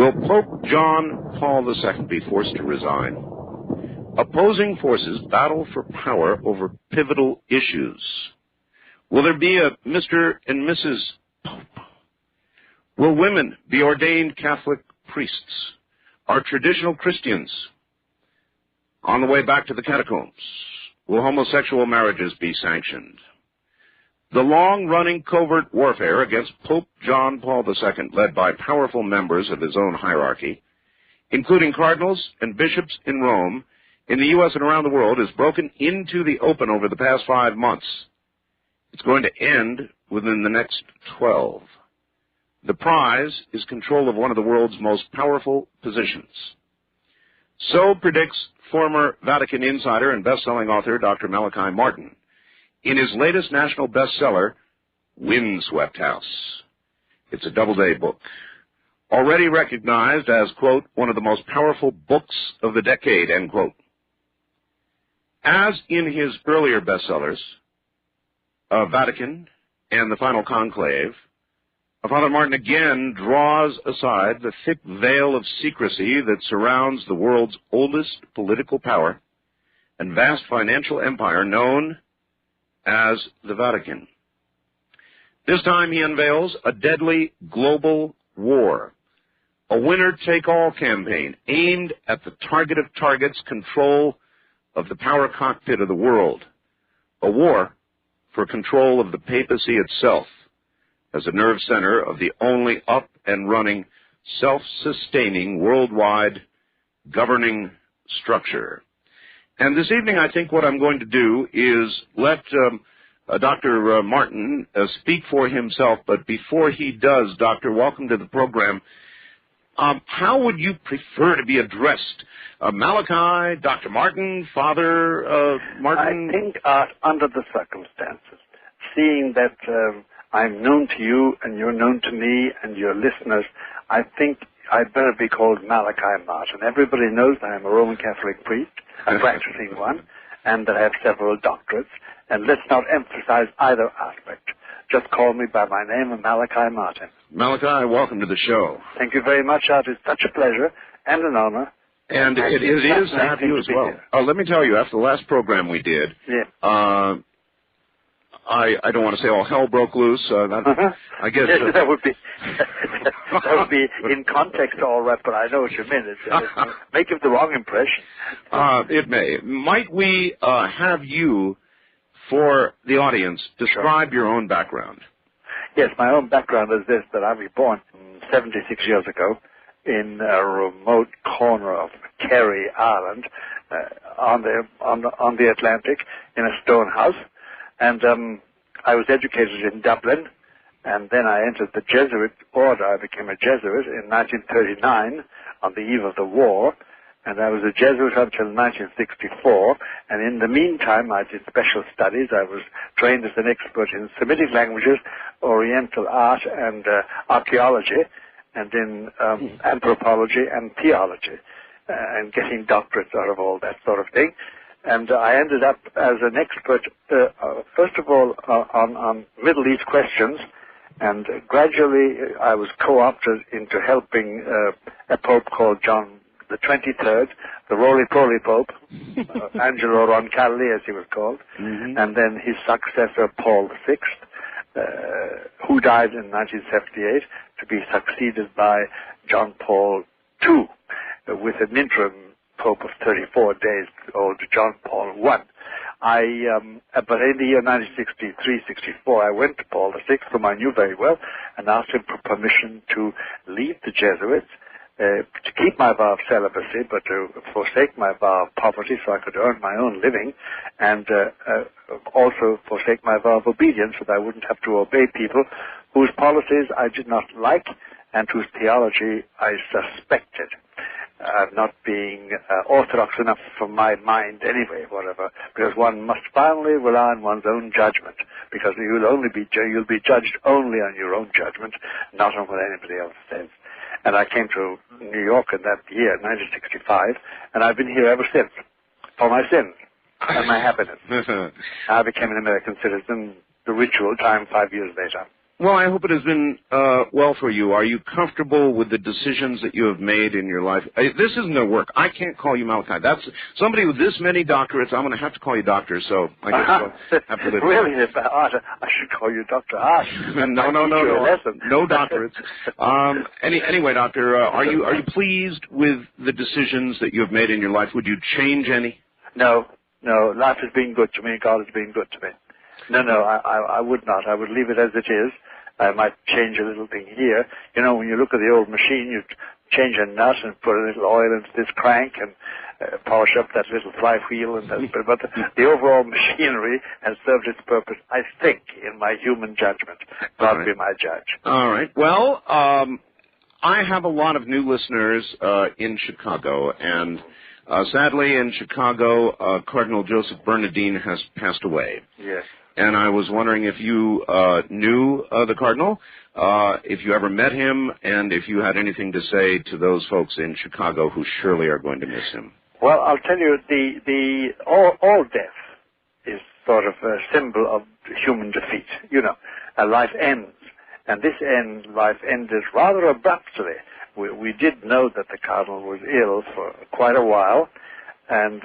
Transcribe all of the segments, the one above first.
Will Pope John Paul II be forced to resign? Opposing forces battle for power over pivotal issues. Will there be a Mr. and Mrs. Pope? Will women be ordained Catholic priests? Are traditional Christians on the way back to the catacombs? Will homosexual marriages be sanctioned? The long-running covert warfare against Pope John Paul II, led by powerful members of his own hierarchy, including cardinals and bishops in Rome, in the U.S. and around the world, has broken into the open over the past 5 months. It's going to end within the next 12. The prize is control of one of the world's most powerful positions. So predicts former Vatican insider and best-selling author Dr. Malachi Martin in his latest national bestseller, Windswept House. It's a double-day book, already recognized as, quote, one of the most powerful books of the decade, end quote. As in his earlier bestsellers, Vatican and the Final Conclave, Father Martin again draws aside the thick veil of secrecy that surrounds the world's oldest political power and vast financial empire known as the Vatican. This time he unveils a deadly global war, a winner-take-all campaign aimed at the target of targets, control of the power cockpit of the world, a war for control of the papacy itself as a nerve center of the only up-and-running, self-sustaining, worldwide governing structure. And this evening, I think what I'm going to do is let Dr. Martin speak for himself. But before he does, Doctor, welcome to the program. How would you prefer to be addressed? Malachi, Dr. Martin, Father Martin? I think under the circumstances, seeing that I'm known to you and you're known to me and your listeners, I think I'd better be called Malachi Martin. Everybody knows that I'm a Roman Catholic priest, a practicing one, and that I have several doctorates. And let's not emphasize either aspect. Just call me by my name, Malachi Martin. Malachi, welcome to the show. Thank you very much, Art. It's such a pleasure and an honor. And it is to have you as well. Let me tell you, after the last program we did, I don't want to say all hell broke loose. I guess yes, that would be in context all right, but I know what you mean. It may give the wrong impression. It may. Might we have you, for the audience, describe your own background? Yes, my own background is this: that I was born 76 years ago in a remote corner of Kerry, Ireland, on the Atlantic, in a stone house. And I was educated in Dublin, and then I entered the Jesuit order. I became a Jesuit in 1939 on the eve of the war, and I was a Jesuit until 1964. And in the meantime, I did special studies. I was trained as an expert in Semitic languages, Oriental art, and archaeology, and in anthropology and theology, and getting doctorates out of all that sort of thing. And I ended up as an expert, first of all, on Middle East questions, and gradually I was co-opted into helping a pope called John the 23rd, the roly-poly pope, Angelo Roncalli, as he was called, and then his successor, Paul VI, who died in 1978, to be succeeded by John Paul II, with an interim Pope of 34 days old, John Paul I. But in the year 1963-64, I went to Paul VI, whom I knew very well, and asked him for permission to leave the Jesuits, to keep my vow of celibacy, but to forsake my vow of poverty so I could earn my own living, and also forsake my vow of obedience so that I wouldn't have to obey people whose policies I did not like and whose theology I suspected. Not being orthodox enough for my mind anyway, whatever, because one must finally rely on one's own judgment, because you'll be judged only on your own judgment, not on what anybody else says. And I came to New York in that year, 1965, and I've been here ever since, for my sins and my happiness. I became an American citizen, the ritual time 5 years later. Well, I hope it has been well for you. Are you comfortable with the decisions that you have made in your life? This isn't going to work. I can't call you Malachi. That's somebody with this many doctorates. I'm going to have to call you doctor, so I guess we'll have to live really, if I should call you Dr. Hart. No, no doctorates. Anyway, doctor, are you pleased with the decisions that you have made in your life? Would you change any? No. Life has been good to me. God has been good to me. No, I would not. I would leave it as it is. I might change a little thing here. You know, when you look at the old machine, you change a nut and put a little oil into this crank and polish up that little flywheel. But the overall machinery has served its purpose, I think, in my human judgment. God be my judge. All right. Well, I have a lot of new listeners in Chicago, and sadly in Chicago, Cardinal Joseph Bernardine has passed away. Yes. And I was wondering if you knew the Cardinal, if you ever met him, and if you had anything to say to those folks in Chicago who surely are going to miss him. Well, I'll tell you, all death is sort of a symbol of human defeat. You know, a life ends, and this life ended rather abruptly. We did know that the Cardinal was ill for quite a while, and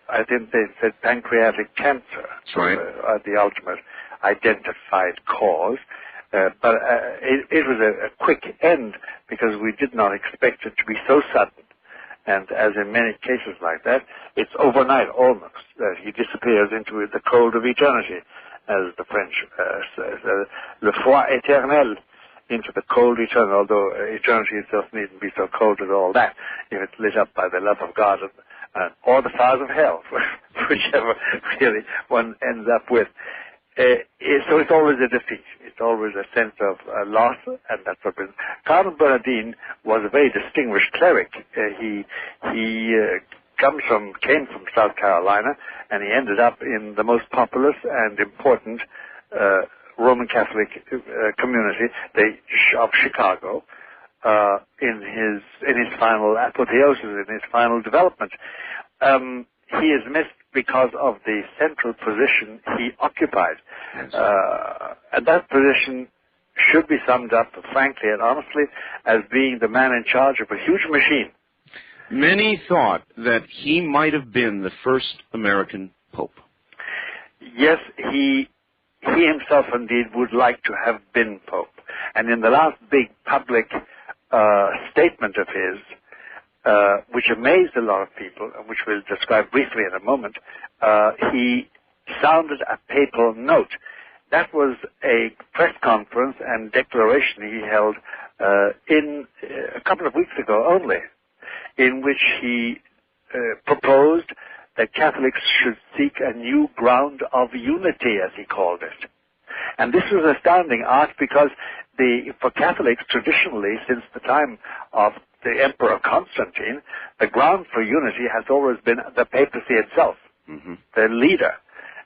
I think they said pancreatic cancer. That's right. The ultimate identified cause. But it was a quick end because we did not expect it to be so sudden. And as in many cases like that, it's overnight almost that he disappears into the cold of eternity, as the French says, le froid éternel, into the cold eternal, although eternity itself needn't be so cold as all that if it's lit up by the love of God or the fires of hell, whichever really one ends up with. So it's always a defeat. It's always a sense of loss, and that's what Cardinal Bernardine was a very distinguished cleric. He came from South Carolina, and he ended up in the most populous and important Roman Catholic community of Chicago in his final apotheosis, in his final development. He is missed because of the central position he occupied. Yes. And that position should be summed up, frankly and honestly, as being the man in charge of a huge machine. Many thought that he might have been the first American pope. Yes, he himself indeed would like to have been pope. And in the last big public statement of his, which amazed a lot of people, and which we'll describe briefly in a moment, he sounded a papal note. That was a press conference and declaration he held in a couple of weeks ago only, in which he proposed that Catholics should seek a new ground of unity, as he called it. And this was astounding, Art, because for Catholics, traditionally, since the time of the Emperor Constantine, the ground for unity has always been the papacy itself, the leader.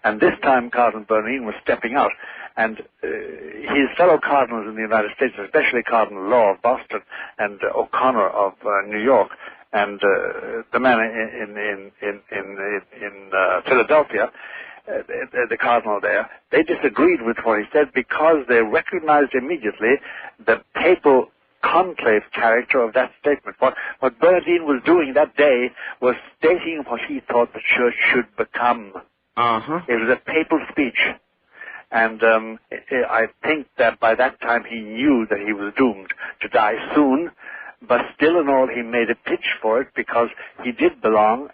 And this time Cardinal Bernardine was stepping out, and his fellow cardinals in the United States, especially Cardinal Law of Boston and O'Connor of New York, and the man in Philadelphia, the cardinal there, they disagreed with what he said because they recognized immediately the papal conclave character of that statement. What Bernardine was doing that day was stating what he thought the church should become. It was a papal speech. And I think that by that time he knew that he was doomed to die soon, but still and all he made a pitch for it because he did belong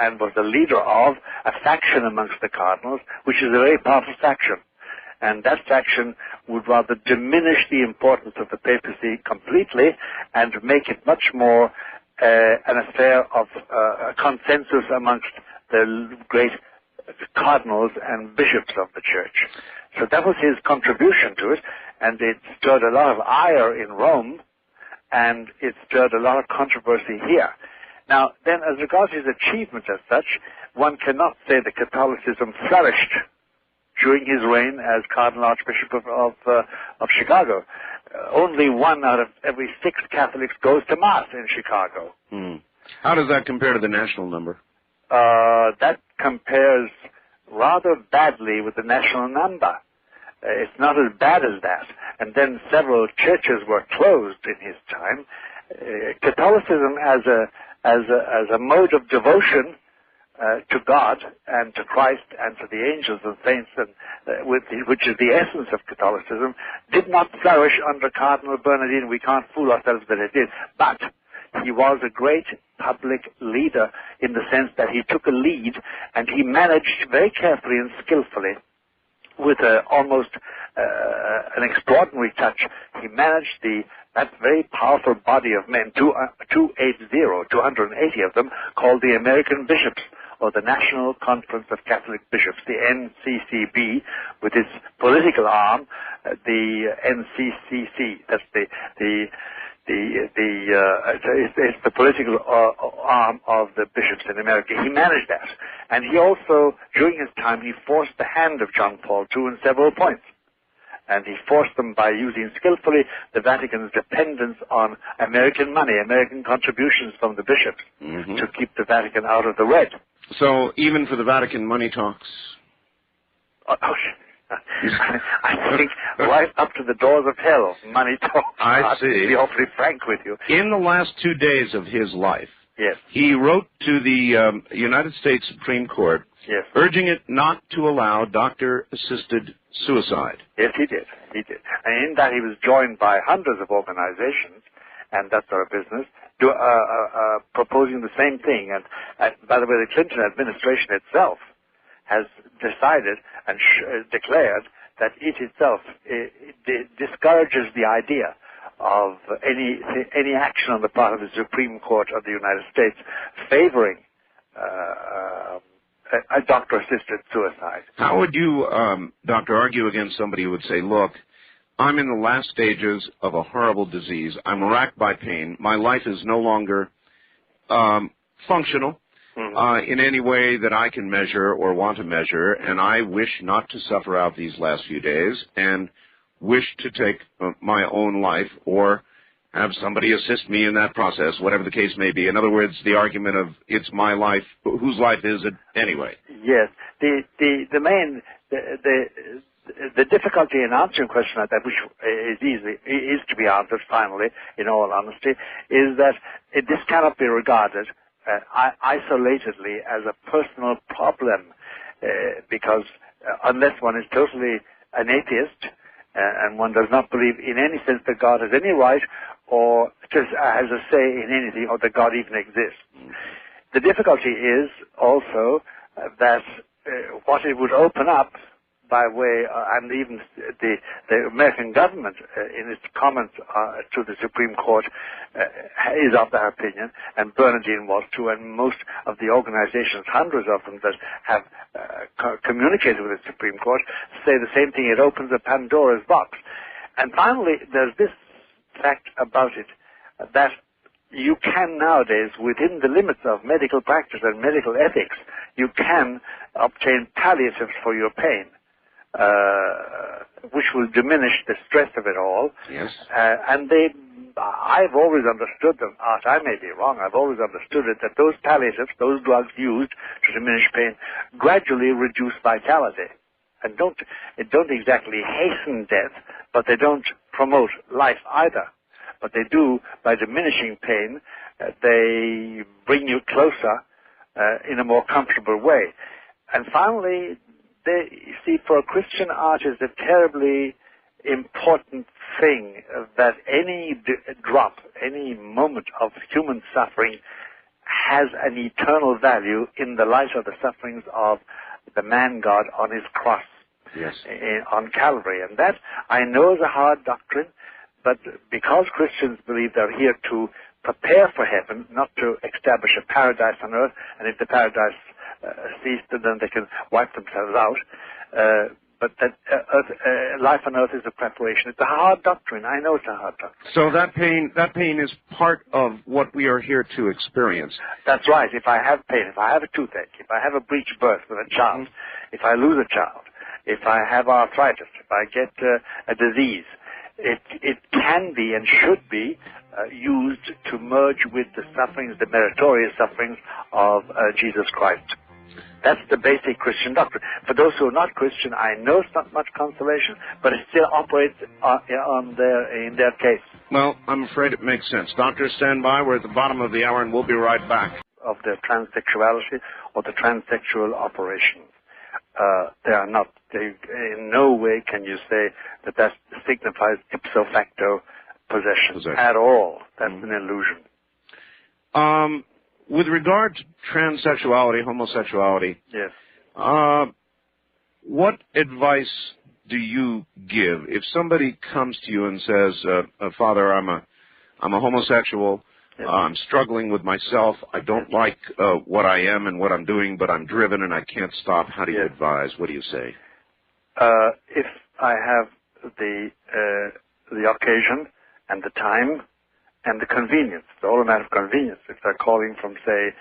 and was the leader of a faction amongst the cardinals, which is a very powerful faction. And that faction would rather diminish the importance of the papacy completely and make it much more an affair of a consensus amongst the great cardinals and bishops of the church. So that was his contribution to it, and it stirred a lot of ire in Rome, and it stirred a lot of controversy here. Now, then, as regards his achievement as such, one cannot say that Catholicism flourished during his reign as Cardinal Archbishop of Chicago. Only 1 out of every 6 Catholics goes to Mass in Chicago. How does that compare to the national number? That compares rather badly with the national number. It's not as bad as that. And then several churches were closed in his time. Catholicism as a mode of devotion to God and to Christ and to the angels and saints, and which is the essence of Catholicism, did not flourish under Cardinal Bernardin. We can't fool ourselves that it did. But he was a great public leader in the sense that he took a lead and he managed very carefully and skillfully, with almost an extraordinary touch, he managed that very powerful body of men, 280 of them, called the American Bishops, or the National Conference of Catholic Bishops, the NCCB, with its political arm, the NCCC. That's it's the political arm of the bishops in America. He managed that. And he also, during his time, he forced the hand of John Paul II in several points. And he forced them by using skillfully the Vatican's dependence on American money, American contributions from the bishops, to keep the Vatican out of the red. So even for the Vatican money talks? I think right up to the doors of hell, money talks. I see. To be awfully frank with you. In the last 2 days of his life, yes, he wrote to the United States Supreme Court, yes, urging it not to allow doctor-assisted suicide. Yes, he did. He did. And in that he was joined by hundreds of organizations and that sort of business, proposing the same thing. And by the way, the Clinton administration itself has decided and declared that it itself discourages the idea of any action on the part of the Supreme Court of the United States favoring a doctor-assisted suicide. How would you, Doctor, argue against somebody who would say, look, I'm in the last stages of a horrible disease. I'm racked by pain. My life is no longer functional in any way that I can measure or want to measure, and I wish not to suffer out these last few days and wish to take my own life or have somebody assist me in that process, whatever the case may be. In other words, the argument of it's my life, whose life is it anyway? Yes. The difficulty in answering a question like that, which is to be answered finally, in all honesty, is that this cannot be regarded isolatedly as a personal problem, because unless one is totally an atheist and one does not believe in any sense that God has any right or just has a say in anything, or that God even exists. The difficulty is also that what it would open up by way, and even the American government in its comments to the Supreme Court is of that opinion, and Bernardine was too, and most of the organizations, hundreds of them that have communicated with the Supreme Court, say the same thing. It opens a Pandora's box. And finally, there's this fact about it, that you can nowadays, within the limits of medical practice and medical ethics, you can obtain palliatives for your pain, which will diminish the stress of it all. Yes. And I've always understood them. I may be wrong. I've always understood it, that those palliatives, those drugs used to diminish pain, gradually reduce vitality. And don't exactly hasten death, but they don't promote life either. But they do, by diminishing pain, they bring you closer in a more comfortable way. And finally, you see, for a Christian artist, a terribly important thing that any drop, any moment of human suffering has an eternal value in the light of the sufferings of the man-God on his cross. Yes. On Calvary. And that, I know, is a hard doctrine, but because Christians believe they're here to prepare for heaven, not to establish a paradise on earth, and if the paradise ceased, then they can wipe themselves out. But that life on earth is a preparation. It's a hard doctrine. I know it's a hard doctrine. So that pain is part of what we are here to experience. That's right. If I have pain, if I have a toothache, if I have a breech birth with a child, if I lose a child, if I have arthritis, if I get a disease, it can be and should be used to merge with the sufferings, the meritorious sufferings of Jesus Christ. That's the basic Christian doctrine. For those who are not Christian, I know it's not much consolation, but it still operates in their case. Well, I'm afraid it makes sense. Doctor, stand by. We're at the bottom of the hour, and we'll be right back. Of the transsexuality or the transsexual operations. They are not, in no way can you say that signifies ipso facto possession at all. That's an illusion. With regard to transsexuality, homosexuality, yes. What advice do you give if somebody comes to you and says, "Father, I'm a homosexual. Yes. I'm struggling with myself. I don't like what I am and what I'm doing, but I'm driven and I can't stop." How do you advise? What do you say? If I have the occasion and the time and the convenience, it's all a matter of convenience. If they're calling from, say,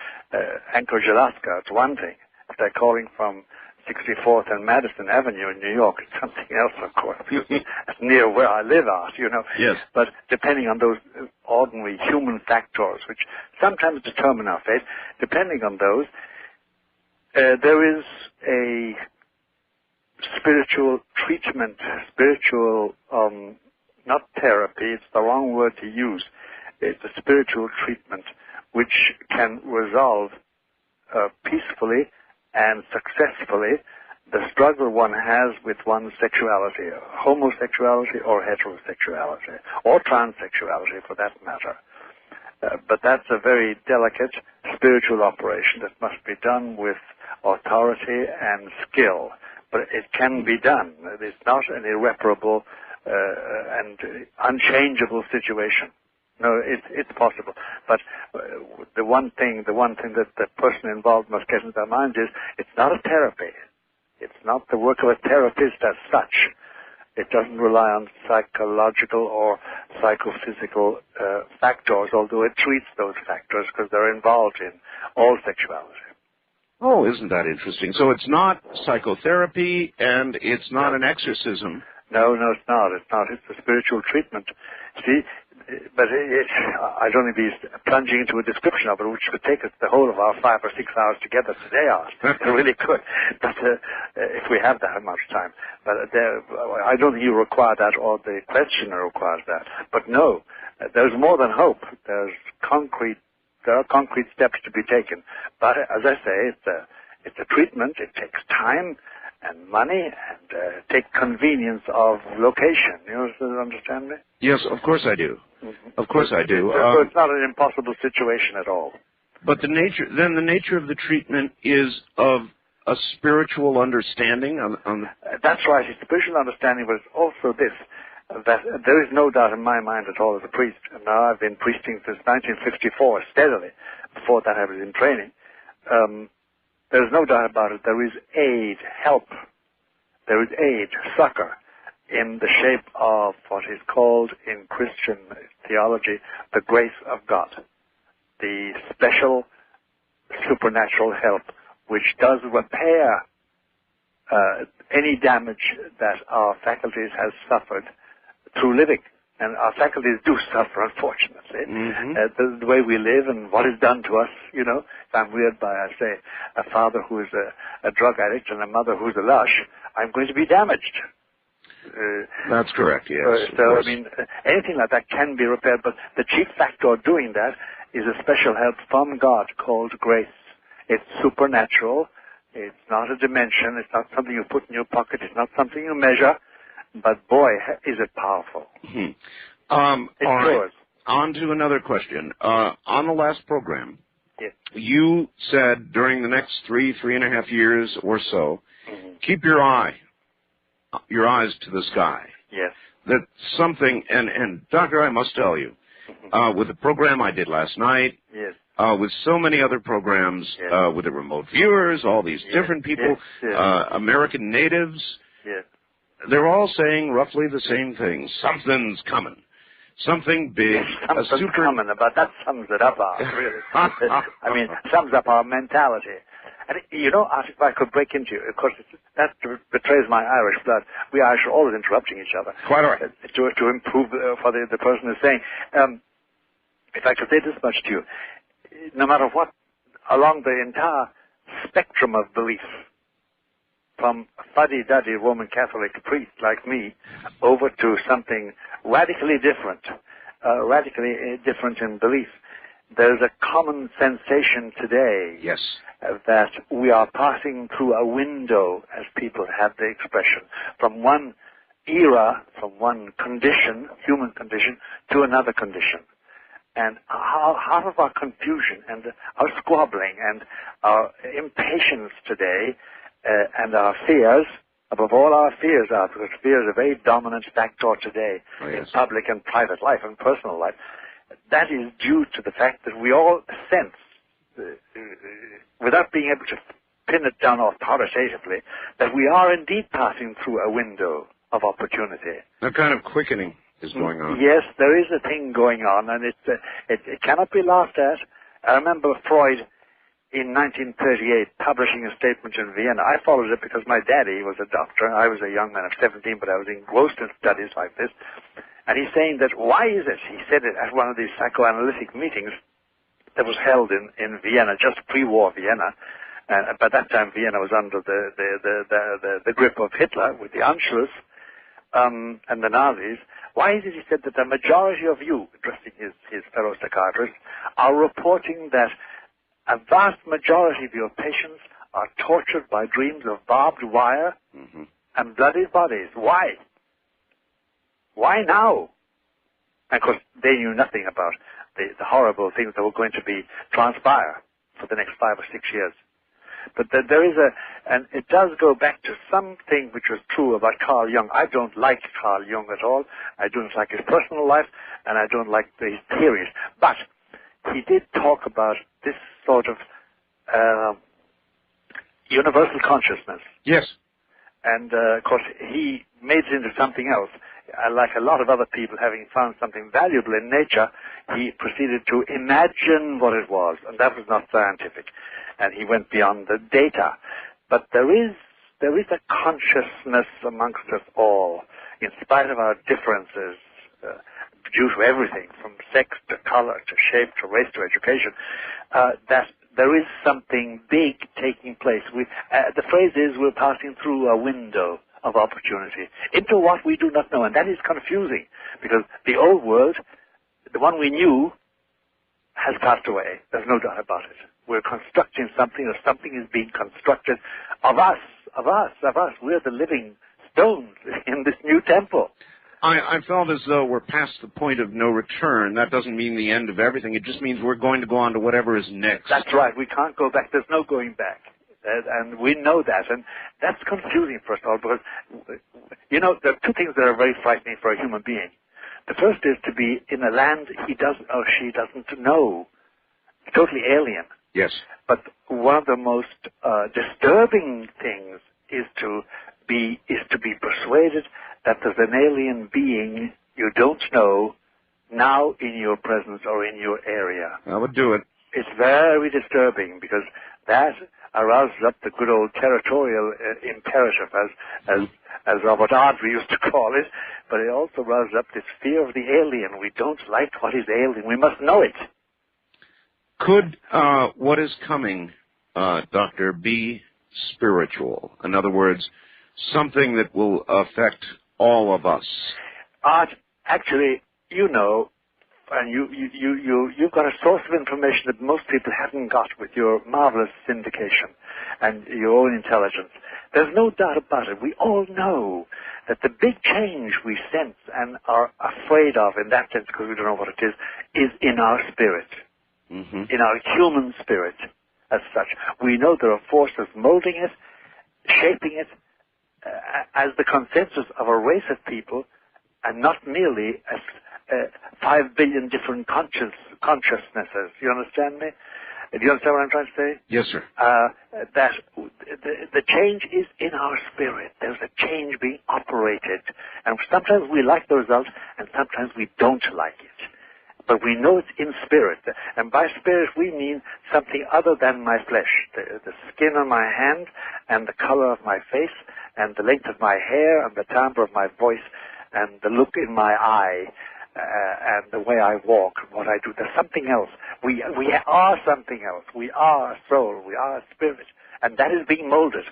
Anchorage, Alaska, it's one thing. If they're calling from 64th and Madison Avenue in New York, it's something else, of course, because it's near where I live out, Yes. But depending on those ordinary human factors, which sometimes determine our fate, depending on those, there is a spiritual treatment, not therapy, it's the wrong word to use. It's a spiritual treatment which can resolve peacefully and successfully the struggle one has with one's sexuality, homosexuality or heterosexuality, or transsexuality for that matter. But that's a very delicate spiritual operation that must be done with authority and skill. But it can be done. It's not an irreparable and unchangeable situation. No, it's possible. But the one thing that the person involved must get into their mind is it's not a therapy. It's not the work of a therapist as such. It doesn't rely on psychological or psychophysical factors, although it treats those factors because they're involved in all sexuality. Oh, isn't that interesting? So it's not psychotherapy and it's not an exorcism. No, it's not. It's not. It's a spiritual treatment. See, but I don't want to be plunging into a description of it, which could take us the whole of our 5 or 6 hours together today, It really could. But if we have that much time. But I don't think you require that, or the questioner requires that. But no, there's more than hope. There are concrete steps to be taken. But as I say, it's a treatment. It takes time and money and take convenience of location. You understand me? Yes, of course I do. Mm-hmm. Of course I do. So it's not an impossible situation at all. But the nature of the treatment is of a spiritual understanding. That's right. It's spiritual understanding, but it's also this, that there is no doubt in my mind at all as a priest. And now I've been priesting since 1954 steadily. Before that I was in training. There's no doubt about it. There is aid, help. There is aid, succor, in the shape of what is called in Christian theology the grace of God, the special supernatural help which does repair any damage that our faculties have suffered through living. And our faculties do suffer, unfortunately. Mm-hmm. The way we live and what is done to us, If I'm reared by, I say, a father who is a drug addict and a mother who's a lush, I'm going to be damaged. That's correct, yes. So, anything like that can be repaired, but the chief factor doing that is a special help from God called grace. It's supernatural. It's not a dimension. It's not something you put in your pocket. It's not something you measure. But boy, is it powerful. It's all right. Yours. On to another question. On the last program, yes, you said during the next 3.5 years or so, keep your eyes to the sky. Yes. That something, and Doctor, I must tell you, with the program I did last night, yes, with so many other programs, yes, with the remote viewers, all these different people, American natives, yes, they're all saying roughly the same thing. Something's coming. Something big. Something's coming, but that sums it up, really. Sums up our mentality. And, if I could break into you, of course, that betrays my Irish blood. We Irish are always interrupting each other. Quite all right. To improve for the person is saying. If I could say this much to you, no matter what, along the entire spectrum of belief, from a fuddy-duddy Roman Catholic priest like me over to something radically different in belief. There's a common sensation today Yes. That we are passing through a window, as people have the expression, from one era, from one condition, human condition, to another condition. And half of our confusion and our squabbling and our impatience today and our fears, above all our fears are, because fear is a very dominant factor today in public and private life and personal life, that is due to the fact that we all sense, without being able to pin it down authoritatively, that we are indeed passing through a window of opportunity. A kind of quickening is going on. Yes, there is a thing going on, and it cannot be laughed at. I remember Freud in 1938 publishing a statement in Vienna. I followed it because my daddy was a doctor. I was a young man of 17, but I was engrossed in studies like this. And he's saying that, why is it, he said it at one of these psychoanalytic meetings that was held in Vienna, just pre-war Vienna. And by that time, Vienna was under the grip of Hitler with the Anschluss and the Nazis. Why is it, he said, that the majority of you, addressing his fellow psychiatrists, are reporting that a vast majority of your patients are tortured by dreams of barbed wire and bloody bodies? Why? Why now? And of course, they knew nothing about the horrible things that were going to be transpire for the next 5 or 6 years. But there is and it does go back to something which was true about Carl Jung. I don't like Carl Jung at all. I don't like his personal life, and I don't like his theories. But he did talk about this sort of universal consciousness. Yes. And, of course, he made it into something else. Like a lot of other people, having found something valuable in nature, he proceeded to imagine what it was, and that was not scientific. And he went beyond the data. But there is a consciousness amongst us all, in spite of our differences, due to everything, from sex to color to shape to race to education, that there is something big taking place. The phrase is, we're passing through a window of opportunity into what we do not know, and that is confusing, because the old world, the one we knew, has passed away. There's no doubt about it. We're constructing something, or something is being constructed of us. We're the living stones in this new temple. I felt as though we're past the point of no return. That doesn't mean the end of everything. It just means we're going to go on to whatever is next. That's right. We can't go back. There's no going back. And we know that. And that's confusing, first of all, because, there are two things that are very frightening for a human being. The first is to be in a land he doesn't or she doesn't know. Totally alien. Yes. But one of the most disturbing things is to be persuaded that there's an alien being you don't know now in your presence or in your area. That would do it. It's very disturbing, because that arouses up the good old territorial imperative, as Robert Ardrey used to call it, but it also rouses up this fear of the alien. We don't like what is alien. We must know it. Could what is coming, Doctor, be spiritual? In other words, something that will affect all of us? Actually, and you've got a source of information that most people haven't got with your marvelous syndication and your own intelligence. There's no doubt about it. We all know that the big change we sense and are afraid of, in that sense, because we don't know what it is in our spirit, in our human spirit as such. We know there are forces molding it, shaping it, as the consensus of a race of people, and not merely as 5 billion different consciousnesses. You understand me? Do you understand what I'm trying to say? Yes, sir. That the change is in our spirit. There's a change being operated. And sometimes we like the result, and sometimes we don't like it. But we know it's in spirit. And by spirit, we mean something other than my flesh. The skin on my hand, and the color of my face, and the length of my hair, and the timbre of my voice, and the look in my eye. and the way I walk, what I do. There's something else. We are something else. We are a soul. We are a spirit. And that is being molded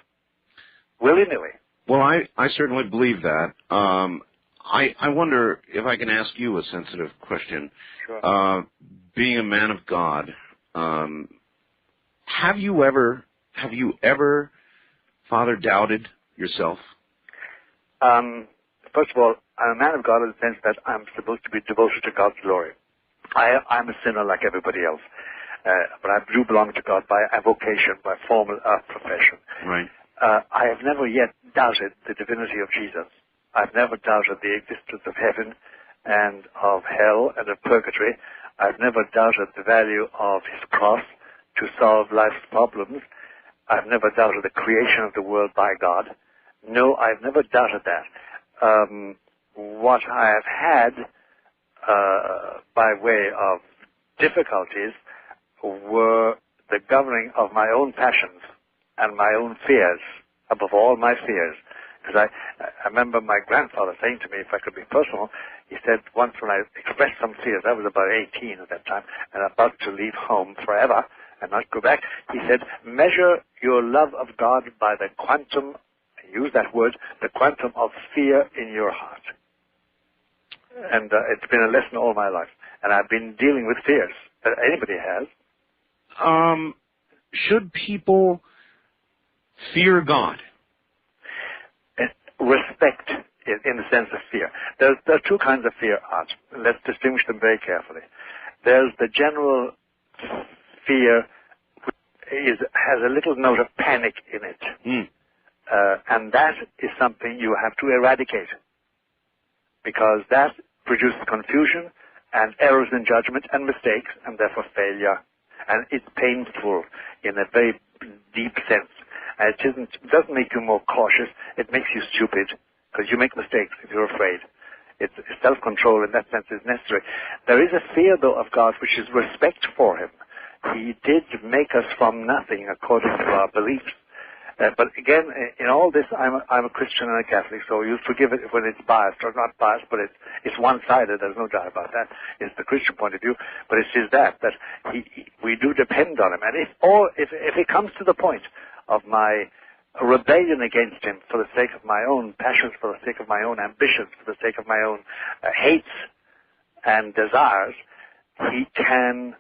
willy-nilly. Well, I certainly believe that. I wonder if I can ask you a sensitive question. Sure. Being a man of God, have you ever, Father, doubted yourself? First of all, I'm a man of God in the sense that I'm supposed to be devoted to God's glory. I'm a sinner like everybody else, but I do belong to God by avocation, by formal profession. Right. I have never yet doubted the divinity of Jesus. I've never doubted the existence of heaven and of hell and of purgatory. I've never doubted the value of his cross to solve life's problems. I've never doubted the creation of the world by God. No, I've never doubted that. What I have had by way of difficulties were the governing of my own passions and my own fears, above all my fears. Because I remember my grandfather saying to me, if I could be personal, he said once when I expressed some fears, I was about 18 at that time, and about to leave home forever and not go back, he said, measure your love of God by the quantum, use that word, the quantum of fear in your heart. And it's been a lesson all my life. And I've been dealing with fears. Anybody has. Should people fear God? Respect in the sense of fear. There are two kinds of fear, Art. Let's distinguish them very carefully. There's the general fear which has a little note of panic in it. And that is something you have to eradicate, because that produces confusion and errors in judgment and mistakes and therefore failure. And it's painful in a very deep sense. And it doesn't make you more cautious. It makes you stupid, because you make mistakes if you're afraid. It's self-control in that sense is necessary. There is a fear, though, of God, which is respect for him. He did make us from nothing according to our beliefs. But again, in all this, I'm a Christian and a Catholic, so you'll forgive it when it's biased, or not biased, but it's one-sided. There's no doubt about that. It's the Christian point of view, but it is that we do depend on him. And if it comes to the point of my rebellion against him for the sake of my own passions, for the sake of my own ambitions, for the sake of my own hates and desires, he can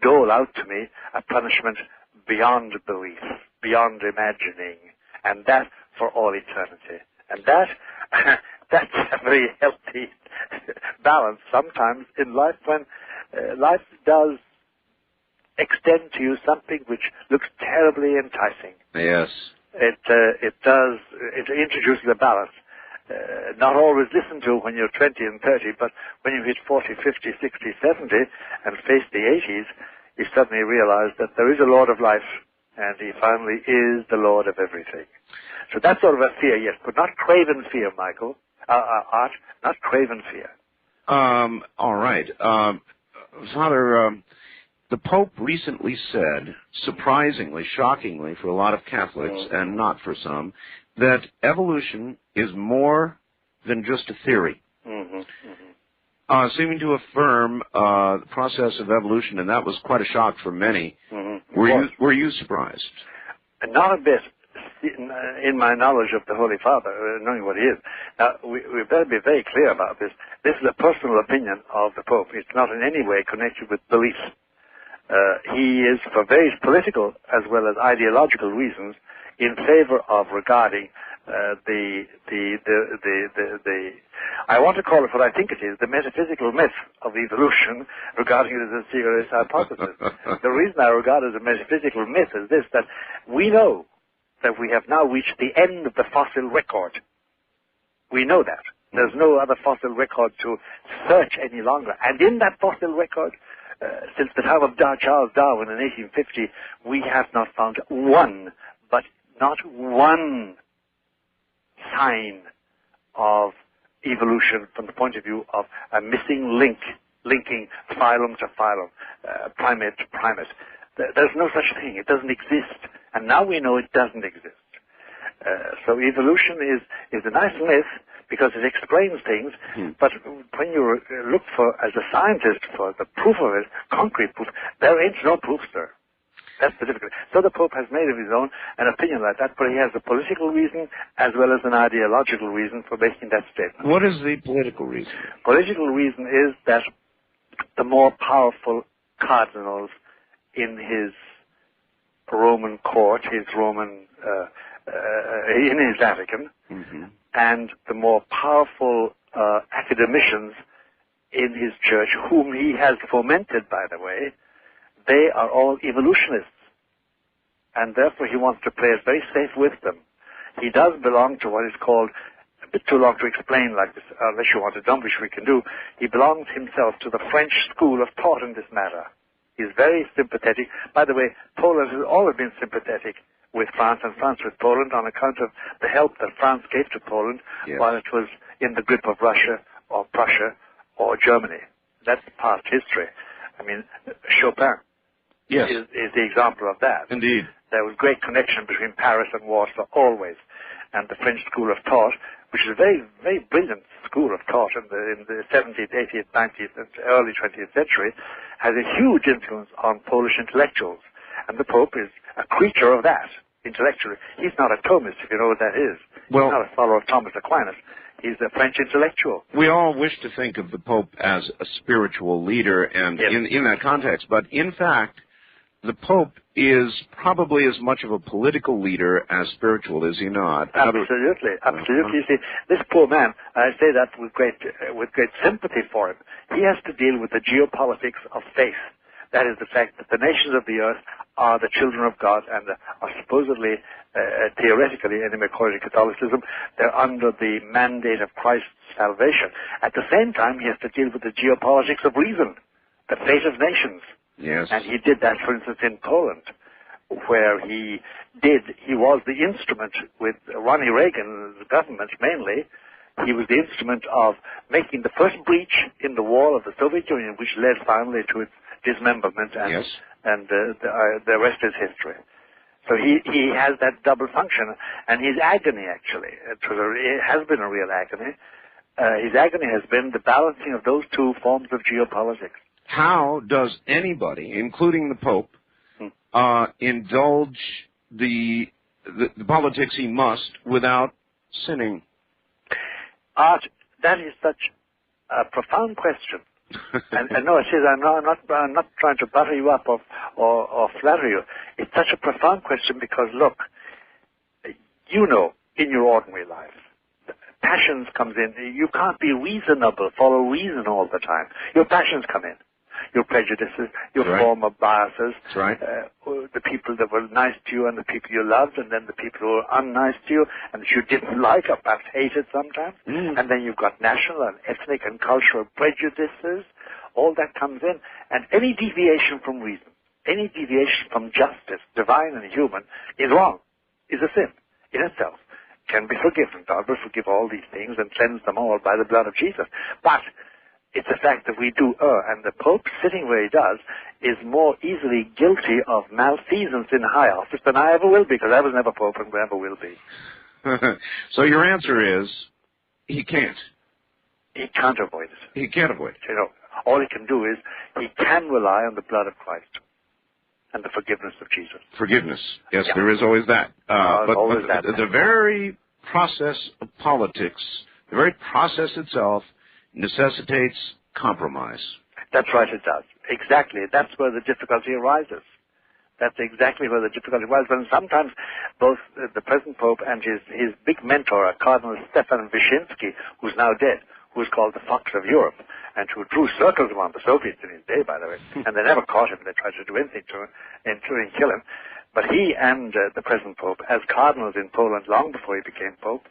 dole out to me a punishment beyond belief, beyond imagining, and that for all eternity. And that's a very healthy balance sometimes in life, when life does extend to you something which looks terribly enticing. Yes. It introduces a balance. Not always listened to when you're 20 and 30, but when you hit 40, 50, 60, 70 and face the 80s, you suddenly realize that there is a Lord of life, and he finally is the Lord of everything. So that's sort of a fear, yes, but not craven fear, Michael. Art, not craven fear. All right. Father, the Pope recently said, surprisingly, shockingly for a lot of Catholics, and not for some, that evolution is more than just a theory. Seeming to affirm the process of evolution, and that was quite a shock for many. Were you surprised? Not a bit. In my knowledge of the Holy Father, knowing what he is. Now, we better be very clear about this. This is a personal opinion of the Pope. It's not in any way connected with belief. He is, for various political as well as ideological reasons, in favor of regarding I want to call it what I think it is, the metaphysical myth of evolution, regarding it as a serious hypothesis. The reason I regard it as a metaphysical myth is this, that we know that we have now reached the end of the fossil record. We know that. There's no other fossil record to search any longer. And in that fossil record, since the time of Charles Darwin in 1850, we have not found one, but not one sign of evolution from the point of view of a missing link, linking phylum to phylum, primate to primate. There's no such thing. It doesn't exist. And now we know it doesn't exist. So evolution is a nice myth because it explains things, but when you look for, as a scientist, for the proof of it, concrete proof, there ain't no proof, sir. That's the difficulty. So the Pope has made of his own an opinion like that, but he has a political reason as well as an ideological reason for making that statement. What is the political reason? Political reason is that the more powerful cardinals in his Roman court, in his Vatican, and the more powerful academicians in his church, whom he has fomented, by the way, they are all evolutionists. And therefore he wants to play it very safe with them. He does belong to what is called, a bit too long to explain like this, unless you want to dump, which we can do. He belongs himself to the French school of thought in this matter. He's very sympathetic. By the way, Poland has always been sympathetic with France and France with Poland on account of the help that France gave to Poland while it was in the grip of Russia or Prussia or Germany. That's past history. I mean, Chopin is the example of that. Indeed. There was great connection between Paris and Warsaw always, and the French school of thought, which is a very, very brilliant school of thought in the 17th, 18th, 19th, and early 20th century, has a huge influence on Polish intellectuals. And the Pope is a creature of that, intellectually. He's not a Thomist, if you know what that is. Well, he's not a follower of Thomas Aquinas. He's a French intellectual. We all wish to think of the Pope as a spiritual leader, and in that context, but in fact, the Pope is probably as much of a political leader as spiritual, is he not? Absolutely, absolutely. You see, this poor man, I say that with great sympathy for him. He has to deal with the geopolitics of faith. That is the fact that the nations of the earth are the children of God and are supposedly, theoretically, anyway, according to Catholicism, they're under the mandate of Christ's salvation. At the same time, he has to deal with the geopolitics of reason, the fate of nations. Yes. And he did that, for instance, in Poland, where he was the instrument with Ronnie Reagan's government mainly. He was the instrument of making the first breach in the wall of the Soviet Union, which led finally to its dismemberment, and the rest is history. So he has that double function, and his agony, actually, it has been a real agony. His agony has been the balancing of those two forms of geopolitics. How does anybody, including the Pope, indulge the politics he must without sinning? Art, that is such a profound question. and no, it is. I'm not trying to butter you up or flatter you. It's such a profound question because, look, you know, in your ordinary life, passions comes in. You can't be reasonable, follow reason all the time. Your passions come in. Your prejudices, your former biases, the people that were nice to you and the people you loved, and then the people who were unnice to you and that you didn't like or perhaps hated sometimes. And then you've got national and ethnic and cultural prejudices. All that comes in. And any deviation from reason, any deviation from justice, divine and human, is wrong, is a sin in itself. Can be forgiven. God will forgive all these things and cleanse them all by the blood of Jesus. But it's a fact that we do err, and the Pope, sitting where he does, is more easily guilty of malfeasance in high office than I ever will be, because I was never Pope and never will be. So your answer is, he can't. He can't avoid it. He can't avoid it. You know, all he can do is, he can rely on the blood of Christ and the forgiveness of Jesus. Forgiveness. Yes, there is always that. But the very process of politics, the very process itself, necessitates compromise. That's right, it does. Exactly. That's where the difficulty arises. That's exactly where the difficulty arises. And sometimes both the present Pope and his big mentor, Cardinal Stefan Wyszynski, who's now dead, who's called the Fox of Europe, and who drew circles around the Soviets in his day, by the way, and they never caught him. They tried to do anything to him, including kill him. But he and the present Pope, as cardinals in Poland long before he became Pope,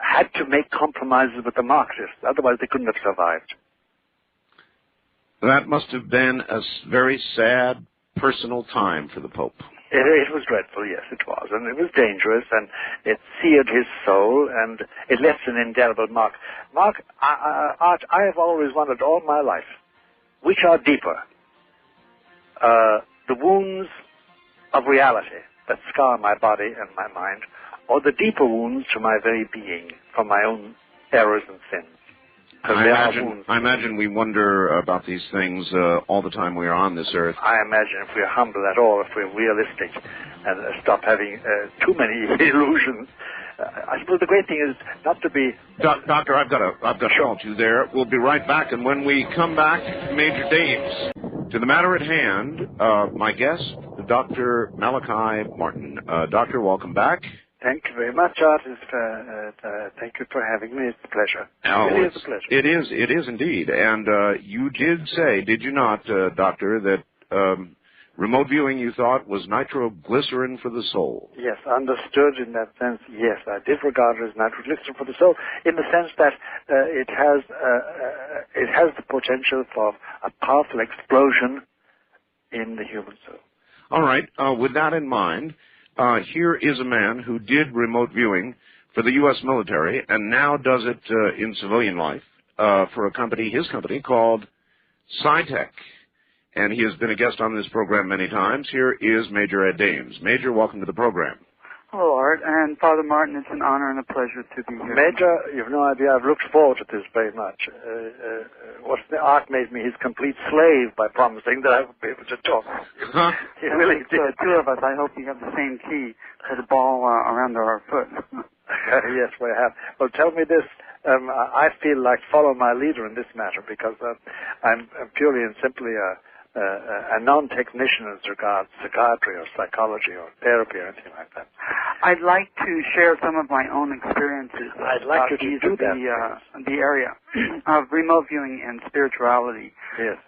had to make compromises with the Marxists. Otherwise, they couldn't have survived. That must have been a very sad personal time for the Pope. It was dreadful, yes, it was. And it was dangerous, and it seared his soul, and it left an indelible mark. Art, I have always wondered all my life, which are deeper? The wounds of reality that scar my body and my mind, or the deeper wounds to my very being from my own errors and sins. I imagine we wonder about these things all the time we are on this earth. I imagine if we're humble at all, if we're realistic, and stop having too many illusions. I suppose the great thing is not to be... Doctor, I've got to halt you there. We'll be right back, and when we come back, Major Dames, to the matter at hand, my guest, Dr. Malachi Martin. Doctor, welcome back. Thank you very much, Art. Thank you for having me. It's a pleasure. Oh, it is a pleasure. It is indeed. And you did say, did you not, Doctor, that remote viewing you thought was nitroglycerin for the soul? Yes, understood in that sense. Yes, I did regard it as nitroglycerin for the soul, in the sense that it has the potential for a powerful explosion in the human soul. All right. With that in mind, here is a man who did remote viewing for the U.S. military and now does it in civilian life for a company, his company, called SciTech. And he has been a guest on this program many times. Here is Major Ed Dames. Major, welcome to the program. Hello, Art, and Father Martin, it's an honor and a pleasure to be here. You've no idea, I've looked forward to this very much. Art made me his complete slave by promising that I would be able to talk. He really did. The two of us, I hope we have the same key for the ball around our foot. Yes, we have. Well, tell me this. I feel like follow my leader in this matter because I'm purely and simply a non-technician as regards psychiatry or psychology or therapy or anything like that. I'd like to share some of my own experiences. I'd like you to do that. The area of remote viewing and spirituality. Yes.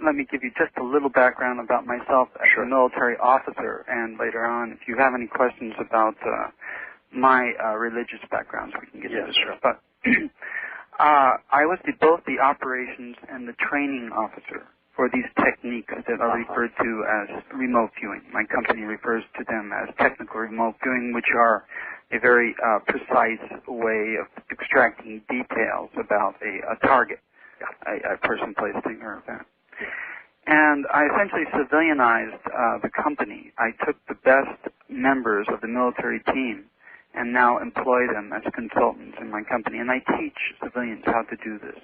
Let me give you just a little background about myself as a military officer, and later on, if you have any questions about my religious backgrounds, we can get into this. Sure. But I was both the operations and the training officer for these techniques that are referred to as remote viewing. My company refers to them as technical remote viewing, which are a very precise way of extracting details about a target, a person, place, thing, or event. And I essentially civilianized the company. I took the best members of the military team and now employ them as consultants in my company, and I teach civilians how to do this.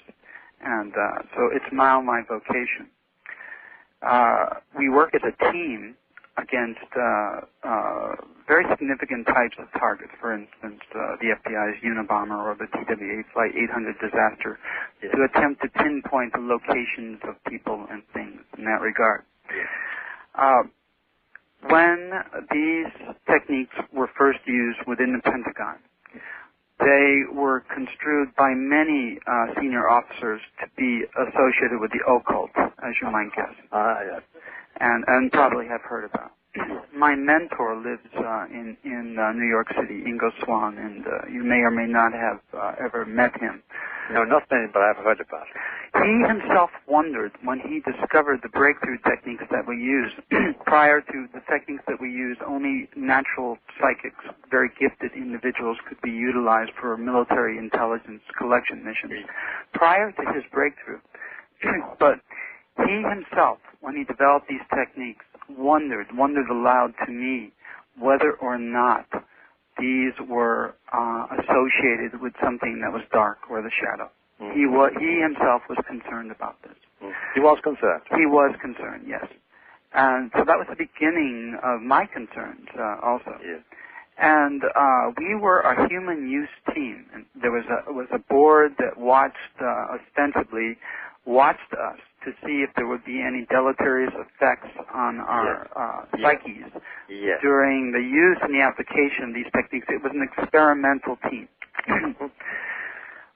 And so it's now my vocation. We work as a team against very significant types of targets. For instance, the FBI's Unabomber or the TWA Flight 800 disaster, to attempt to pinpoint the locations of people and things in that regard. When these techniques were first used within the Pentagon, they were construed by many senior officers to be associated with the occult, as you might guess, and probably have heard about. My mentor lives in New York City, Ingo Swann, and you may or may not have ever met him. No, not many, but I've heard about it. He himself wondered when he discovered the breakthrough techniques that we use. Prior to the techniques that we use, only natural psychics, very gifted individuals could be utilized for military intelligence collection missions. Prior to his breakthrough, but he himself, when he developed these techniques, wondered aloud to me whether or not these were associated with something that was dark or the shadow. He himself was concerned about this. He was concerned? He was concerned, yes. And so that was the beginning of my concerns also. Yes. And we were a human use team. And there was a board that ostensibly watched us to see if there would be any deleterious effects on our psyches during the use and the application of these techniques. It was an experimental team.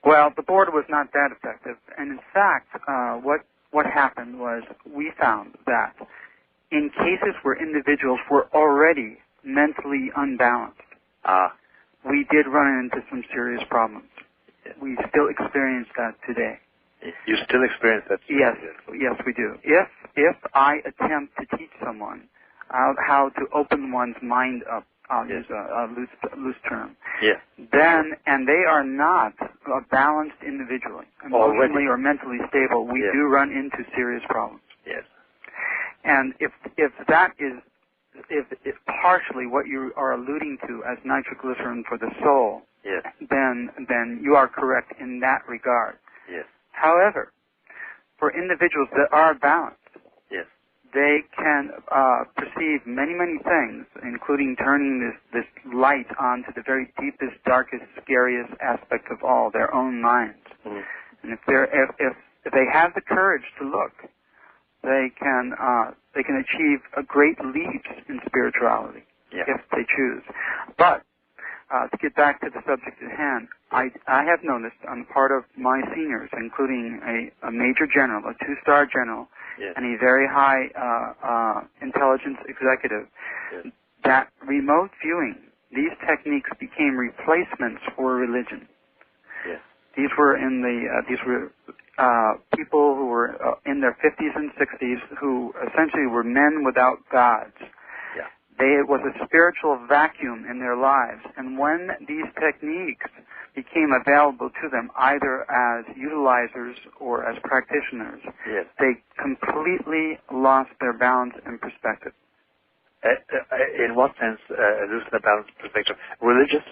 Well, the board was not that effective, and in fact, what happened was we found that in cases where individuals were already mentally unbalanced, we did run into some serious problems. We still experience that today. You still experience that? Yes, we do. If I attempt to teach someone how to open one's mind up, I'll use a loose term, then, and they are not balanced individually, emotionally or mentally stable, we do run into serious problems. Yes. And if that is if partially what you are alluding to as nitroglycerin for the soul, Yes. then you are correct in that regard. Yes. However, for individuals that are balanced, Yes. they can perceive many, many things, including turning this light onto the very deepest, darkest, scariest aspect of all, their own minds. Mm. And if they have the courage to look, they can achieve a great leaps in spirituality if they choose. But to get back to the subject at hand, I have noticed on the part of my seniors, including a major general, a 2-star general, and a very high intelligence executive, that remote viewing, these techniques became replacements for religion. Yes. These were people who were in their 50s and 60s who essentially were men without gods. It was a spiritual vacuum in their lives, and when these techniques became available to them, either as utilizers or as practitioners, they completely lost their balance and perspective. In what sense, losing the balance and perspective? Religious?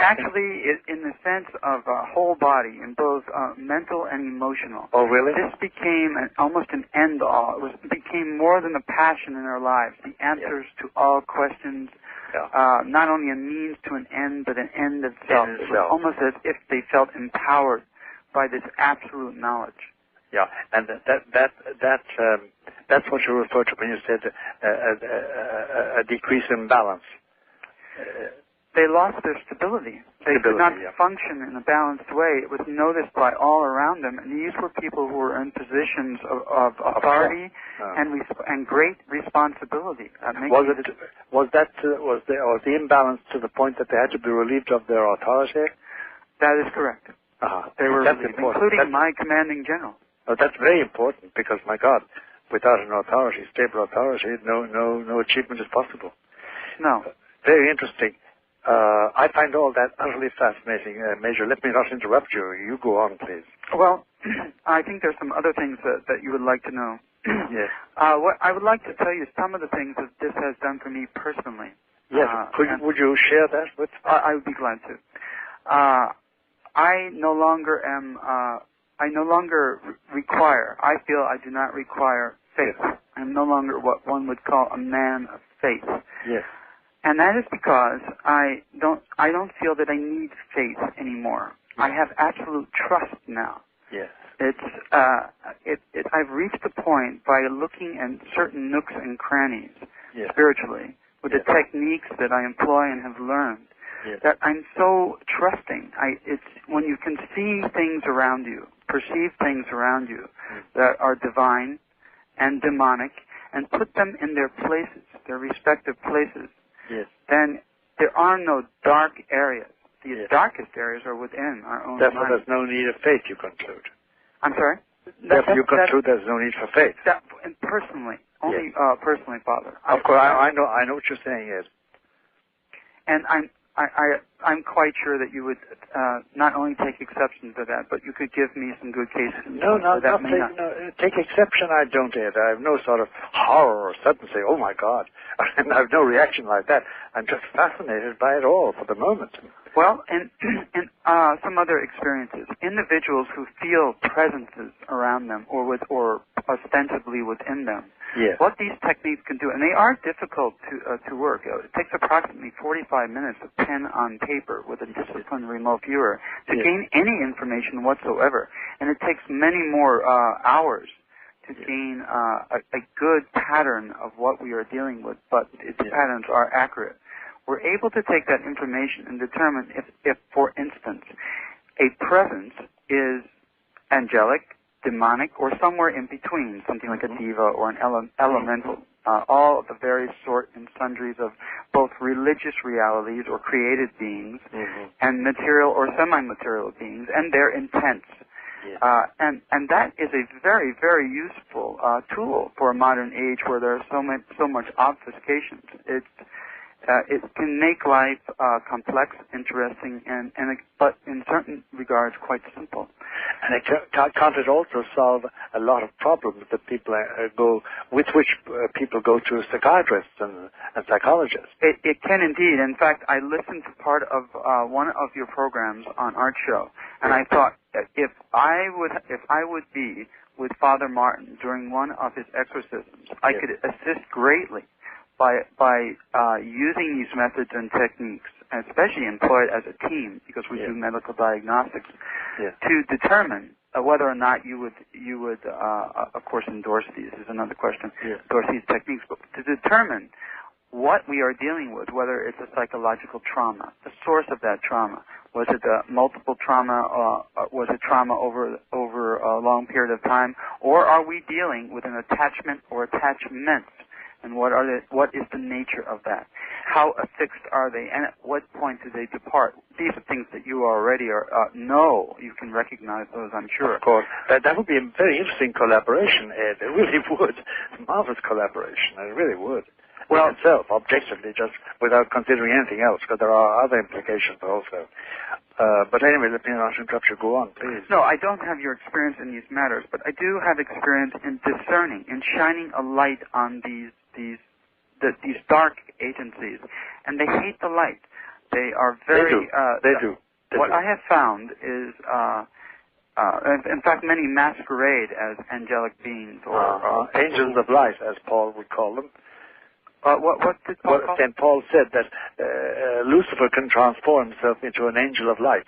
Actually, in the sense of whole body, in both mental and emotional. Oh, really? This became almost an end-all. It became more than a passion in their lives, the answers to all questions, not only a means to an end, but an end itself. It was almost as if they felt empowered by this absolute knowledge. Yeah, and that's what you refer to when you said a decrease in balance. They lost their stability. They could not function in a balanced way. It was noticed by all around them, and these were people who were in positions of authority and great responsibility. Was the imbalance to the point that they had to be relieved of their authority? That is correct. They were relieved, including my commanding general. Oh, that's very important because, my God, without an authority, stable authority, no achievement is possible. No. Very interesting. I find all that utterly fascinating, Major. Let me not interrupt you. You go on, please. Well, I think there's some other things that you would like to know. Yes. What I would like to tell you some of the things that this has done for me personally. Yes. Would you share that with me? I would be glad to. I no longer require, I feel I do not require faith. I'm no longer what one would call a man of faith. Yes. And that is because I don't feel that I need faith anymore. I have absolute trust now. Yes. I've reached the point by looking at certain nooks and crannies spiritually with the techniques that I employ and have learned that I'm so trusting. It's when you can see things around you, perceive things around you that are divine and demonic, and put them in their places, their respective places. Then there are no dark areas. The darkest areas are within our own Therefore, mind. there's no need of faith, you conclude. I'm sorry? Therefore, you conclude there's no need for faith. Personally. Only personally, Father. Of course, I know what you're saying is. And I'm quite sure that you would not only take exception to that, but you could give me some good cases. No, take exception I don't, Ed. I have no sort of horror or sudden say, oh my God. I have no reaction like that. I'm just fascinated by it all for the moment. Well, and some other experiences. Individuals who feel presences around them or ostensibly within them. Yes. What these techniques can do, and they are difficult to work. It takes approximately 45 minutes of pen on paper with a disciplined remote viewer to gain any information whatsoever. And it takes many more hours to gain a good pattern of what we are dealing with, but its patterns are accurate. We're able to take that information and determine if for instance, a presence is angelic, demonic, or somewhere in between, something like a diva or an elemental, all of the various sort and sundries of both religious realities or created beings and material or semi-material beings and their intents. And that is a very, very useful tool for a modern age where there are so much obfuscation. It can make life complex, interesting, but in certain regards quite simple. And can't it also solve a lot of problems that people people go to psychiatrists and psychologists? It can indeed. In fact, I listened to part of one of your programs on Art Show, and I thought if I would be with Father Martin during one of his exorcisms, I could assist greatly by using these methods and techniques, especially employed as a team, because we do medical diagnostics, to determine whether or not you would of course endorse these is another question, endorse these techniques, but to determine what we are dealing with, whether it's a psychological trauma, the source of that trauma. Was it a multiple trauma? Was it trauma over a long period of time, or are we dealing with an attachment or attachments? And what is the nature of that? How affixed are they, and at what point do they depart? These are things that you already know. You can recognize those, I'm sure. Of course. That would be a very interesting collaboration, Ed. It really would. Marvelous collaboration. It really would. Well, itself, objectively, just without considering anything else, because there are other implications also. But anyway, let me not interrupt you. Go on, please. No, I don't have your experience in these matters, but I do have experience in discerning, in shining a light on these dark agencies, and they hate the light. They are very. They do. What I have found is, in fact, many masquerade as angelic beings or angels of light, as Paul would call them. What did Paul call? St. Paul said that Lucifer can transform himself into an angel of light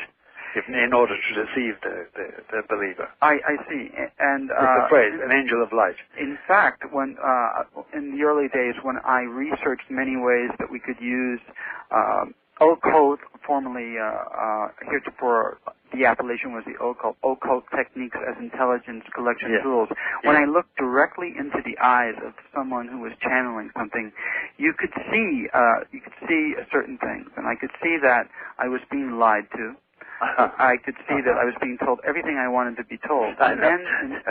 in order to deceive the believer. I see. And it's the phrase, an angel of light. In fact, when in the early days, when I researched many ways that we could use occult, formerly heretofore the appellation was the occult techniques as intelligence collection tools. When I looked directly into the eyes of someone who was channeling something, you could see certain things, and I could see that I was being lied to. I could see that I was being told everything I wanted to be told. And then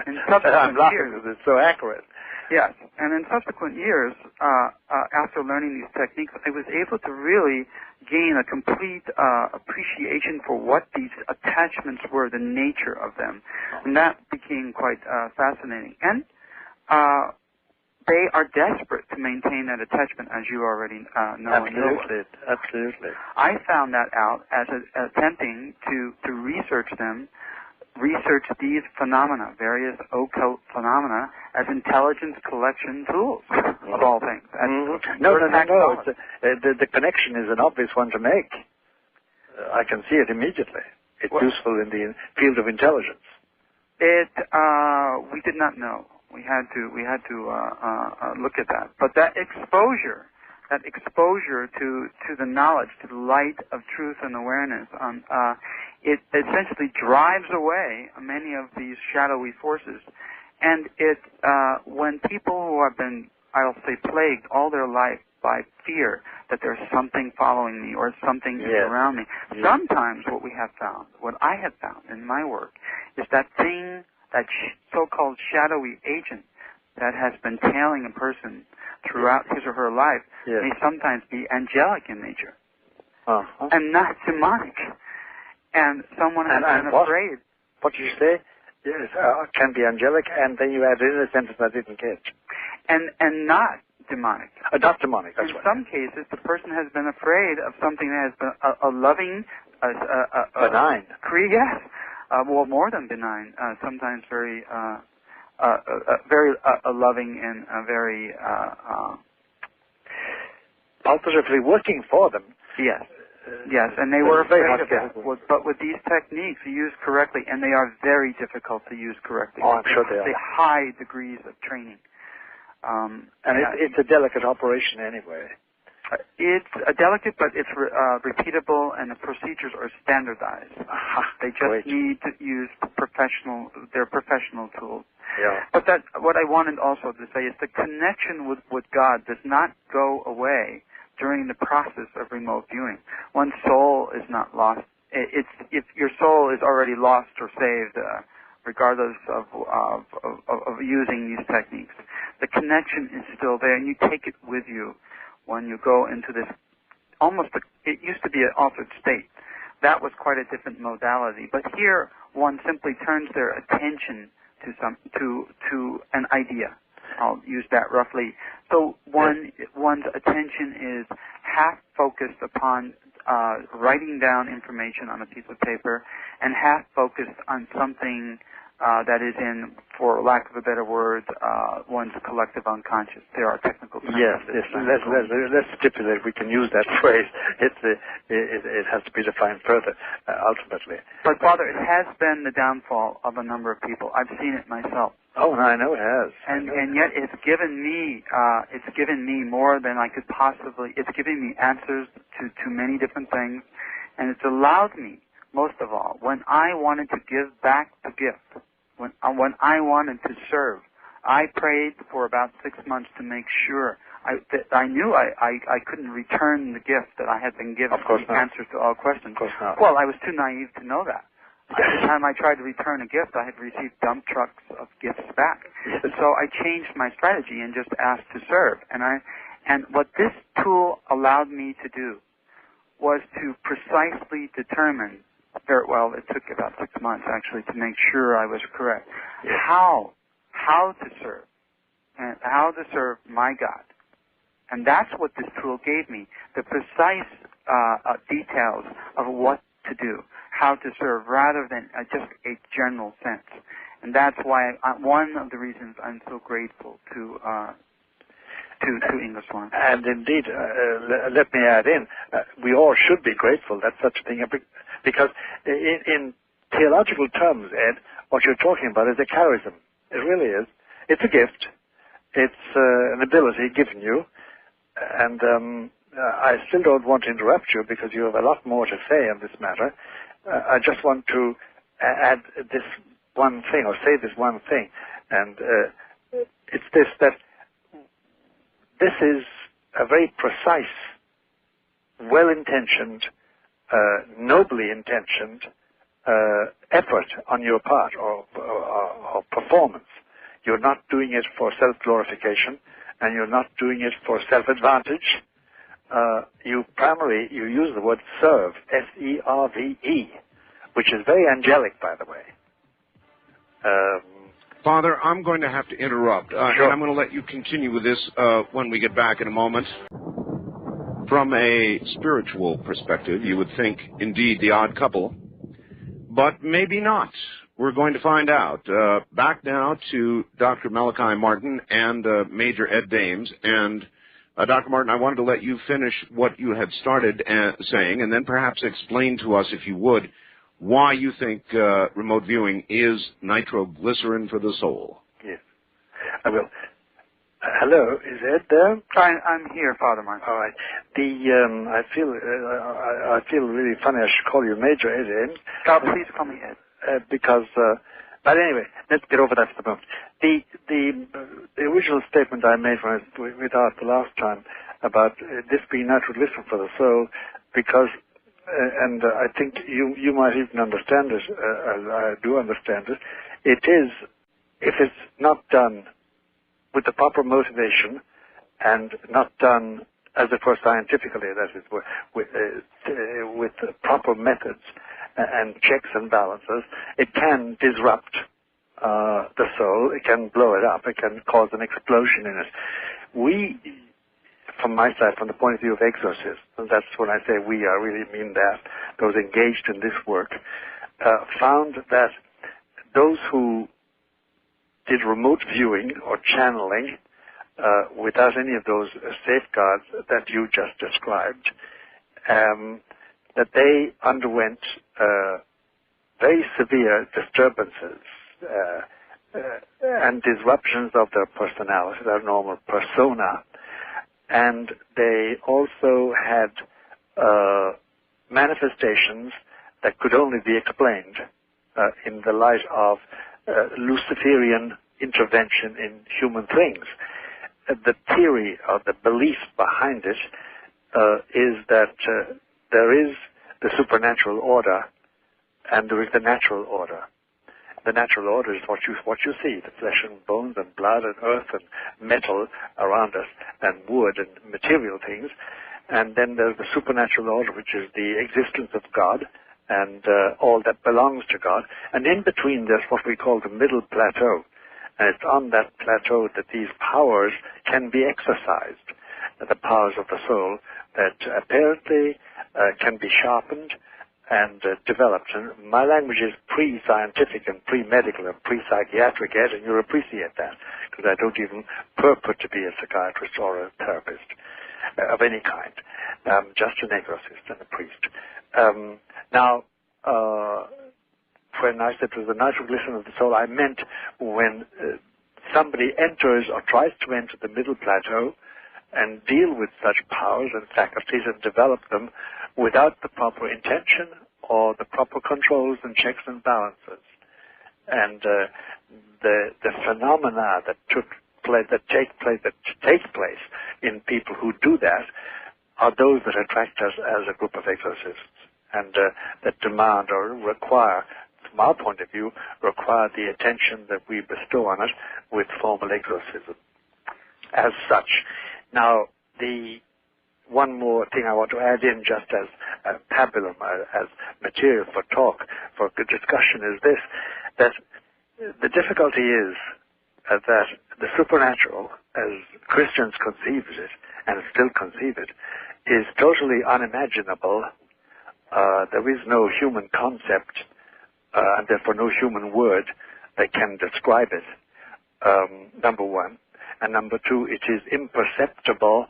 in subsequent years, it's so accurate. Yes, and in subsequent years, after learning these techniques, I was able to really gain a complete appreciation for what these attachments were, the nature of them, and that became quite fascinating. And they are desperate to maintain that attachment, as you already know. Absolutely. I found that out as attempting to research these phenomena, various occult phenomena, as intelligence collection tools, of all things. No. The connection is an obvious one to make. I can see it immediately. It's useful in the field of intelligence. We did not know. We had to look at that. But that exposure to the knowledge, to the light of truth and awareness, it essentially drives away many of these shadowy forces. And when people who have been, I'll say, plagued all their life by fear that there's something following me or something is around me, sometimes what I have found in my work, is that thing, that so-called shadowy agent that has been tailing a person throughout his or her life may sometimes be angelic in nature and not demonic. And someone has been afraid. What did you say? Yes, can be angelic, and then you added in a sentence I didn't get. And not demonic. Not demonic, that's right. In some cases, the person has been afraid of something that has been a loving... benign. Yes. Well, more than benign. Sometimes very loving and very... positively working for them. Yes. Yes, and they were afraid of that. But with these techniques used correctly, and they are very difficult to use correctly. Oh, I'm sure they are. They high degrees of training. It's a delicate operation anyway. It's a delicate, but it's repeatable, and the procedures are standardized. They just need to use their professional tools. Yeah. But what I wanted also to say is the connection with God does not go away during the process of remote viewing. One's soul is not lost. If your soul is already lost or saved, regardless of using these techniques, the connection is still there, and you take it with you when you go into this it used to be an altered state. That was quite a different modality. But here, one simply turns their attention to an idea. I'll use that roughly. So one's attention is half focused upon writing down information on a piece of paper, and half focused on something that is in, for lack of a better word, one's collective unconscious. There are technical terms. Yes, let's stipulate we can use that phrase. It has to be defined further, ultimately. But, Father, it has been the downfall of a number of people. I've seen it myself. Oh, I know it has. And yet it's given me more than I could possibly, it's given me answers to many different things, and it's allowed me, most of all, when I wanted to give back the gift, when I wanted to serve, I prayed for about 6 months to make sure I knew I couldn't return the gift that I had been given, the answers to all questions. Of course not. Well, I was too naive to know that. Every time I tried to return a gift, I had received dump trucks of gifts back. And so I changed my strategy and just asked to serve. And what this tool allowed me to do was to precisely determine, it took about 6 months actually to make sure I was correct, how to serve, and how to serve my God. And that's what this tool gave me, the precise details of what to do, how to serve, rather than just a general sense. And that's why one of the reasons I'm so grateful to English One. And indeed, let me add in, we all should be grateful that such a thing, because in theological terms, Ed, what you're talking about is a charism. It really is. It's a gift. It's an ability given you. And I still don't want to interrupt you because you have a lot more to say on this matter. I just want to add this one thing, or say this one thing, and it's this, that this is a very precise, well-intentioned, nobly intentioned effort on your part, or performance. You're not doing it for self-glorification, and you're not doing it for self-advantage. You use the word serve, S-E-R-V-E, which is very angelic, by the way. Father, I'm going to have to interrupt, sure. and I'm going to let you continue with this when we get back in a moment. From a spiritual perspective, you would think, indeed, the odd couple, but maybe not. We're going to find out. Back now to Dr. Malachi Martin and Major Ed Dames. And Dr. Martin, I wanted to let you finish what you had started saying, and then perhaps explain to us, if you would, why you think remote viewing is nitroglycerin for the soul. Yes, I will. Hello, is Ed there? I'm here, Father Martin. All right. I feel really funny. I should call you Major Ed. Please call me Ed. Because, but anyway, let's get over that for the moment. The original statement I made when we talked the last time about this being nitroglycerin for the soul, because, and I think you might even understand it, as I do understand it, it is, if it's not done with the proper motivation and not done, as it were, scientifically, that is, with proper methods and checks and balances, it can disrupt the soul. It can blow it up. It can cause an explosion in it. We, from my side, from the point of view of exorcists, and that's when I say we, I really mean that, those engaged in this work, found that those who did remote viewing or channeling without any of those safeguards that you just described, that they underwent very severe disturbances and disruptions of their personality, their normal persona. And they also had manifestations that could only be explained in the light of Luciferian intervention in human things. The theory or the belief behind it is that there is the supernatural order and there is the natural order. The natural order is what you see, the flesh and bones and blood and earth and metal around us and wood and material things. And then there's the supernatural order, which is the existence of God and all that belongs to God. And in between there's what we call the middle plateau. And it's on that plateau that these powers can be exercised, the powers of the soul that apparently can be sharpened and developed. And my language is pre-scientific and pre-medical and pre-psychiatric, Ed, and you'll appreciate that, because I don't even purport to be a psychiatrist or a therapist of any kind. Just an exorcist and a priest. Now, when I said it was the nitroglycerin of the soul, I meant when somebody enters or tries to enter the middle plateau and deal with such powers and faculties and develop them without the proper intention or the proper controls and checks and balances. And the phenomena that take place in people who do that are those that attract us as a group of exorcists, and that demand or require, from our point of view, require the attention that we bestow on it with formal exorcism. As such, now the one more thing I want to add in, just as pabulum, as material for talk, for good discussion, is this: that the difficulty is that the supernatural, as Christians conceive it and still conceive it, is totally unimaginable. There is no human concept, and therefore no human word that can describe it, number one. And number two, it is imperceptible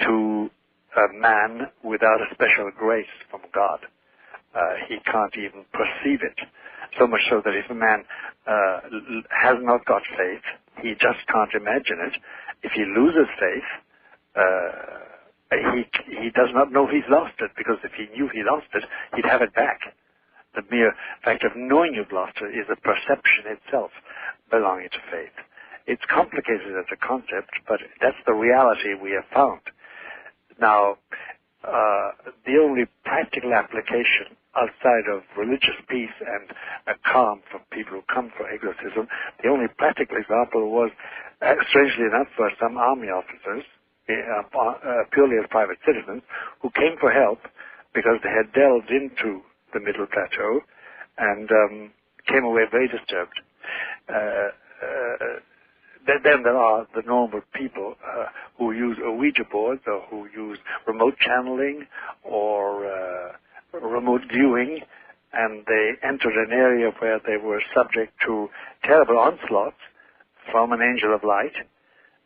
to a man without a special grace from God. He can't even perceive it. So much so that if a man has not got faith, he just can't imagine it. If he loses faith, he does not know he's lost it, because if he knew he lost it, he'd have it back. The mere fact of knowing you've lost it is a perception itself belonging to faith. It's complicated as a concept, but that's the reality we have found. Now, the only practical application outside of religious peace and a calm for people who come for exorcism, the only practical example was, strangely enough, for some army officers, purely as private citizens, who came for help because they had delved into the middle plateau and came away very disturbed. Then there are the normal people who use Ouija boards or who use remote channeling or remote viewing, and they entered an area where they were subject to terrible onslaughts from an angel of light,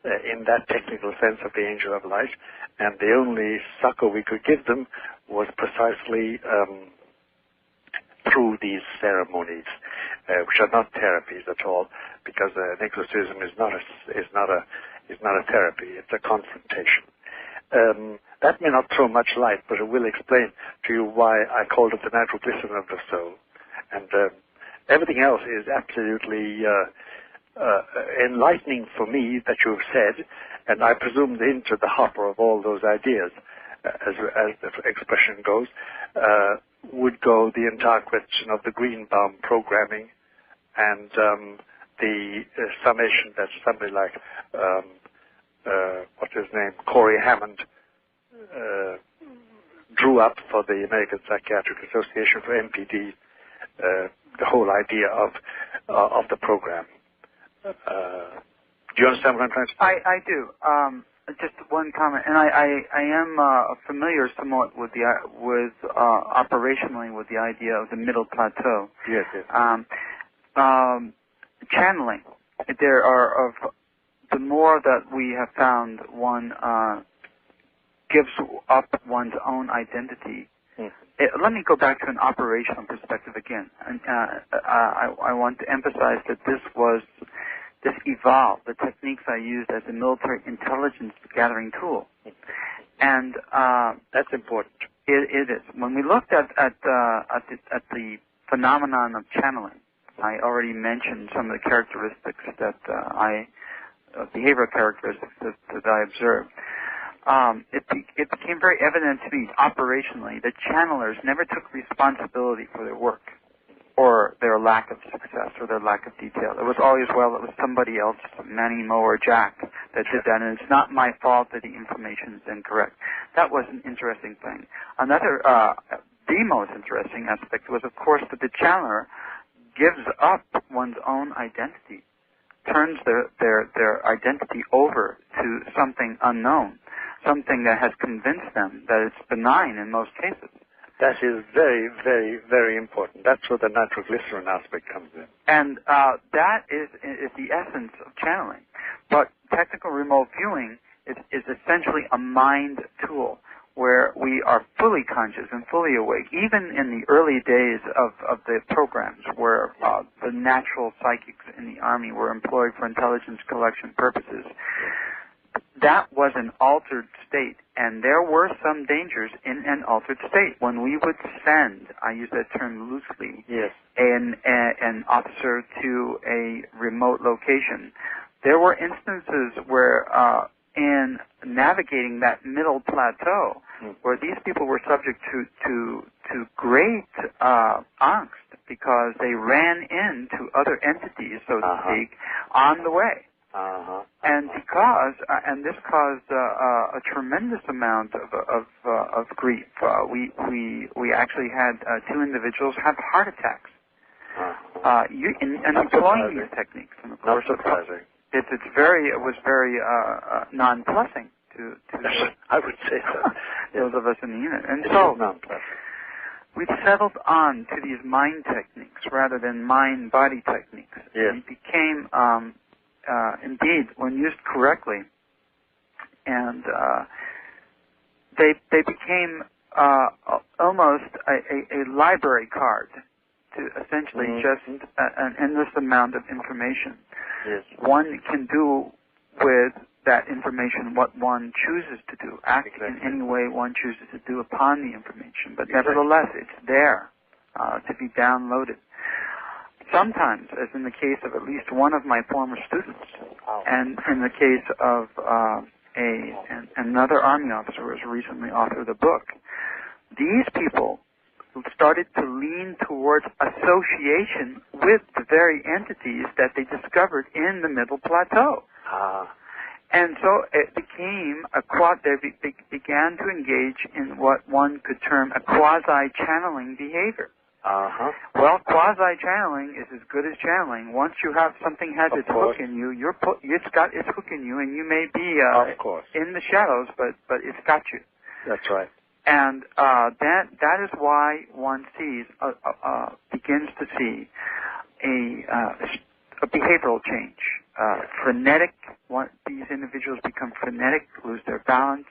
in that technical sense of the angel of light, and the only succor we could give them was precisely through these ceremonies, which are not therapies at all, because an exorcism is not a therapy; it's a confrontation. That may not throw much light, but it will explain to you why I called it the nitroglycerin of the soul. And everything else is absolutely enlightening for me that you have said, and I presume into the hopper of all those ideas, as the expression goes, would go the entire question of the Greenbaum programming and the summation that somebody like what's his name, Corey Hammond, drew up for the American Psychiatric Association for MPD, the whole idea of the program. Do you understand what I'm trying to say? I do. Just one comment, and I am familiar somewhat with operationally with the idea of the middle plateau. Yes, yes. Channeling. There are the more that we have found, one gives up one's own identity. Let me go back to an operational perspective again. And I want to emphasize that this evolved, the techniques I used as a military intelligence gathering tool. And that's important. It is. When we looked at the phenomenon of channeling, I already mentioned some of the characteristics that behavioral characteristics that I observed. It became very evident to me operationally that channelers never took responsibility for their work or their lack of success or their lack of detail. It was always, well, it was somebody else, Manny, Mo, or Jack, that did that, and it's not my fault that the information is incorrect. That was an interesting thing. Another the most interesting aspect was, of course, that the channeler gives up one's own identity, turns their identity over to something unknown, something that has convinced them that it's benign in most cases. That is very, very, very important. That's where the nitroglycerin aspect comes in. And that is the essence of channeling. But technical remote viewing is essentially a mind tool where we are fully conscious and fully awake, even in the early days of the programs where the natural psychics in the Army were employed for intelligence collection purposes. That was an altered state, and there were some dangers in an altered state. When we would send, I use that term loosely, yes, an officer to a remote location, there were instances where in navigating that middle plateau, where these people were subject to great angst because they ran into other entities, so to speak, on the way. And this caused a tremendous amount of grief. We actually had two individuals have heart attacks. In employing these techniques, and of course, not surprising. It was very nonplussing to I would say so. those of us in the unit. And so we've settled on to these mind techniques rather than mind-body techniques. Yes. It became, indeed, when used correctly, and they became almost a library card to essentially just an endless amount of information. Yes. One can do with that information what one chooses to do, act in any way one chooses to do upon the information, but nevertheless it's there to be downloaded. Sometimes, as in the case of at least one of my former students, and in the case of another Army officer who has recently authored a book, these people started to lean towards association with the very entities that they discovered in the middle plateau. And so it became they began to engage in what one could term a quasi-channeling behavior. Well, quasi-channeling is as good as channeling. Once you have something has its hook in you, it's got its hook in you, and you may be in the shadows, but it's got you. That's right. And that is why one begins to see a behavioral change. Frenetic. These individuals become frenetic, lose their balance,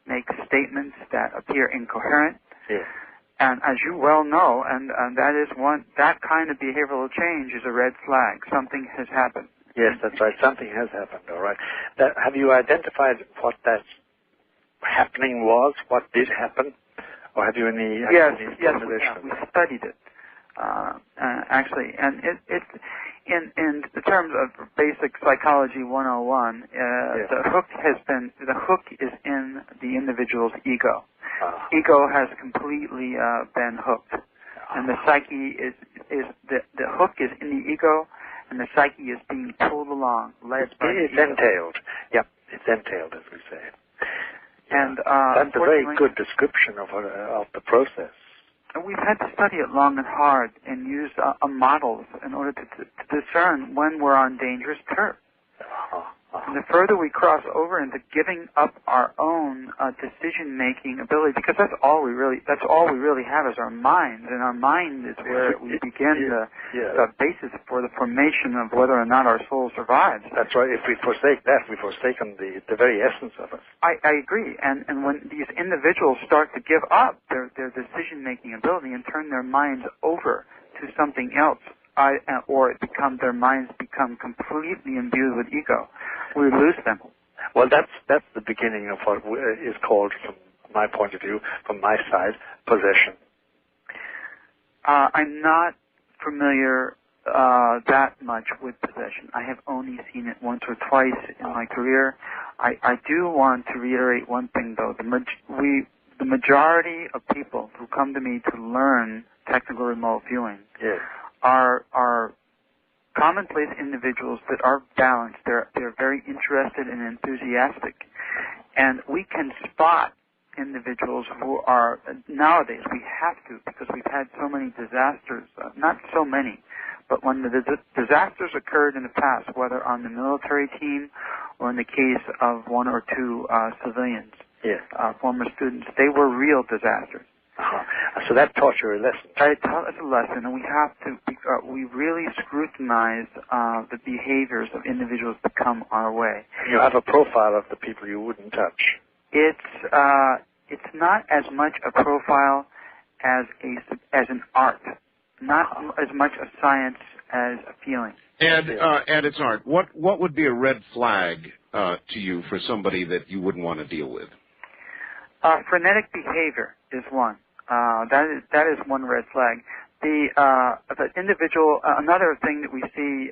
make statements that appear incoherent. Yes. And as you well know, and that kind of behavioral change is a red flag. Something has happened. Yes, that's right. Something has happened. All right. Have you identified what that happening was? What did happen? Or have you any? Yes, we studied it actually, and it's in the terms of basic psychology 101. The hook is in the individual's ego. Ego has completely been hooked, and the psyche is the hook is in the ego, and the psyche is being pulled along, led by the ego. Entailed. Yep, it's entailed, as we say. And that's a very good description of the process. We've had to study it long and hard and use models in order to discern when we're on dangerous turf. And the further we cross over into giving up our own decision-making ability, because that's all we really have is our mind, and our mind is where we begin the basis for the formation of whether or not our soul survives. That's right. If we forsake that, we've forsaken the very essence of us. I agree. And when these individuals start to give up their decision-making ability and turn their minds over to something else, or their minds become completely imbued with ego, we lose them. Well, that's the beginning of what is called, from my point of view, from my side, possession. I'm not familiar that much with possession. I have only seen it once or twice in my career. I do want to reiterate one thing, though. The majority of people who come to me to learn technical remote viewing are commonplace individuals that are balanced. They're very interested and enthusiastic. And we can spot individuals who are, nowadays we have to, because we've had so many disasters, not so many, but when the disasters occurred in the past, whether on the military team or in the case of one or two civilians, yes. Former students, they were real disasters. So that taught you a lesson. It taught us a lesson, and we have to, we really scrutinize the behaviors of individuals that come our way. You have a profile of the people you wouldn't touch. It's not as much a profile as an art, not as much a science as a feeling. And it's art. What would be a red flag to you for somebody that you wouldn't want to deal with? Frenetic behavior is one. That is one red flag. The individual, another thing that we see,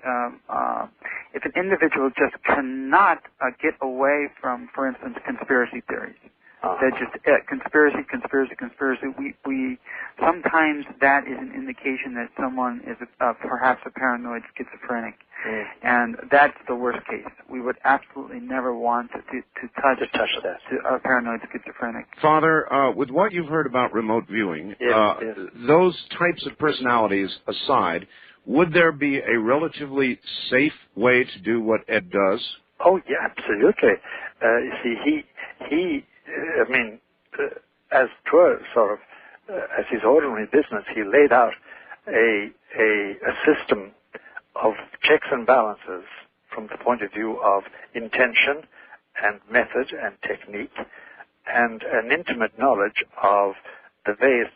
if an individual just cannot get away from, for instance, conspiracy theories, that just conspiracy. We sometimes that is an indication that someone is perhaps a paranoid schizophrenic, and that's the worst case. We would absolutely never want to touch that. To a paranoid schizophrenic. Father, with what you've heard about remote viewing, those types of personalities aside, would there be a relatively safe way to do what Ed does? Oh, yeah, absolutely. You see, he as to sort of, as his ordinary business, he laid out a system of checks and balances from the point of view of intention and method and technique, and an intimate knowledge of the various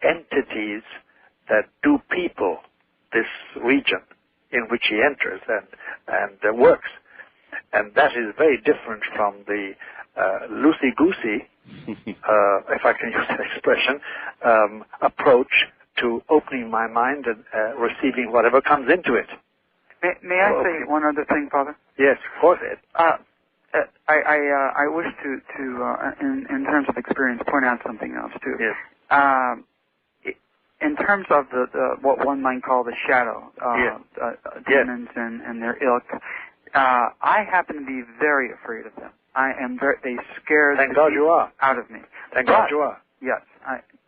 entities that do people this region in which he enters and works. And that is very different from the loosey-goosey, if I can use that expression, approach to opening my mind and receiving whatever comes into it. May I say one other thing, Father? Yes, of course, Ed. I wish to in terms of experience, point out something else too. Yes. In terms of the what one might call the shadow demons and their ilk, I happen to be very afraid of them. They scare Thank God you are. out of me. Thank God you are. Yes,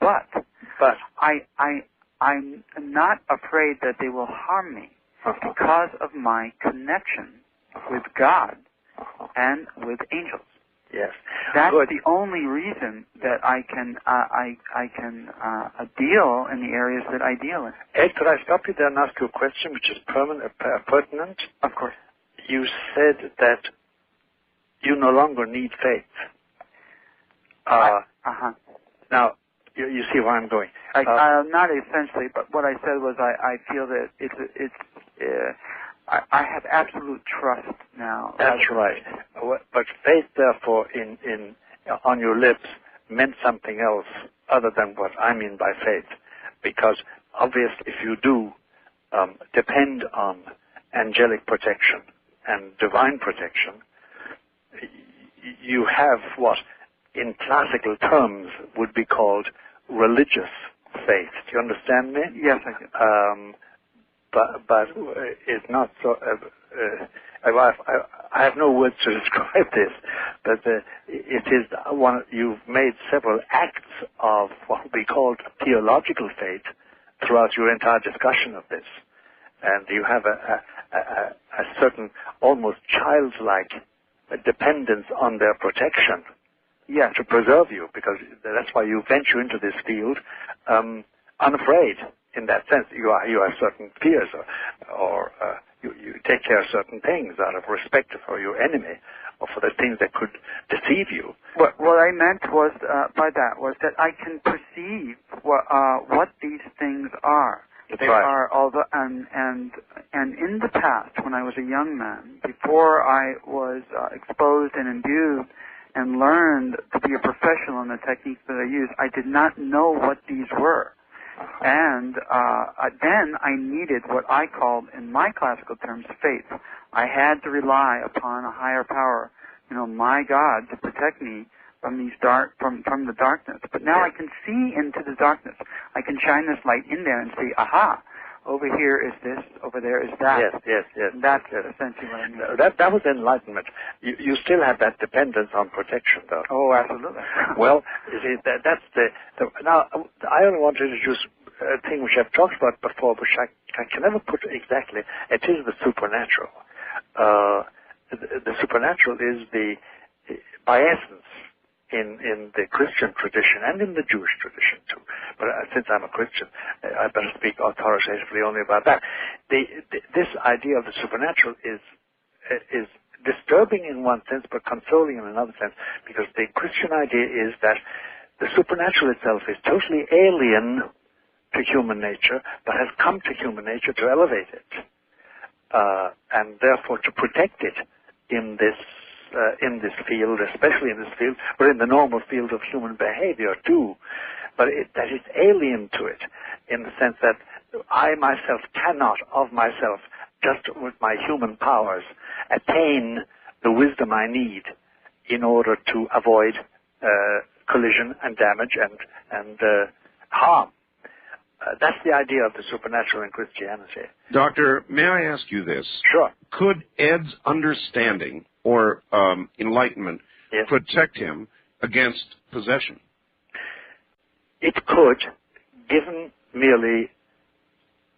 but I'm not afraid that they will harm me because of my connection with God and with angels. Yes, that's the only reason that I can deal in the areas that I deal in. Ed, could I stop you there and ask you a question which is pertinent? Of course. You said that you no longer need faith. Now, you see where I'm going. Not essentially, but what I said was I feel that I have absolute trust now. That's right. But faith, therefore, on your lips meant something else other than what I mean by faith. Because obviously, if you do depend on angelic protection and divine protection, you have what in classical terms would be called religious faith. Do you understand me? Yes, I do. But it's not so. I have no words to describe this, but it is one. You've made several acts of what we call theological faith throughout your entire discussion of this, and you have a certain almost childlike dependence on their protection, to preserve you, because that's why you venture into this field unafraid. In that sense, you have certain fears, or you take care of certain things out of respect for your enemy, or for the things that could deceive you. What I meant was by that was that I can perceive what these things are. They are, although, and in the past, when I was a young man, before I was exposed and imbued and learned to be a professional in the techniques that I use, I did not know what these were. And then I needed what I called, in my classical terms, faith. I had to rely upon a higher power, my God, to protect me from these from the darkness. But now I can see into the darkness. I can shine this light in there and say, aha, over here is this, over there is that. Yes. That's yes. essentially what I mean. That was enlightenment. You still have that dependence on protection, though. Oh, absolutely. Well, you see, that's the now, I only want to introduce a thing which I've talked about before, which I can never put exactly. It is the supernatural. The supernatural is by essence, in the Christian tradition and in the Jewish tradition too. But since I'm a Christian, I better speak authoritatively only about that. This idea of the supernatural is disturbing in one sense, but consoling in another sense, because the Christian idea is that the supernatural itself is totally alien to human nature, but has come to human nature to elevate it, and therefore to protect it in this field, especially in this field, but in the normal field of human behavior too. But that is alien to it, in the sense that I myself cannot, of myself, just with my human powers, attain the wisdom I need in order to avoid collision and damage and harm. That's the idea of the supernatural in Christianity. Doctor, may I ask you this? Sure. Could Ed's understanding or enlightenment protect him against possession? It could, given merely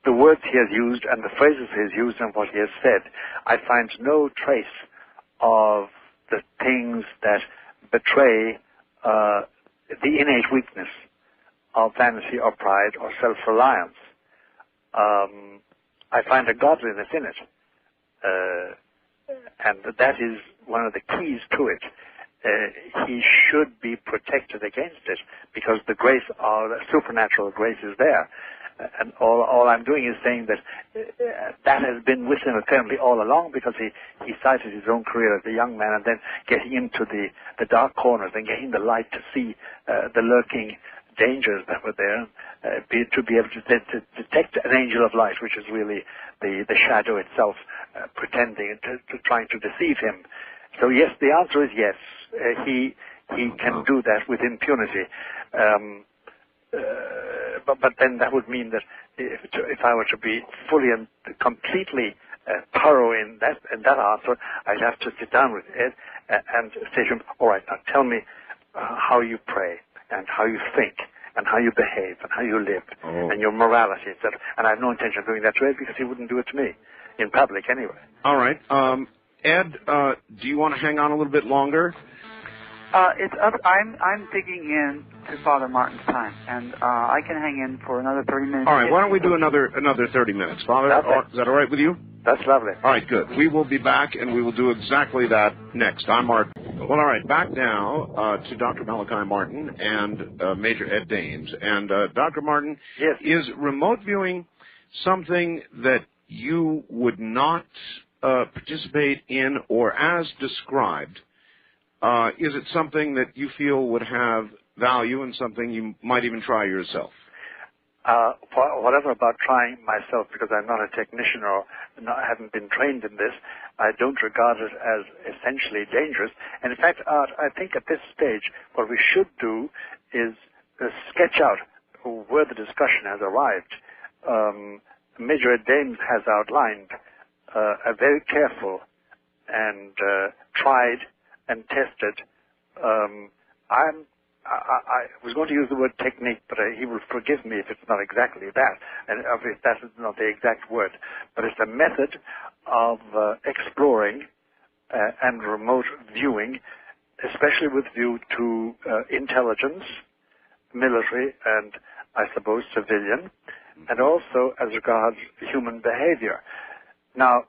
the words he has used and the phrases he has used and what he has said. I find no trace of the things that betray the innate weakness of vanity or pride or self-reliance. I find a godliness in it. And that is one of the keys to it. He should be protected against it because the grace, the supernatural grace is there. And all I'm doing is saying that that has been with him apparently all along, because he cited his own career as a young man and then getting into the dark corners and getting the light to see the lurking dangers that were there, to be able to detect an angel of light, which is really the shadow itself pretending to trying to deceive him. So yes, the answer is yes. He can do that with impunity. But then that would mean that if I were to be fully and completely thorough in that answer, I'd have to sit down with Ed and say to him, all right, now tell me how you pray and how you think and how you behave and how you live and your morality, etc. And I have no intention of doing that to Ed, because he wouldn't do it to me, in public anyway. All right. Ed, do you want to hang on a little bit longer? It's up. I'm digging in to Father Martin's time, and I can hang in for another 30 minutes. All right. Why don't we do another 30 minutes, Father? Is that all right with you? That's lovely. All right, good. We will be back, and we will do exactly that next. I'm Mark. Well, all right. Back now to Dr. Malachi Martin and Major Ed Dames. And Dr. Martin, yes. Is remote viewing something that you would not participate in, or as described? Is it something that you feel would have value and something you might even try yourself? Whatever about trying myself, because I'm not a technician or haven't been trained in this, I don't regard it as essentially dangerous. And in fact, I think at this stage, what we should do is sketch out where the discussion has arrived. Major Ed Dames has outlined a very careful and tried and tested. I was going to use the word technique, but he will forgive me if it's not exactly that, and if that is not the exact word. But it's a method of exploring and remote viewing, especially with view to intelligence, military, and I suppose civilian, and also as regards human behavior. Now,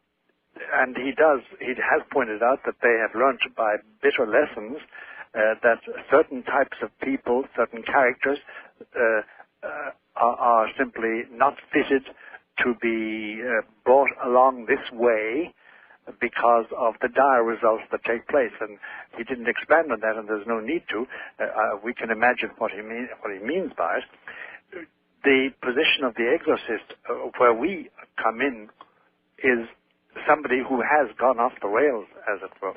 and he has pointed out that they have learned by bitter lessons that certain types of people, certain characters, are simply not fitted to be brought along this way because of the dire results that take place. And he didn't expand on that, and there's no need to. We can imagine what he means by it. The position of the exorcist, where we come in, is somebody who has gone off the rails, as it were.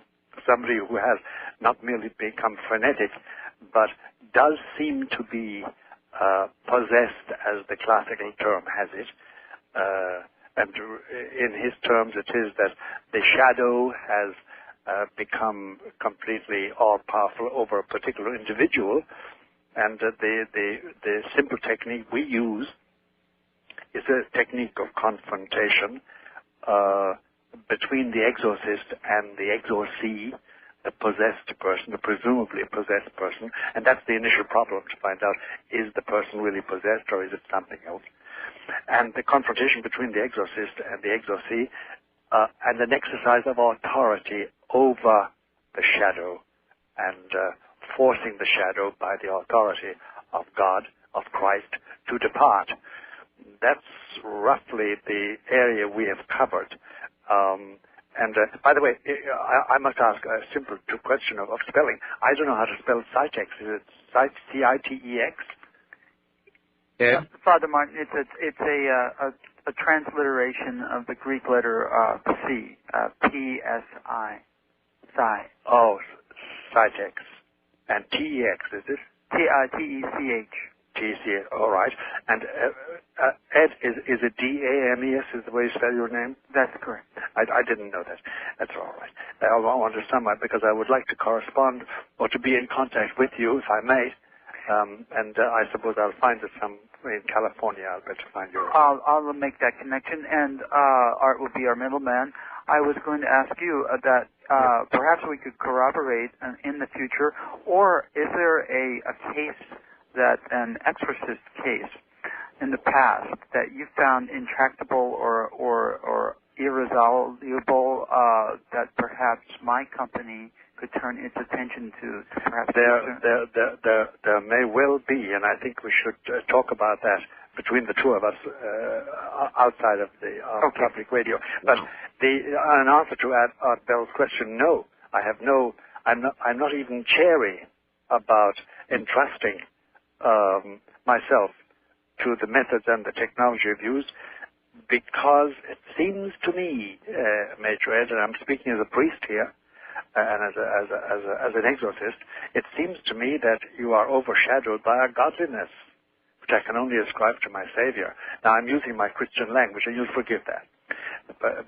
Somebody who has not merely become frenetic, but does seem to be possessed, as the classical term has it, and in his terms, it is that the shadow has become completely all-powerful over a particular individual, and the simple technique we use is a technique of confrontation between the exorcist and the exorcee, the possessed person, the presumably possessed person, and that's the initial problem, to find out, is the person really possessed or is it something else? And the confrontation between the exorcist and the exorcee, and an exercise of authority over the shadow, and forcing the shadow by the authority of God, of Christ, to depart. That's roughly the area we have covered. And by the way, I must ask a simple question of spelling. I don't know how to spell Citex. Is it C-I-T-E-X? Ed? Father Martin, it's a transliteration of the Greek letter C, P-S-I, Psi. Oh, Citex. And T-E-X, is it? T-E-C-H. T-E-C-H, all right. And Ed, is it D-A-M-E-S is the way you spell your name? That's correct. I didn't know that. That's all right. I want to sum up because I would like to correspond or to be in contact with you, if I may. And I suppose I'll find it in California. I'll better find you. I'll make that connection, and Art will be our middleman. I was going to ask you that perhaps we could corroborate in the future, or is there a case that an exorcist case in the past that you found intractable or irresolvable that perhaps my company could turn its attention to perhaps there may well be, and I think we should talk about that between the two of us outside of the public radio. But an answer to Art Bell's question, no, I have no. I'm not even chary about entrusting myself to the methods and the technology of use, because it seems to me, Major Ed, and I'm speaking as a priest here, and as an exorcist, it seems to me that you are overshadowed by a godliness, which I can only ascribe to my Savior. Now, I'm using my Christian language, and you'll forgive that. But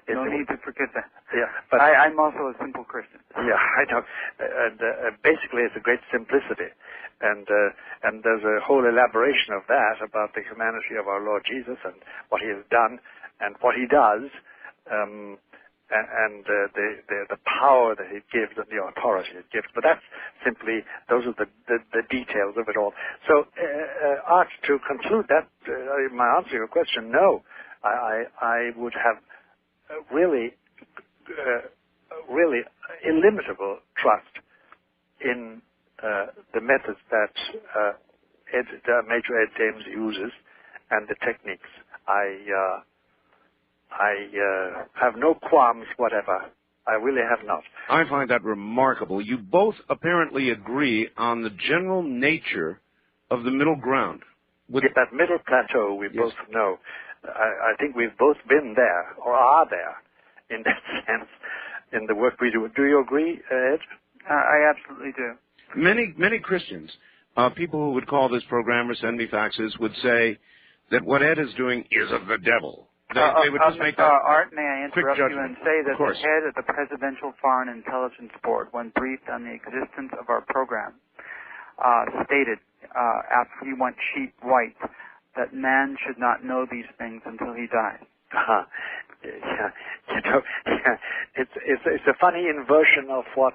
no need to forget that. Yeah, but I'm also a simple Christian. Yeah, I know. And basically, it's a great simplicity, and there's a whole elaboration of that about the humanity of our Lord Jesus and what He has done and what He does, and the power that He gives and the authority it gives. But that's simply, those are the details of it all. So, Art, to conclude that, my answer to your question, no. I would have really illimitable trust in the methods that Major Ed Dames uses and the techniques. I have no qualms whatever. I really have not. I find that remarkable. You both apparently agree on the general nature of the middle ground. With that middle plateau, we both know. I think we've both been there, or are there, in that sense, in the work we do. Do you agree, Ed? I absolutely do. Many Christians, people who would call this program or send me faxes, would say that what Ed is doing is of the devil. They would just make that Art, may I interrupt you and say that the head of the Presidential Foreign Intelligence Board, when briefed on the existence of our program, stated, after he went sheet white, that man should not know these things until he dies. Yeah, it's a funny inversion of what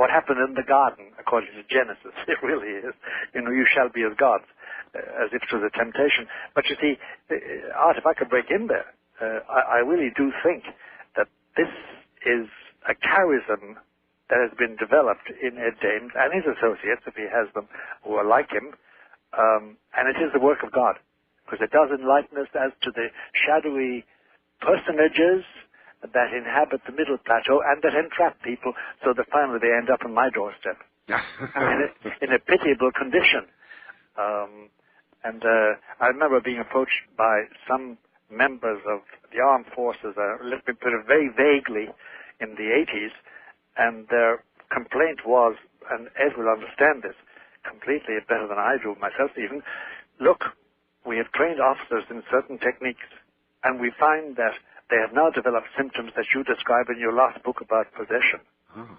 happened in the garden, according to Genesis. It really is. You shall be as gods, as if it was a temptation. But you see, Art, if I could break in there, I really do think that this is a charism that has been developed in Ed Dames and his associates, if he has them, who are like him. And it is the work of God, because it does enlighten us as to the shadowy personages that inhabit the middle plateau and that entrap people, so that finally they end up on my doorstep in a pitiable condition. And I remember being approached by some members of the armed forces, a little bit very vaguely, in the 80s, and their complaint was, and Ed will understand this completely better than I do myself even, look, we have trained officers in certain techniques, and we find that they have now developed symptoms that you describe in your last book about possession. Oh.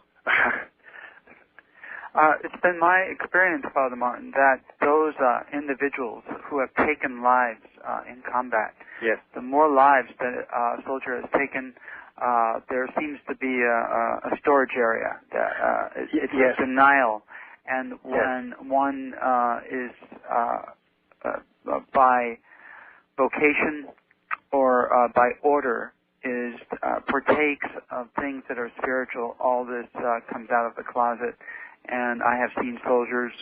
It's been my experience, Father Martin, that those individuals who have taken lives in combat, yes, the more lives that a soldier has taken, there seems to be a storage area. It's yes. a denial. And when one is by vocation or by order partakes of things that are spiritual, all this comes out of the closet. And I have seen soldiers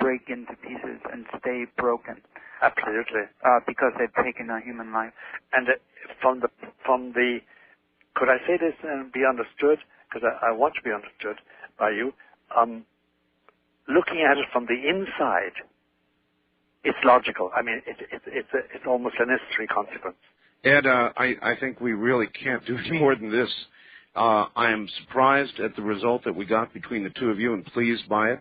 break into pieces and stay broken. Absolutely. Because they've taken a human life. And from the, could I say this and be understood? Because I want to be understood by you. Looking at it from the inside, it's logical. I mean, it's almost a necessary consequence. Ed, I think we really can't do any more than this. I am surprised at the result that we got between the two of you and pleased by it.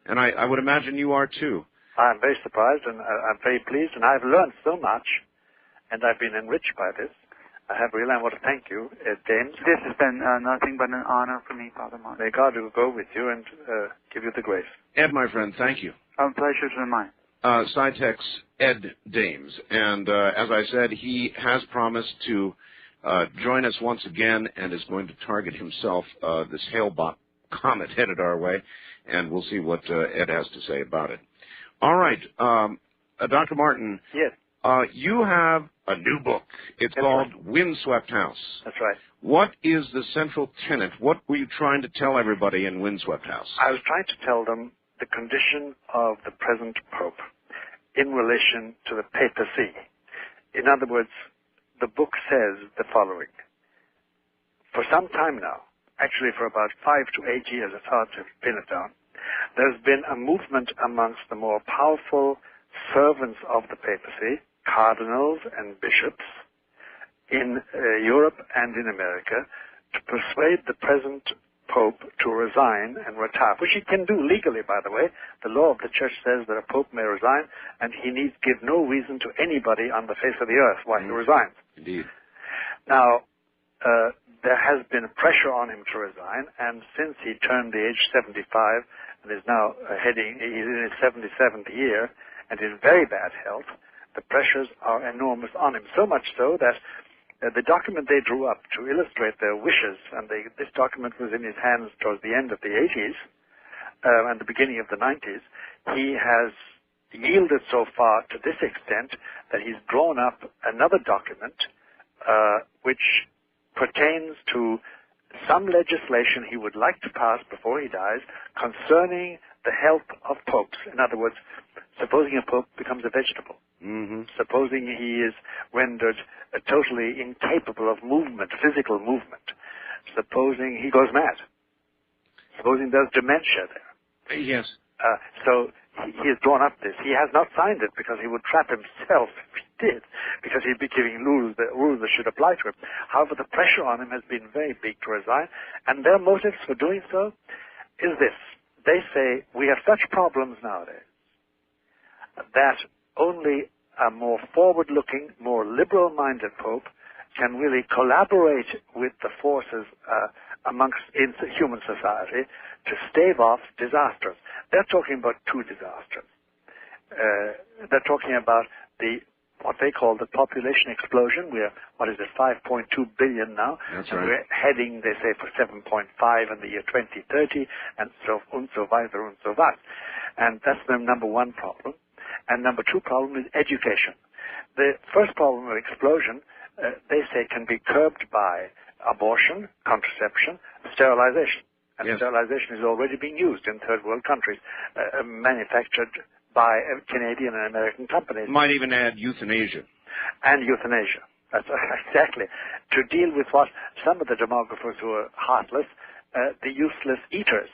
And I would imagine you are too. I'm very surprised and I'm very pleased, and I've learned so much, and I've been enriched by this. I want to thank you, James. This has been nothing but an honor for me, Father Martin. May God go with you and give you the grace. Ed, my friend, thank you. Pleasure's been mine. SciTech's Ed Dames. And as I said, he has promised to join us once again and is going to target himself this Hale-Bopp comet headed our way, and we'll see what Ed has to say about it. All right, Dr. Martin. Yes. You have a new book. It's called Windswept House. That's right. What is the central tenet? What were you trying to tell everybody in Windswept House? I was trying to tell them the condition of the present Pope in relation to the papacy. In other words, the book says the following. For some time now, actually for about 5 to 8 years, it's hard to pin it down, there's been a movement amongst the more powerful servants of the papacy, cardinals and bishops, in Europe and in America, to persuade the present Pope to resign and retire, which he can do legally, by the way. The law of the Church says that a Pope may resign, and he needs give no reason to anybody on the face of the earth why he resigns. Indeed. Now, there has been pressure on him to resign, and since he turned the age 75 and is now he's in his 77th year and in very bad health, the pressures are enormous on him, so much so that the document they drew up to illustrate their wishes, and this document was in his hands towards the end of the 80s and the beginning of the 90s, he has yielded so far to this extent that he's drawn up another document which pertains to some legislation he would like to pass before he dies concerning the health of popes. In other words, supposing a pope becomes a vegetable, supposing he is rendered totally incapable of movement, physical movement, supposing he goes mad, supposing there's dementia there. Yes. So he has drawn up this. He has not signed it because he would trap himself if he did, because he'd be giving rules that should apply to him. However, the pressure on him has been very big to resign, and their motives for doing so is this. They say, we have such problems nowadays that only a more forward-looking, more liberal-minded Pope can really collaborate with the forces amongst human society to stave off disasters. They're talking about two disasters. They're talking about what they call the population explosion. We're, 5.2 billion now. That's and right. We're heading, they say, for 7.5 in the year 2030, and so weiter und so was. And that's the number one problem. And number two problem is education. The first problem of explosion, they say, can be curbed by abortion, contraception, sterilization. And sterilization is already being used in third world countries, manufactured by Canadian and American companies. Might even add euthanasia. And euthanasia. That's exactly. To deal with what some of the demographers who are heartless, the useless eaters.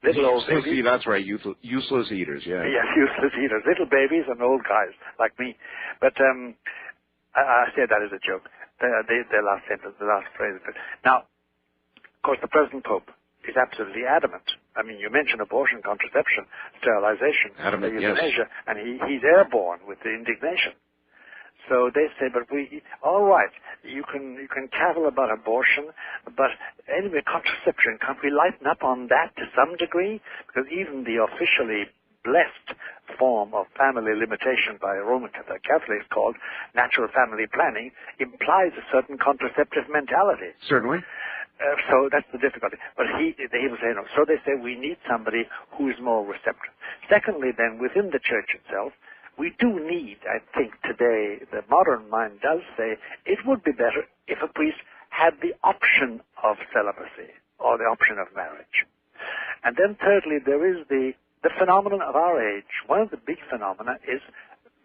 Little old babies. See, that's right, useless eaters, yeah. Yes, useless eaters. Little babies and old guys like me. But I say that as a joke. The last sentence, the last phrase of it. Now, of course, the present Pope is absolutely adamant. I mean, you mentioned abortion, contraception, sterilization, Adamant, yes. euthanasia, and he's airborne with the indignation. So they say, but all right, you can cavil about abortion, but anyway, contraception, can't we lighten up on that to some degree? Because even the officially blessed form of family limitation by Roman Catholics called natural family planning implies a certain contraceptive mentality. Certainly. So that's the difficulty. But he was saying, no. So they say we need somebody who is more receptive. Secondly, then, within the church itself, we do need, I think today, the modern mind does say, it would be better if a priest had the option of celibacy or the option of marriage. And then thirdly, there is the phenomenon of our age. One of the big phenomena is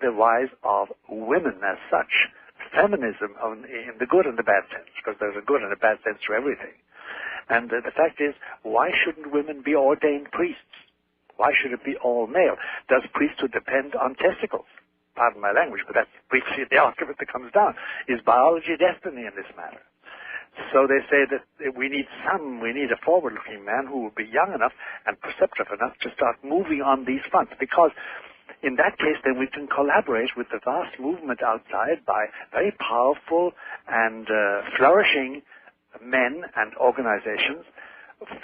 the rise of women as such, feminism in the good and the bad sense, because there's a good and a bad sense to everything. And the fact is, why shouldn't women be ordained priests? Why should it be all male? Does priesthood depend on testicles? Pardon my language, but that's briefly the argument that comes down. Is biology destiny in this matter? So they say that we need a forward-looking man who will be young enough and perceptive enough to start moving on these fronts, because in that case, then we can collaborate with the vast movement outside by very powerful and flourishing men and organizations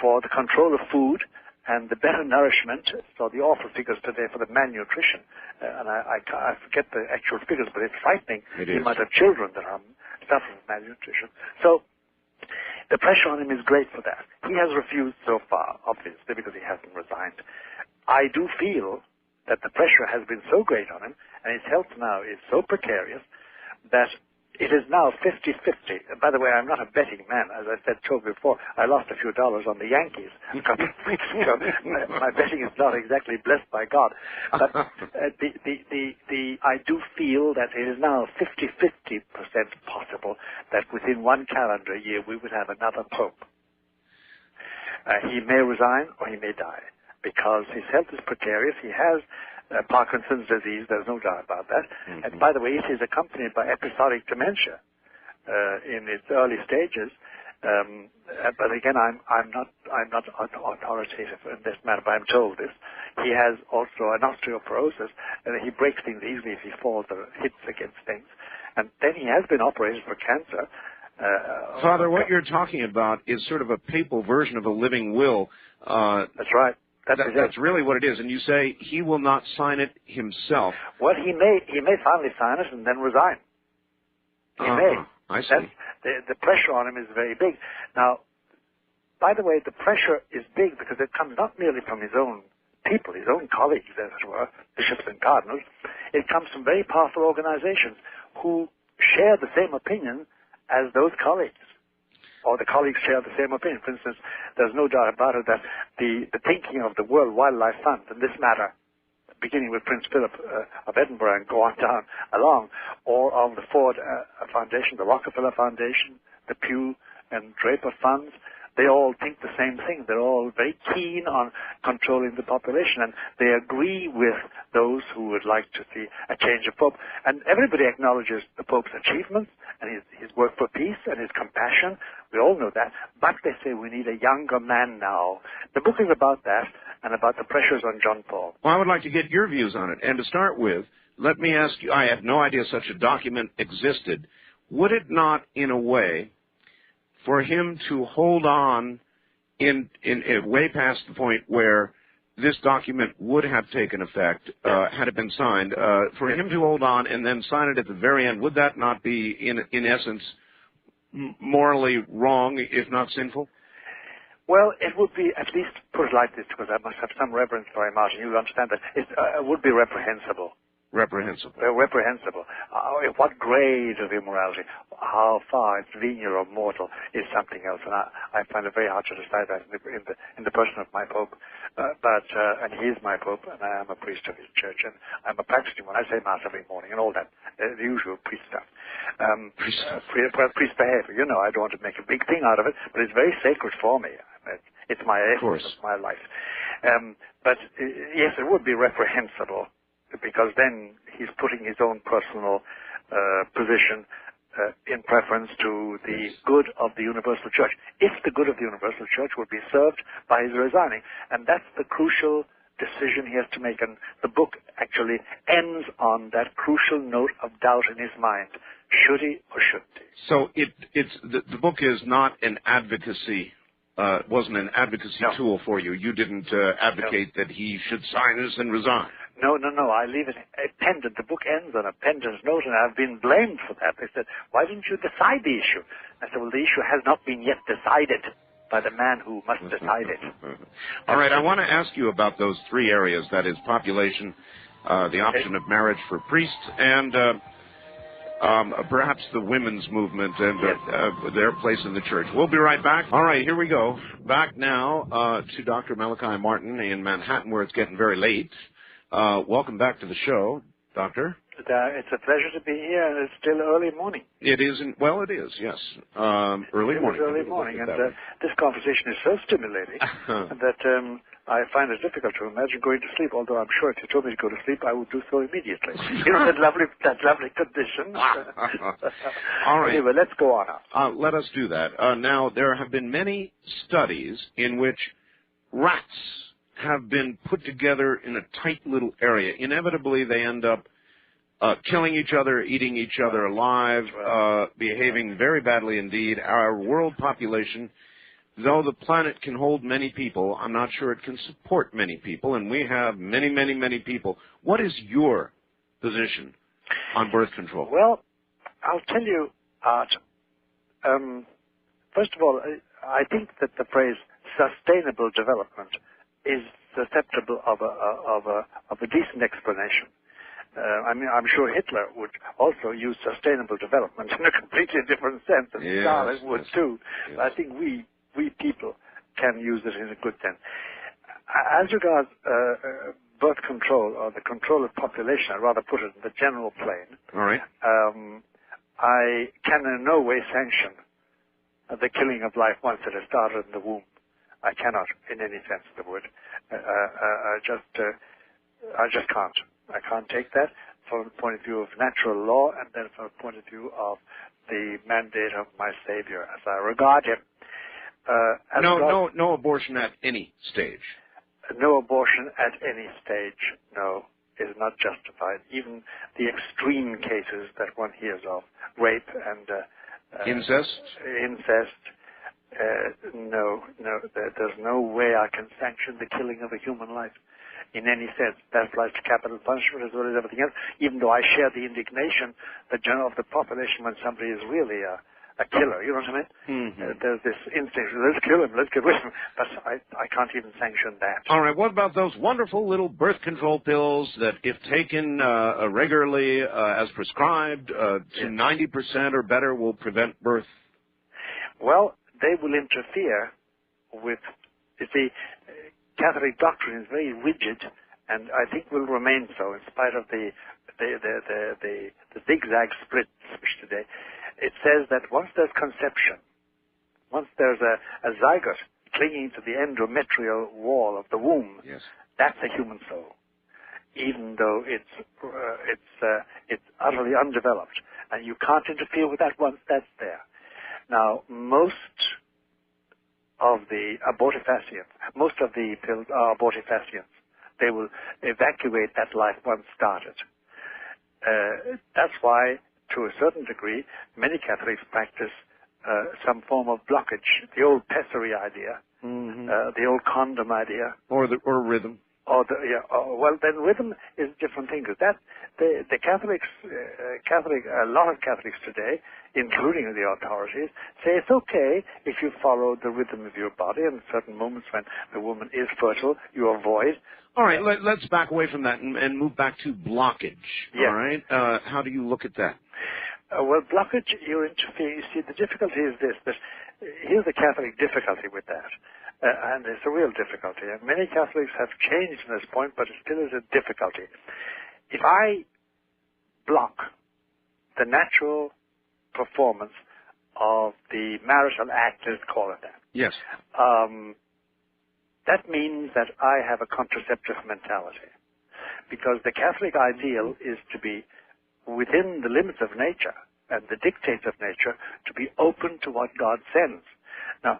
for the control of food and the better nourishment. So the awful figures today for the malnutrition, and I forget the actual figures, but it's frightening. The amount of children that are suffering from malnutrition. So the pressure on him is great for that. He has refused so far, obviously, because he hasn't resigned. I do feel that the pressure has been so great on him, and his health now is so precarious, that it is now 50-50. By the way, I'm not a betting man. As I said to you before, I lost a few dollars on the Yankees a couple of weeks ago. My betting is not exactly blessed by God. But I do feel that it is now 50-50% possible that within one calendar year we would have another pope. He may resign or he may die, because his health is precarious. He has Parkinson's disease, there's no doubt about that. Mm-hmm. And by the way, it is accompanied by episodic dementia in its early stages. But again, I'm not authoritative in this matter, but I'm told this. He has also an osteoporosis, and he breaks things easily if he falls or hits against things. And then he has been operated for cancer. Father, what you're talking about is sort of a papal version of a living will. That's right. That's really what it is. And you say he will not sign it himself. Well, he may finally sign it and then resign. He may. I see. The pressure on him is very big. Now, by the way, the pressure is big because it comes not merely from his own people, his own colleagues, as it were, bishops and cardinals. It comes from very powerful organizations who share the same opinion as those colleagues, or the colleagues share the same opinion. For instance, there's no doubt about it that the thinking of the World Wildlife Fund in this matter, beginning with Prince Philip of Edinburgh and go on down along, or of the Ford Foundation, the Rockefeller Foundation, the Pew and Draper funds, they all think the same thing. They're all very keen on controlling the population, and they agree with those who would like to see a change of Pope. And everybody acknowledges the Pope's achievements and his work for peace and his compassion. We all know that. But they say we need a younger man now. The book is about that and about the pressures on John Paul. Well, I would like to get your views on it. And to start with, let me ask you, I had no idea such a document existed. Would it not, in a way, for him to hold on in way past the point where this document would have taken effect had it been signed, for him to hold on and then sign it at the very end, would that not be, in essence, morally wrong, if not sinful? Well, it would be, at least put it like this, because I must have some reverence for Martin. You understand that it would be reprehensible. Reprehensible. Reprehensible. What grade of immorality, how far it's venial or mortal, is something else. And I find it very hard to decide that in the person of my Pope. And he is my Pope, and I am a priest of his church, and I'm a practicing one. I say Mass every morning and all that, the usual priest stuff. Priest behavior. You know, I don't want to make a big thing out of it, but it's very sacred for me. It's my essence of my life. But yes, it would be reprehensible, because then he's putting his own personal position in preference to the good of the universal church, if the good of the universal church would be served by his resigning. And that's the crucial decision he has to make. And the book actually ends on that crucial note of doubt in his mind. Should he or shouldn't he? So the book is not an advocacy, wasn't an advocacy tool for you. You didn't advocate that he should sign this and resign. No. I leave it pendant. The book ends on a pendant note, and I've been blamed for that. They said, why didn't you decide the issue? I said, well, the issue has not been yet decided by the man who must decide it. All right, I want to ask you about those three areas, that is population, the option of marriage for priests, and perhaps the women's movement and their place in the church. We'll be right back. All right, here we go. Back now to Dr. Malachi Martin in Manhattan, where it's getting very late. Welcome back to the show, Doctor. It's a pleasure to be here, and it's still early morning. It isn't. Well, it is. Yes, early morning. Early morning, and this conversation is so stimulating that I find it difficult to imagine going to sleep. Although I'm sure if you told me to go to sleep, I would do so immediately. You know that lovely condition. All right. Anyway, let's go on now. Let us do that. Now, there have been many studies in which rats have been put together in a tight little area. Inevitably, they end up killing each other, eating each other alive, behaving very badly indeed. Our world population, though the planet can hold many people, I'm not sure it can support many people, and we have many, many, many people. What is your position on birth control? Well, I'll tell you, Art. First of all, I think that the phrase sustainable development is susceptible of a decent explanation. I'm sure Hitler would also use sustainable development in a completely different sense, and Stalin would too. Yes. I think we people can use it in a good sense. As regards birth control, or the control of population, I'd rather put it in the general plane. All right. I can in no way sanction the killing of life once it has started in the womb. I cannot, in any sense of the word. I just can't. I can't take that from the point of view of natural law, and then from the point of view of the mandate of my Savior, as I regard him. No abortion at any stage. No abortion at any stage, no, is not justified. Even the extreme cases that one hears of, rape and incest. No, there's no way I can sanction the killing of a human life in any sense. That applies to capital punishment as well as everything else, even though I share the indignation of the population when somebody is really a killer, you know what I mean? Mm-hmm. There's this instinct, let's kill him, let's get rid of him, but I can't even sanction that. All right, what about those wonderful little birth control pills that, if taken regularly as prescribed, to 90% or better, will prevent birth? Well, they will interfere with, you see, Catholic doctrine is very rigid, and I think will remain so in spite of the zigzag splits today. It says that once there's conception, once there's a zygote clinging to the endometrial wall of the womb, that's a human soul, even though it's utterly undeveloped, and you can't interfere with that once that's there. Now, most of the abortifacients, most of the pills are abortifacients. They will evacuate that life once started. That's why, to a certain degree, many Catholics practice some form of blockage. The old pessary idea, the old condom idea, or rhythm. Well, then rhythm is a different thing. Because the Catholics, a lot of Catholics today, including the authorities, say it's okay if you follow the rhythm of your body, and certain moments when the woman is fertile, you avoid. All right, let's back away from that and move back to blockage. Yes. All right, how do you look at that? Well, blockage, you interfere. You see, the difficulty is this, that here's the Catholic difficulty with that. And it's a real difficulty. And many Catholics have changed from this point, but it still is a difficulty. If I block the natural performance of the marital act, let's call it that. Yes. That means that I have a contraceptive mentality. Because the Catholic ideal is to be within the limits of nature, and the dictates of nature to be open to what God sends. Now,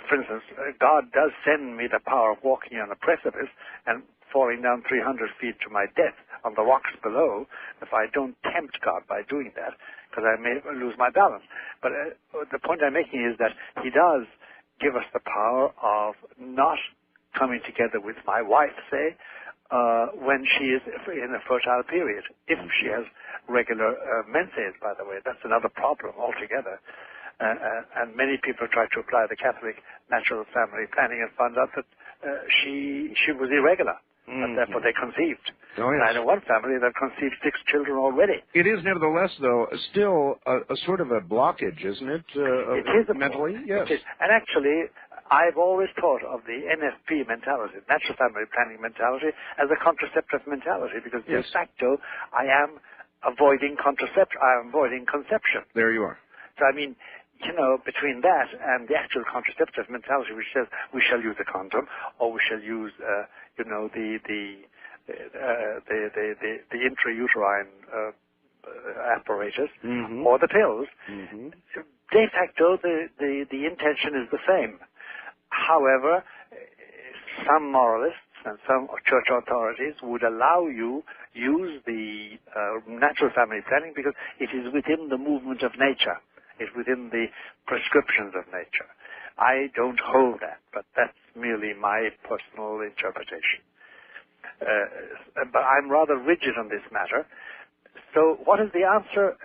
for instance, God does send me the power of walking on a precipice and falling down 300 feet to my death on the rocks below if I don't tempt God by doing that, because I may lose my balance. But the point I'm making is that he does give us the power of not coming together with my wife, say, when she is in a fertile period. If she has regular menses, by the way, that's another problem altogether. And many people try to apply the Catholic natural family planning and found out that she was irregular, and therefore they conceived. Oh, yes. I know one family that conceived 6 children already. It is nevertheless, though, still a sort of a blockage, isn't it? It is mentally, yes. It is. And actually, I've always thought of the NFP mentality, natural family planning mentality, as a contraceptive mentality, because de facto, I am avoiding conception. There you are. So, I mean, you know, between that and the actual contraceptive mentality, which says we shall use a condom, or we shall use, the intrauterine apparatus, or the pills, de facto, the intention is the same. However, some moralists and some church authorities would allow you use the natural family planning because it is within the movement of nature. It's within the prescriptions of nature. I don't hold that, but that's merely my personal interpretation. But I'm rather rigid on this matter. So what is the answer?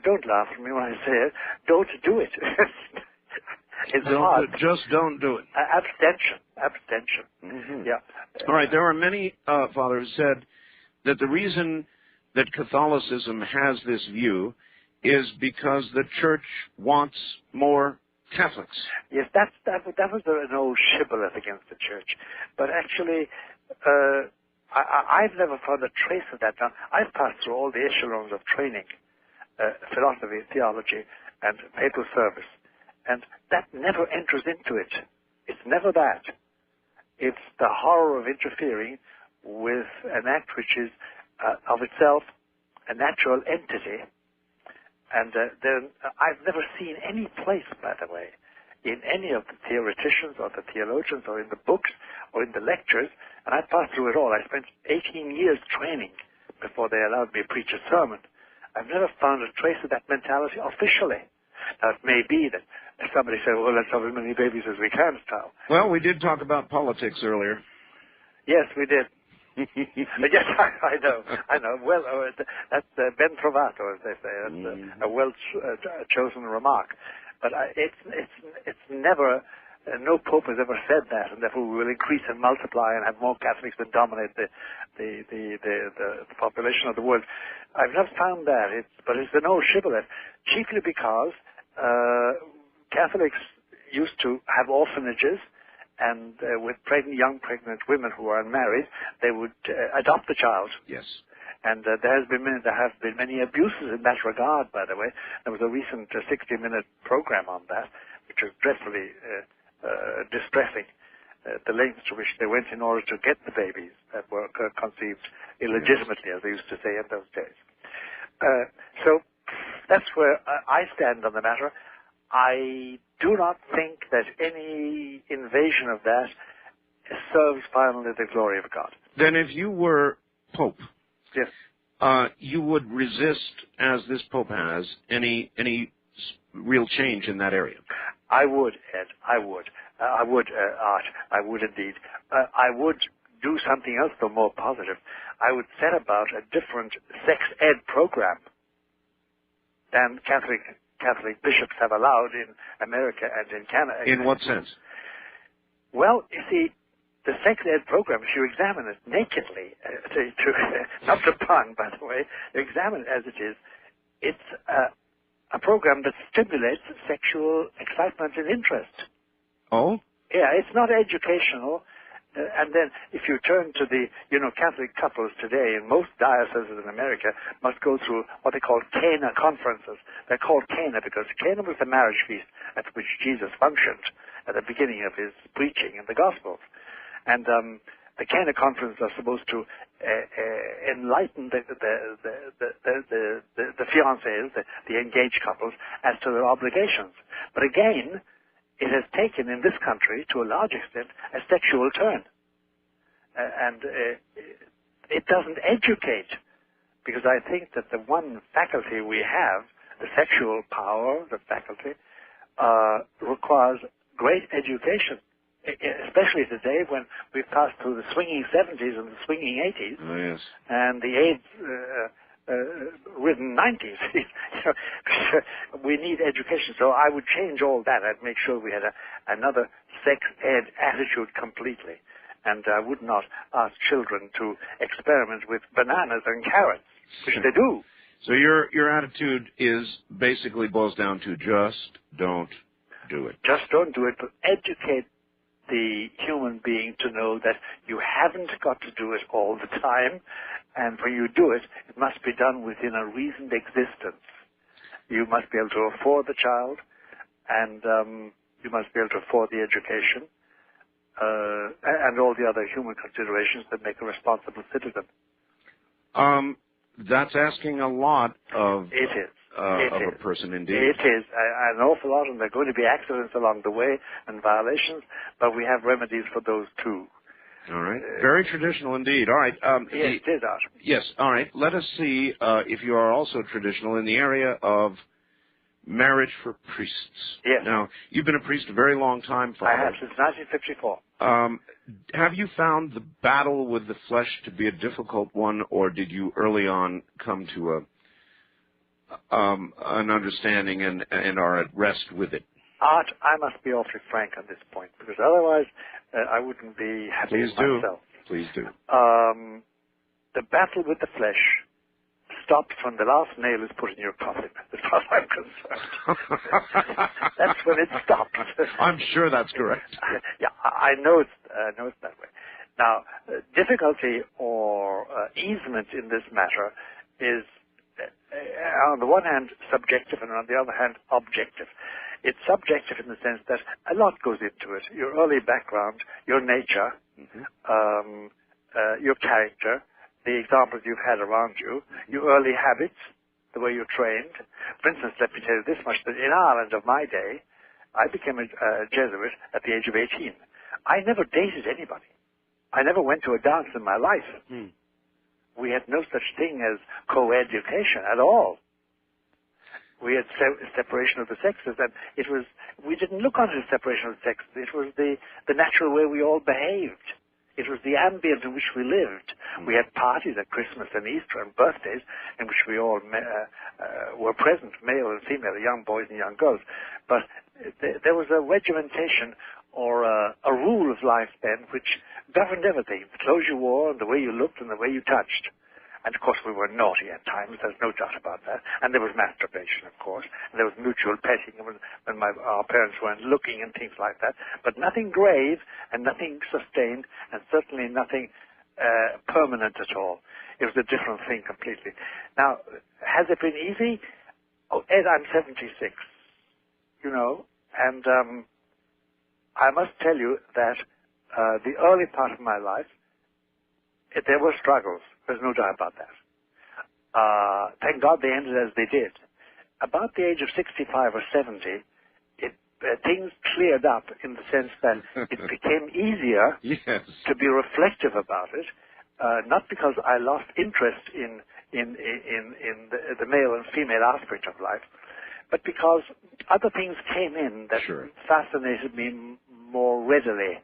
Don't laugh at me when I say it. Don't do it. It's hard. Just don't do it. Abstention. Yeah. All right. There are many fathers who said that the reason that Catholicism has this view is because the Church wants more Catholics. Yes, that was an old shibboleth against the Church. But actually, I've never found a trace of that. Now, I've passed through all the echelons of training, philosophy, theology, and papal service, and that never enters into it. It's never that. It's the horror of interfering with an act which is of itself a natural entity. And then I've never seen any place, by the way, in any of the theoreticians or the theologians or in the books or in the lectures, and I passed through it all. I spent 18 years training before they allowed me to preach a sermon. I've never found a trace of that mentality officially. Now, it may be that somebody said, well, let's have as many babies as we can style. Well, we did talk about politics earlier. Yes, we did. Yes, I know. Well, that's Ben Trovato, as they say. That's a well-chosen remark. But it's never, no pope has ever said that, and therefore we will increase and multiply and have more Catholics that dominate the population of the world. I've not found that, but it's an old shibboleth, chiefly because Catholics used to have orphanages, and with young pregnant women who are unmarried, they would adopt the child. Yes. And there have been many abuses in that regard, by the way. There was a recent 60-minute program on that, which was dreadfully distressing, the lengths to which they went in order to get the babies that were conceived illegitimately, as they used to say in those days. So that's where I stand on the matter. I do not think that any invasion of that serves finally the glory of God. Then if you were Pope, yes, you would resist, as this Pope has, any real change in that area? I would, Ed. I would, Art. I would indeed. I would do something else, though more positive. I would set about a different sex ed program than Catholic bishops have allowed in America and in Canada. In what sense? Well, you see, the sex ed program, if you examine it nakedly, not to pun, by the way, examine it as it is, it's a program that stimulates sexual excitement and interest. Oh? Yeah, it's not educational. And then if you turn to the, Catholic couples today, in most dioceses in America, must go through what they call Cana conferences. They're called Cana because Cana was the marriage feast at which Jesus functioned at the beginning of his preaching in the Gospels. And the Cana conferences are supposed to enlighten the fiancés, the engaged couples, as to their obligations. But again, it has taken in this country, to a large extent, a sexual turn. It doesn't educate, because I think that the one faculty we have, the sexual power, the faculty, requires great education, especially today when we've passed through the swinging 70s and the swinging 80s, and the AIDS-ridden 90s. We need education. So I would change all that. I'd make sure we had another sex ed attitude completely. And I would not ask children to experiment with bananas and carrots, which they do. So your attitude basically boils down to just don't do it. Just don't do it, but educate the human being to know that you haven't got to do it all the time, and when you do it, it must be done within a reasoned existence. You must be able to afford the child, and you must be able to afford the education, and all the other human considerations that make a responsible citizen. That's asking a lot of a person, indeed. It is an awful lot, and there are going to be accidents along the way and violations, but we have remedies for those too. All right. Very traditional indeed. All right. Yes, it is, Art. Yes. All right. Let us see if you are also traditional in the area of marriage for priests. Yes. Now, you've been a priest a very long time, Father. I have, since 1954. Have you found the battle with the flesh to be a difficult one, or did you early on come to an understanding and are at rest with it? Art, I must be awfully frank on this point, because otherwise I wouldn't be happy with myself. Please do. The battle with the flesh stops when the last nail is put in your coffin, as far as I'm concerned. That's when it stops. I'm sure that's correct. Yeah, I know it's that way. Now, difficulty or easement in this matter is, on the one hand, subjective, and on the other hand, objective. It's subjective in the sense that a lot goes into it. Your early background, your nature, your character, the examples you've had around you, your early habits, the way you're trained. For instance, let me tell you this much, that in Ireland of my day, I became a Jesuit at the age of 18. I never dated anybody. I never went to a dance in my life. We had no such thing as co-education at all. We had separation of the sexes, and we didn't look on it as separation of the sexes. It was the natural way we all behaved. It was the ambient in which we lived. We had parties at Christmas and Easter and birthdays in which we all were present, male and female, young boys and young girls. But there was a regimentation or a rule of life then which governed everything. The clothes you wore and the way you looked and the way you touched. And, of course, we were naughty at times. There's no doubt about that. And there was masturbation, of course. And there was mutual petting when our parents weren't looking and things like that. But nothing grave and nothing sustained and certainly nothing permanent at all. It was a different thing completely. Now, has it been easy? Oh, Ed, I'm 76, and I must tell you that the early part of my life, there were struggles. There's no doubt about that. Thank God they ended as they did. About the age of 65 or 70, things cleared up in the sense that it became easier to be reflective about it, not because I lost interest in the male and female aspect of life, but because other things came in that fascinated me more readily.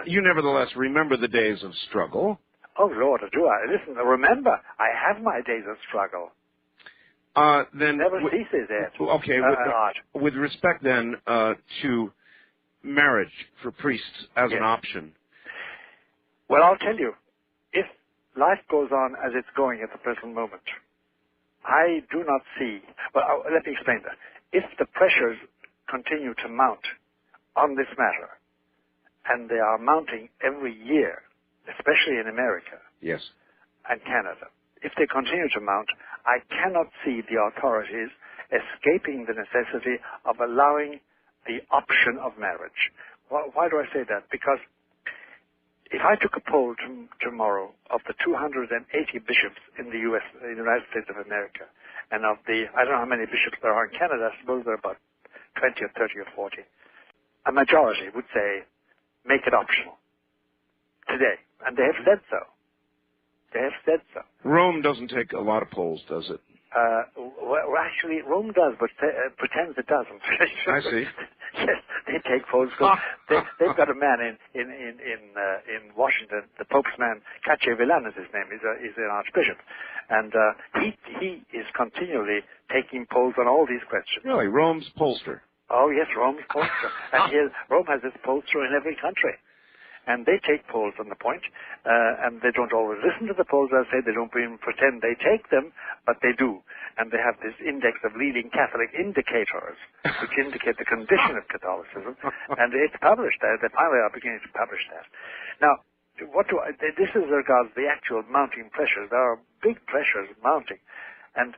You nevertheless remember the days of struggle. Oh, Lord, do I? Listen, remember, I have my days of struggle. Then never ceases, Ed. Okay, with respect then to marriage for priests as an option. Well, I'll tell you, if life goes on as it's going at the present moment, I do not see, well, let me explain that. If the pressures continue to mount on this matter, and they are mounting every year, especially in America and Canada, if they continue to mount, I cannot see the authorities escaping the necessity of allowing the option of marriage. Why do I say that? Because if I took a poll tomorrow of the 280 bishops in the United States of America, and of the, I don't know how many bishops there are in Canada, I suppose there are about 20 or 30 or 40, a majority would say, make it optional today. And they have said so. They have said so. Rome doesn't take a lot of polls, does it? Well, actually, Rome does, but pretends it doesn't. I see. Yes, they take polls because they've got a man in Washington, the Pope's man, Cacciavillan is his name. He's an archbishop, and he is continually taking polls on all these questions. Really, Rome's pollster. Oh yes, Rome's pollster, and Rome has its pollster in every country. And they take polls on the point, and they don't always listen to the polls, I'll say. They don't even pretend they take them, but they do. And they have this index of leading Catholic indicators, which indicate the condition of Catholicism, and it's published. They finally are beginning to publish that. Now, this is regards the actual mounting pressures. There are big pressures mounting, and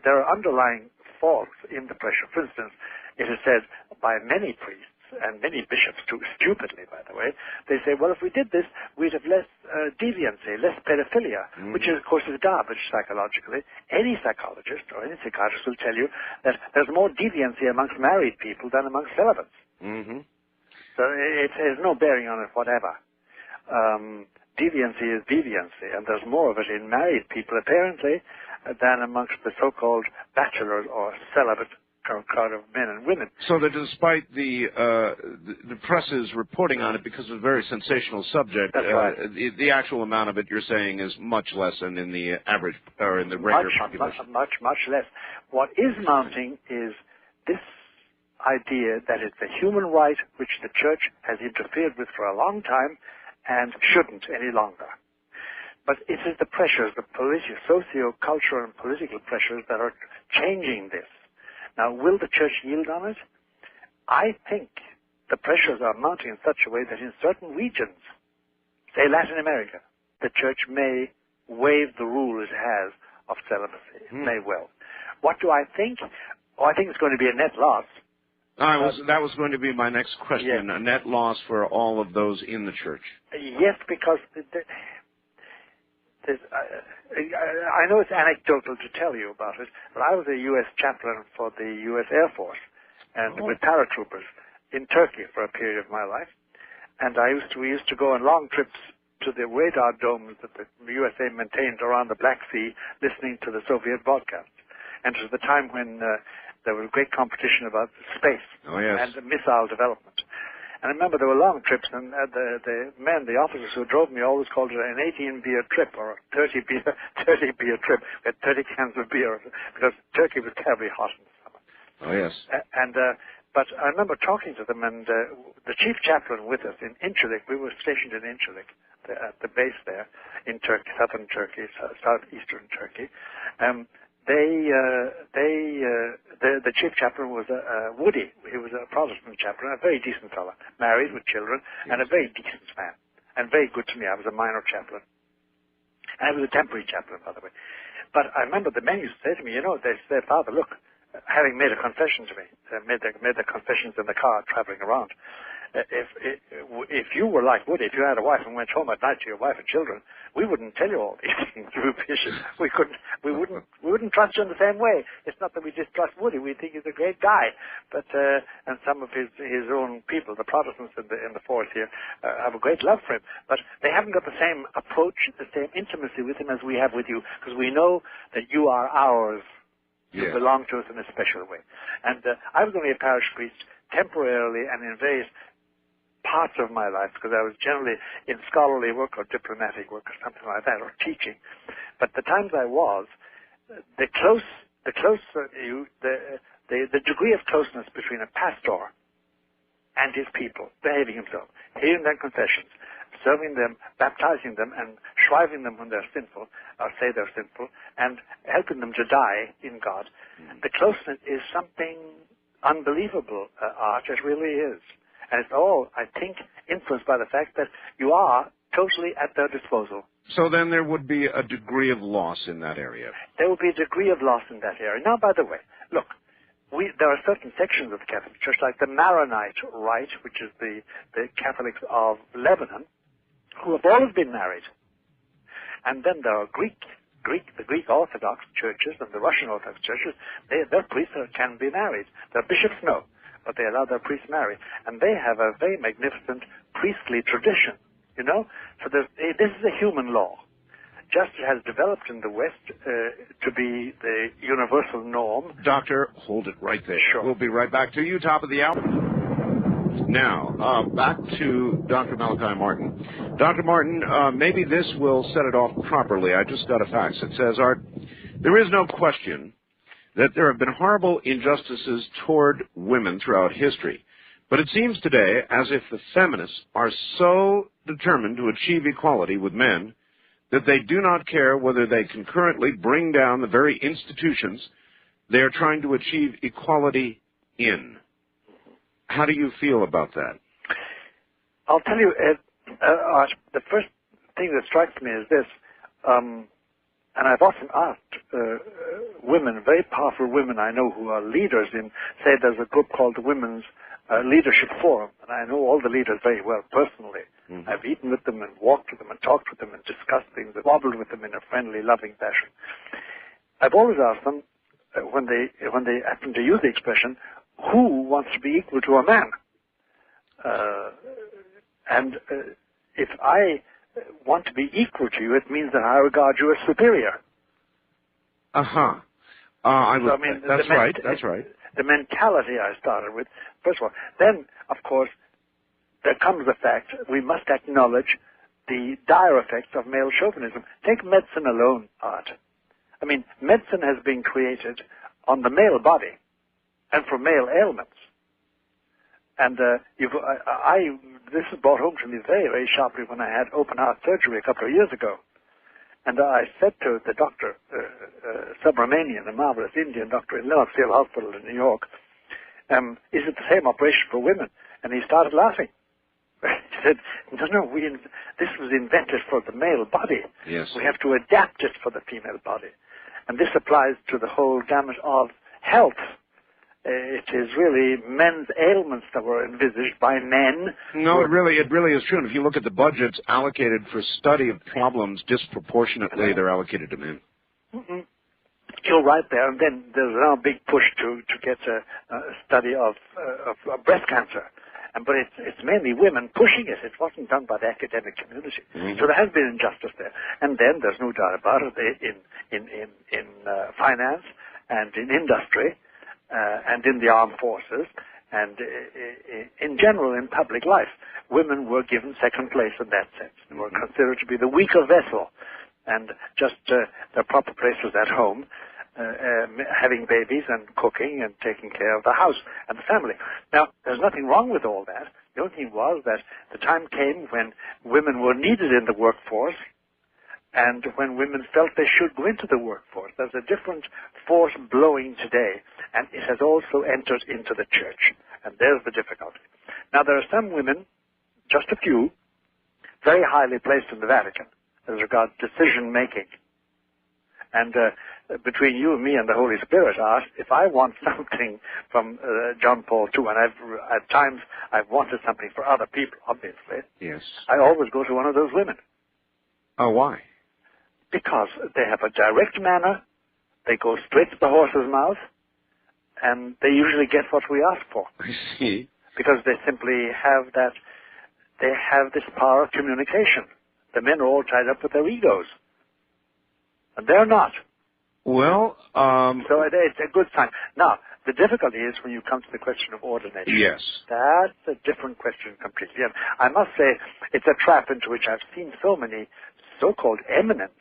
there are underlying faults in the pressure. For instance, it is said by many priests, and many bishops too, stupidly, by the way, they say, well, if we did this, we'd have less deviancy, less pedophilia, which, of course, is garbage psychologically. Any psychologist or any psychiatrist will tell you that there's more deviancy amongst married people than amongst celibates. So it has no bearing on it whatever. Deviancy is deviancy, and there's more of it in married people, apparently, than amongst the so-called bachelors or celibate crowd of men and women. So that despite the press's reporting on it because it's a very sensational subject, That's right. The actual amount of it you're saying is much less than in the average or in the regular population. Much less. What is mounting is this idea that it's a human right which the church has interfered with for a long time and shouldn't any longer. But it is the pressures, the socio-cultural and political pressures that are changing this. Now, will the church yield on it? I think the pressures are mounting in such a way that in certain regions, say Latin America, the church may waive the rule it has of celibacy. It may well. What do I think? Oh, I think it's going to be a net loss. That was going to be my next question, yes. A net loss for all of those in the church. Yes, because I know it's anecdotal to tell you about it, but I was a U.S. chaplain for the U.S. Air Force and with paratroopers in Turkey for a period of my life. And we used to go on long trips to the radar domes that the USA maintained around the Black Sea, listening to the Soviet broadcasts. And it was the time when there was great competition about space and missile development. And I remember there were long trips, and the officers who drove me always called it an 18-beer trip or a 30-beer trip. We had 30 cans of beer because Turkey was terribly hot in the summer. Oh, yes. But I remember talking to them, and the chief chaplain with us in Incirlik, we were stationed in Incirlik, at the base there in Turkey, southern Turkey, southeastern Turkey. The chief chaplain was Woody. He was a Protestant chaplain, a very decent fellow, married with children, and a very decent man, and very good to me. I was a minor chaplain. And I was a temporary chaplain, by the way. But I remember the men used to say to me, they said, Father, look, having made a confession to me, made the confessions in the car traveling around, if you were like Woody, if you had a wife and went home at night to your wife and children, we wouldn't tell you all these things. We wouldn't trust you in the same way. It's not that we distrust Woody. We think he's a great guy, but and some of his own people, the Protestants in the force here, have a great love for him. But they haven't got the same approach, the same intimacy with him as we have with you, because we know that you are ours. You belong to us in a special way. And I was only a parish priest temporarily and in various parts of my life, because I was generally in scholarly work or diplomatic work or something like that, or teaching. But the times I was, the degree of closeness between a pastor and his people, behaving himself, hearing their confessions, serving them, baptizing them, and shriving them when they're sinful, or say they're sinful, and helping them to die in God. The closeness is something unbelievable, Art. It really is. And it's all, I think, influenced by the fact that you are totally at their disposal. So then there would be a degree of loss in that area. There would be a degree of loss in that area. Now, by the way, look, there are certain sections of the Catholic Church, like the Maronite Rite, which is the Catholics of Lebanon, who have always been married. And then there are the Greek Orthodox churches and the Russian Orthodox churches, their priests can be married. Their bishops, no, but they allow their priests marry. And they have a very magnificent priestly tradition, you know? So this is a human law. Just has developed in the West to be the universal norm. Doctor, hold it right there. Sure. We'll be right back to you, top of the hour. Now, back to Dr. Malachi Martin. Dr. Martin, maybe this will set it off properly. I just got a fax. It says, Art, there is no question that there have been horrible injustices toward women throughout history. But it seems today as if the feminists are so determined to achieve equality with men that they do not care whether they concurrently bring down the very institutions they are trying to achieve equality in. How do you feel about that? I'll tell you, Art, the first thing that strikes me is this, and I've often asked women, very powerful women I know who are leaders in, say there's a group called the Women's Leadership Forum, and I know all the leaders very well personally. Mm-hmm. I've eaten with them and walked with them and talked with them and discussed things and wobbled with them in a friendly, loving fashion. I've always asked them, when they happen to use the expression, who wants to be equal to a man? If I want to be equal to you, it means that I regard you as superior. Uh-huh. That's right. The mentality I started with, first of all. Then, of course, there comes the fact we must acknowledge the dire effects of male chauvinism. Take medicine alone, Art. I mean, medicine has been created on the male body and for male ailments. And this was brought home to me very, very sharply when I had open heart surgery a couple of years ago. And I said to the doctor, Subramanian, a marvelous Indian doctor in Lenoxville Hospital in New York, is it the same operation for women? And he started laughing. He said, no, this was invented for the male body. Yes. We have to adapt it for the female body. And this applies to the whole gamut of health. It is really men's ailments that were envisaged by men. No, it really is true. And if you look at the budgets allocated for study of problems, disproportionately they're allocated to men. Mm-mm. You're right there. And then there's now a big push to get a study of breast cancer. But it's mainly women pushing it. It wasn't done by the academic community. Mm-hmm. So there has been injustice there. And then there's no doubt about it in finance and in industry. And in the armed forces, and in general in public life, women were given second place in that sense. They were considered to be the weaker vessel, and just their proper place was at home, having babies and cooking and taking care of the house and the family. Now, there's nothing wrong with all that. The only thing was that the time came when women were needed in the workforce, and when women felt they should go into the workforce. There's a different force blowing today, and it has also entered into the church. And there's the difficulty. Now, there are some women, just a few, very highly placed in the Vatican as regards decision-making. And between you and me and the Holy Spirit, if I want something from John Paul II, and at times I've wanted something for other people, obviously, yes, I always go to one of those women. Oh, why? Because they have a direct manner, they go straight to the horse's mouth, and they usually get what we ask for. I see. Because they simply have this power of communication. The men are all tied up with their egos. And they're not. Well, so it's a good sign. Now, the difficulty is when you come to the question of ordination. Yes. That's a different question completely. And I must say, it's a trap into which I've seen so many so-called eminent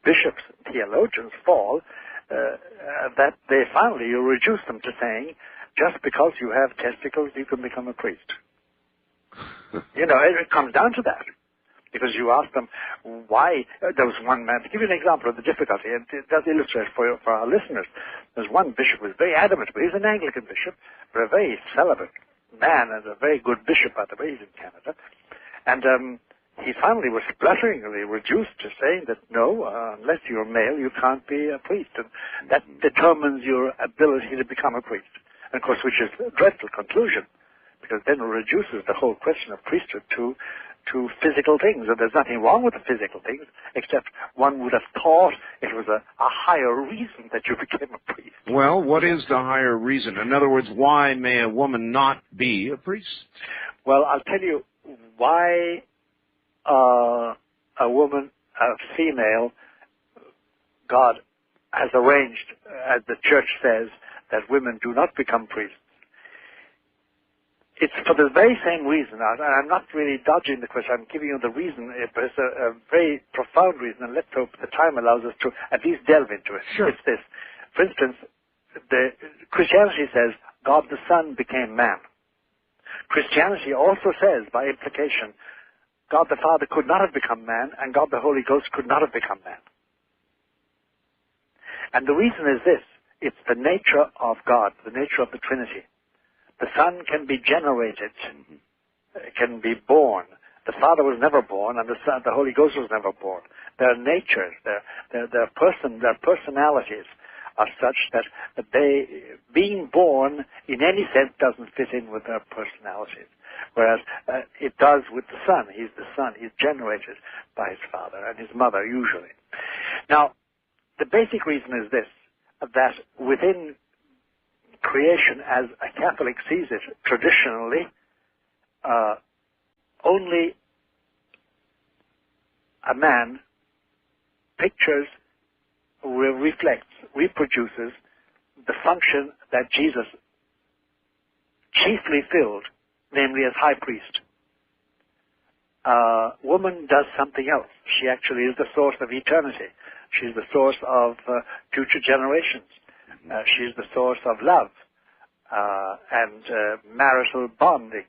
bishops and theologians fall, that they finally reduce them to saying, just because you have testicles, you can become a priest. It comes down to that. Because you ask them why. There was one man, to give you an example of the difficulty, and it does illustrate for our listeners. There's one bishop who was very adamant, but he's an Anglican bishop, but a very celibate man and a very good bishop, by the way. He's in Canada. And he finally was splutteringly reduced to saying that no, unless you're male, you can't be a priest. And that determines your ability to become a priest. And of course, which is a dreadful conclusion, because then it reduces the whole question of priesthood to to physical things, and there's nothing wrong with the physical things, except one would have thought it was a higher reason that you became a priest. Well, what is the higher reason? In other words, why may a woman not be a priest? Well, I'll tell you why a woman, a female, God has arranged, as the church says, that women do not become priests. It's for the very same reason, and I'm not really dodging the question, I'm giving you the reason, but it's a very profound reason, and let's hope the time allows us to at least delve into it. Sure. It's this. For instance, Christianity says God the Son became man. Christianity also says, by implication, God the Father could not have become man, and God the Holy Ghost could not have become man. And the reason is this. It's the nature of God, the nature of the Trinity. The Son can be generated, can be born. The Father was never born, and the Holy Ghost was never born. Their natures, their personalities are such that they, being born in any sense, doesn't fit in with their personalities. Whereas it does with the Son. He's the Son. He's generated by his Father and his mother, usually. Now, the basic reason is this, that within creation, as a Catholic sees it, traditionally, only a man pictures, reflects, reproduces the function that Jesus chiefly filled, namely as high priest. Woman does something else. She actually is the source of eternity. She's the source of future generations. She's the source of love and marital bonding.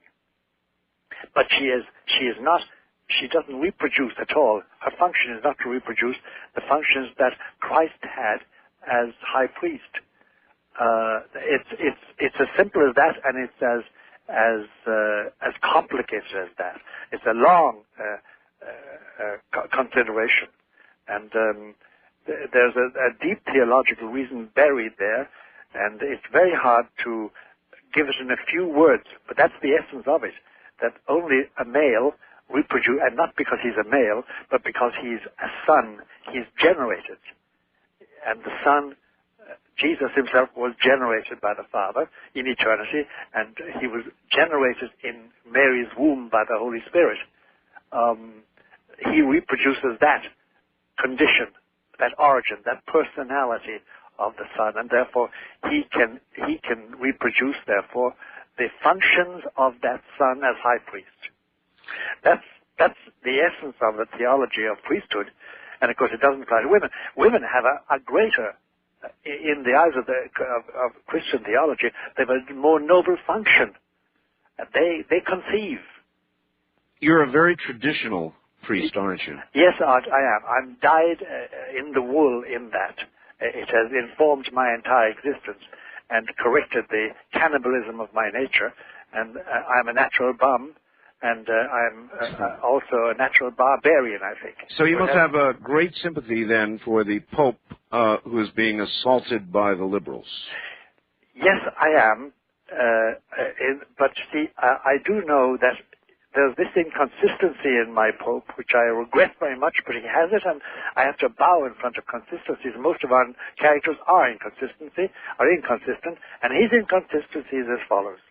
But she doesn't reproduce at all. Her function is not to reproduce the functions that Christ had as high priest. It's as simple as that, and it's as complicated as that. It's a long consideration, and there's a deep theological reason buried there, and it's very hard to give it in a few words, but that's the essence of it, that only a male reproduce, and not because he's a male, but because he's a son, he's generated. And the Son, Jesus himself, was generated by the Father in eternity, and he was generated in Mary's womb by the Holy Spirit. He reproduces that condition, that origin, that personality of the Son, and therefore he can reproduce, therefore, the functions of that Son as high priest. That's the essence of the theology of priesthood, and of course it doesn't apply to women. Women have a greater, in the eyes of Christian theology, they have a more noble function. They conceive. You're a very traditional priest, aren't you? Yes, Art, I am. I'm dyed in the wool in that. It has informed my entire existence and corrected the cannibalism of my nature. And I'm a natural bum, and I'm also a natural barbarian, I think. So you must have a great sympathy then for the Pope who is being assaulted by the liberals. Yes, I am. But see, I do know that there's this inconsistency in my Pope, which I regret very much, but he has it, and I have to bow in front of consistencies. Most of our characters are inconsistent, and his inconsistency is as follows.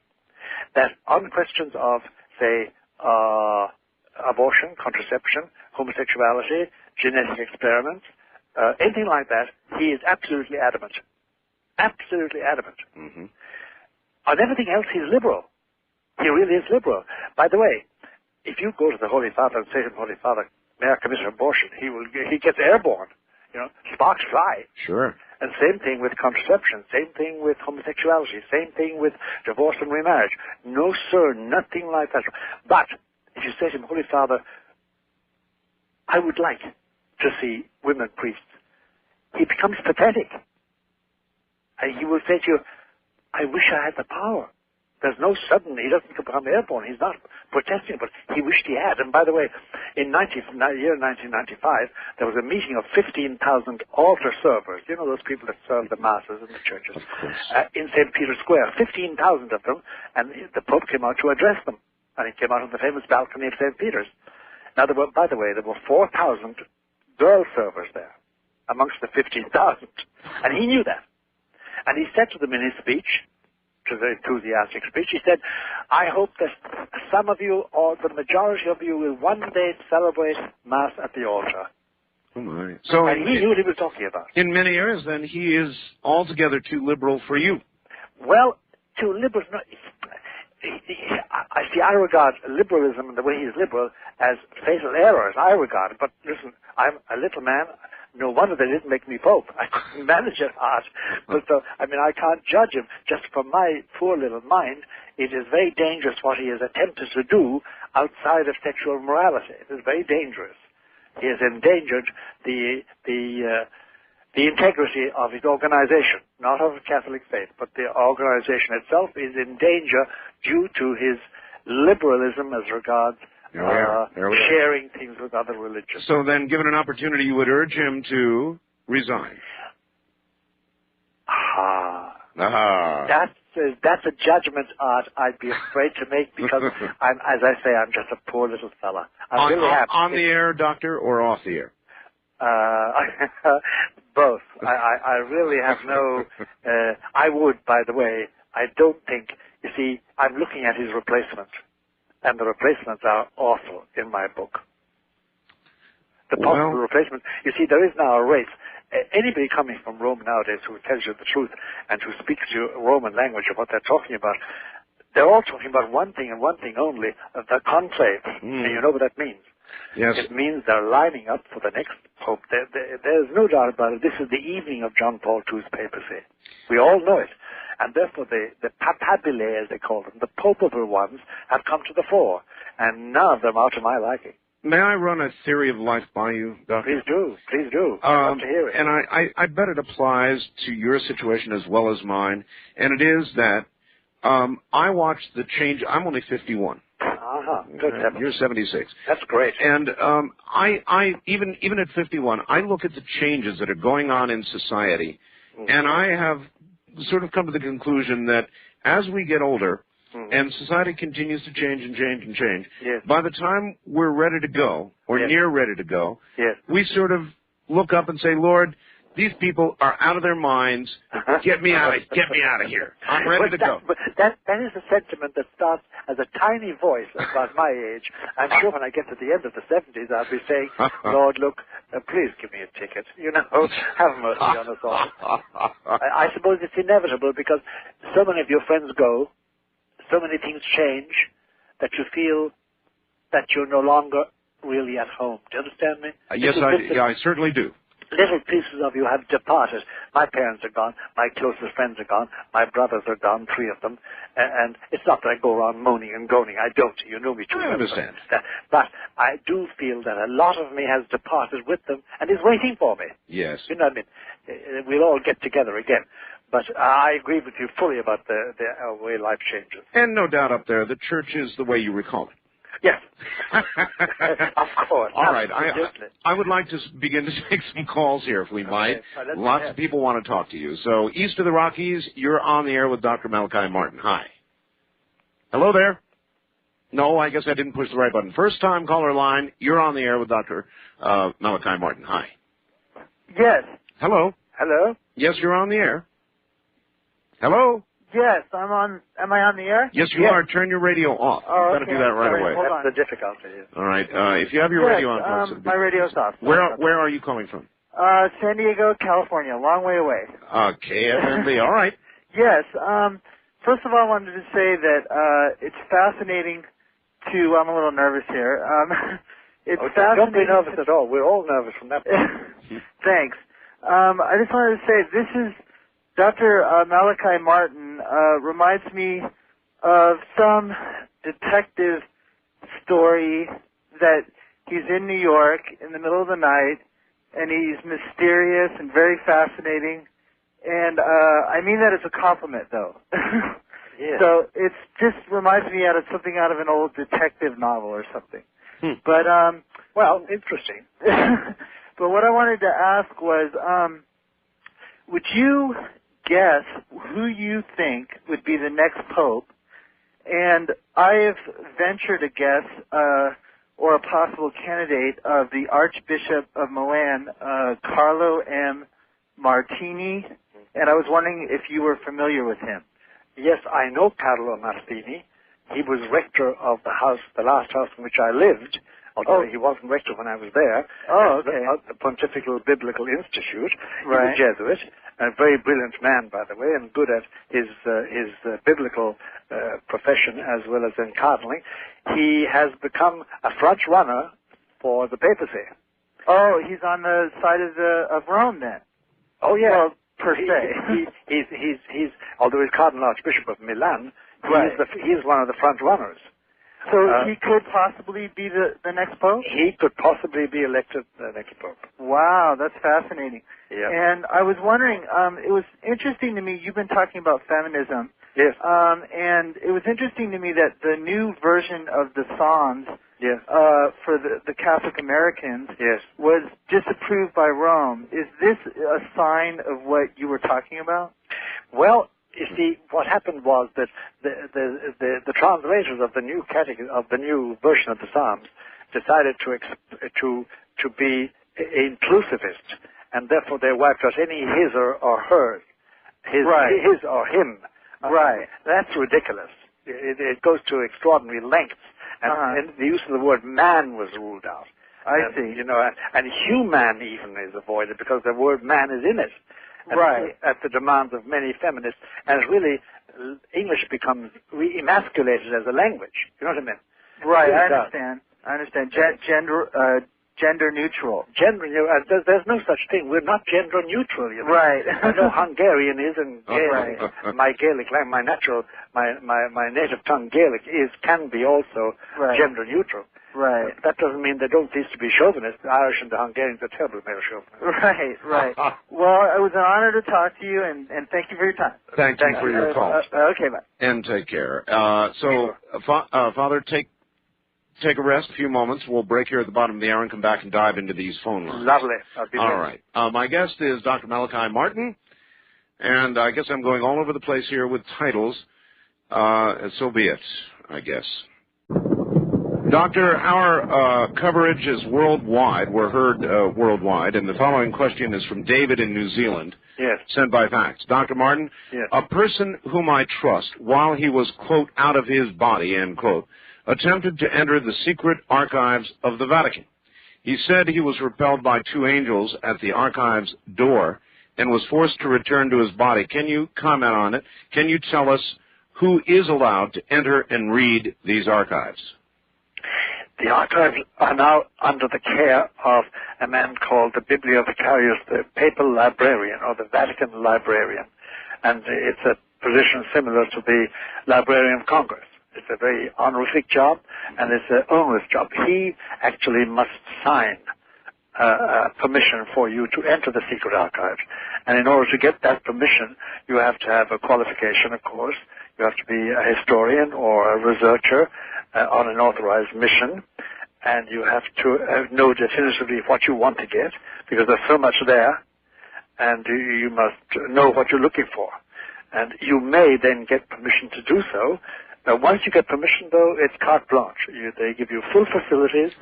That on questions of, say, abortion, contraception, homosexuality, genetic experiments, anything like that, he is absolutely adamant. Absolutely adamant. Mm-hmm. On everything else, he's liberal. He really is liberal. By the way, if you go to the Holy Father and say to him, Holy Father, may I commit an abortion? He gets airborne. Sparks fly. Sure. And same thing with contraception, same thing with homosexuality, same thing with divorce and remarriage. No, sir, nothing like that. But if you say to him, Holy Father, I would like to see women priests, he becomes pathetic. And he will say to you, I wish I had the power. There's no sudden, he doesn't become airborne. He's not protesting, but he wished he had. And by the way, in the year 1995, there was a meeting of 15,000 altar servers. You know those people that serve the masses in the churches. In St. Peter's Square. 15,000 of them, and the Pope came out to address them. And he came out on the famous balcony of St. Peter's. Now, by the way, there were 4,000 girl servers there amongst the 15,000. And he knew that. And he said to them in his speech, which was a very enthusiastic speech, he said, I hope that some of you, or the majority of you, will one day celebrate Mass at the altar. Oh my. So and he knew what he was talking about. In many areas, then, he is altogether too liberal for you. Well, too liberal, no, I regard liberalism and the way he is liberal as fatal errors. I regard it. But listen, I'm a little man. No wonder they didn't make me Pope. I couldn't manage it hard. But I can't judge him. Just from my poor little mind, it is very dangerous what he has attempted to do outside of sexual morality. It is very dangerous. He has endangered the integrity of his organization, not of the Catholic faith, but the organization itself is in danger due to his liberalism as regards sharing things with other religions. So then, given an opportunity, you would urge him to resign. That's a judgment, Art, I'd be afraid to make because, as I say, I'm just a poor little fella. I'm really happy. On the air, Doctor, or off the air? Both. I really have no... I would, by the way, I don't think... You see, I'm looking at his replacement, and the replacements are awful in my book. The possible replacement... You see, there is now a race. Anybody coming from Rome nowadays who tells you the truth and who speaks to you Roman language of what they're talking about, they're all talking about one thing and one thing only, the conclave. And you know what that means. Yes. It means they're lining up for the next pope. There's no doubt about it. This is the evening of John Paul II's papacy. We all know it. And therefore the papabile, as they call them, the popable ones, have come to the fore. And none of them are to my liking. May I run a theory of life by you, Doctor? Please do. Please do. I'd love to hear it. And I bet it applies to your situation as well as mine. And it is that I watched the change. I'm only 51. Good heavens. You're 76. That's great. And I even at 51, I look at the changes that are going on in society, and I have sort of come to the conclusion that as we get older, and society continues to change and change and change, by the time we're ready to go, or near ready to go, we sort of look up and say, Lord, these people are out of their minds. Get me out of here. I'm ready to go. But that is a sentiment that starts as a tiny voice about my age. I'm sure when I get to the end of the 70s, I'll be saying, Lord, look, please give me a ticket. You know, have mercy on us all. I suppose it's inevitable because so many of your friends go, so many things change, that you feel that you're no longer really at home. Do you understand me? Yes, I certainly do. Little pieces of you have departed. My parents are gone. My closest friends are gone. My brothers are gone, 3 of them. And it's not that I go around moaning and groaning. I don't. You know me too well. I understand. But I do feel that a lot of me has departed with them and is waiting for me. Yes. You know what I mean? We'll all get together again. But I agree with you fully about the way life changes. And no doubt up there, the church is the way you recall it. Yes. Of course. All right. I would like to begin to take some calls here, if we might. Lots of people want to talk to you. So, east of the Rockies, you're on the air with Dr. Malachi Martin. Hi. Hello there. No, I guess I didn't push the right button. First time caller line, you're on the air with Dr. Malachi Martin. Hi. Yes. Hello. Hello? Yes, you're on the air. Hello? Yes, I'm on. Am I on the air? Yes, you are. Turn your radio off. Oh, You've got to do that right away. Hold on. That's the difficulty. All right. If you have your radio on, folks, my radio's off. Where are you calling from? San Diego, California, a long way away. KFMB. All right. Yes. First of all, I wanted to say that it's fascinating to. I'm a little nervous here. It's fascinating. Don't be nervous at all. We're all nervous from that point. Thanks. I just wanted to say this is. Dr. Malachi Martin reminds me of some detective story that he's in New York in the middle of the night, and he's mysterious and very fascinating. And I mean that as a compliment, though. Yeah. So it just reminds me of something out of an old detective novel or something. But well, interesting. But what I wanted to ask was, would you guess who you think would be the next pope? And I have ventured to guess or a possible candidate of the Archbishop of Milan, Carlo M. Martini, and I was wondering if you were familiar with him. Yes, I know Carlo Martini. He was rector of the house, the last house in which I lived, although he wasn't rector when I was there. Oh, okay. The Pontifical Biblical Institute. Right. He was a Jesuit, a very brilliant man, by the way, and good at his biblical profession as well as in cardinaling. He has become a front runner for the papacy. Oh, he's on the side of Rome then. Oh, yeah. Well, per se. He's although he's Cardinal Archbishop of Milan, Right. he's one of the front runners. So he could possibly be the next pope? He could possibly be elected the next pope. Wow, that's fascinating. Yeah. And I was wondering, it was interesting to me, you've been talking about feminism. Yes. And it was interesting to me that the new version of the Psalms Yes. for the Catholic Americans Yes. was disapproved by Rome. Is this a sign of what you were talking about? Well, you see, what happened was that the translators of the new version of the Psalms decided to be inclusivist, and therefore they wiped out any his or hers, his or him. Right. That's ridiculous. It goes to extraordinary lengths, and the use of the word man was ruled out. I see. You know, and human even is avoided because the word man is in it. Right. At the demands of many feminists, and really, English becomes emasculated as a language. You know what I mean? Right. Really I understand. Gender neutral. There's no such thing. We're not gender neutral. You know? Right. I know Hungarian is, and Right. my Gaelic, my native tongue Gaelic can be also gender neutral. Right. That doesn't mean they don't cease to be chauvinist. The Irish and the Hungarians are terrible male chauvinists. Right. Well, it was an honor to talk to you, and thank you for your time. Thank you for your call. Okay, bye. And take care. Father, take a rest, a few moments. We'll break here at the bottom of the hour and come back and dive into these phone lines. Lovely. I'll be all ready. right. My guest is Dr. Malachi Martin, and I guess I'm going all over the place here with titles. So be it, I guess. Doctor, our coverage is worldwide. We're heard worldwide, and the following question is from David in New Zealand. Yes. Sent by fax. Dr. Martin, yes. A person whom I trust, while he was, quote, out of his body, end quote, attempted to enter the secret archives of the Vatican. He said he was repelled by two angels at the archives door and was forced to return to his body. Can you comment on it? Can you tell us who is allowed to enter and read these archives? The archives are now under the care of a man called the Bibliovicarius, the papal librarian, or the Vatican librarian. And it's a position similar to the Librarian of Congress. It's a very honorific job, and it's an onerous job. He actually must sign permission for you to enter the secret archives. And in order to get that permission, you have to have a qualification, of course. You have to be a historian or a researcher on an authorized mission, and you have to know definitively what you want to get, because there's so much there, and you must know what you're looking for. And you may then get permission to do so. Now, once you get permission, though, it's carte blanche. They give you full facilities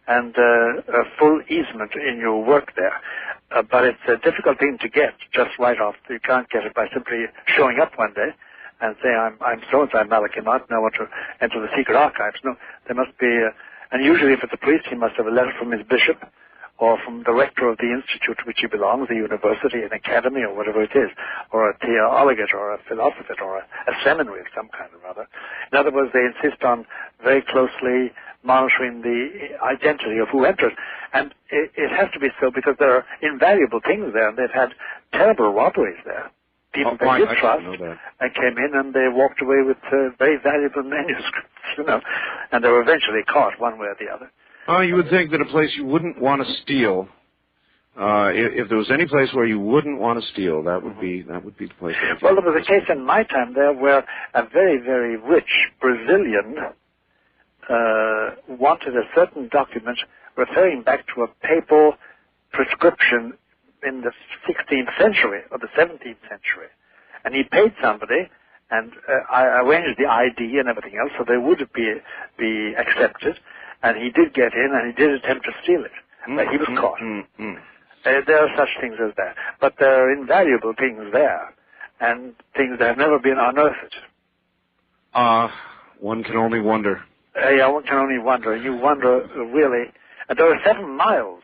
and a full easement in your work there. But it's a difficult thing to get just right off. You can't get it by simply showing up one day and say, I'm so-and-so, I'm Malachi Martin, I want to enter the secret archives. No, there must be, and usually if it's a priest, he must have a letter from his bishop or from the rector of the institute to which he belongs, the university, an academy, or whatever it is, or a theologate, or a philosopher, or a seminary of some kind or other. In other words, they insist on very closely monitoring the identity of who enters. And it has to be so because there are invaluable things there, and they've had terrible robberies there. People they did trust and came in and they walked away with very valuable manuscripts, you know, and they were eventually caught one way or the other. You would think that a place you wouldn't want to steal, if there was any place where you wouldn't want to steal, that would be the place. Well, there was a case in my time there where a very, very rich Brazilian wanted a certain document referring back to a papal prescription in the 16th century or the 17th century. And he paid somebody, and I arranged the ID and everything else, so they would be accepted. and he did get in, and he did attempt to steal it, but he was caught. There are such things as that, but there are invaluable things there, and things that have never been unearthed. One can only wonder. Yeah, one can only wonder. You wonder, really. And there are 7 miles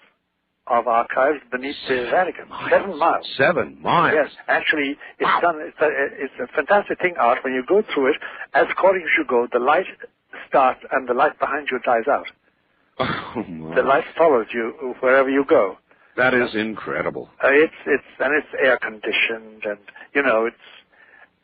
of archives beneath the Vatican. 7 miles. 7 miles? Yes, actually, it's done. It's a fantastic thing, Art. When you go through it, as according as you go, the light starts and the light behind you dies out. Oh, my. The light follows you wherever you go. That is incredible. It's air conditioned, and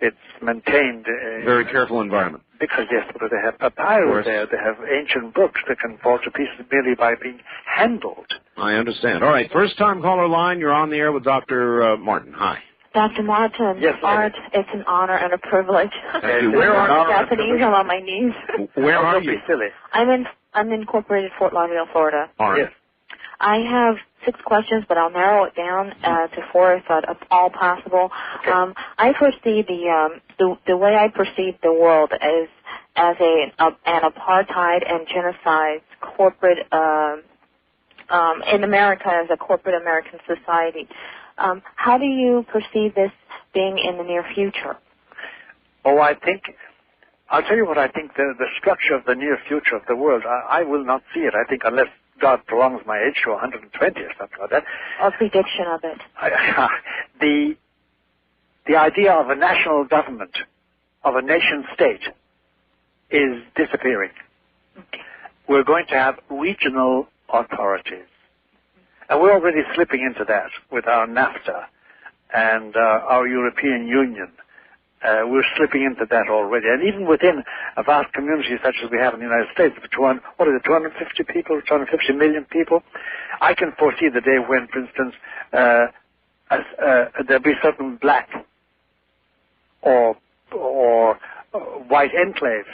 it's maintained. Very careful environment. Because yes, because they have papyrus there, they have ancient books that can fall to pieces merely by being handled. I understand. All right, first time caller line. You're on the air with Dr. Martin. Hi. Dr. Martin, yes, Art, it's an honor and a privilege. Thank you. Where are you? Japanese, I'm on my knees. Where are you? Silly. I'm in incorporated Fort Lauderdale, Florida. All right. Yes. I have 6 questions, but I'll narrow it down to 4 if at all possible. Okay. I perceive the way I perceive the world as an apartheid and genocide corporate in America as a corporate American society. How do you perceive this being in the near future? Oh, I'll tell you what I think the structure of the near future of the world. I will not see it. I think unless God prolongs my age to 120 or something like that. A prediction of it. The idea of a national government, of a nation state, is disappearing. Okay. We're going to have regional authorities. And we're already slipping into that with our NAFTA and our European Union. We're slipping into that already. And even within a vast community such as we have in the United States, 250 people, 250 million people, I can foresee the day when, for instance, there'll be certain black or white enclave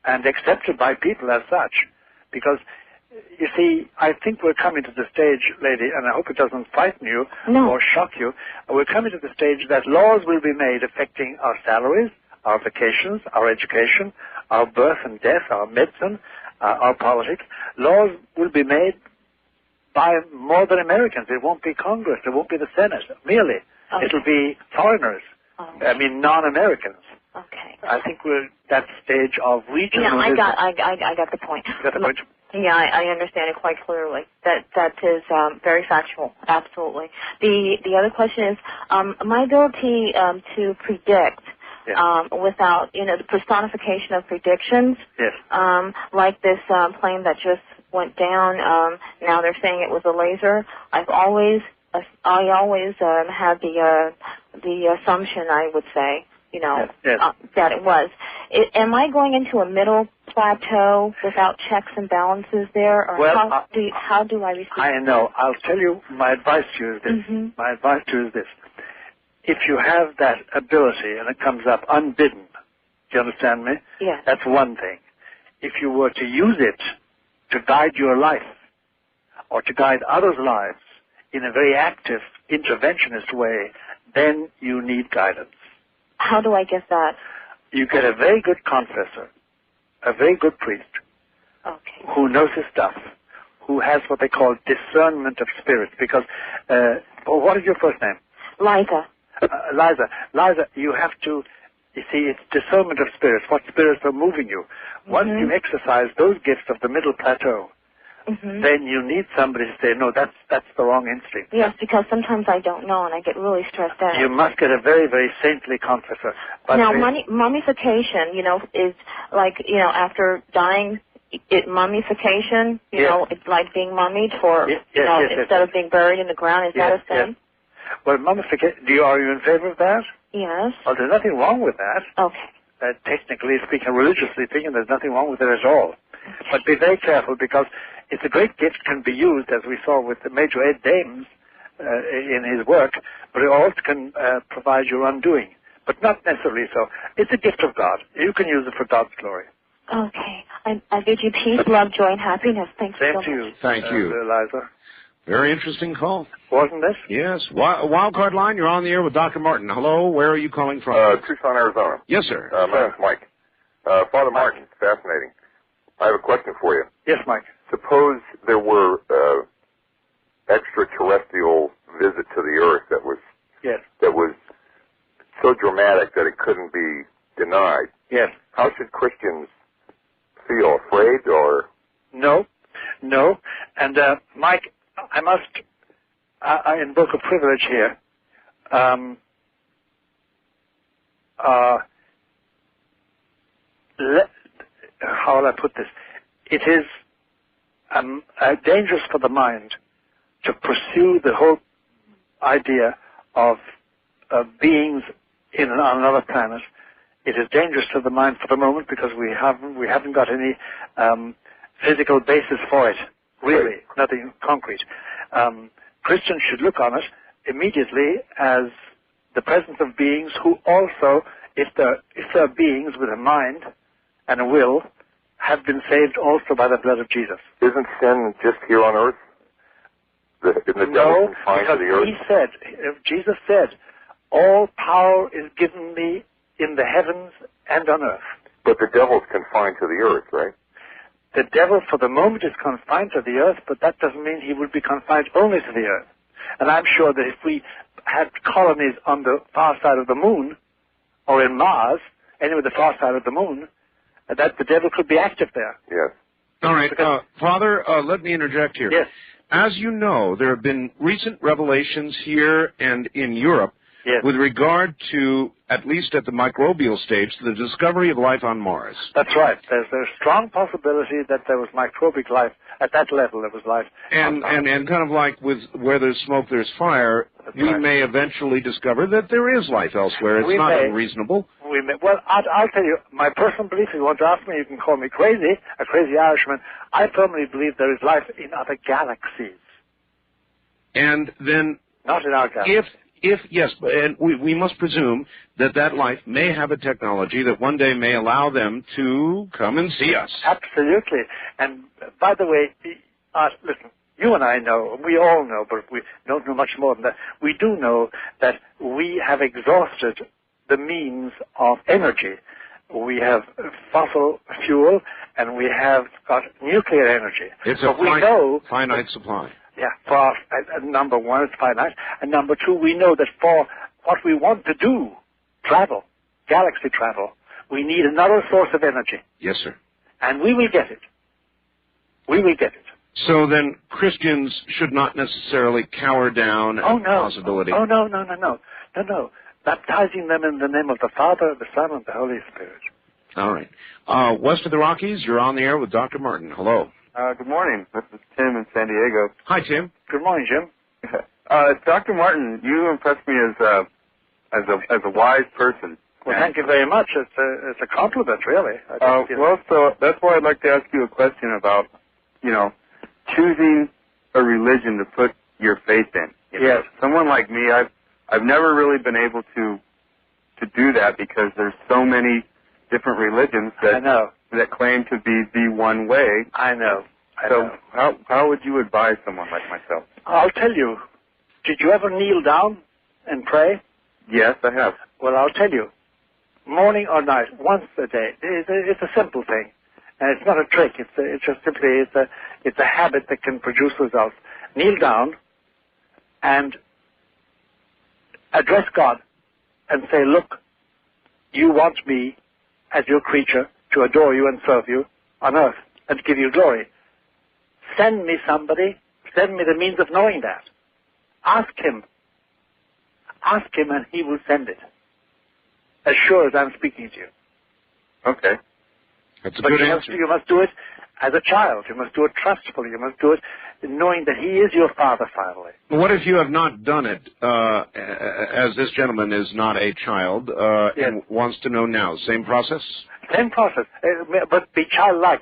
and accepted by people as such. Because, you see, I think we're coming to the stage, lady, and I hope it doesn't frighten you or shock you. We're coming to the stage that laws will be made affecting our salaries, our vacations, our education, our birth and death, our medicine, our politics. Laws will be made by more than Americans. It won't be Congress. It won't be the Senate, merely. Okay. It'll be foreigners. Okay. I mean, non-Americans. Okay. I think we're at that stage of regionalism. Yeah, I got the point. You got the point? Yeah, I understand it quite clearly. That is very factual. Absolutely. The other question is my ability to predict without the personification of predictions. Yes. Like this plane that just went down. Now they're saying it was a laser. I always had the assumption, I would say, that it was. Am I going into a middle plateau without checks and balances there, or how do I receive? I know. I'll tell you. My advice to you is this. Mm-hmm. My advice to you is this: if you have that ability and it comes up unbidden, do you understand me? Yes. That's one thing. If you were to use it to guide your life or to guide others' lives in a very active, interventionist way, then you need guidance. How do I get that? You get a very good confessor, a very good priest, who knows his stuff, who has what they call discernment of spirits. Because, what is your first name? Liza. Liza, you have to, you see, it's discernment of spirits, what spirits are moving you. Once you exercise those gifts of the middle plateau, then you need somebody to say, no, that's the wrong instinct. Yes, because sometimes I don't know and I get really stressed out. You must get a very, very saintly confessor. But now, mummification, is like, after dying, mummification, it's like being mummied for, instead of being buried in the ground. Is that a thing? Yes. Well, mummification, are you in favor of that? Yes. Well, there's nothing wrong with that. Okay. Technically speaking, religiously speaking, there's nothing wrong with it at all. Okay. But be very careful, because it's a great gift, can be used, as we saw with Major Ed Dames in his work, but it also can provide your undoing, but not necessarily so. It's a gift of God. You can use it for God's glory. Okay. I bid you peace, love, joy, and happiness. Thanks so much. Same to you. Thank you. Eliza. Very interesting call. Wasn't this? Yes. Wildcard line, you're on the air with Dr. Martin. Hello, where are you calling from? Tucson, Arizona. Yes, sir. My name's Mike. Father Martin, fascinating. I have a question for you. Yes, Mike. Suppose there were extraterrestrial visit to the Earth that was so dramatic that it couldn't be denied. Yes. How should Christians feel? Afraid or? No. And Mike, I must I invoke a privilege here. How will I put this? It is dangerous for the mind to pursue the whole idea of beings on another planet. It is dangerous to the mind for the moment because we haven't got any physical basis for it. Really, nothing concrete. Christians should look on it immediately as the presence of beings who also, if they're beings with a mind and a will, have been saved also by the blood of Jesus. Isn't sin just here on earth? No, because Jesus said, all power is given me in the heavens and on earth. But the devil's confined to the earth, right? The devil for the moment is confined to the earth, but that doesn't mean he would be confined only to the earth. And I'm sure that if we had colonies on the far side of the moon, or in Mars, anyway, the far side of the moon, that the devil could be active there. Yes. All right. Father, let me interject here. Yes. As you know, there have been recent revelations here and in Europe with regard to, at least at the microbial stage, the discovery of life on Mars. That's right. There's a strong possibility that there was microbic life. At that level, there was life. And kind of like with where there's smoke, there's fire, we may eventually discover that there is life elsewhere. It's not unreasonable. Well, I'll tell you, my personal belief, if you want to ask me, you can call me crazy, a crazy Irishman. I firmly believe there is life in other galaxies. And then... Not in our galaxy. Yes, and we must presume that that life may have a technology that one day may allow them to come and see us. Absolutely. And by the way, listen, you and I know, we all know, but we don't know much more than that. We do know that we have exhausted the means of energy. We have fossil fuel, and we have got nuclear energy. It's finite supply. Yeah, for number one, it's finite. And number two, we know that for what we want to do, travel, galaxy travel, we need another source of energy. Yes, sir. And we will get it. We will get it. So then Christians should not necessarily cower down at the possibility. Oh, no. Baptizing them in the name of the Father, the Son, and the Holy Spirit. All right. West of the Rockies, you're on the air with Dr. Martin. Hello. Good morning. This is Tim in San Diego. Hi, Tim. Good morning, Jim. Dr. Martin, you impressed me as a wise person. Well, thank you very much. It's a compliment, really. So that's why I'd like to ask you a question about, choosing a religion to put your faith in. Yes. Someone like me, I've never really been able to do that because there's so many different religions that claim to be the one way. I know. How would you advise someone like myself? I'll tell you. Did you ever kneel down and pray? Yes, I have. Well, I'll tell you. Morning or night, once a day. It's a simple thing, and it's not a trick. It's just simply it's a habit that can produce results. Kneel down and address God and say, "Look, you want me as your creature to adore you and serve you on earth and to give you glory. Send me somebody. Send me the means of knowing that. Ask him. Ask him, and he will send it. As sure as I'm speaking to you." Okay. That's a good answer. You must do it as a child. You must do it trustfully. You must do it knowing that he is your father, finally. What if you have not done it, as this gentleman is not a child, and wants to know now? Same process? Same process, but be childlike.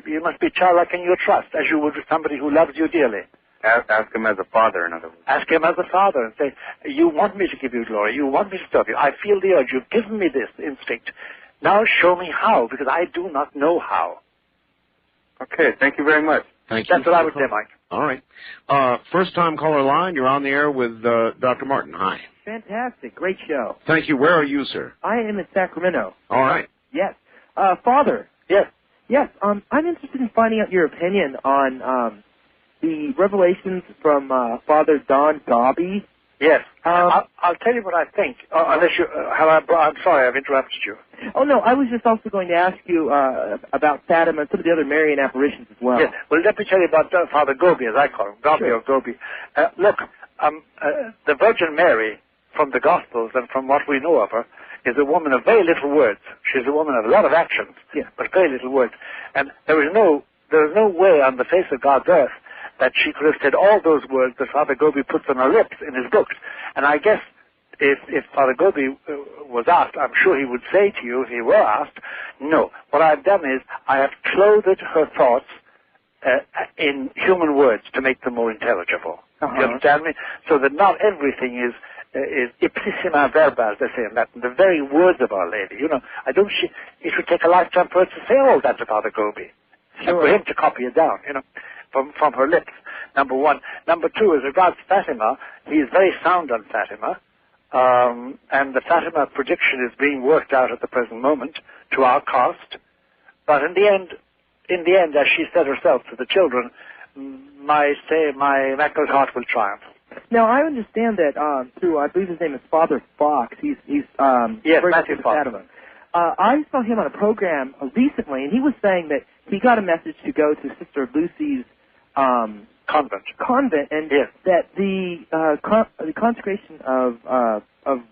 You must be childlike in your trust, as you would with somebody who loves you dearly. Ask him as a father, in other words. Ask him as a father and say, "You want me to give you glory. You want me to serve you. I feel the urge. You've given me this instinct. Now show me how, because I do not know how." Okay, thank you very much. Thank you. That's what I would say, Mike. All right. First-time caller line, you're on the air with Dr. Martin. Hi. Fantastic. Great show. Thank you. Where are you, sir? I am in Sacramento. All right. Yes. Father. Yes. Yes, I'm interested in finding out your opinion on the revelations from Father Don Gobby. Yes. I'll tell you what I think. Unless you, I'm sorry, I've interrupted you. Oh, no, I was just also going to ask you about Fatima and some of the other Marian apparitions as well. Yes. Well, let me tell you about Father Gobi, as I call him, Gobby or Gobi. Look, the Virgin Mary, from the Gospels and from what we know of her, is a woman of very little words. She's a woman of a lot of actions, but very little words. And there is no way on the face of God's earth that she could have said all those words that Father Gobi puts on her lips in his books. And I guess if Father Gobi was asked, I'm sure he would say to you, if he were asked, no. What I've done is I have clothed her thoughts in human words to make them more intelligible. Do you understand me? So that not everything is ipsissima verba, as they say in Latin, the very words of Our Lady. You know, it would take a lifetime for her to say all that to Father Gobi. And for him to copy it down, you know, from her lips, number one. Number two, as regards Fatima, he is very sound on Fatima, and the Fatima prediction is being worked out at the present moment to our cost. But in the end, as she said herself to the children, my Immaculate Heart will triumph. Now, I understand that through, I believe his name is Father Fox. He's yes, Matthew Fox. Fatima. I saw him on a program recently, and he was saying that he got a message to go to Sister Lucy's convent, and that the consecration of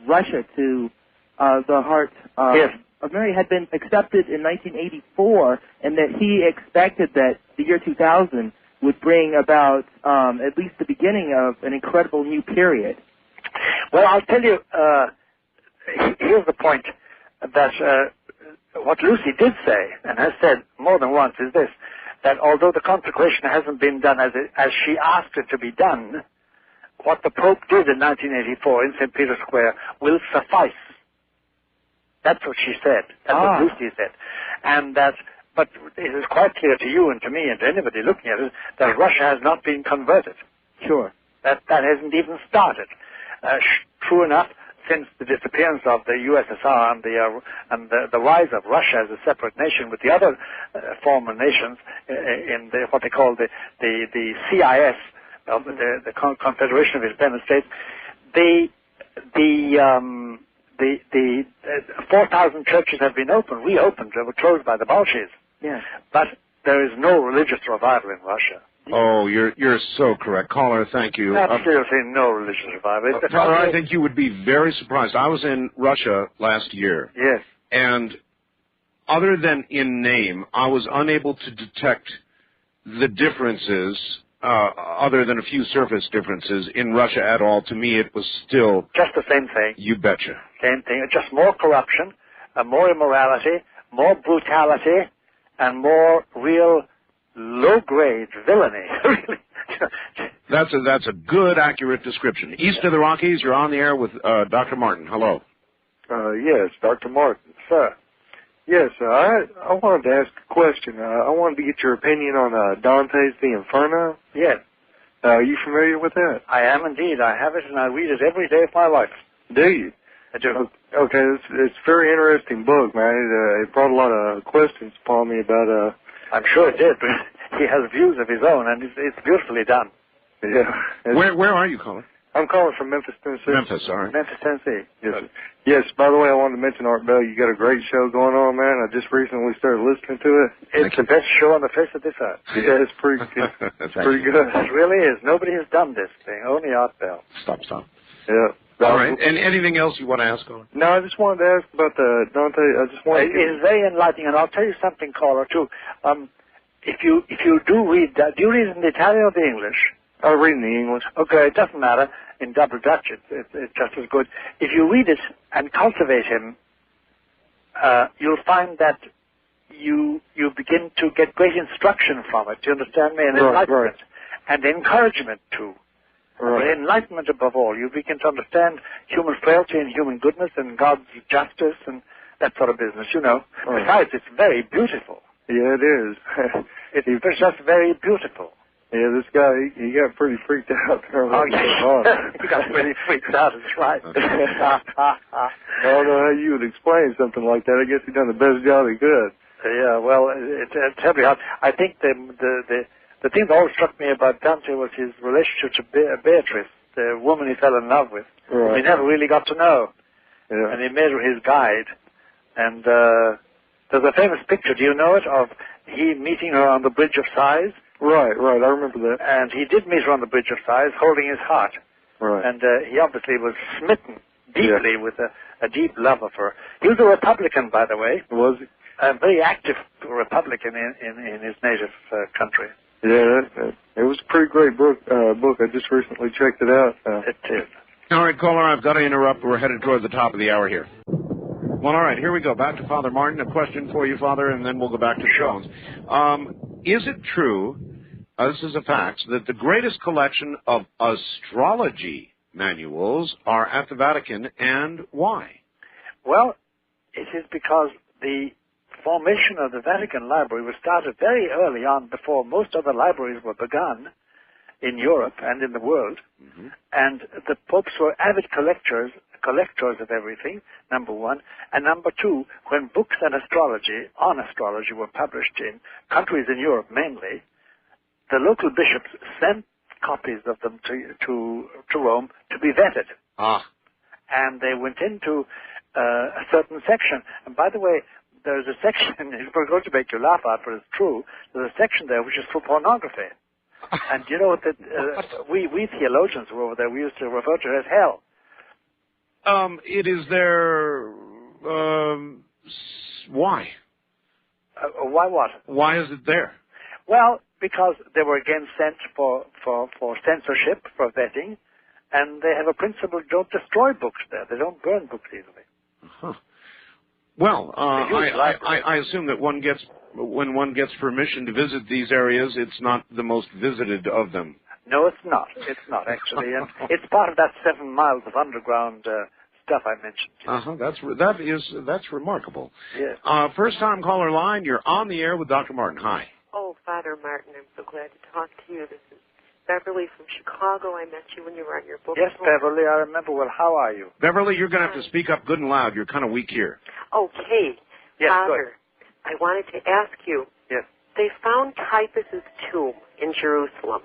Russia to the heart of Mary had been accepted in 1984, and that he expected that the year 2000 would bring about at least the beginning of an incredible new period. Well, I'll tell you, here's the point, that what Lucy did say, and has said more than once, is this, that although the consecration hasn't been done as she asked it to be done, what the Pope did in 1984 in St. Peter's Square will suffice. That's what she said. That's what Lucy said. And but it is quite clear to you and to me and to anybody looking at it that Russia has not been converted. Sure. That hasn't even started. True enough, since the disappearance of the USSR and the rise of Russia as a separate nation with the other former nations in what they call the CIS, the Confederation of Independent States, the 4,000 churches have been reopened. They were closed by the Bolsheviks. Yeah. But there is no religious revival in Russia. Oh, you're so correct. Caller, thank you. Absolutely no religious revival. Caller, I think you would be very surprised. I was in Russia last year. Yes. And other than in name, I was unable to detect the differences, other than a few surface differences, in Russia at all. To me, it was still... just the same thing. You betcha. Same thing. Just more corruption, more immorality, more brutality, and more real low-grade villainy. That's a good, accurate description. East of the Rockies, you're on the air with Dr. Martin. Hello. Yes, Dr. Martin. Sir. Yes, I wanted to ask a question. I wanted to get your opinion on Dante's The Inferno. Yes. Are you familiar with that? I am indeed. I have it, and I read it every day of my life. Do you? I do. Okay, it's a very interesting book, man. It brought a lot of questions upon me about... I'm sure it did, but he has views of his own, and it's beautifully done. Yeah. Where are you calling? I'm calling from Memphis, Tennessee. Memphis, all right. Memphis, Tennessee. Yes. Yes, by the way, I wanted to mention, Art Bell, you got a great show going on, man. I just recently started listening to it. It's the best show on the face of this earth. Yeah, it's pretty good. It's pretty good. It really is. Nobody has done this thing, only Art Bell. Stop. Yeah. All right. And anything else you want to ask on? No, I just wanted to ask about the Dante. I just wanted It is very enlightening, and I'll tell you something, caller, too. If you do read that, do you read it in the Italian or the English? I read in the English. Okay, it doesn't matter. In double Dutch, it's just as good. If you read it and cultivate him, you'll find that you begin to get great instruction from it. Do you understand me? And enlightenment. And encouragement, too. Right. But enlightenment above all. You begin to understand human frailty and human goodness and God's justice and that sort of business, you know. Right. Besides, it's very beautiful. Yeah, it is. It's just very beautiful. Yeah, this guy, he got pretty freaked out there. Oh, yeah. He got pretty freaked out, that's right. I don't know how you would explain something like that. I guess he done the best job he could. Yeah, well, it's terribly hard. I think the thing that always struck me about Dante was his relationship to Beatrice, the woman he fell in love with. Right. He never really got to know. Yeah. And he made her his guide. And there's a famous picture, do you know it, of he meeting her on the Bridge of Sighs? Right, I remember that. And he did meet her on the Bridge of Sighs, holding his heart. Right. And he obviously was smitten deeply with a deep love of her. He was a Republican, by the way. Was he? A very active Republican in his native country. Yeah, it was a pretty great book. I just recently checked it out. It is. All right, caller, I've got to interrupt. We're headed toward the top of the hour here. Well, all right, here we go. Back to Father Martin. A question for you, Father, and then we'll go back to Jones. Is it true, this is a fact, that the greatest collection of astrology manuals are at the Vatican, and why? Well, it is because the formation of the Vatican Library was started very early on, before most other libraries were begun in Europe and in the world. Mm-hmm. And the popes were avid collectors of everything, number one. And number two, when books on astrology were published in countries in Europe mainly, the local bishops sent copies of them to Rome to be vetted. And they went into a certain section. And by the way, there's a section, it's going to make you laugh at, but it's true, there's a section there which is for pornography. And you know what, we theologians who were over there, we used to refer to it as hell. It is there, why? Why what? Why is it there? Well, because they were again sent for censorship, for vetting, and they have a principle, don't destroy books there. They don't burn books easily. Uh-huh. Well, I assume that when one gets permission to visit these areas, it's not the most visited of them. No, it's not. It's not, actually. And it's part of that 7 miles of underground stuff I mentioned. That's remarkable. Yes. First-time caller line, you're on the air with Dr. Martin. Hi. Oh, Father Martin, I'm so glad to talk to you. This is Beverly from Chicago. I met you when you were on your book. Yes, Beverly, I remember. Well, how are you? Beverly, you're going to have to speak up good and loud. You're kind of weak here. Okay. Yes, Father, I wanted to ask you. Yes. They found Caiaphas' tomb in Jerusalem.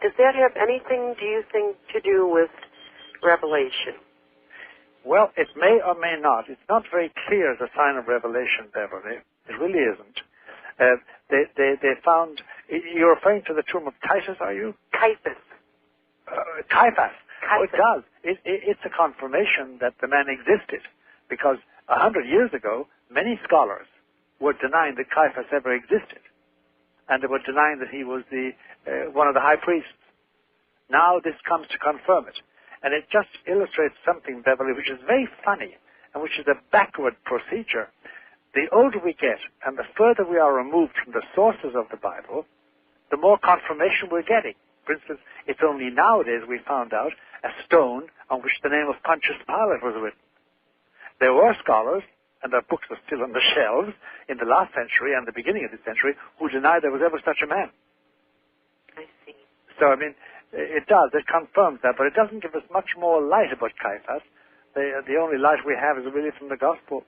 Does that have anything, do you think, to do with Revelation? Well, it may or may not. It's not very clear as a sign of Revelation, Beverly. It really isn't. They found, you're referring to the tomb of Titus, are you? Caiaphas. Caiaphas. Oh, it does. It's a confirmation that the man existed, because 100 years ago, many scholars were denying that Caiaphas ever existed, and they were denying that he was one of the high priests. Now this comes to confirm it, and it just illustrates something, Beverly, which is very funny, and which is a backward procedure. The older we get, and the further we are removed from the sources of the Bible, the more confirmation we're getting. For instance, it's only nowadays we found out a stone on which the name of Pontius Pilate was written. There were scholars, and their books are still on the shelves, in the last century and the beginning of this century, who denied there was ever such a man. I see. So, I mean, it does. It confirms that, but it doesn't give us much more light about Caiaphas. The only light we have is really from the Gospel.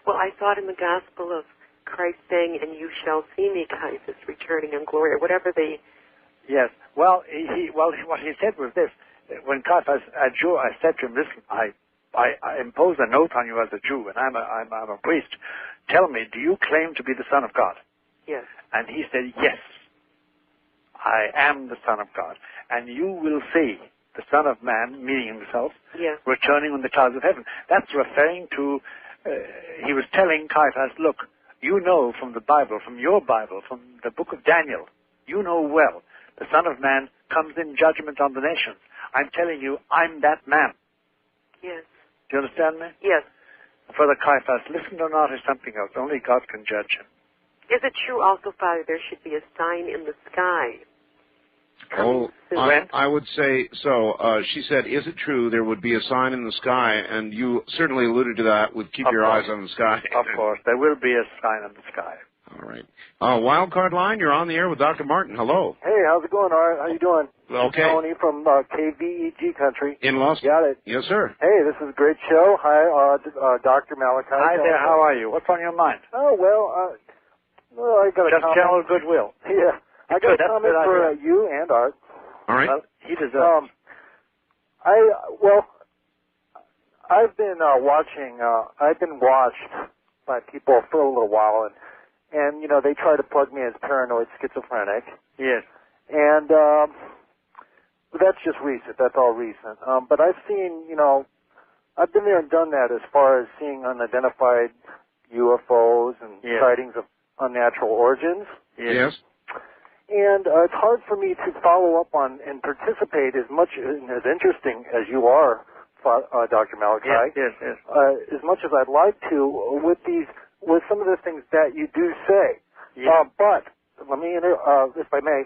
Well, I thought in the Gospel of Christ saying, "And you shall see me, Caiaphas, returning in glory," or whatever they... Yes. Well, what he said was this. When Caiaphas, a Jew, I said to him, "Listen, I impose an oath on you as a Jew, and I'm a priest. Tell me, do you claim to be the Son of God?" Yes. And he said, "Yes, I am the Son of God. And you will see the Son of Man," meaning himself, yes, "returning on the clouds of heaven." That's referring to, he was telling Caiaphas, look, you know from the Bible, from your Bible, from the book of Daniel, you know well, the Son of Man comes in judgment on the nations. I'm telling you, I'm that man. Yes. Do you understand me? Yes. Further, Caiaphas, listened or not is something else. Only God can judge him. Is it true also, Father, there should be a sign in the sky? Oh, I would say so. She said, is it true there would be a sign in the sky? And you certainly alluded to that with keep your eyes on the sky. Of course. There will be a sign in the sky. All right. Wild card line, you're on the air with Dr. Martin. Hello. Hey, how's it going, Art? How you doing? Okay. Tony from KVEG country. In Los Got it. Yes, sir. Hey, this is a great show. Hi, Dr. Malachi. Hi there, how are you? What's on your mind? Oh, well, Well, I got a Just comment. general goodwill. Yeah. I got Good, a that's comment a good for idea. you and Art. All right. Well, he deserves. I've been watching. I've been watched by people for a little while, and they try to plug me as paranoid schizophrenic. Yes. And that's just recent. That's all recent. But I've seen, I've been there and done that as far as seeing unidentified UFOs and sightings of unnatural origins. Yes. And it's hard for me to follow up on and participate as much as interesting as you are, Dr. Malachi. Yes. As much as I'd like to with some of the things that you do say. Yeah. But let me, if I may,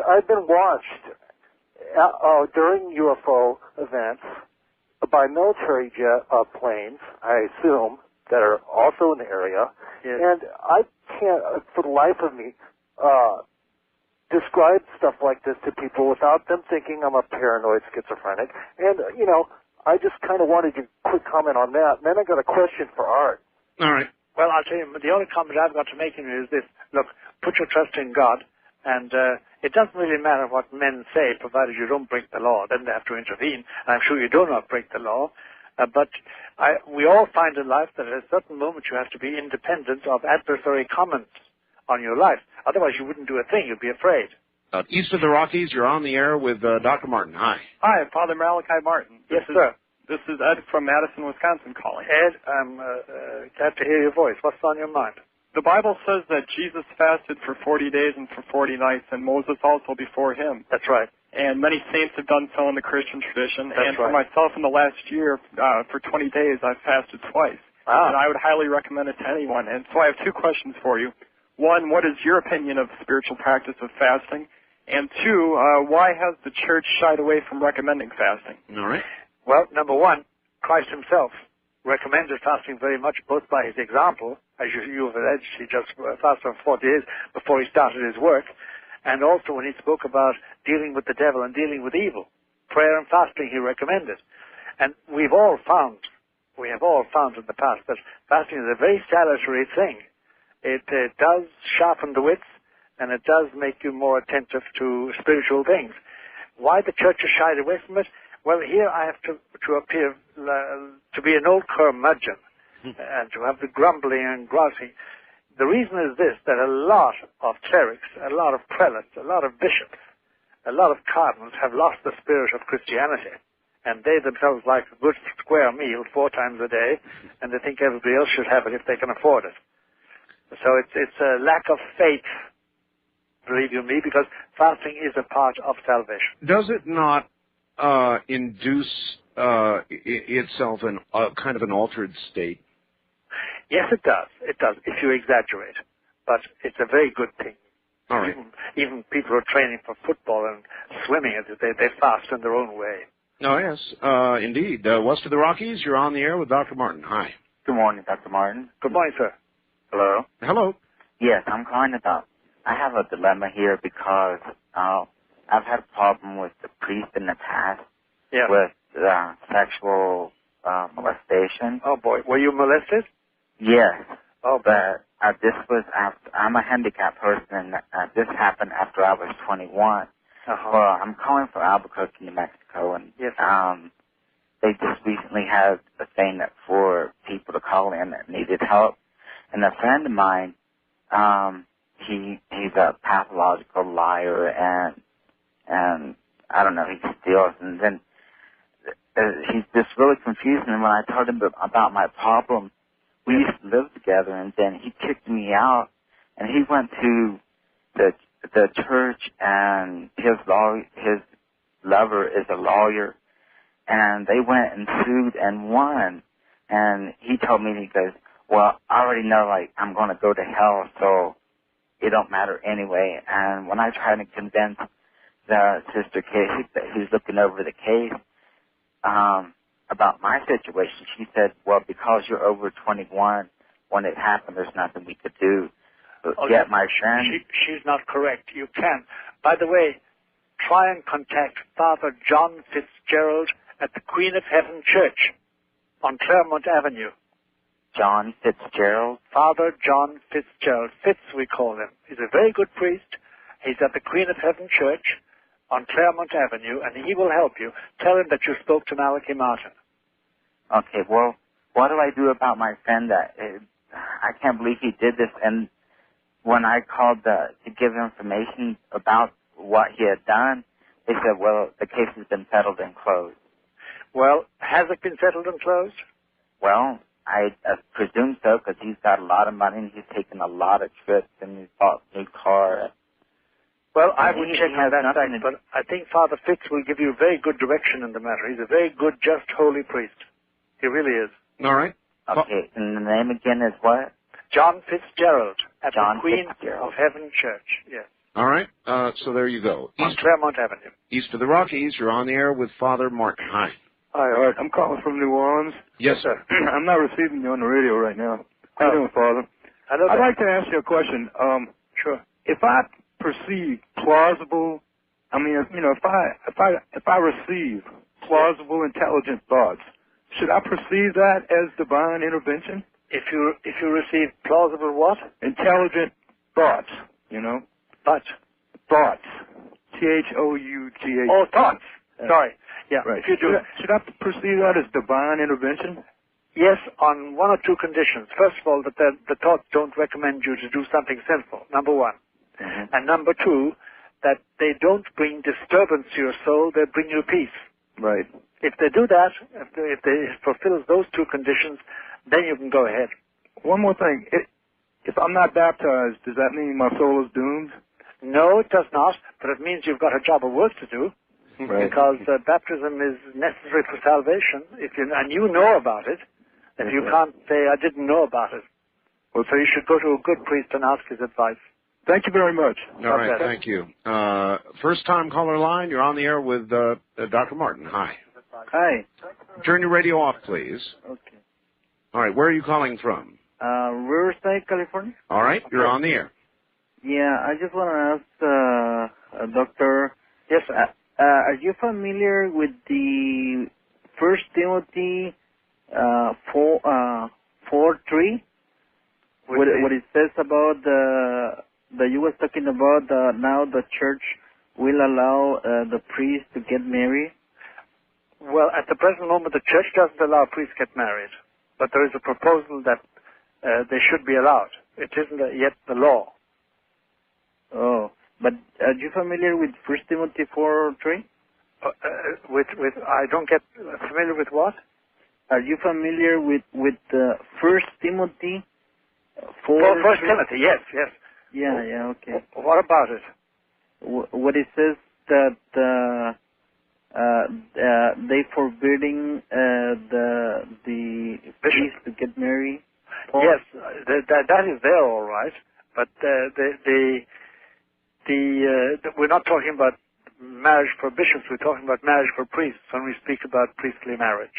I've been watched during UFO events by military jet planes, I assume, that are also in the area. Yes. And I can't, for the life of me, describe stuff like this to people without them thinking I'm a paranoid schizophrenic. And, I just kind of wanted your quick comment on that. And then I got a question for Art. All right. Well, I'll tell you, the only comment I've got to make in it is this. Look, put your trust in God, and it doesn't really matter what men say, provided you don't break the law. Then they have to intervene, and I'm sure you do not break the law. But we all find in life that at a certain moment you have to be independent of adversary comments on your life. Otherwise, you wouldn't do a thing. You'd be afraid. East of the Rockies, you're on the air with Dr. Martin. Hi. Hi, Father Malachi Martin. Yes, sir. This is Ed from Madison, Wisconsin calling. Ed, I'm glad to hear your voice. What's on your mind? The Bible says that Jesus fasted for 40 days and for 40 nights, and Moses also before him. That's right. And many saints have done so in the Christian tradition. That's for right. myself in the last year, for 20 days, I've fasted twice. Ah. And I would highly recommend it to anyone. And so I have two questions for you. One, what is your opinion of the spiritual practice of fasting? And two, why has the church shied away from recommending fasting? All right. Well, number one, Christ himself recommended fasting very much, both by his example, as you've alleged, he just fasted for 40 days before he started his work, and also when he spoke about dealing with the devil and dealing with evil. Prayer and fasting he recommended. And we have all found in the past that fasting is a very salutary thing. It does sharpen the wits, and it does make you more attentive to spiritual things. Why the church has shied away from it? Well, here I have to appear to be an old curmudgeon and to have the grumbling and grousing. The reason is this, that a lot of clerics, a lot of prelates, a lot of bishops, a lot of cardinals have lost the spirit of Christianity. And they themselves like a good square meal 4 times a day, and they think everybody else should have it if they can afford it. So it's a lack of faith, believe you me, because fasting is a part of salvation. Does it not induce itself in kind of an altered state? Yes, it does. It does, if you exaggerate. But it's a very good thing. All right. Even people who are training for football and swimming, they fast in their own way. Oh, yes, indeed. West of the Rockies, you're on the air with Dr. Martin. Hi. Good morning, Dr. Martin. Good morning, sir. Hello? Hello. Yes, I'm calling about, I have a dilemma here because I've had a problem with the priest in the past with sexual molestation. Oh, boy. Were you molested? Yes. Oh, but this was after, I'm a handicapped person. This happened after I was 21. Well, I'm calling from Albuquerque, New Mexico, and they just recently had a thing that for people to call in that needed help. And a friend of mine, he's a pathological liar, and I don't know, he steals, and then he's just really confused. And when I told him about my problem, we used to live together, and then he kicked me out, and he went to the church, and his lover is a lawyer, and they went and sued and won. And he told me, he goes, well, I already know, like, I'm going to go to hell, so it don't matter anyway. And when I tried to convince the sister Casey that he's looking over the case about my situation, she said, well, because you're over 21, when it happened, there's nothing we could do. But yet my friend... She's not correct. You can. By the way, try and contact Father John Fitzgerald at the Queen of Heaven Church on Claremont Avenue. John Fitzgerald. Father John Fitzgerald. Fitz, we call him. He's a very good priest. He's at the Queen of Heaven Church on Claremont Avenue, and he will help you. Tell him that you spoke to Malachi Martin. Okay, well, what do I do about my friend that I can't believe he did this? And when I called to give information about what he had done, they said, well, the case has been settled and closed. Well, has it been settled and closed? Well, I presume so, because he's got a lot of money and he's taken a lot of trips and he's bought a new car. Well, I would check on that fact, but I think Father Fitz will give you very good direction in the matter. He's a very good, just, holy priest. He really is. All right. Okay, and the name again is what? John Fitzgerald at John the Queen Fitzgerald. of Heaven Church. Yes. All right. So there you go. On Claremont Avenue. East of the Rockies, you're on the air with Father Martin. Hi. Hi, Art. I'm calling from New Orleans. Yes, sir. I'm not receiving you on the radio right now. How you doing, Father? I'd like to ask you a question. Sure. If I perceive plausible, if I receive plausible, intelligent thoughts, should I perceive that as divine intervention? If you receive plausible what? Intelligent thoughts, Thoughts. Thoughts. Oh, thoughts. Sorry. Yeah. Right. If you do, should I perceive that as divine intervention? Yes, on one or two conditions. First of all, that the thoughts don't recommend you to do something sinful, number one. Mm-hmm. And number two, that they don't bring disturbance to your soul, they bring you peace. Right. If they do that, if they fulfill those two conditions, then you can go ahead. One more thing. If I'm not baptized, does that mean my soul is doomed? No, it does not, but it means you've got a job of work to do. Right. Because baptism is necessary for salvation, and you know about it. If you can't say, I didn't know about it. Well, so you should go to a good priest and ask his advice. Thank you very much. All right, thank you. First-time caller line, you're on the air with Dr. Martin. Hi. Hi. Turn your radio off, please. Okay. All right, where are you calling from? Riverside, California. All right, you're on the air. Yeah, I just want to ask, Doctor. Yes, sir. Are you familiar with the 1 Timothy 4:3? What it says about that you was talking about now the church will allow the priest to get married? Well, at the present moment, the church doesn't allow priests to get married, but there is a proposal that they should be allowed. It isn't yet the law. Oh, but are you familiar with 1 Timothy 4:3? With I don't get familiar with what? Are you familiar with 1 Timothy 4? 1 Timothy, yes. Yeah, okay. What about it? What it says that they forbidding the priest to get married. Yes, that is there, all right. But we're not talking about marriage for bishops. We're talking about marriage for priests when we speak about priestly marriage.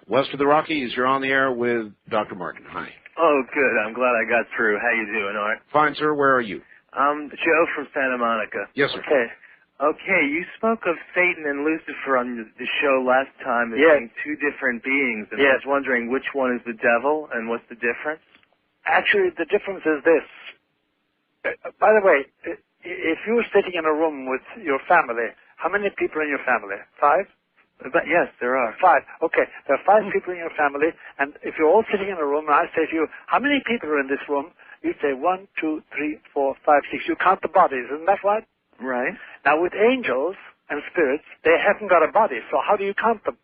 West of the Rockies, you're on the air with Dr. Martin. Hi. Oh, good. I'm glad I got through. How you doing, Art? Fine, sir. Where are you? Joe from Santa Monica. Yes, sir. Okay, you spoke of Satan and Lucifer on the show last time as being two different beings, and I was wondering which one is the devil and what's the difference? Actually, the difference is this. By the way, if you were sitting in a room with your family, how many people in your family? 5? Yes, there are. 5. Okay, there are 5 people in your family, and if you're all sitting in a room, and I say to you, how many people are in this room? You say 1, 2, 3, 4, 5, 6. You count the bodies, isn't that right? Right. Now, with angels and spirits, they haven't got a body, so how do you count them?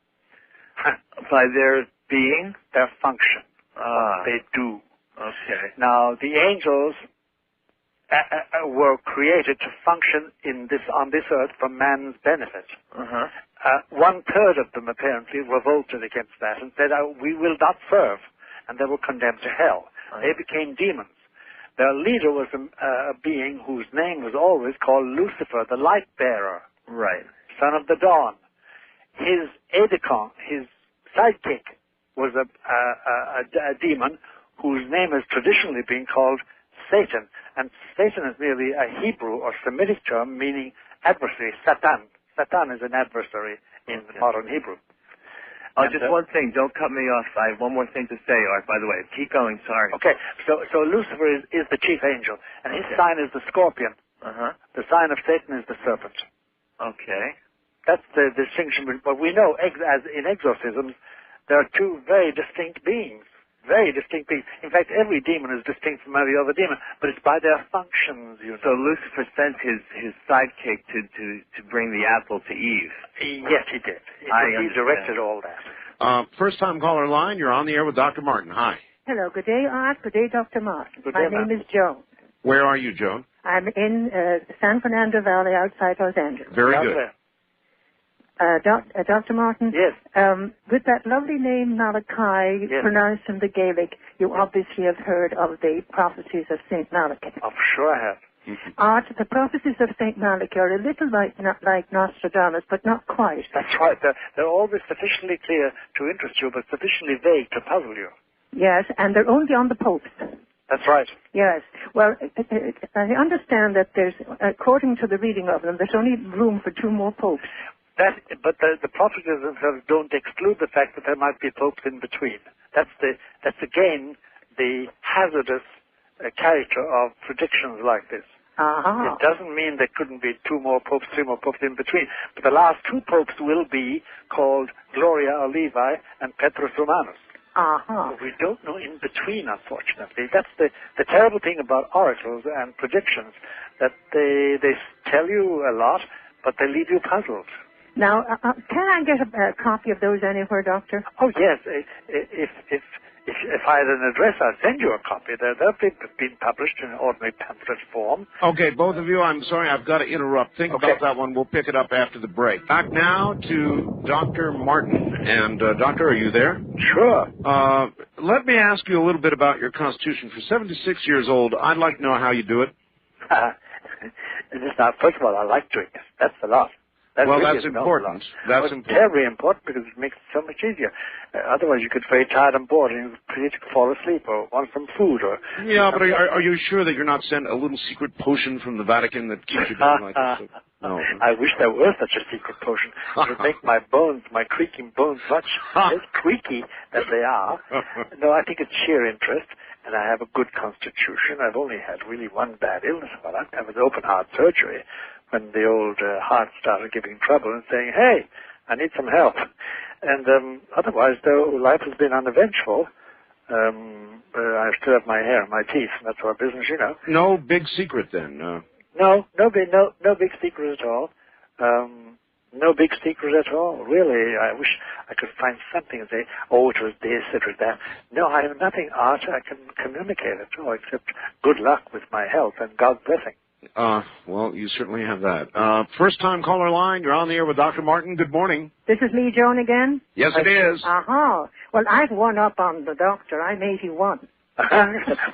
By their being? Their function. What they do. Okay. Now, the angels were created to function on this earth for man's benefit. 1/3 of them apparently revolted against that and said, we will not serve, and they were condemned to hell. They became demons. Their leader was a being whose name was always called Lucifer, the light bearer. Right. Son of the dawn. His aide-de-camp, his sidekick, was a demon whose name has traditionally been called Satan. And Satan is merely a Hebrew or Semitic term meaning adversary, Satan. Satan is an adversary in modern Hebrew. Oh, just one thing. Don't cut me off. I have one more thing to say, Art, by the way. Keep going. Sorry. Okay. So Lucifer is the chief angel, and his sign is the scorpion. Uh-huh. The sign of Satan is the serpent. Okay. That's the distinction. But we know, as in exorcisms, there are two very distinct beings. Very distinct beings. In fact, every demon is distinct from every other demon, but it's by their functions, you know. So Lucifer sent his sidekick to bring the apple to Eve. Yes, he did. He directed all that. First-time caller line, you're on the air with Dr. Martin. Hi. Hello. Good day, Art. Good day, Dr. Martin. Good My day, name is Joan. Where are you, Joan? I'm in San Fernando Valley outside Los Angeles. Very good. Dr. Martin? Yes. With that lovely name, Malachi, yes, pronounced in the Gaelic, you obviously have heard of the prophecies of St. Malachi. I'm sure I have. Art, the prophecies of St. Malachi are a little like Nostradamus, but not quite. That's right. They're always sufficiently clear to interest you, but sufficiently vague to puzzle you. Yes, and they're only on the popes. That's right. Yes. Well, I understand that there's, according to the reading of them, there's only room for 2 more popes. But the prophecies themselves don't exclude the fact that there might be popes in between. That's again the hazardous character of predictions like this. Uh-huh. It doesn't mean there couldn't be 2 more popes, 3 more popes in between. But the last 2 popes will be called Gloria or Levi and Petrus Romanus. Uh-huh. We don't know in between, unfortunately. That's the terrible thing about oracles and predictions, that they tell you a lot, but they leave you puzzled. Now, can I get a copy of those anywhere, Doctor? Oh, yes. If I had an address, I'd send you a copy. They've been published in ordinary pamphlet form. Okay, both of you, I'm sorry, I've got to interrupt. Think about that one. We'll pick it up after the break. Back now to Dr. Martin. And, Doctor, are you there? Sure. Let me ask you a little bit about your constitution. For 76 years old, I'd like to know how you do it. First of all, I like doing it. That's a lot. That's important. That's important. Very important because it makes it so much easier. Otherwise, you could be very tired and bored and you could fall asleep or want some food or. Yeah, but are you sure that you're not sent a little secret potion from the Vatican that keeps you going like this? No. I wish there were such a secret potion. It would make my creaking bones, much less creaky than they are. No, I think it's sheer interest, and I have a good constitution. I've only had really one bad illness. Well, I've had open heart surgery when the old heart started giving trouble and saying, hey, I need some help. And otherwise, though, life has been uneventful. I still have my hair and my teeth, and that's our business, you know. No big secret, then? No big secret at all. No big secret at all. Really, I wish I could find something and say, oh, it was this, it was that. No, I have nothing, Art, I can communicate at all, except good luck with my health and God's blessing. Well, you certainly have that. First-time caller line, you're on the air with Dr. Martin. Good morning. This is me, Joan, again? Yes, it is. Uh-huh. Well, I've one up on the doctor. I'm 81.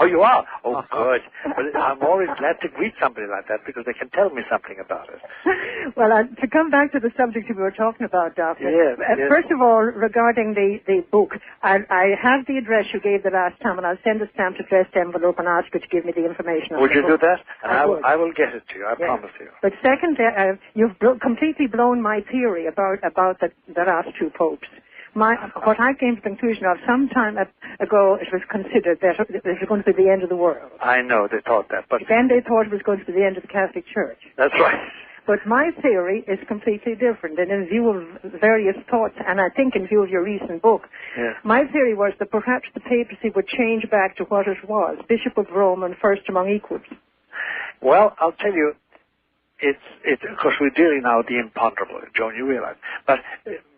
Oh, you are? Oh, good. Well, I'm always glad to greet somebody like that because they can tell me something about it. Well, to come back to the subject we were talking about, Doctor. Yes, First of all, regarding the book, I have the address you gave the last time, and I'll send a stamped addressed envelope and ask you to give me the information. Would you do that? I will get it to you, I promise you. But secondly, you've completely blown my theory about the last 2 popes. What I came to the conclusion of some time ago, it was considered that it was going to be the end of the world. I know, they thought that. But then they thought it was going to be the end of the Catholic Church. That's right. But my theory is completely different, and in view of various thoughts, and I think in view of your recent book, my theory was that perhaps the papacy would change back to what it was, Bishop of Rome and first among equals. Well, I'll tell you, it's of course we're dealing now with the imponderable, Joan, you realize. But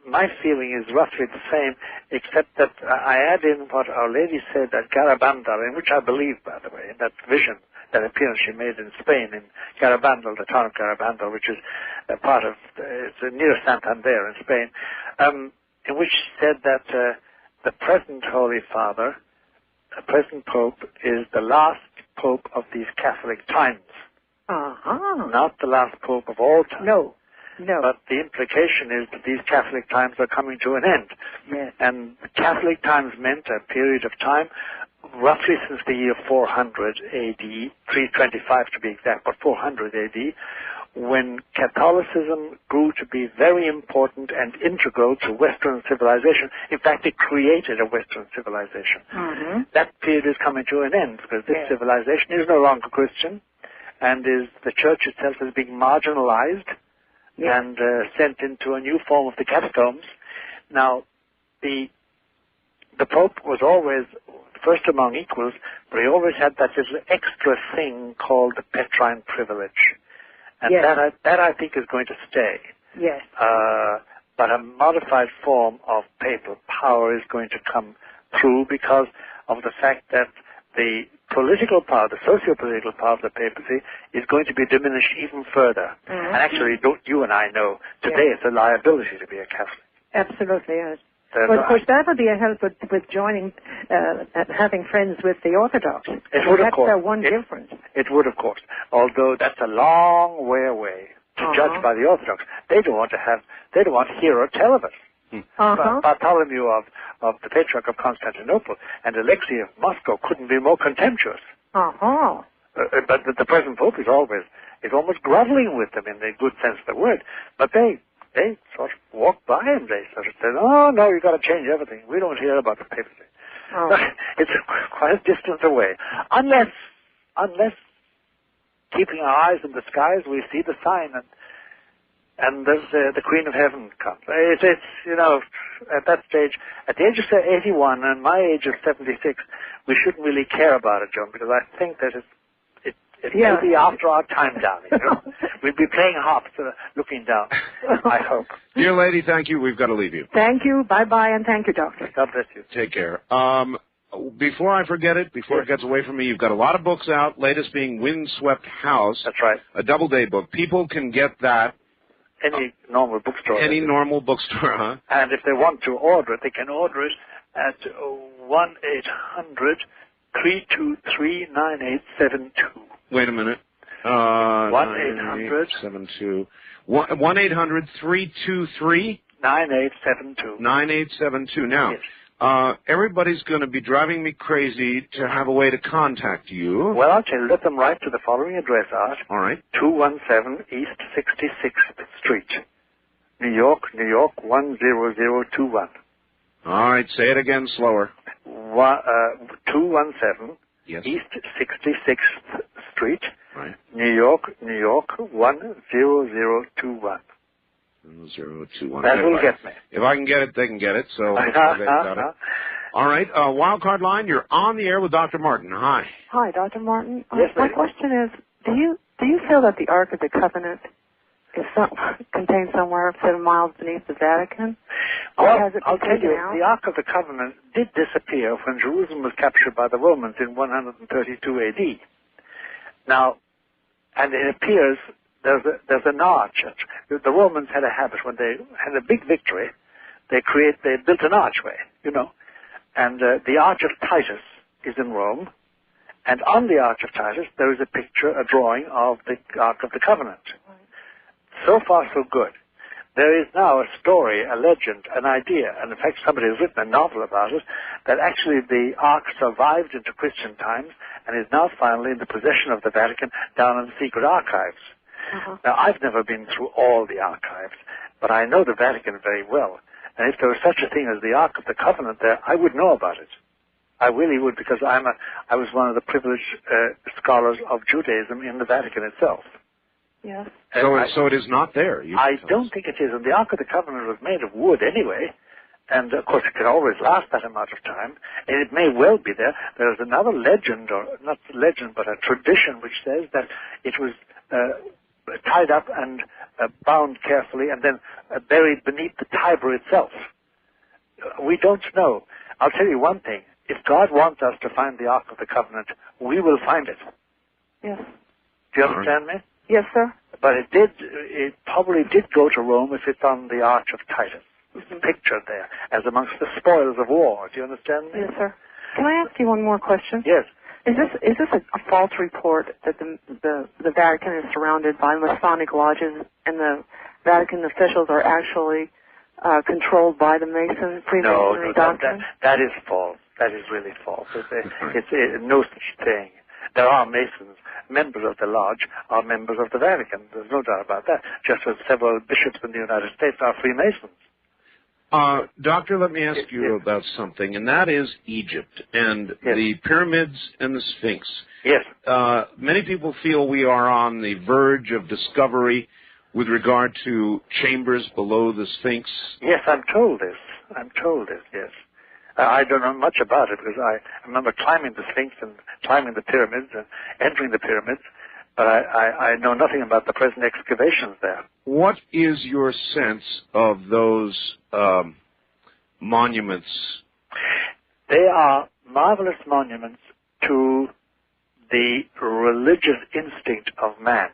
my feeling is roughly the same, except that I add in what Our Lady said at Garabandal, in which I believe, by the way, in that vision, that appearance she made in Spain, in Garabandal, the town of Garabandal, which is a part of, it's near Santander in Spain, in which she said that the present Holy Father, the present Pope, is the last Pope of these Catholic times. Uh-huh. Not the last Pope of all time. No. But the implication is that these Catholic times are coming to an end. Yes. And Catholic times meant a period of time, roughly since the year 400 AD, 325 to be exact, but 400 AD, when Catholicism grew to be very important and integral to Western civilization. In fact, it created a Western civilization. Mm-hmm. That period is coming to an end because this civilization is no longer Christian, and the church itself is being marginalized and sent into a new form of the catacombs. Now, the Pope was always first among equals, but he always had that little extra thing called the Petrine privilege. And that I think is going to stay. Yes. But a modified form of papal power is going to come through because of the fact that the political power, the socio-political power of the papacy is going to be diminished even further. Mm-hmm. And actually, you and I know, today it's a liability to be a Catholic. Absolutely, yes. Well, of course, that would be a help with joining, having friends with the Orthodox. It would, of course. That's one difference. It would, of course. Although that's a long way away to judge by the Orthodox. They don't want to hear or tell of it. Bartholomew of the Patriarch of Constantinople and Alexei of Moscow couldn't be more contemptuous. But the present Pope is almost groveling with them in the good sense of the word. But they sort of walk by him. They sort of say, "Oh no, you've got to change everything. We don't hear about the papacy." It's quite a distance away, unless keeping our eyes in the skies, we see the sign, and the Queen of Heaven comes. It's at that stage, at the age of 81 and my age of 76, we shouldn't really care about it, John, because I think that it may be after our time, darling. We'll be playing harps, looking down. I hope. Dear lady, thank you. We've got to leave you. Thank you. Bye-bye, and thank you, Doctor. God bless you. Take care. Before I forget it, before it gets away from me, you've got a lot of books out, latest being Windswept House. That's right. A double-day book. People can get that. Any normal bookstore. Any normal bookstore, huh? And if they want to order it, they can order it at 1-800-323-9872. Wait a minute. 1-800-72. 1-800-323? 9872. 9872. Now, everybody's going to be driving me crazy to have a way to contact you. Well, I'll tell you, let them write to the following address, Art. All right. 217 East 66th Street, New York, 10021. All right, say it again slower. 217 East 66th Street, right. New York, 10021. 021. That will get me. If I can get it, they can get it. So they got it. All right, wildcard line. You're on the air with Dr. Martin. Hi. Hi, Dr. Martin. Yes, my question is: Do you feel that the Ark of the Covenant is contained somewhere 7 miles beneath the Vatican? Well, I'll tell you, the Ark of the Covenant did disappear when Jerusalem was captured by the Romans in 132 A.D. Now, and it appears there's an arch. The Romans had a habit when they had a big victory, they built an archway, and the Arch of Titus is in Rome, and on the Arch of Titus there is a picture, a drawing of the Ark of the Covenant. So far, so good. There is now a story, a legend, an idea, and in fact somebody has written a novel about it, that actually the Ark survived into Christian times and is now finally in the possession of the Vatican down in the secret archives. Now, I've never been through all the archives, but I know the Vatican very well. And if there was such a thing as the Ark of the Covenant there, I would know about it. I really would, because I was one of the privileged scholars of Judaism in the Vatican itself. Yes. So it is not there. I don't think it is. And the Ark of the Covenant was made of wood anyway. And, of course, it can always last that amount of time. And it may well be there. There's another legend, or not legend, but a tradition, which says that it was tied up and bound carefully and then buried beneath the Tiber itself. We don't know. I'll tell you one thing. If God wants us to find the Ark of the Covenant, we will find it. Yes. Do you understand me? Yes, sir. But it probably did go to Rome if it's on the Arch of Titus. It's pictured there as amongst the spoils of war. Do you understand me? Yes, sir. Can I ask you one more question? Yes. Is this a false report that the Vatican is surrounded by Masonic lodges and the Vatican officials are actually controlled by the Freemasonry doctrine? That is false. That is really false. It's no such thing. There are Masons, members of the lodge are members of the Vatican. There's no doubt about that. Just as several bishops in the United States are Freemasons. Doctor, let me ask you about something, and that is Egypt and the pyramids and the Sphinx. Yes. Many people feel we are on the verge of discovery with regard to chambers below the Sphinx. Yes, I'm told this, yes. I don't know much about it because I remember climbing the Sphinx and climbing the pyramids and entering the pyramids, but I know nothing about the present excavations there. What is your sense of those monuments? They are marvelous monuments to the religious instinct of man.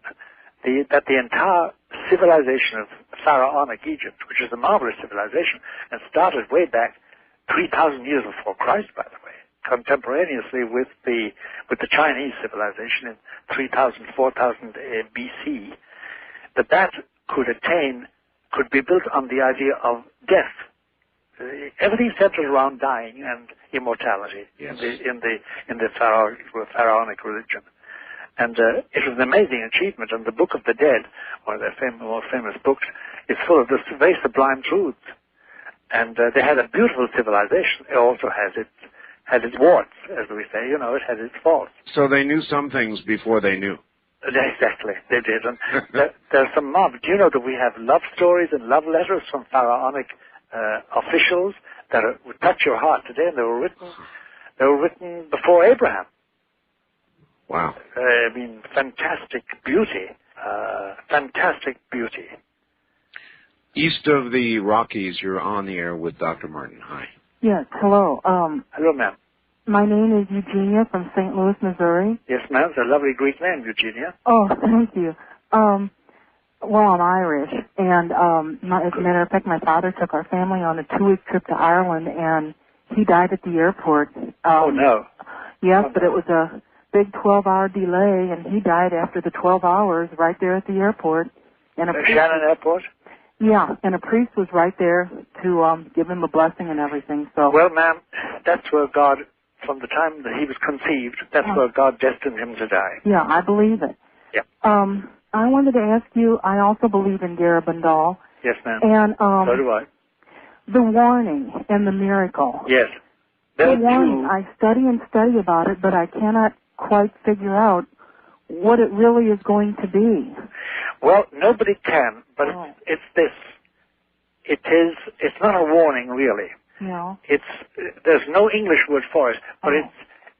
That the entire civilization of Pharaonic Egypt, which is a marvelous civilization, and started way back 3,000 years before Christ, by the way, contemporaneously with the Chinese civilization in 3,000, 4,000 BC, that could be built on the idea of death. Everything centers around dying and immortality in the Pharaonic religion. And it was an amazing achievement, and the Book of the Dead, one of their more famous books, is full of this very sublime truths. And they had a beautiful civilization. It also has its warts, as we say. You know, it has its faults. So they knew some things before they knew. Exactly, they did. And there's some do you know that we have love stories and love letters from Pharaonic officials that would touch your heart today, and they were written before Abraham. Wow. I mean, fantastic beauty. Fantastic beauty. East of the Rockies, you're on the air with Dr. Martin. Hi. Yes, hello. Hello, ma'am. My name is Eugenia from St. Louis, Missouri. Yes, ma'am. It's a lovely Greek name, Eugenia. Oh, thank you. Well, I'm Irish, and as a matter of fact, my father took our family on a 2-week trip to Ireland, and he died at the airport. Oh, no. Yes, but it was a big 12-hour delay, and he died after the 12 hours right there at the airport. And Shannon Airport? Yeah, and a priest was right there to give him a blessing and everything. So. Well, ma'am, that's where God, from the time that he was conceived, that's where God destined him to die. Yeah, I believe it. Yeah. I wanted to ask you, I also believe in Garabandal. Yes, ma'am. And so do I. The warning and the miracle. Yes. The warning, I study about it, but I cannot quite figure out what it really is going to be. Well, nobody can, but it's this. It's not a warning, really. No. There's no English word for it, but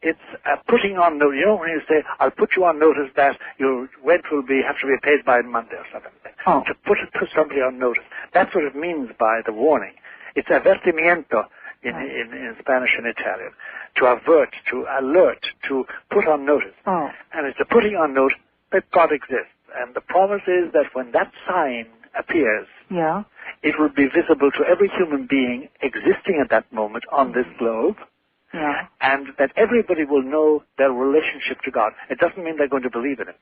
it's putting on notice. You know, when you say, I'll put you on notice that your rent will have to be paid by Monday or something. To put somebody on notice. That's what it means by the warning. It's avertimiento in Spanish and Italian. To avert, to alert, to put on notice. And it's a putting on notice that God exists. And the promise is that when that sign appears, it will be visible to every human being existing at that moment on this globe, and that everybody will know their relationship to God. It doesn't mean they're going to believe in it.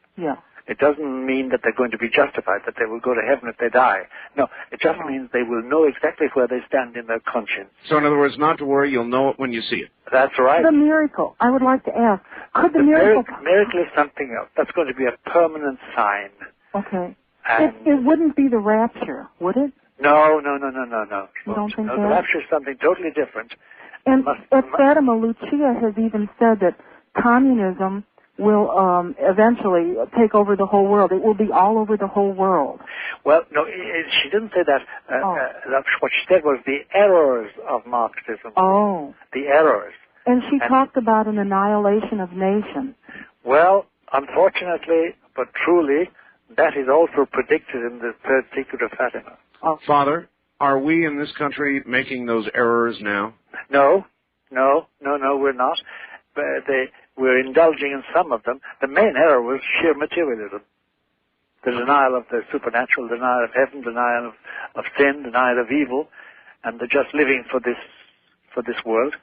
It doesn't mean that they're going to be justified, that they will go to heaven if they die. No, it just means they will know exactly where they stand in their conscience. So in other words, not to worry, you'll know it when you see it. That's right. The miracle. I would like to ask, could the miracle... Miracle is something else. That's going to be a permanent sign. Okay. It wouldn't be the rapture, would it? No. You don't think that? The rapture is something totally different. And Fatima Lucia has even said that communism will eventually take over the whole world. It will be all over the whole world. Well, no, she didn't say that. What she said was the errors of Marxism. The errors. And she talked about an annihilation of nations. Well, unfortunately, but truly, that is also predicted in the third secret of Fatima. Father, are we in this country making those errors now? No, we're not. We're indulging in some of them. The main error was sheer materialism. The denial of the supernatural, denial of heaven, denial of sin, denial of evil, and the just living for this world.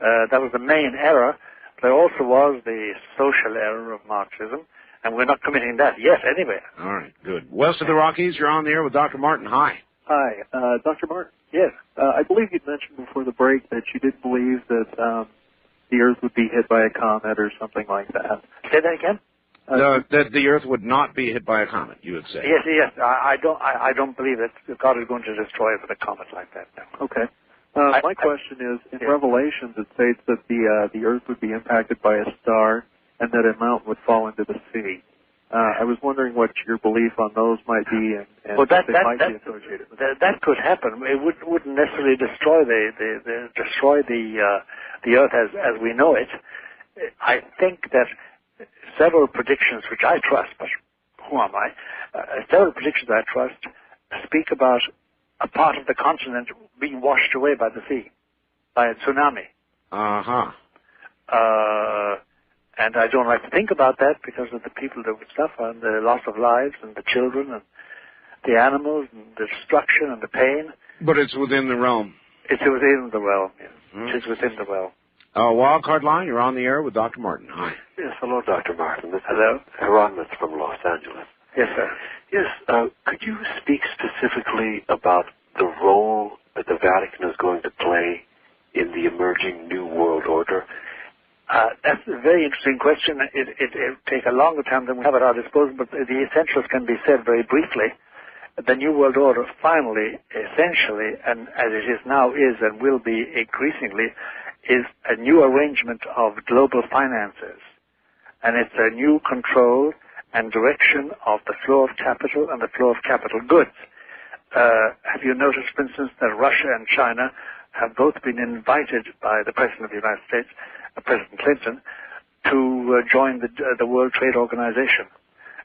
That was the main error. There also was the social error of Marxism, and we're not committing that yet anyway. All right, good. West of the Rockies, you're on the air with Dr. Martin. Hi. Hi, Dr. Martin. Yes. I believe you'd mentioned before the break that you did believe that the Earth would be hit by a comet or something like that. Say that again? That the Earth would not be hit by a comet, you would say. Yes. I don't believe that God is going to destroy it with a comet like that. No. Okay. My question is, in Revelations it states that the Earth would be impacted by a star and that a mountain would fall into the sea. I was wondering what your belief on those might be and well, if they might be associated with that could happen. It wouldn't necessarily destroy the Earth as we know it. I think that several predictions, which I trust, but who am I? Several predictions I trust speak about a part of the continent being washed away by the sea, by a tsunami. Uh-huh. And I don't like to think about that because of the people that would suffer and the loss of lives and the children and the animals and the destruction and the pain. But it's within the realm. It's within the realm, yes. It is within the realm. Wildcard Line, you're on the air with Dr. Martin. Hi. Yes, hello, Dr. Martin. This hello. is Hieronymus from Los Angeles. Yes, sir. Yes, could you speak specifically about the role that the Vatican is going to play in the emerging New World Order? That's a very interesting question. It'll take a longer time than we have at our disposal, but the essentials can be said very briefly. The New World Order finally, essentially, and as it is now is and will be increasingly, is a new arrangement of global finances. And it's a new control and direction of the flow of capital and the flow of capital goods. Have you noticed, for instance, that Russia and China have both been invited by the President of the United States, President Clinton, to join the World Trade Organization?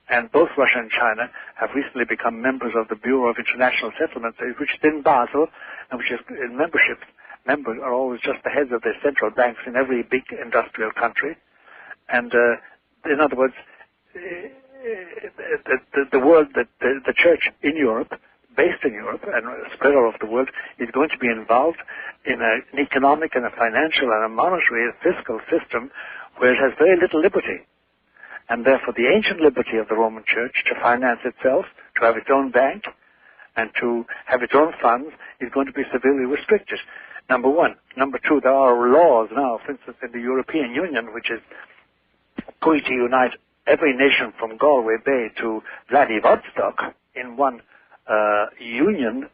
And both Russia and China have recently become members of the Bureau of International Settlements, which is in Basel, and which is in membership. Members are always just the heads of the central banks in every big industrial country. And in other words, the world, the church in Europe, based in Europe and spread all over the world, is going to be involved in an economic and a financial and a monetary and fiscal system where it has very little liberty. And therefore the ancient liberty of the Roman Church to finance itself, to have its own bank, and to have its own funds is going to be severely restricted. Number one. Number two, there are laws now, for instance, in the European Union, which is going to unite every nation from Galway Bay to Vladivostok in one union,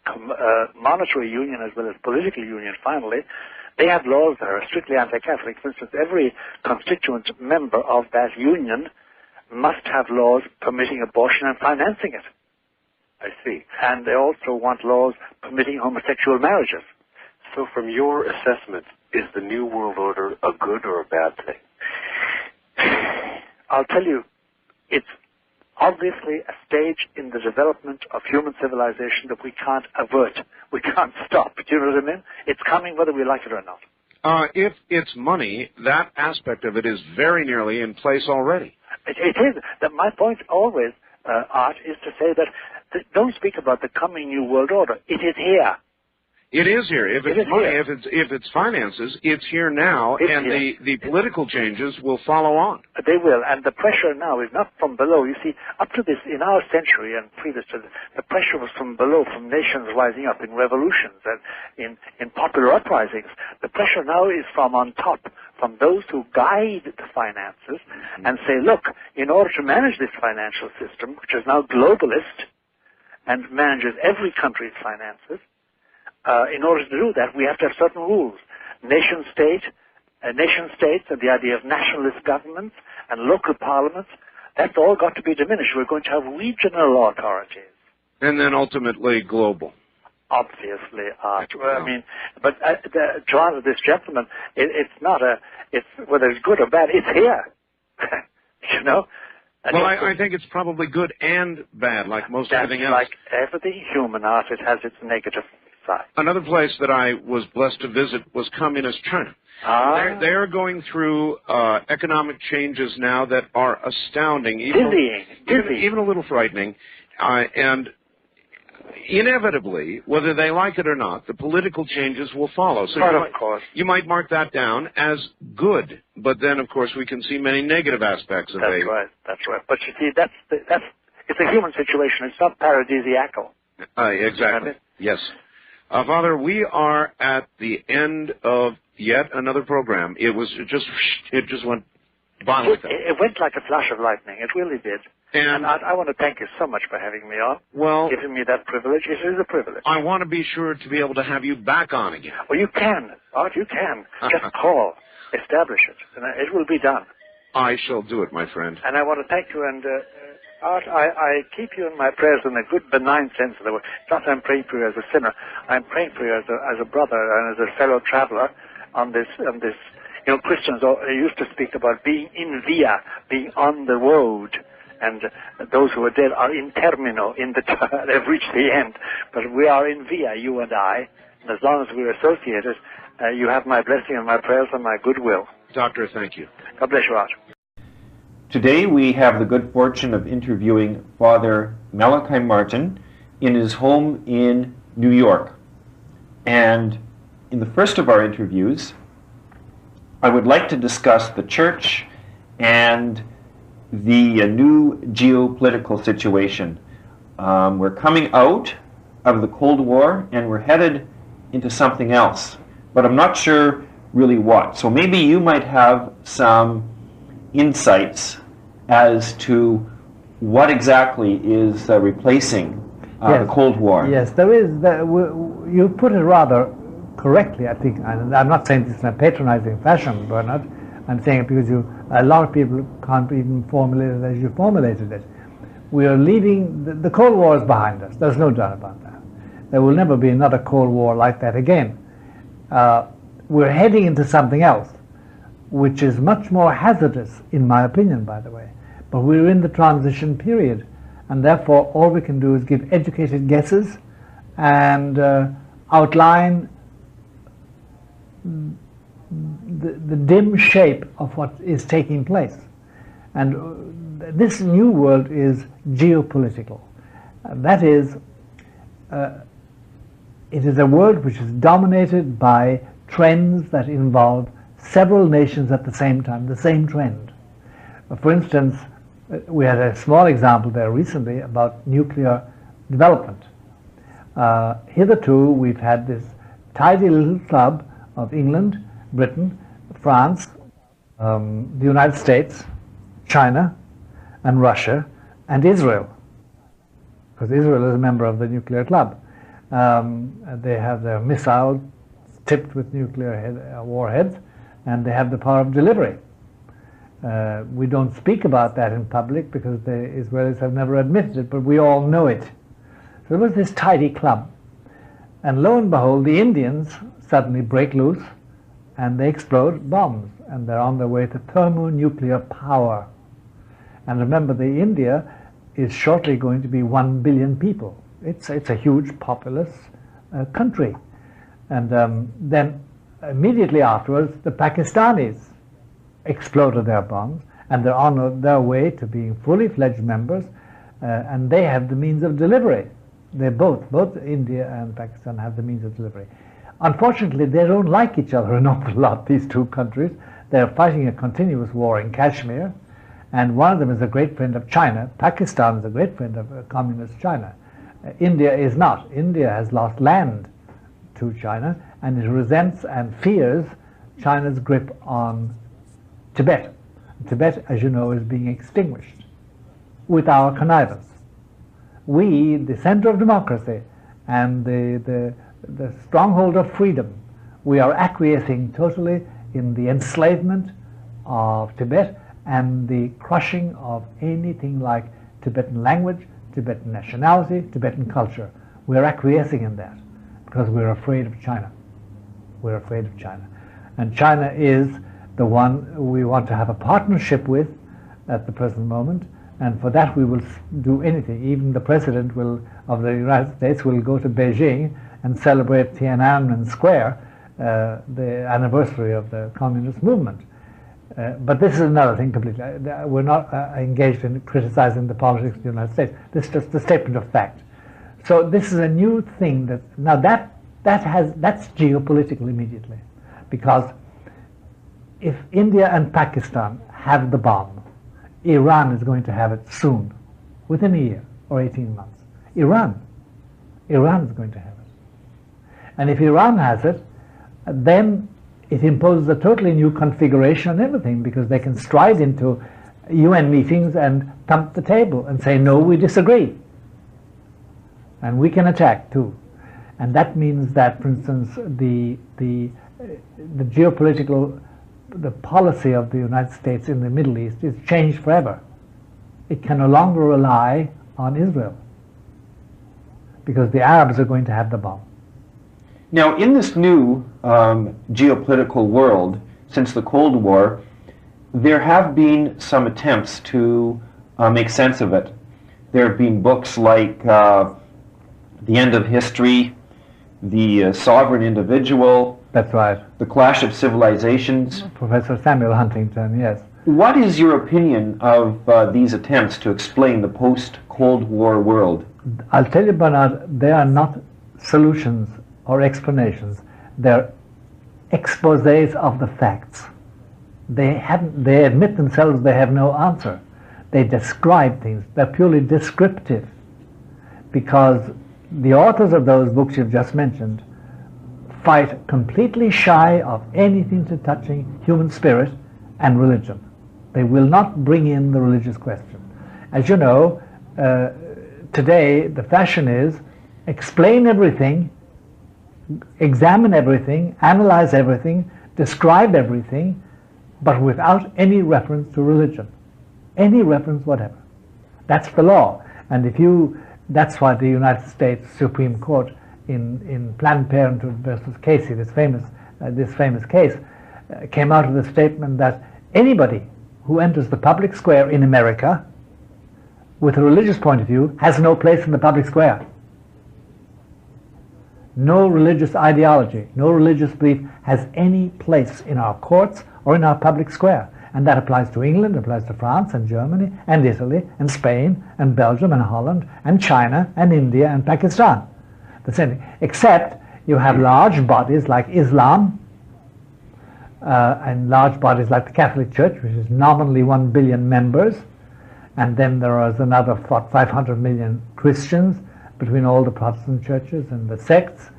monetary union as well as political union finally. They have laws that are strictly anti-Catholic. For instance, every constituent member of that union must have laws permitting abortion and financing it. I see. And they also want laws permitting homosexual marriages. So from your assessment, is the New World Order a good or a bad thing? I'll tell you, it's obviously a stage in the development of human civilization that we can't avert. We can't stop. Do you know what I mean? It's coming whether we like it or not. If it's money, that aspect of it is very nearly in place already. It is. My point always, Art, is to say that don't speak about the coming New World Order. It is here. It is here. If it's money, if it's finances, it's here now, and the political changes will follow on. They will, and the pressure now is not from below. You see, up to this, in our century and previous to this, the pressure was from below, from nations rising up in revolutions and in popular uprisings. The pressure now is from on top, from those who guide the finances and say, look, in order to manage this financial system, which is now globalist and manages every country's finances, in order to do that, we have to have certain rules. Nation states and the idea of nationalist governments and local parliaments, that's all got to be diminished. We're going to have regional authorities. And then ultimately global. Obviously, Art. I mean, but this gentleman, it's not it's whether it's good or bad, it's here. You know? And well, I think it's probably good and bad, like most everything else. Like everything human, Art, it has its negative side. Another place that I was blessed to visit was communist China. They're going through economic changes now that are astounding, even a little frightening, and inevitably, whether they like it or not, the political changes will follow. So you might mark that down as good, but then, of course, we can see many negative aspects of it. That's right. But you see, it's a human situation. It's not paradisiacal. Exactly. Yes. Father, we are at the end of yet another program. It just went violent. It went like a flash of lightning. It really did. And I want to thank you so much for having me on. Well, giving me that privilege. It is a privilege. I want to be sure to be able to have you back on again. Well, you can, Art. You can. Just call, establish it, and it will be done. I shall do it, my friend. And I want to thank you. And Art, I keep you in my prayers in a good, benign sense of the word. Not that I'm praying for you as a sinner. I'm praying for you as a brother and as a fellow traveler on this. You know, Christians used to speak about being in via, being on the road. And those who are dead are in termino, they've reached the end. But we are in via, you and I. And as long as we're associated, you have my blessing and my prayers and my goodwill. Doctor, thank you. God bless you, Art. Today we have the good fortune of interviewing Father Malachi Martin in his home in New York. And in the first of our interviews, I would like to discuss the church and the new geopolitical situation. We're coming out of the Cold War and we're headed into something else, but I'm not sure really what. So maybe you might have some insights as to what exactly is replacing the Cold War. Yes, there is. You put it rather correctly, I think. And I'm not saying this in a patronizing fashion, Bernard. I'm saying it because a lot of people can't even formulate it as you formulated it. We are leaving, the Cold War is behind us. There's no doubt about that. There will never be another Cold War like that again. We're heading into something else, which is much more hazardous, in my opinion, by the way. But we're in the transition period, and therefore all we can do is give educated guesses and outline the dim shape of what is taking place. And this new world is geopolitical. That is, it is a world which is dominated by trends that involve several nations at the same time, the same trend. For instance, we had a small example there recently about nuclear development. Hitherto, we've had this tidy little club of England, Britain, France, the United States, China, and Russia, and Israel, because Israel is a member of the nuclear club. They have their missiles tipped with nuclear warheads, and they have the power of delivery. We don't speak about that in public because the Israelis have never admitted it, but we all know it. So there was this tidy club, and lo and behold, the Indians suddenly break loose, and they explode bombs, and they're on their way to thermonuclear power. And remember, the India is shortly going to be 1 billion people. It's a huge populous country. And then immediately afterwards, the Pakistanis exploded their bombs, and they're on their way to being fully fledged members, and they have the means of delivery. They both India and Pakistan have the means of delivery. Unfortunately, they don't like each other an awful lot, these two countries. They're fighting a continuous war in Kashmir, and one of them is a great friend of China. Pakistan is a great friend of communist China. India is not. India has lost land to China, and it resents and fears China's grip on Tibet. Tibet, as you know, is being extinguished with our connivance. We, the center of democracy and the stronghold of freedom, we are acquiescing totally in the enslavement of Tibet and the crushing of anything like Tibetan language, Tibetan nationality, Tibetan culture. We're acquiescing in that because we're afraid of China. We're afraid of China. And China is the one we want to have a partnership with at the present moment, and for that we will do anything. Even the President of the United States will go to Beijing and celebrate Tiananmen Square, the anniversary of the communist movement. But this is another thing completely. We're not engaged in criticizing the politics of the United States. This is just a statement of fact. So this is a new thing that's geopolitical immediately, because if India and Pakistan have the bomb, Iran is going to have it soon, within a year or 18 months. Iran is going to have it. And if Iran has it, then it imposes a totally new configuration and everything, because they can stride into UN meetings and thump the table and say, no, we disagree. And we can attack too. And that means that, for instance, the geopolitical, the policy of the United States in the Middle East is changed forever. It can no longer rely on Israel, because the Arabs are going to have the bomb. Now, in this new geopolitical world, since the Cold War, there have been some attempts to make sense of it. There have been books like The End of History, The Sovereign Individual. That's right. The Clash of Civilizations. Professor Samuel Huntington, yes. What is your opinion of these attempts to explain the post-Cold War world? I'll tell you, Bernard, they are not solutions or explanations. They're exposés of the facts. They admit themselves they have no answer. They describe things. They're purely descriptive, because the authors of those books you've just mentioned fight completely shy of anything to touching human spirit and religion. They will not bring in the religious question. As you know, today the fashion is explain everything, examine everything, analyze everything, describe everything, but without any reference to religion. Any reference whatever. That's the law. And that's why the United States Supreme Court in Planned Parenthood versus Casey, this famous case, came out with a statement that anybody who enters the public square in America with a religious point of view has no place in the public square. No religious ideology, no religious belief has any place in our courts or in our public square. And that applies to England, applies to France and Germany and Italy and Spain and Belgium and Holland and China and India and Pakistan. The same thing. Except you have large bodies like Islam and large bodies like the Catholic Church, which is nominally 1 billion members, and then there is another 500 million Christians between all the Protestant churches and the sects.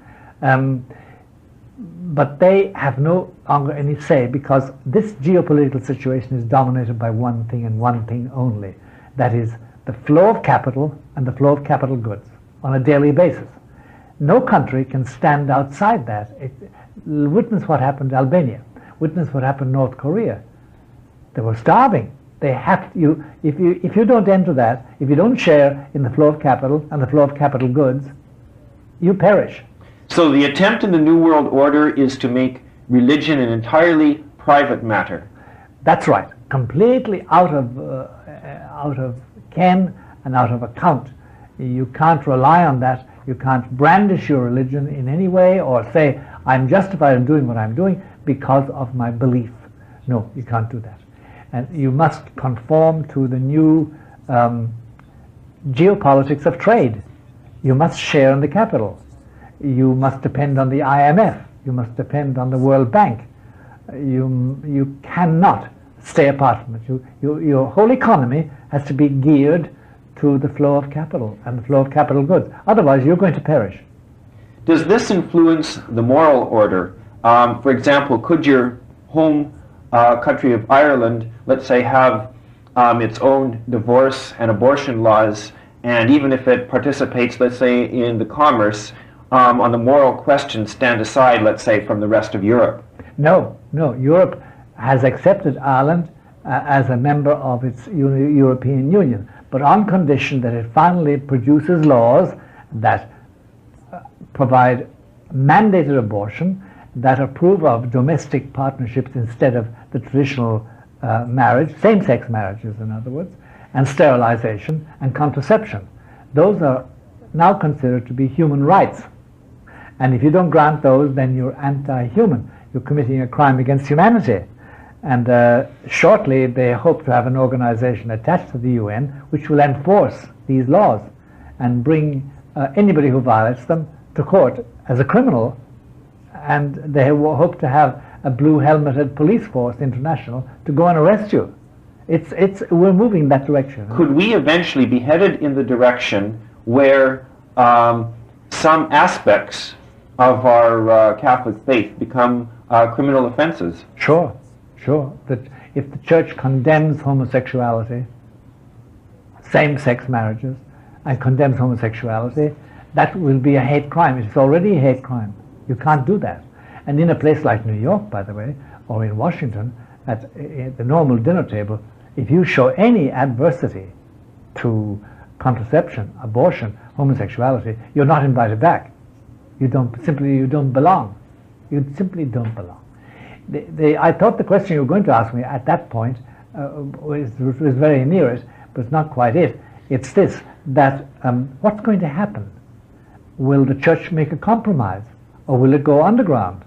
But they have no longer any say, because this geopolitical situation is dominated by one thing and one thing only. That is the flow of capital and the flow of capital goods on a daily basis. No country can stand outside that. Witness what happened to Albania. Witness what happened to North Korea. They were starving. They have to, if you don't enter that, if you don't share in the flow of capital and the flow of capital goods, you perish. So the attempt in the New World Order is to make religion an entirely private matter. That's right. Completely out of ken and out of account. You can't rely on that. You can't brandish your religion in any way or say, I'm justified in doing what I'm doing because of my belief. No, you can't do that. And you must conform to the new geopolitics of trade. You must share in the capital. You must depend on the IMF. You must depend on the World Bank. You cannot stay apart from it. Your whole economy has to be geared to the flow of capital and the flow of capital goods. Otherwise, you're going to perish. Does this influence the moral order? For example, could your home country of Ireland, let's say, have its own divorce and abortion laws, and even if it participates, let's say, in the commerce, on the moral question, stand aside, let's say, from the rest of Europe? No. Europe has accepted Ireland as a member of its European Union, but on condition that it finally produces laws that provide mandated abortion, that approve of domestic partnerships instead of the traditional marriage, same-sex marriages in other words, and sterilization and contraception. Those are now considered to be human rights. And if you don't grant those, then you're anti-human. You're committing a crime against humanity. And shortly they hope to have an organization attached to the UN which will enforce these laws and bring anybody who violates them to court as a criminal. And they hope to have a blue helmeted police force international to go and arrest you. We're moving in that direction. Could we eventually be headed in the direction where some aspects of our Catholic faith become criminal offenses. Sure, sure. That if the church condemns homosexuality, same-sex marriages, and condemns homosexuality, that will be a hate crime. It's already a hate crime. You can't do that. And in a place like New York, by the way, or in Washington, at the normal dinner table, if you show any adversity to contraception, abortion, homosexuality, you're not invited back. You don't belong. You simply don't belong. I thought the question you were going to ask me at that point was very near it, but it's not quite it. It's this, that what's going to happen? Will the church make a compromise? Or will it go underground?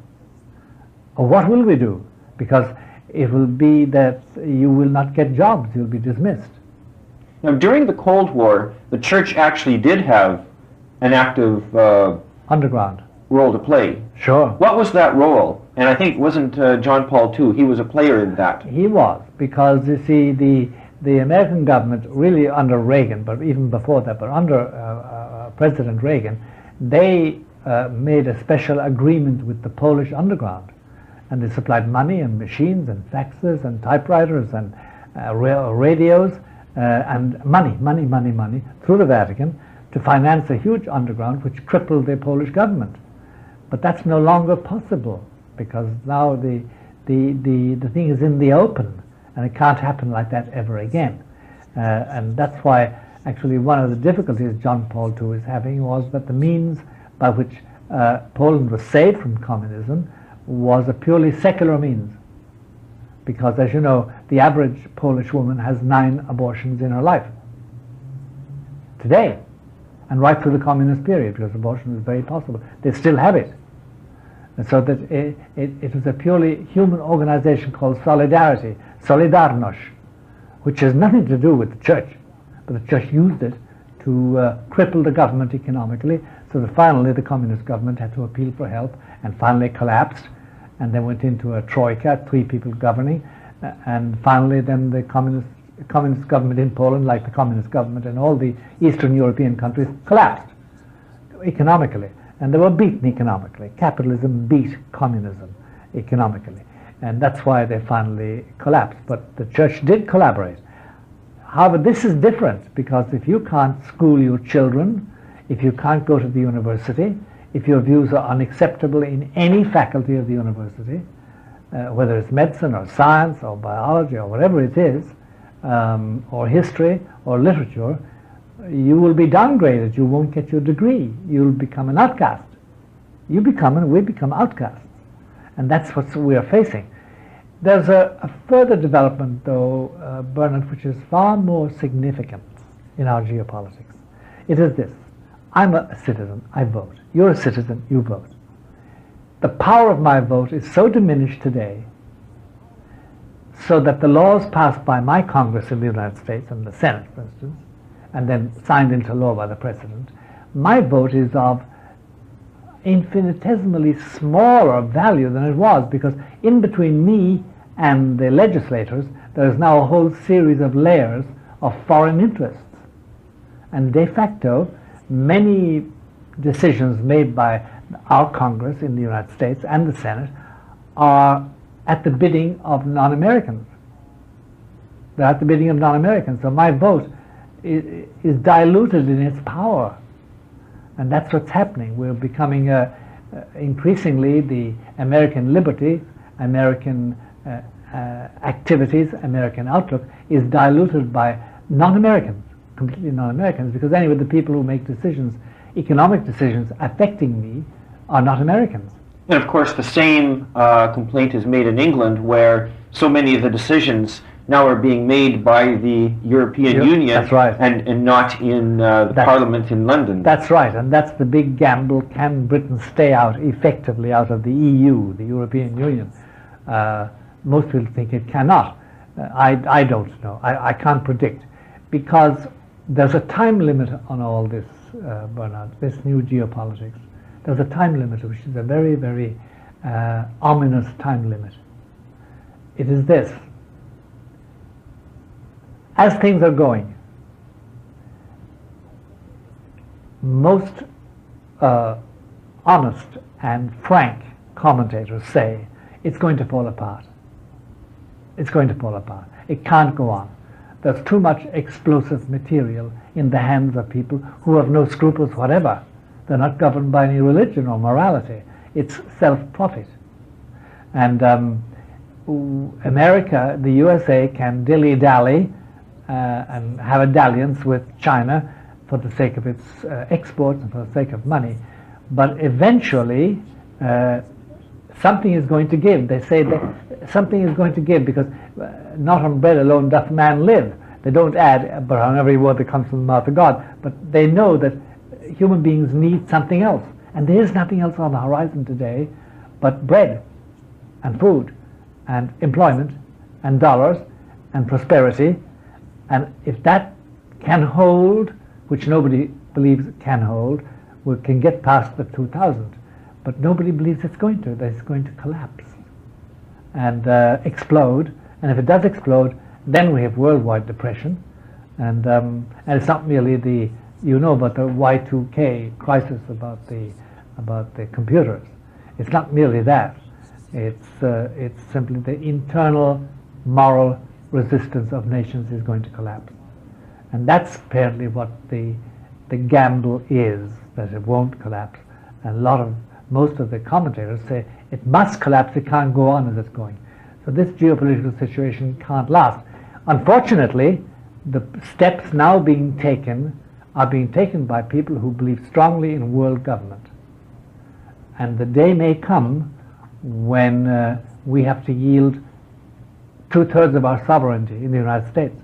Or what will we do? Because it will be that you will not get jobs, you'll be dismissed. Now, during the Cold War, the church actually did have an active underground role to play. Sure. What was that role? And I think wasn't John Paul II, he was a player in that. He was, because you see, the American government, really under Reagan, but even before that, but under President Reagan, they made a special agreement with the Polish underground. And they supplied money and machines and faxes and typewriters and radios and money through the Vatican to finance a huge underground which crippled the Polish government. But that's no longer possible, because now the thing is in the open, and it can't happen like that ever again. And that's why actually one of the difficulties John Paul II is having was that the means by which Poland was saved from communism was a purely secular means. Because, as you know, the average Polish woman has 9 abortions in her life. Today. And right through the communist period, because abortion was very possible. They still have it. And so that it was a purely human organization called Solidarity, Solidarność, which has nothing to do with the church. But the church used it to cripple the government economically, so that finally the communist government had to appeal for help, and finally collapsed, and then went into a troika, 3 people governing, and finally then the communist government in Poland, like the communist government in all the Eastern European countries, collapsed economically, and they were beaten economically. Capitalism beat communism economically, and that's why they finally collapsed. But the church did collaborate. However, this is different, because if you can't school your children, if you can't go to the university, if your views are unacceptable in any faculty of the university, whether it's medicine or science or biology or whatever it is, or history or literature, you will be downgraded. You won't get your degree. You'll become an outcast. You become and we become outcasts. And that's what we are facing. There's a further development, though, Bernard, which is far more significant in our geopolitics. It is this. I'm a citizen, I vote. You're a citizen, you vote. The power of my vote is so diminished today, so that the laws passed by my Congress in the United States, and the Senate, for instance, and then signed into law by the President, my vote is of infinitesimally smaller value than it was, because in between me and the legislators, there is now a whole series of layers of foreign interests. And de facto, many decisions made by our Congress in the United States and the Senate are at the bidding of non-Americans. They're at the bidding of non-Americans. So my vote is diluted in its power. And that's what's happening. We're becoming increasingly the American liberty, American activities, American outlook is diluted by non-Americans, completely non-Americans, because anyway the people who make decisions, economic decisions affecting me, are not Americans. And of course the same complaint is made in England, where so many of the decisions now are being made by the European Union. That's right. and not in the Parliament in London. That's right, and that's the big gamble. Can Britain stay out effectively out of the EU, the European Union? Most people think it cannot. I don't know. I can't predict, because there's a time limit on all this, Bernard, this new geopolitics. There's a time limit, which is a very, very ominous time limit. It is this. As things are going, most honest and frank commentators say it's going to fall apart. It's going to fall apart. It can't go on. There's too much explosive material in the hands of people who have no scruples whatever. They're not governed by any religion or morality. It's self-profit. And America, the USA, can dilly-dally and have a dalliance with China for the sake of its exports and for the sake of money. But eventually, something is going to give. They say that something is going to give, because not on bread alone doth man live. They don't add, but on every word that comes from the mouth of God. But they know that human beings need something else. And there is nothing else on the horizon today but bread and food and employment and dollars and prosperity. And if that can hold, which nobody believes it can hold, we can get past the 2000. But nobody believes it's going to. That it's going to collapse and explode. And if it does explode, then we have worldwide depression. And it's not merely the, you know about the Y2K crisis about the computers. It's not merely that. It's simply the internal moral resistance of nations is going to collapse. And that's apparently what the gamble is, that it won't collapse. And most of the commentators say it must collapse, it can't go on as it's going. So this geopolitical situation can't last. Unfortunately, the steps now being taken are being taken by people who believe strongly in world government. And the day may come when we have to yield 2/3 of our sovereignty in the United States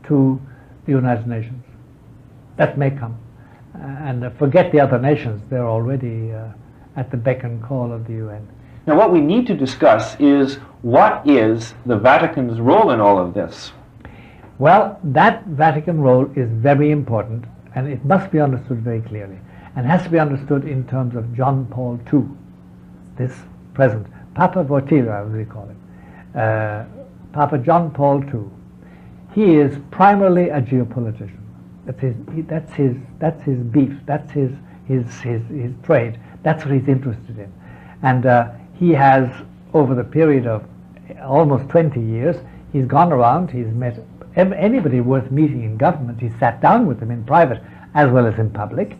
to the United Nations. That may come. And forget the other nations, they're already at the beck and call of the UN. Now what we need to discuss is, what is the Vatican's role in all of this? Well, that Vatican role is very important, and it must be understood very clearly, and has to be understood in terms of John Paul II, this present, Papa Wojtyla, as we call him, Papa John Paul II. He is primarily a geopolitician. That's his beef. That's his trade. That's what he's interested in. And he has, over the period of almost 20 years, he's gone around, he's met anybody worth meeting in government. He's sat down with them in private as well as in public.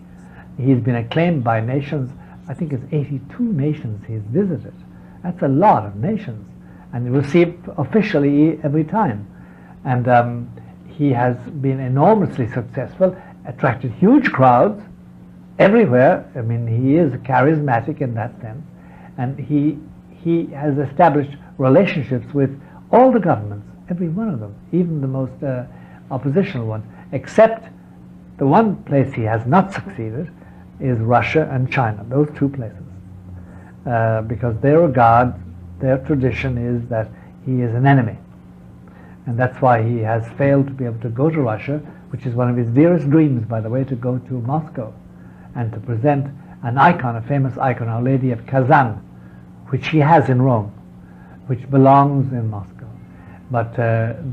He's been acclaimed by nations. I think it's 82 nations he's visited. That's a lot of nations. And received officially every time. And he has been enormously successful, attracted huge crowds everywhere. I mean, he is charismatic in that sense. And he has established relationships with all the governments, every one of them, even the most oppositional ones, except the one place he has not succeeded is Russia and China, those two places. Because their tradition is that he is an enemy. And that's why he has failed to be able to go to Russia, which is one of his dearest dreams, by the way, to go to Moscow and to present an icon, a famous icon, Our Lady of Kazan, which he has in Rome, which belongs in Moscow. But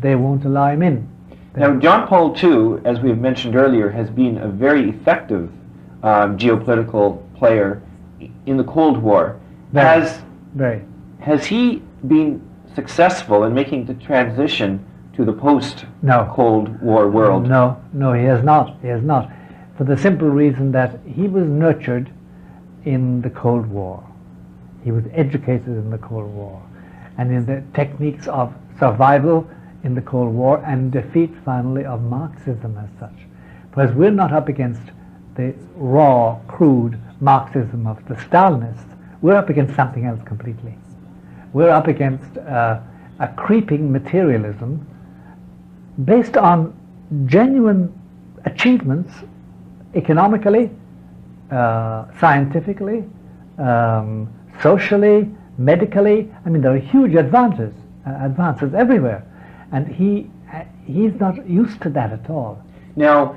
they won't allow him in. Now, John Paul II, as we've mentioned earlier, has been a very effective geopolitical player in the Cold War. Has he been successful in making the transition to the post-Cold War world? No, he has not. He has not. For the simple reason that he was nurtured in the Cold War. He was educated in the Cold War and in the techniques of survival in the Cold War and defeat, finally, of Marxism as such. Because we're not up against the raw, crude Marxism of the Stalinists. We're up against something else completely. We're up against a creeping materialism based on genuine achievements economically, scientifically, socially, medically. I mean, there are huge advances everywhere. And he's not used to that at all. Now,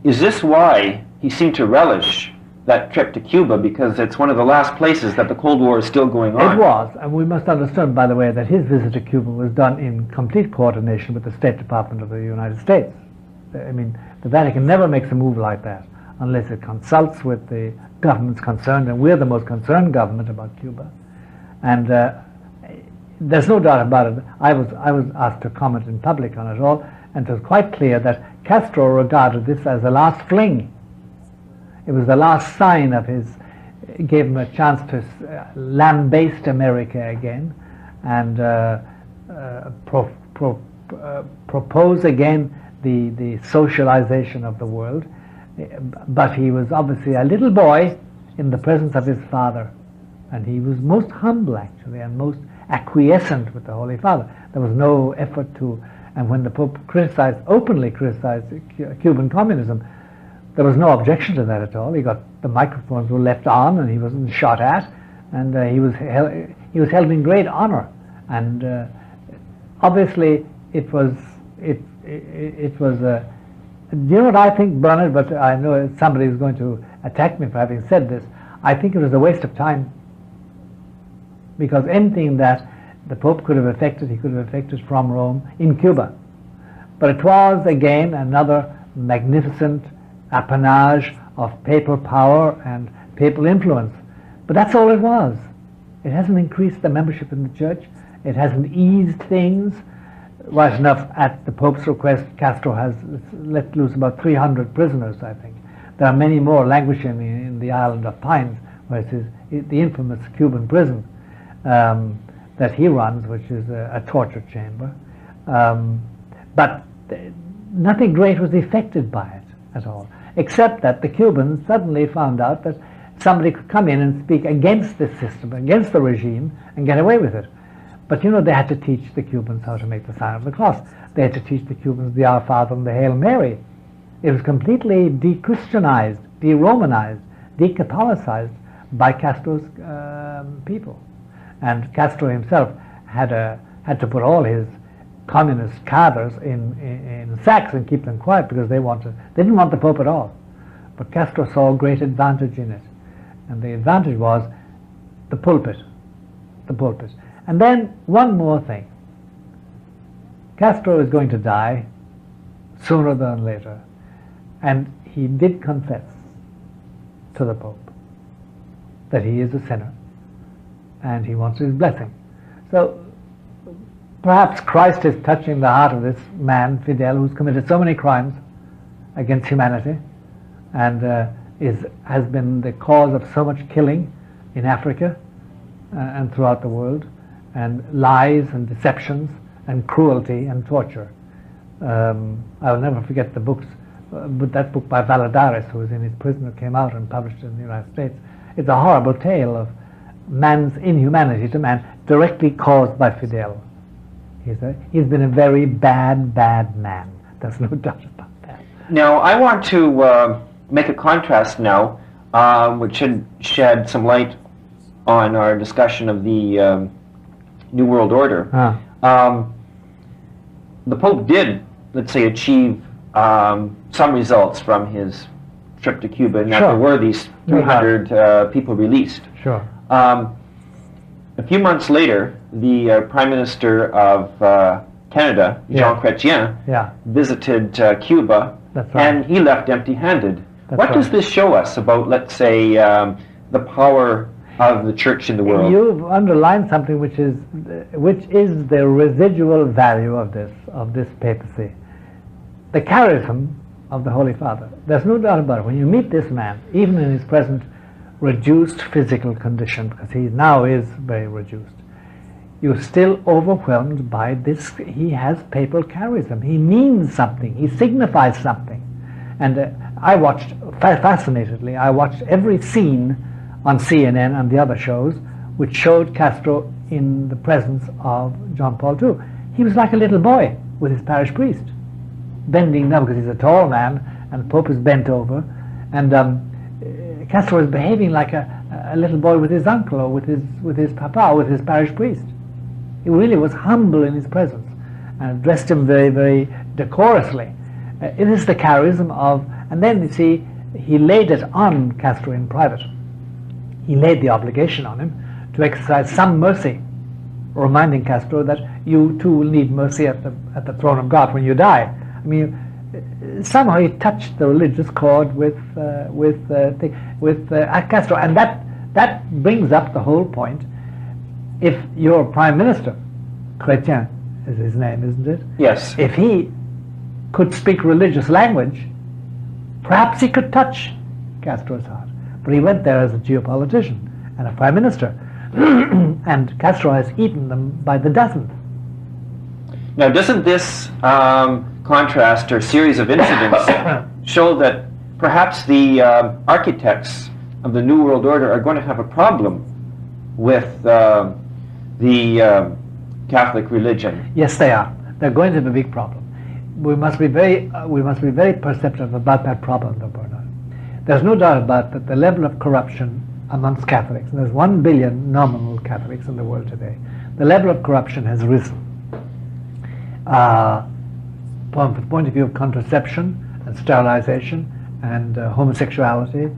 is this why he seemed to relish that trip to Cuba, because it's one of the last places that the Cold War is still going on? It was, and we must understand, by the way, that his visit to Cuba was done in complete coordination with the State Department of the United States. I mean, the Vatican never makes a move like that unless it consults with the governments concerned, and we're the most concerned government about Cuba. And there's no doubt about it. I was asked to comment in public on it all, and it was quite clear that Castro regarded this as the last fling. It was the last sign of his. It gave him a chance to lambaste America again, and propose again the socialization of the world. But he was obviously a little boy in the presence of his father, and he was most humble actually, and most acquiescent with the Holy Father. There was no effort to, and when the Pope openly criticized Cuban communism, there was no objection to that at all. The microphones were left on, and he wasn't shot at, and he was held in great honor. And obviously, it was. Do you know what I think, Bernard? But I know somebody is going to attack me for having said this. I think it was a waste of time, because anything that the Pope could have effected, he could have effected from Rome in Cuba. But it was again another magnificent appanage of papal power and papal influence. But that's all it was. It hasn't increased the membership in the Church. It hasn't eased things. Right enough, at the Pope's request, Castro has let loose about 300 prisoners, I think. There are many more languishing in the island of Pines, where it is the infamous Cuban prison that he runs, which is a torture chamber. But nothing great was effected by it at all, except that the Cubans suddenly found out that somebody could come in and speak against this system, against the regime, and get away with it. But you know, they had to teach the Cubans how to make the sign of the cross. They had to teach the Cubans the Our Father and the Hail Mary. It was completely de-Christianized, de-Romanized, de-Catholicized by Castro's people. And Castro himself had to put all his communist cadres in sacks and keep them quiet, because they didn't want the Pope at all. But Castro saw a great advantage in it. And the advantage was the pulpit. The pulpit. And then one more thing. Castro is going to die sooner than later. And he did confess to the Pope that he is a sinner and he wants his blessing. So perhaps Christ is touching the heart of this man, Fidel, who's committed so many crimes against humanity and has been the cause of so much killing in Africa and throughout the world, and lies and deceptions and cruelty and torture. I'll never forget the books, but that book by Valladares, who was in his prison, who came out and published it in the United States. It's a horrible tale of man's inhumanity to man, directly caused by Fidel. He's been a very bad man. There's no doubt about that. Now, I want to make a contrast now, which should shed some light on our discussion of the New World Order. The Pope did, let's say, achieve some results from his trip to Cuba, and that there were these 300 people released. Sure. A few months later, the Prime Minister of Canada, Jean Chrétien, visited Cuba, and he left empty-handed. What does this show us about, let's say, the power of the Church in the world? You've underlined something which is the residual value of this papacy. The charism of the Holy Father. There's no doubt about it. When you meet this man, even in his present reduced physical condition, because he now is very reduced, you're still overwhelmed by this. He has papal charism. He means something. He signifies something. And I watched, fascinatedly, I watched every scene on CNN and the other shows which showed Castro in the presence of John Paul II. He was like a little boy with his parish priest, bending down, because he's a tall man and the Pope is bent over, and Castro was behaving like a little boy with his uncle, or with his papa, with his parish priest. He really was humble in his presence and addressed him very, very decorously. It is the charism of, and then you see, he laid it on Castro in private. He laid the obligation on him to exercise some mercy, reminding Castro that you too will need mercy at the throne of God when you die. I mean, somehow he touched the religious chord with Castro, and that brings up the whole point. if your Prime Minister, Chrétien is his name, isn't it? Yes. If he could speak religious language, perhaps he could touch Castro's heart. But he went there as a geopolitician and a Prime Minister. And Castro has eaten them by the dozen. Now, doesn't this contrast or series of incidents show that perhaps the architects of the New World Order are going to have a problem with the Catholic religion? Yes, they are. They're going to have a big problem. We must be very perceptive about that problem, though, Bernard. There's no doubt about that the level of corruption amongst Catholics, and there's 1 billion nominal Catholics in the world today, the level of corruption has risen. From the point of view of contraception and sterilization and homosexuality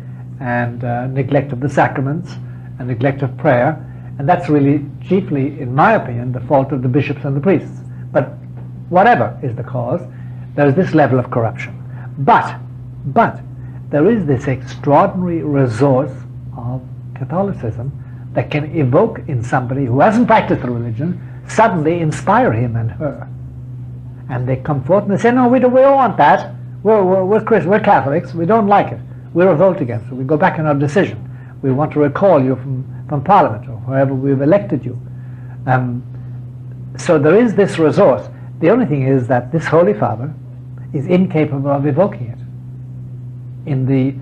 and neglect of the sacraments and neglect of prayer, and that's really chiefly, in my opinion, the fault of the bishops and the priests. But whatever is the cause, there is this level of corruption. But there is this extraordinary resource of Catholicism that can evoke in somebody who hasn't practiced the religion, suddenly inspire him and her. And they come forth and they say, no, we don't want that. We're Christians, we're Catholics, we don't like it. We revolt against it. We go back in our decision. We want to recall you from Parliament or wherever we've elected you. So there is this resource. The only thing is that this Holy Father is incapable of evoking it in the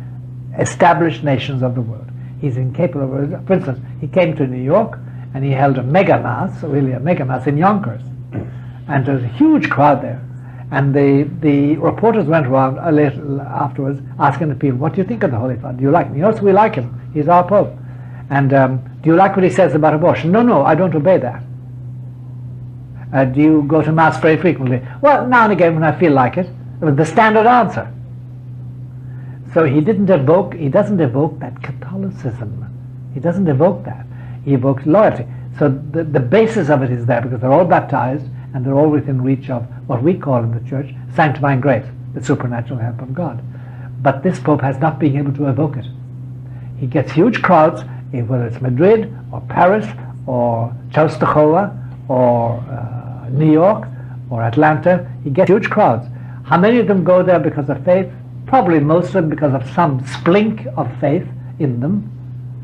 established nations of the world. He's incapable of it. For instance, he came to New York and he held a mega mass, really a mega mass in Yonkers. And there was a huge crowd there. And the reporters went around a little afterwards asking the people, what do you think of the Holy Father? Do you like him? Yes, we like him. He's our Pope. And do you like what he says about abortion? No, I don't obey that. Do you go to Mass very frequently? Well, now and again when I feel like it. It was the standard answer. So he doesn't evoke that Catholicism. He doesn't evoke that. He evokes loyalty. So the basis of it is there because they're all baptized and they're all within reach of what we call in the Church sanctifying grace, the supernatural help of God. But this Pope has not been able to evoke it. He gets huge crowds, whether it's Madrid or Paris or Częstochowa or New York or Atlanta. He gets huge crowds. How many of them go there because of faith? Probably most of them because of some splink of faith in them,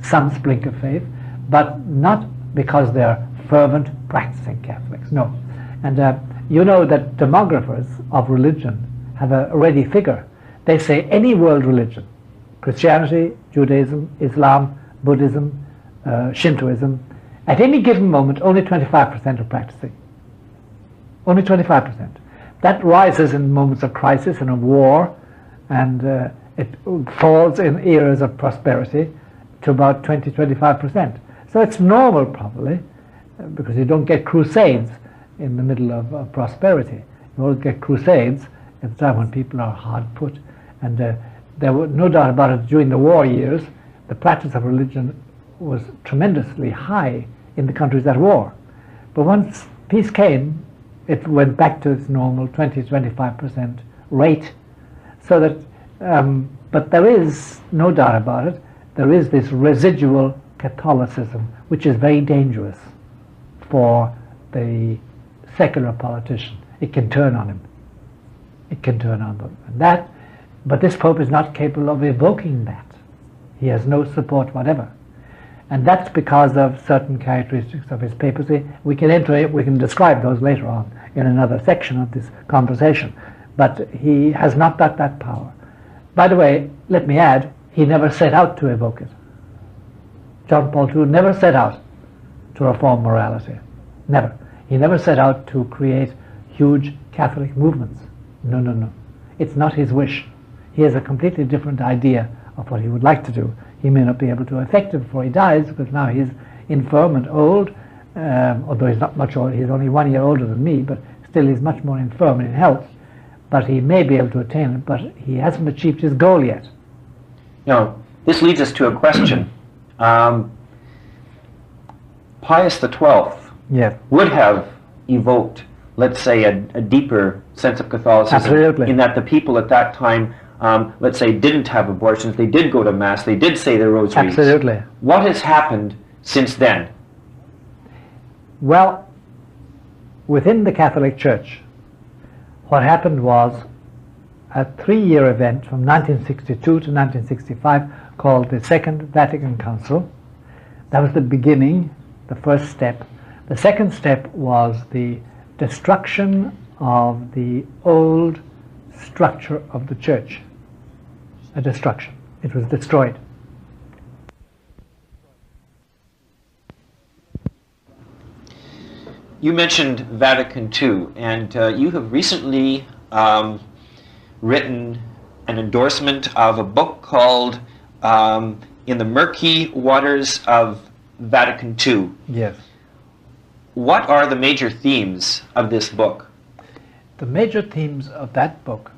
some splink of faith, but not because they're fervent practicing Catholics. No. And you know that demographers of religion have a ready figure. They say any world religion, Christianity, Judaism, Islam, Buddhism, Shintoism, at any given moment only 25% are practicing. Only 25%. That rises in moments of crisis and of war, and it falls in eras of prosperity to about 20-25%. So it's normal probably, because you don't get crusades in the middle of prosperity. You always get crusades at the time when people are hard put. And there was no doubt about it, during the war years, the practice of religion was tremendously high in the countries at war. But once peace came, it went back to its normal 20-25% rate. So that, but there is no doubt about it, there is this residual Catholicism, which is very dangerous for the secular politician. It can turn on him. It can turn on them. And that, but this Pope is not capable of evoking that. He has no support whatever. And that's because of certain characteristics of his papacy. We can enter it, we can describe those later on in another section of this conversation. But he has not got that power. By the way, let me add, he never set out to evoke it. John Paul II never set out to reform morality. Never. He never set out to create huge Catholic movements. No. It's not his wish. He has a completely different idea of what he would like to do. He may not be able to effect it before he dies, because now he's infirm and old, although he's not much older. He's only 1 year older than me, but still he's much more infirm in health. But he may be able to attain it, but he hasn't achieved his goal yet. Now, this leads us to a question. Pius XII would have evoked, let's say, a deeper sense of Catholicism. Absolutely. In that the people at that time, let's say, didn't have abortions, they did go to Mass, they did say their rosaries. Absolutely. What has happened since then? Well, within the Catholic Church, what happened was a 3-year event from 1962 to 1965 called the Second Vatican Council. That was the beginning, the first step. The second step was the destruction of the old structure of the Church. A destruction. It was destroyed. You mentioned Vatican II, and you have recently written an endorsement of a book called In the Murky Waters of Vatican II. Yes. What are the major themes of this book? The major themes of that book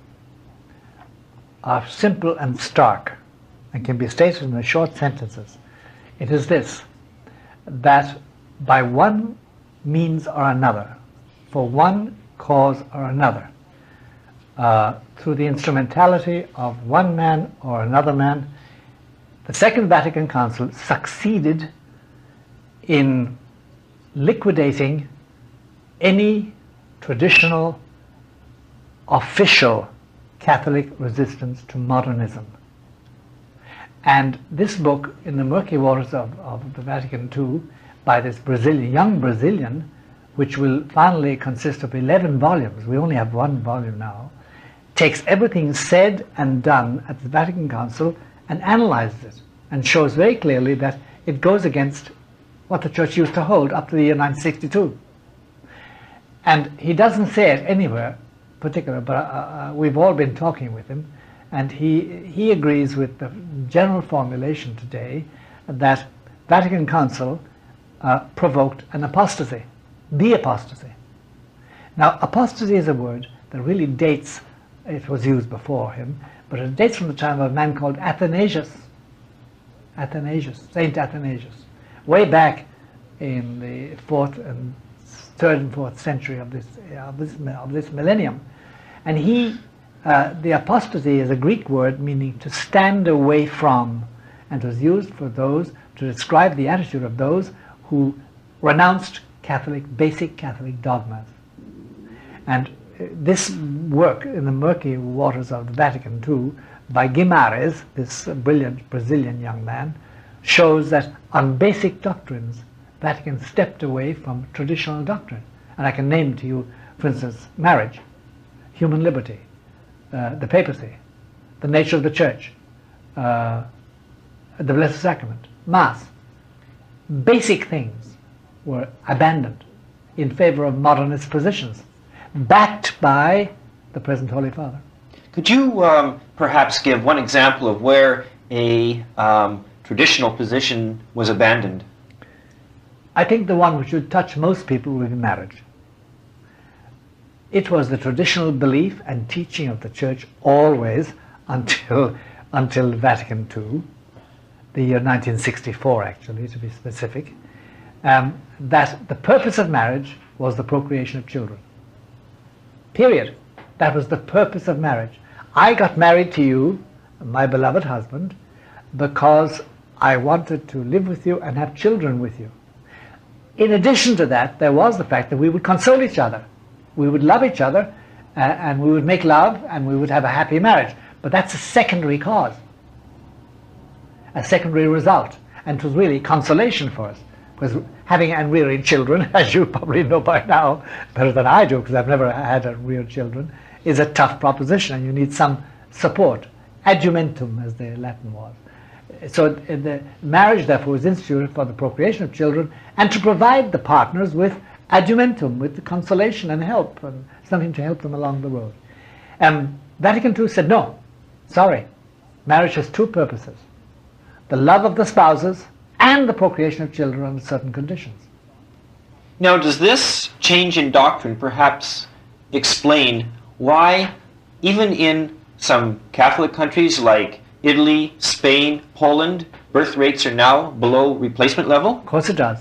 are simple and stark and can be stated in the short sentences. It is this, that by one means or another, for one cause or another, through the instrumentality of one man or another man, the Second Vatican Council succeeded in liquidating any traditional, official Catholic resistance to modernism. And this book, In the Murky Waters of the Vatican II, by this young Brazilian, which will finally consist of 11 volumes, we only have 1 volume now, takes everything said and done at the Vatican Council and analyzes it, and shows very clearly that it goes against what the Church used to hold up to the year 1962. And he doesn't say it anywhere particular, but we've all been talking with him, and he agrees with the general formulation today that Vatican Council provoked an apostasy, the apostasy. Now, apostasy is a word that really dates, it was used before him, but it dates from the time of a man called Athanasius, Saint Athanasius, way back in the 3rd and 4th century of this millennium. And the apostasy is a Greek word meaning to stand away from, and was used for those, to describe the attitude of those who renounced basic Catholic dogmas. And this work, In the Murky Waters of the Vatican II, by Guimarães, this brilliant Brazilian young man, shows that on basic doctrines, Vatican stepped away from traditional doctrine. And I can name to you, for instance, marriage, human liberty, the papacy, the nature of the Church, the Blessed Sacrament, Mass. Basic things were abandoned in favor of modernist positions, backed by the present Holy Father. Could you perhaps give one example of where a traditional position was abandoned? I think the one which would touch most people would be marriage. It was the traditional belief and teaching of the Church always until Vatican II, the year 1964 actually, to be specific, that the purpose of marriage was the procreation of children. Period. That was the purpose of marriage. I got married to you, my beloved husband, because I wanted to live with you and have children with you. In addition to that, there was the fact that we would console each other. We would love each other, and we would make love, and we would have a happy marriage. But that's a secondary cause, a secondary result. And it was really consolation for us. Because having and rearing children, as you probably know by now, better than I do, because I've never had and reared children, is a tough proposition, and you need some support. Adjumentum, as the Latin was. So the marriage, therefore, was instituted for the procreation of children and to provide the partners with adjumentum, with the consolation and help, and something to help them along the road. Vatican II said, no, sorry, marriage has 2 purposes: the love of the spouses and the procreation of children under certain conditions. Now, does this change in doctrine perhaps explain why, even in some Catholic countries like Italy, Spain, Poland, birth rates are now below replacement level? Of course it does.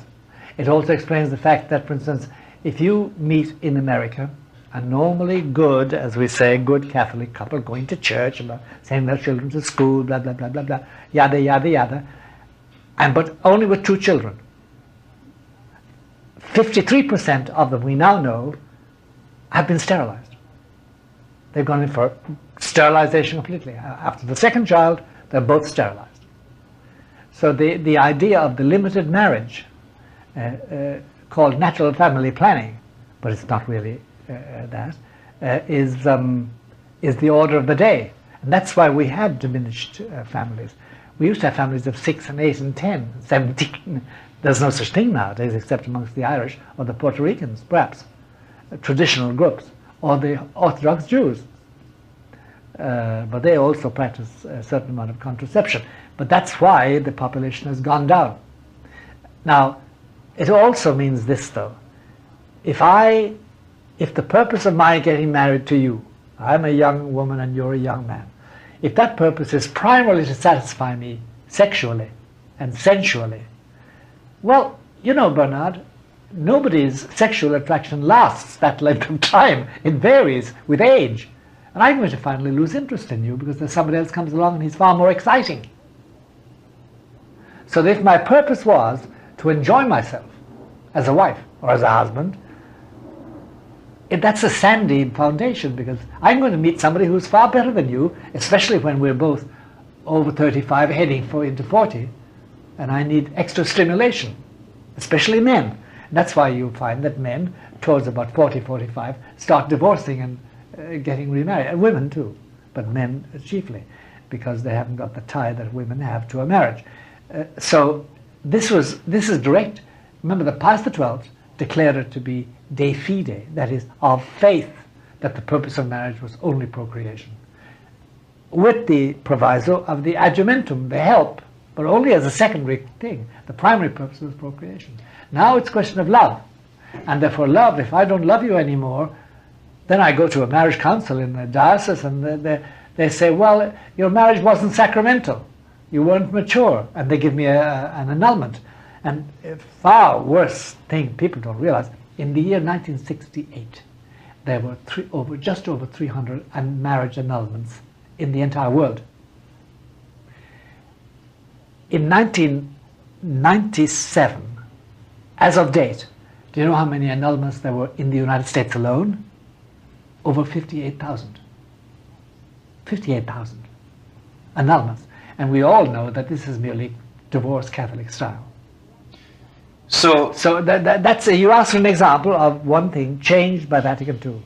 It also explains the fact that, for instance, if you meet in America a normally good, as we say, good Catholic couple going to church, sending their children to school, blah, blah, blah, blah, blah, yada, yada, yada, but only with 2 children. 53% of them we now know have been sterilized. They've gone in for sterilization completely. After the second child, they're both sterilized. So the idea of the limited marriage, called natural family planning, but it's not really that, is the order of the day. And that's why we have diminished families. We used to have families of 6 and 8 and 10, 17. There's no such thing nowadays except amongst the Irish or the Puerto Ricans, perhaps, traditional groups, or the Orthodox Jews. But they also practice a certain amount of contraception. But that's why the population has gone down. Now, it also means this, though. If the purpose of my getting married to you, I'm a young woman and you're a young man, if that purpose is primarily to satisfy me sexually and sensually, well, you know, Bernard, nobody's sexual attraction lasts that length of time. It varies with age. And I'm going to finally lose interest in you because there's somebody else comes along and he's far more exciting. So if my purpose was to enjoy myself as a wife or as a husband, that's a sandy foundation, because I'm going to meet somebody who's far better than you, especially when we're both over 35 heading into 40, and I need extra stimulation, especially men. And that's why you find that men towards about 40, 45 start divorcing and getting remarried, and women too, but men chiefly, because they haven't got the tie that women have to a marriage. So this is direct. Remember that Pius XII declared it to be de fide, that is, of faith, that the purpose of marriage was only procreation, with the proviso of the adjumentum, the help, but only as a secondary thing. The primary purpose was procreation. Now it's a question of love, and therefore love, if I don't love you anymore, then I go to a marriage council in the diocese and they say, well, your marriage wasn't sacramental, you weren't mature, and they give me an annulment. And a far worse thing people don't realize, in the year 1968, there were just over 300 marriage annulments in the entire world. In 1997, as of date, do you know how many annulments there were in the United States alone? Over 58,000. 58,000 annulments. And we all know that this is merely divorce Catholic style. So that's you asked for an example of one thing changed by Vatican II.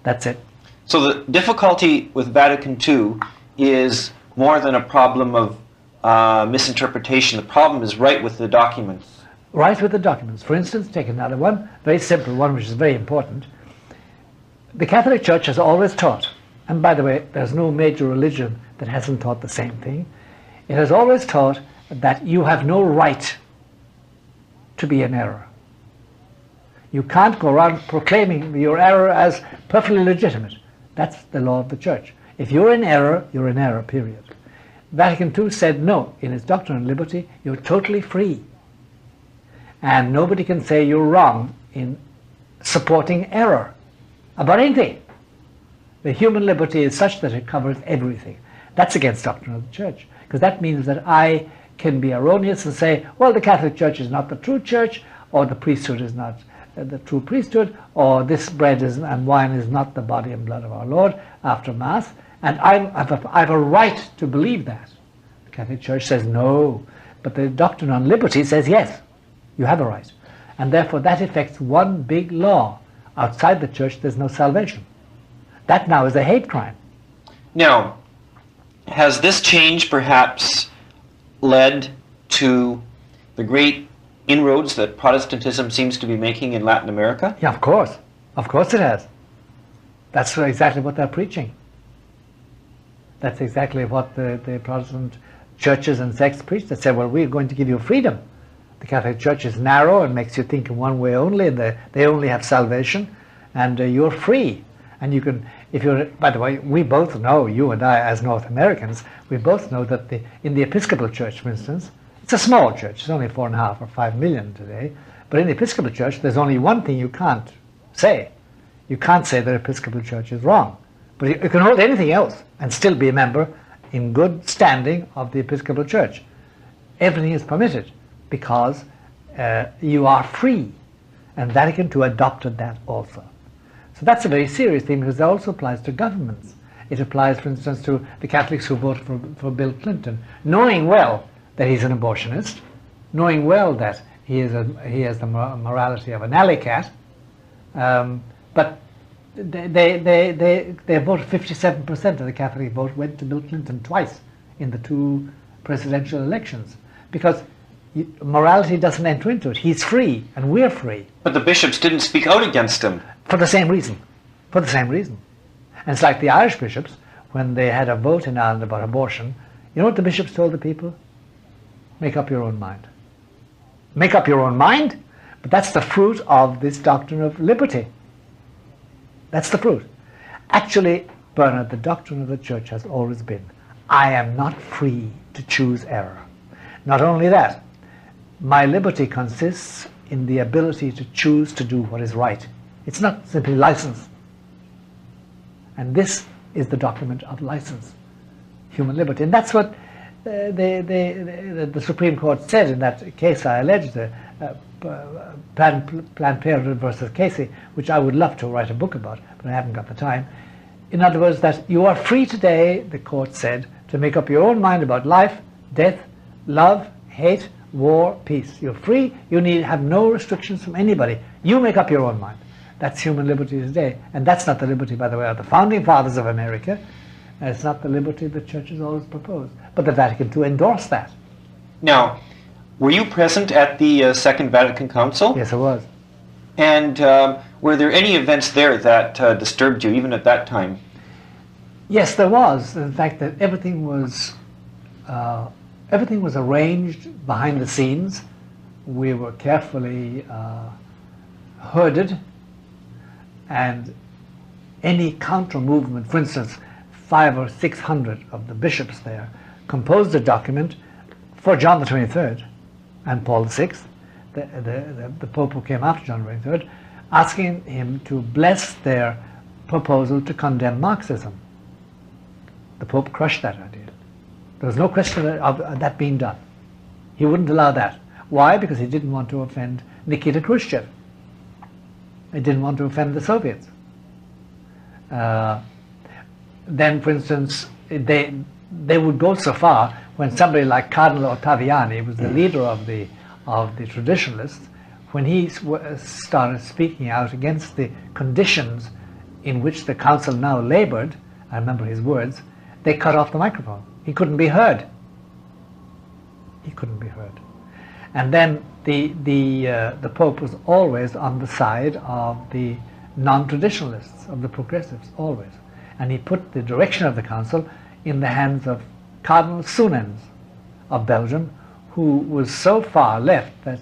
That's it. So the difficulty with Vatican II is more than a problem of misinterpretation. The problem is right with the documents. Right with the documents. For instance, take another one, very simple one, which is very important. The Catholic Church has always taught, and by the way, there's no major religion that hasn't taught the same thing. It has always taught that you have no right to be in error. You can't go around proclaiming your error as perfectly legitimate. That's the law of the Church. If you're in error, period. Vatican II said no. In its Doctrine on Liberty, you're totally free. And nobody can say you're wrong in supporting error about anything. The human liberty is such that it covers everything. That's against Doctrine of the Church, because that means that I can be erroneous and say, well, the Catholic Church is not the true church, or the priesthood is not the true priesthood, or this bread and wine is not the body and blood of our Lord after Mass, and I have a right to believe that. The Catholic Church says no, but the Doctrine on Liberty says yes, you have a right. And therefore that affects one big law. Outside the Church there's no salvation. That now is a hate crime. Now, has this change perhaps led to the great inroads that Protestantism seems to be making in Latin America? Yeah, of course. Of course it has. That's exactly what they're preaching. That's exactly what the Protestant churches and sects preach. They say, well, we're going to give you freedom. The Catholic Church is narrow and makes you think in one way only, and they only have salvation, and you're free. And you can, if you're, by the way, we both know, you and I as North Americans, we both know that in the Episcopal Church, for instance, it's a small church, it's only 4.5 or 5 million today, but in the Episcopal Church there's only one thing you can't say. You can't say that Episcopal Church is wrong. But you can hold anything else and still be a member in good standing of the Episcopal Church. Everything is permitted because you are free. And Vatican II adopted that also. So that's a very serious thing, because it also applies to governments. It applies, for instance, to the Catholics who voted for Bill Clinton, knowing well that he's an abortionist, knowing well that he has the morality of an alley cat, but they voted 57% of the Catholic vote went to Bill Clinton twice in the 2 presidential elections, because morality doesn't enter into it. He's free, and we're free. But the bishops didn't speak out against him. For the same reason. For the same reason. And it's like the Irish bishops, when they had a vote in Ireland about abortion, you know what the bishops told the people? Make up your own mind. Make up your own mind? But that's the fruit of this doctrine of liberty. That's the fruit. Actually, Bernard, the doctrine of the Church has always been, I am not free to choose error. Not only that, my liberty consists in the ability to choose to do what is right. It's not simply license. And this is the document of license, human liberty. And that's what the Supreme Court said in that case I alleged, Planned Parenthood versus Casey, which I would love to write a book about, but I haven't got the time. In other words, that you are free today, the court said, to make up your own mind about life, death, love, hate, war, peace. You're free. You need have no restrictions from anybody. You make up your own mind. That's human liberty today. And that's not the liberty, by the way, of the founding fathers of America. And it's not the liberty the Church has always proposed. But the Vatican II endorsed that. Now, were you present at the Second Vatican Council? Yes, I was. And were there any events there that disturbed you, even at that time? Yes, there was. In fact, that everything was arranged behind the scenes. We were carefully herded, and any counter movement, for instance, 500 or 600 of the bishops there composed a document for John the 23rd and Paul VI, the Pope who came after John the 23rd, asking him to bless their proposal to condemn Marxism. The Pope crushed that idea. There was no question of that being done. He wouldn't allow that. Why? Because he didn't want to offend Nikita Khrushchev. He didn't want to offend the Soviets. Then, for instance, they would go so far when somebody like Cardinal Ottaviani was the leader of the traditionalists, when he started speaking out against the conditions in which the council now labored, I remember his words, they cut off the microphone. He couldn't be heard. He couldn't be heard. And then the Pope was always on the side of the non-traditionalists, of the progressives, always. And he put the direction of the council in the hands of Cardinal Sunens of Belgium, who was so far left that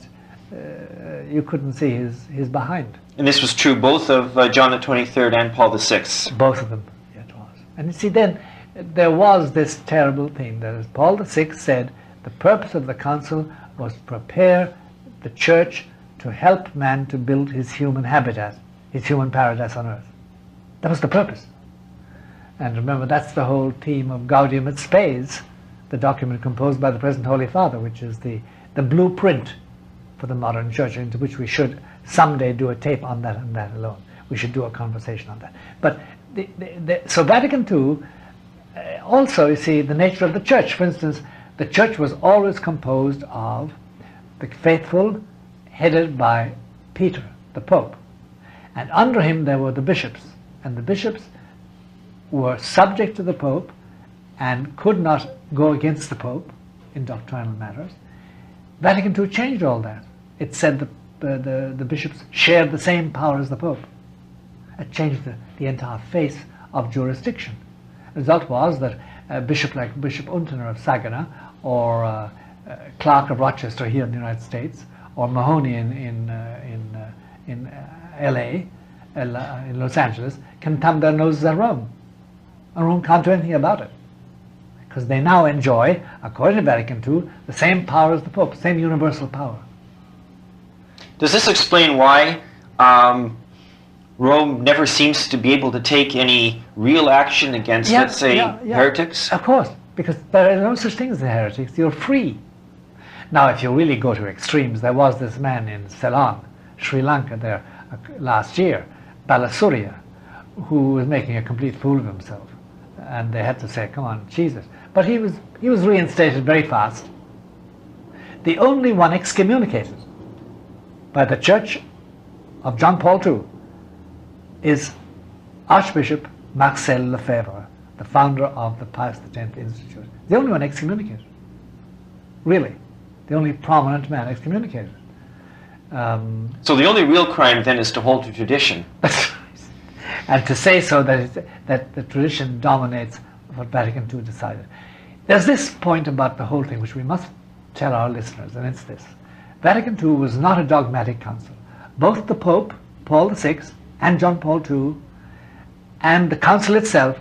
you couldn't see his behind. And this was true both of John the 23rd and Paul VI? Both of them, yeah, it was. And you see, then there was this terrible thing that, as Paul VI said, the purpose of the council was to prepare the Church to help man to build his human habitat, his human paradise on earth. That was the purpose. And remember, that's the whole theme of Gaudium et Spes, the document composed by the present Holy Father, which is the blueprint for the modern Church, into which we should someday do a tape on that and that alone. We should do a conversation on that. But so Vatican II, also, you see, the nature of the Church. For instance, the Church was always composed of the faithful, headed by Peter, the Pope. And under him there were the bishops. And the bishops were subject to the Pope and could not go against the Pope in doctrinal matters. Vatican II changed all that. It said the bishops shared the same power as the Pope. It changed the entire face of jurisdiction. The result was that a bishop like Bishop Untener of Saginaw, or Clark of Rochester here in the United States, or Mahoney in L.A., in Los Angeles, can thumb their noses at Rome. And Rome can't do anything about it. Because they now enjoy, according to Vatican II, the same power as the Pope, same universal power. Does this explain why Rome never seems to be able to take any real action against, let's say, heretics? Of course, because there are no such thing as the heretics. You're free. Now, if you really go to extremes, there was this man in Ceylon, Sri Lanka there last year, Balasuria, who was making a complete fool of himself. And they had to say, come on, Jesus. But he was reinstated very fast. The only one excommunicated by the Church of John Paul II is Archbishop Marcel Lefebvre, the founder of the Pius X Institute. The only one excommunicated. Really. The only prominent man excommunicated. So the only real crime then is to hold to tradition. And to say so that the tradition dominates what Vatican II decided. There's this point about the whole thing which we must tell our listeners, and it's this. Vatican II was not a dogmatic council. Both the Pope, Paul VI, and John Paul II, and the council itself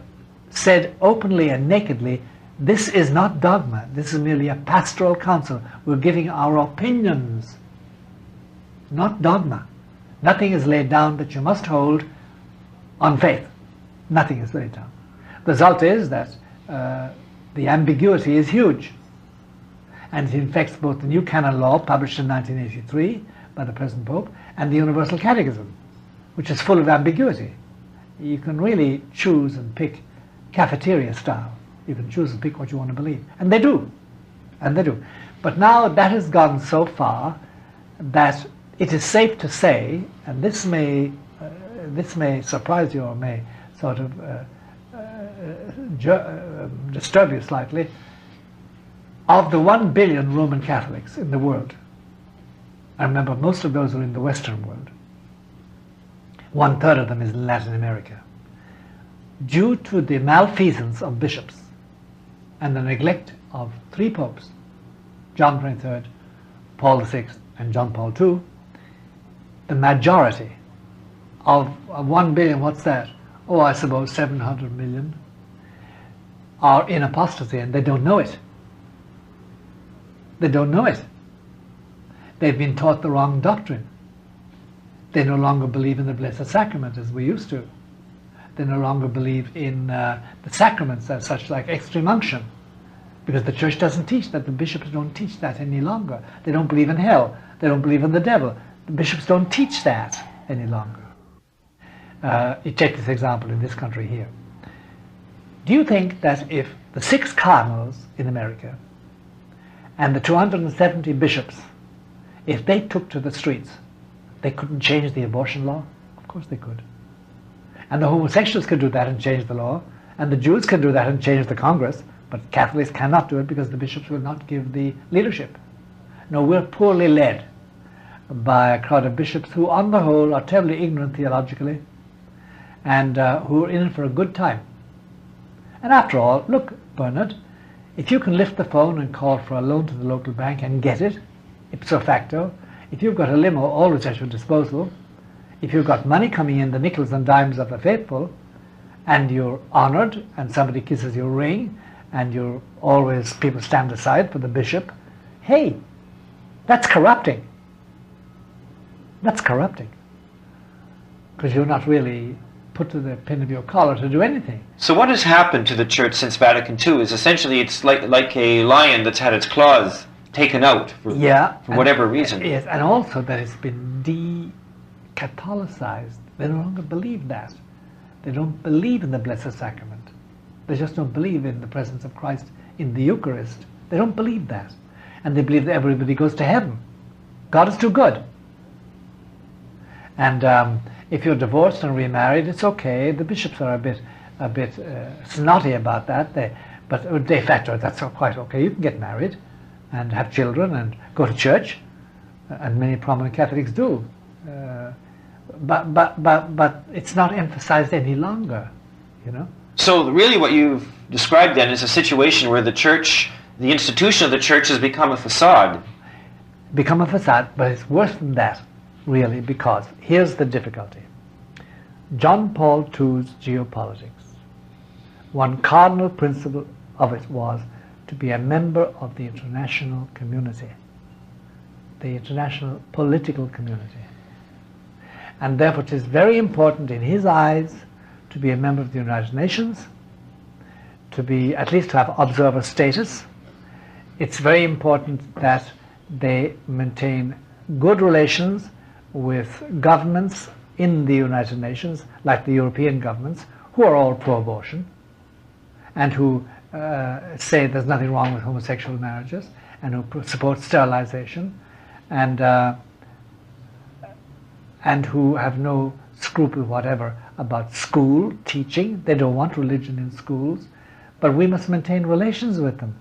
said openly and nakedly, this is not dogma, this is merely a pastoral council. We're giving our opinions, not dogma. Nothing is laid down that you must hold on faith. Nothing is laid down. The result is that the ambiguity is huge, and it infects both the new canon law published in 1983 by the present Pope and the Universal Catechism, which is full of ambiguity. You can really choose and pick cafeteria style. You can choose and pick what you want to believe, and they do, and they do. But now that has gone so far that it is safe to say, and this may surprise you or may sort of disturb you slightly, of the 1 billion Roman Catholics in the world, I remember most of those are in the Western world, 1/3 of them is in Latin America. Due to the malfeasance of bishops and the neglect of 3 popes, John XXIII, Paul VI, and John Paul II, the majority of 1 billion, what's that? Oh, I suppose 700 million, are in apostasy, and they don't know it. They don't know it. They've been taught the wrong doctrine. They no longer believe in the Blessed Sacrament as we used to. They no longer believe in the sacraments as such, like extreme unction, because the Church doesn't teach that. The bishops don't teach that any longer. They don't believe in hell. They don't believe in the devil. The bishops don't teach that any longer. You take this example in this country here. Do you think that if the 6 cardinals in America and the 270 bishops, if they took to the streets, they couldn't change the abortion law? Of course they could. And the homosexuals could do that and change the law, and the Jews can do that and change the Congress, but Catholics cannot do it because the bishops will not give the leadership. No, we're poorly led by a crowd of bishops who on the whole are terribly ignorant theologically, and who are in it for a good time. And after all, look, Bernard, if you can lift the phone and call for a loan to the local bank and get it, ipso facto, if you've got a limo always at your disposal, if you've got money coming in, the nickels and dimes of the faithful, and you're honored, and somebody kisses your ring, and you're always, people stand aside for the bishop, hey, that's corrupting. That's corrupting. Because you're not really put to the pin of your collar to do anything. So what has happened to the Church since Vatican II is essentially it's like a lion that's had its claws taken out for whatever reason. Yes, and also that it's been de-Catholicized. They no longer believe that. They don't believe in the Blessed Sacrament. They just don't believe in the presence of Christ in the Eucharist. They don't believe that. And they believe that everybody goes to heaven. God is too good. And if you're divorced and remarried, it's okay. The bishops are a bit snotty about that. But de facto, that's quite okay. You can get married and have children and go to church, and many prominent Catholics do. But it's not emphasized any longer, you know. So really, what you've described then is a situation where the Church, the institution of the Church, has become a facade. Become a facade, but it's worse than that, really, because here's the difficulty. John Paul II's geopolitics, one cardinal principle of it was to be a member of the international community, the international political community. And therefore it is very important in his eyes to be a member of the United Nations, to be, at least to have observer status. It's very important that they maintain good relations with governments in the United Nations, like the European governments, who are all pro-abortion and who say there's nothing wrong with homosexual marriages and who support sterilization and who have no scruple whatever about school teaching. They don't want religion in schools, but we must maintain relations with them.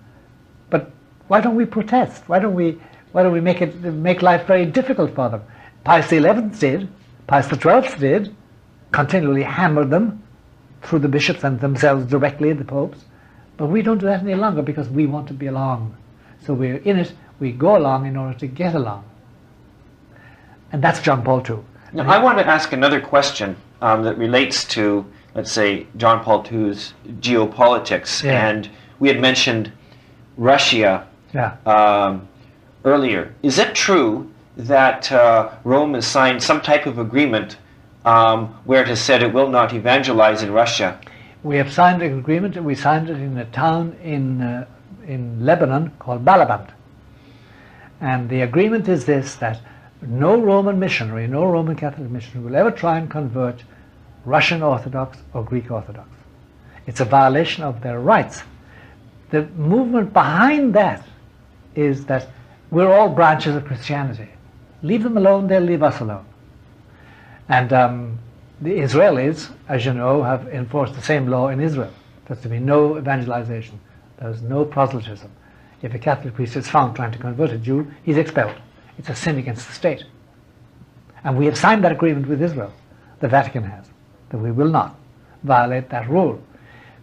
But why don't we protest? Why don't we make life very difficult for them? Pius XI did, Pius XII did, continually hammered them through the bishops and themselves directly, the popes. But we don't do that any longer because we want to be along. So we're in it, we go along in order to get along. And that's John Paul II. Now, I want to ask another question that relates to, let's say, John Paul II's geopolitics. Yeah. And we had mentioned Russia earlier. Is it true that Rome has signed some type of agreement where it has said it will not evangelize in Russia? We have signed an agreement. We signed it in a town in Lebanon called Balaband. And the agreement is this, that no Roman missionary, no Roman Catholic missionary will ever try and convert Russian Orthodox or Greek Orthodox. It's a violation of their rights. The movement behind that is that we're all branches of Christianity. Leave them alone, they'll leave us alone. And the Israelis, as you know, have enforced the same law in Israel. There's to be no evangelization. There's no proselytism. If a Catholic priest is found trying to convert a Jew, he's expelled. It's a sin against the state. And we have signed that agreement with Israel. The Vatican has. That we will not violate that rule.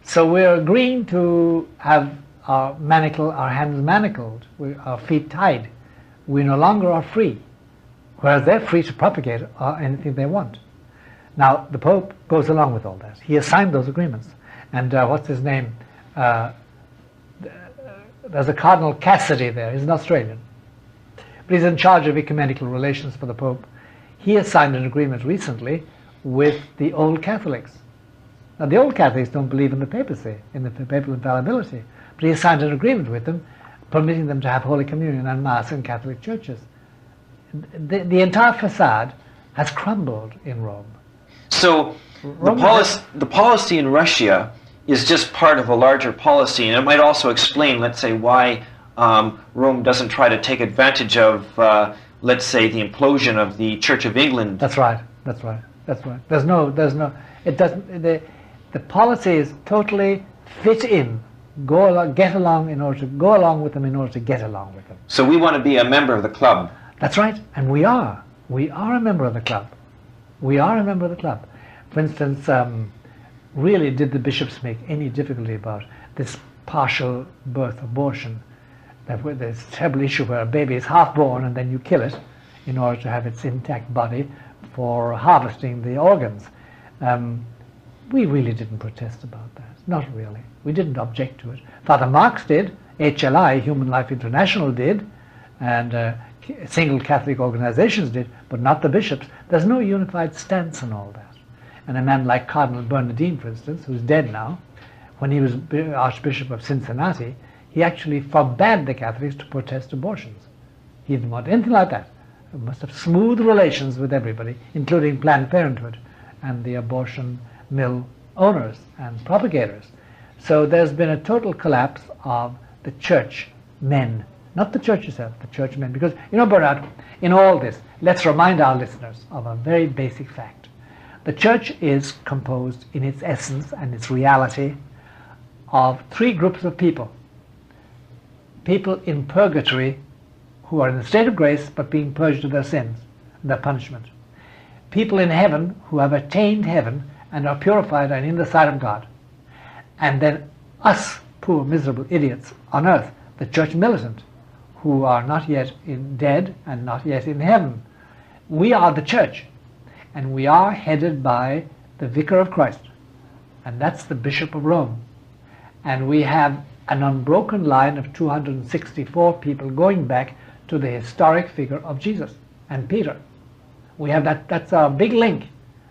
So we're agreeing to have our hands manacled, our feet tied. We no longer are free, whereas they're free to propagate anything they want. Now, the Pope goes along with all that. He has signed those agreements. And what's his name? There's a Cardinal Cassidy there. He's an Australian. But he's in charge of ecumenical relations for the Pope. He has signed an agreement recently with the Old Catholics. Now, the Old Catholics don't believe in the papacy, in the papal infallibility. But he has signed an agreement with them, permitting them to have Holy Communion and Mass in Catholic churches. The entire facade has crumbled in Rome. So the policy in Russia is just part of a larger policy, and it might also explain, let's say, why Rome doesn't try to take advantage of, let's say, the implosion of the Church of England. That's right. That's right. That's right. There's no. It doesn't. The policy is totally fit in. Get along in order to go along with them in order to get along with them. So we want to be a member of the club. That's right, and we are. We are a member of the club. We are a member of the club. For instance, really, did the bishops make any difficulty about this partial birth abortion? There's a terrible issue where a baby is half born and then you kill it in order to have its intact body for harvesting the organs. We really didn't protest about that. Not really. We didn't object to it. Father Marx did, HLI, Human Life International did, and single Catholic organizations did, but not the bishops. There's no unified stance on all that. And a man like Cardinal Bernardine, for instance, who's dead now, when he was Archbishop of Cincinnati, he actually forbade the Catholics to protest abortions. He didn't want anything like that. He must have smooth relations with everybody, including Planned Parenthood and the abortion mill owners and propagators. So there's been a total collapse of the church men, not the church itself, the church men. Because, you know, Bernard, in all this, let's remind our listeners of a very basic fact. The church is composed in its essence and its reality of three groups of people. People in purgatory who are in a state of grace but being purged of their sins, their punishment. People in heaven who have attained heaven and are purified and in the sight of God. And then us, poor miserable idiots on earth, the church militant, who are not yet dead and not yet in heaven. We are the church, and we are headed by the Vicar of Christ, and that's the Bishop of Rome. And we have an unbroken line of 264 people going back to the historic figure of Jesus and Peter. We have that's our big link